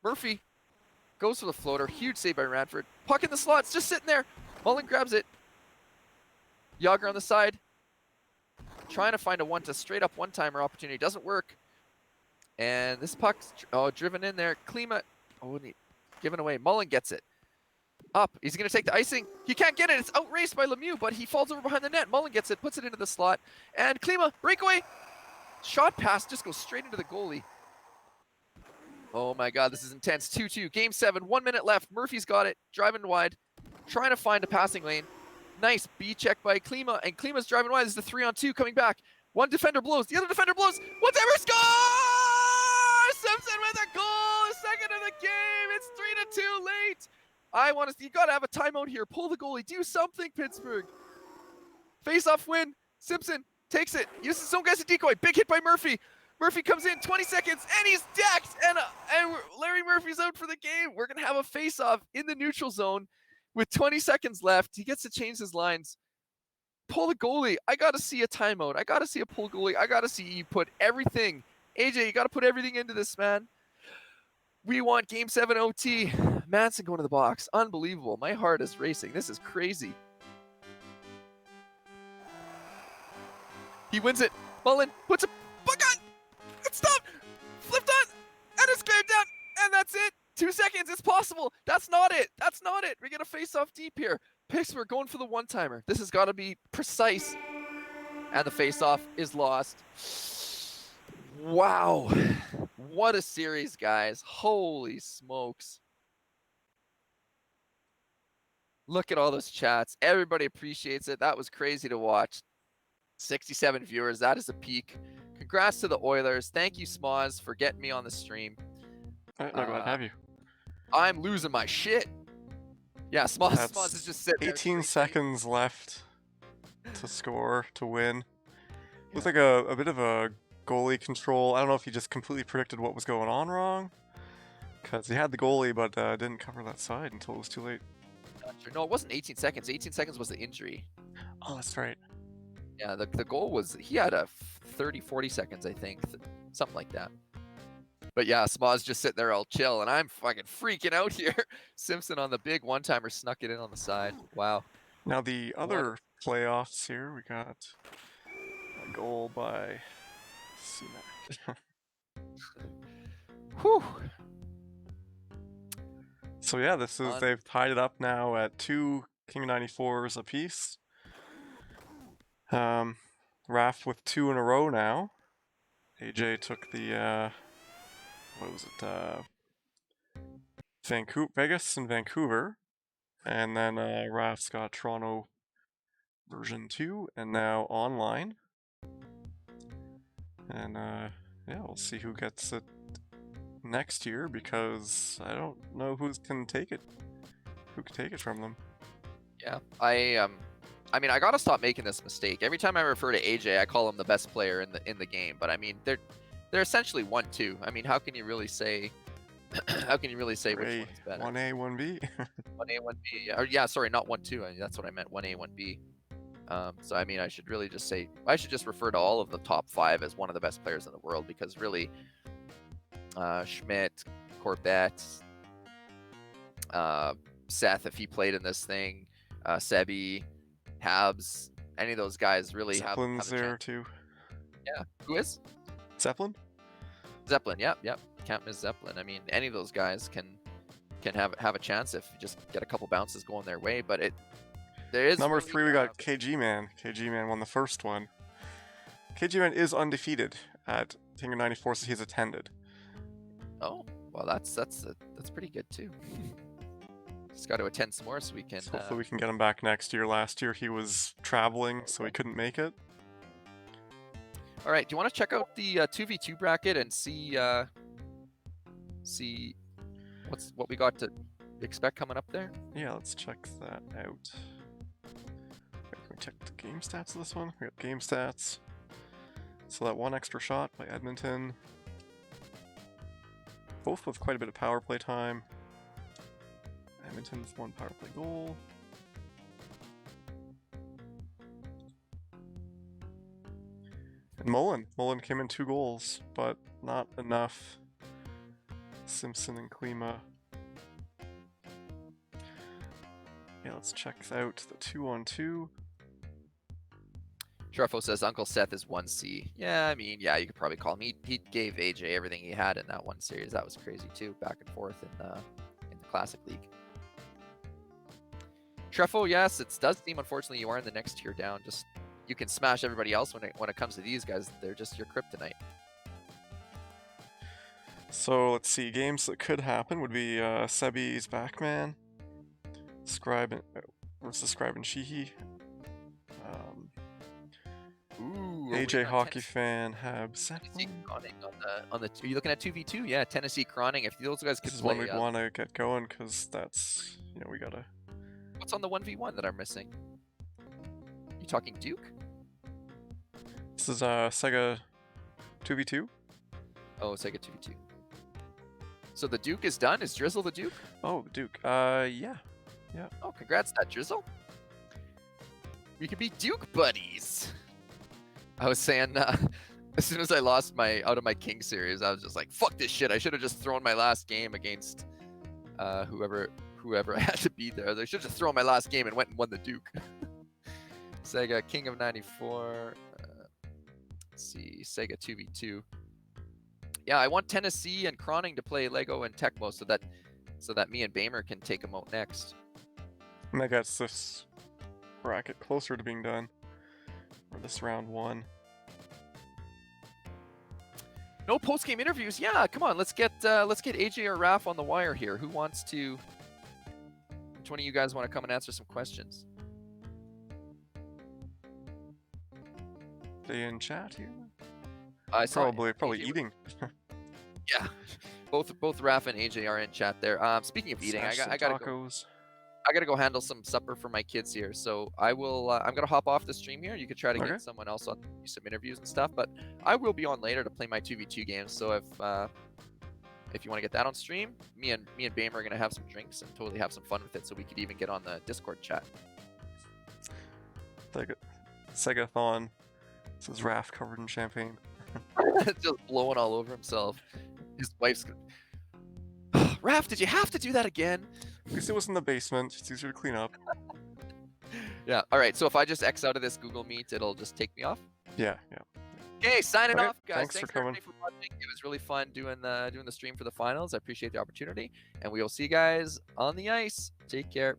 Murphy goes for the floater. Huge save by Radford. Puck in the slots, just sitting there. Mullen grabs it. Yager on the side. Trying to find a straight up one-timer opportunity. Doesn't work. And this puck's driven in there. Klima, given away. Mullen gets it. Up. He's going to take the icing. He can't get it. It's outraced by Lemieux, but he falls over behind the net. Mullen gets it, puts it into the slot. And Klima, breakaway. Shot pass just goes straight into the goalie. Oh my God, this is intense. 2-2. Game 7, 1 minute left. Murphy's got it. Driving wide. Trying to find a passing lane. Nice B check by Klima. And Klima's driving wide. This is the 3-on-2 coming back. One defender blows. The other defender blows. Whatever, score! Simpson with a goal. Second of the game. It's 3-2 late. You got to have a timeout here. Pull the goalie. Do something, Pittsburgh. Face-off win. Simpson takes it. Uses some guys a decoy. Big hit by Murphy. Murphy comes in, 20 seconds, and he's decked. And Larry Murphy's out for the game. We're going to have a face-off in the neutral zone with 20 seconds left. He gets to change his lines. Pull the goalie. I got to see a timeout. I got to see a pull goalie. I got to see you put everything. AJ, you got to put everything into this, man. We want Game 7 OT. Manson going to the box. Unbelievable. My heart is racing. This is crazy. He wins it. Mullen puts a puck on. It's stopped. Flipped on. And it's cleared down. And that's it. 2 seconds. It's possible. That's not it. That's not it. We get a face-off deep here. Pittsburgh going for the one-timer. This has got to be precise. And the face-off is lost. Wow. What a series, guys. Holy smokes. Look at all those chats. Everybody appreciates it. That was crazy to watch. 67 viewers. That is a peak. Congrats to the Oilers. Thank you, Smoz, for getting me on the stream. No, glad to have you. I'm losing my shit. Yeah, Smoz is just sitting there. 18 seconds left to score, to win. It was like a bit of a goalie control. I don't know if he just completely predicted what was going on wrong. Because he had the goalie, but didn't cover that side until it was too late. Not sure. No, it wasn't 18 seconds. 18 seconds was the injury. Oh, that's right. Yeah, the goal was, he had a 30, 40 seconds, I think. Something like that. But yeah, Smoz just sitting there all chill, and I'm fucking freaking out here. Simpson on the big one-timer snuck it in on the side. Wow. Now the other playoffs here, we got a goal by Sumac. Whew. So yeah, they've tied it up now at 2 King 94s apiece. Raf with 2 in a row now. AJ took the what was it? Vegas and Vancouver, and then Raf's got Toronto version 2, and now online. And yeah, we'll see who gets it next year, because I don't know who can take it. Who can take it from them? Yeah, I mean, I gotta stop making this mistake. Every time I refer to AJ, I call him the best player in the game. But I mean, they're essentially 1-2. I mean, how can you really say? How can you really say which one's better? 1A, 1B. 1A, 1B. Yeah, yeah, sorry, not 1-2. I mean, that's what I meant. 1A, 1B. So I mean, I should really just say, I should just refer to all of the top 5 as one of the best players in the world, because really, Schmidt, Corbett, Seth, if he played in this thing, Sebi, Habs, any of those guys really Zeppelin's have a there chance. too. Yeah, who is? Zeppelin? Zeppelin, yep. Can't miss Zeppelin. I mean, any of those guys can have a chance if you just get a couple bounces going their way. But there is number really, 3. We got KG Man. KG Man won the first one. KG Man is undefeated at King 94, so he's attended. Oh, well, that's pretty good too. Just got to attend some more so we can. So hopefully we can get him back next year. Last year he was traveling, so he couldn't make it. All right, do you want to check out the 2v2 bracket and see what we got to expect coming up there? Yeah, let's check that out. Can we check the game stats of this one? We got game stats. So that one extra shot by Edmonton. Both with quite a bit of power play time. Edmonton's 1 power play goal. And Mullen came in 2 goals, but not enough. Simpson and Klima. Yeah, let's check out the 2-on-2. Truffo says Uncle Seth is 1C. Yeah, I mean, yeah, you could probably call him. He gave AJ everything he had in that one series. That was crazy too, back and forth in the Classic League. Truffo, yes, it does seem unfortunately you are in the next tier down. Just you can smash everybody else when it comes to these guys. They're just your kryptonite. So let's see, games that could happen would be Sebi's Backman, Scribe versus Scribe and Sheehy. Ooh, AJ Hockey Fan, Habs. Tennessee Croning on the. Are you looking at 2v2? Yeah, Tennessee Croning. If those guys could This is play, one we'd want to get going because that's, you know, we gotta. What's on the 1v1 that I'm missing? You talking Duke? This is Sega 2v2. Oh, Sega 2v2. So the Duke is done. Is Drizzle the Duke? Oh, the Duke. Yeah. Oh, congrats, that Drizzle. We could be Duke buddies. I was saying, as soon as I lost out of my King series, I was just like, fuck this shit. I should have just thrown my last game against whoever I had to be there. I should have just thrown my last game and went and won the Duke. Sega King of 94. Let's see, Sega 2v2. Yeah, I want Tennessee and Croning to play Lego and Tecmo so that me and Bamer can take them out next. And that gets this bracket closer to being done. Or this round 1. No post-game interviews. Yeah, come on, let's get AJ or Raph on the wire here. Who wants to? Which one of you guys want to come and answer some questions? They in chat here? I saw Probably AJ eating. Yeah, both Raph and AJ are in chat there. Speaking of eating, Smash some I gotta tacos. I gotta go handle some supper for my kids here. So I will. I'm gonna hop off the stream here. You could try to Okay. get someone else on, do some interviews and stuff. But I will be on later to play my 2v2 games. So if you want to get that on stream, me and Bamer are gonna have some drinks and totally have some fun with it. So we could even get on the Discord chat. Segathon. This is Raph covered in champagne. Just blowing all over himself. His wife's. Raph, did you have to do that again? At least it was in the basement. It's easier to clean up. Yeah. All right. So if I just X out of this Google Meet, it'll just take me off. Yeah. Okay, signing Okay, off, guys. thanks for coming. everybody for watching. It was really fun doing the stream for the finals. I appreciate the opportunity, and we will see you guys on the ice. Take care.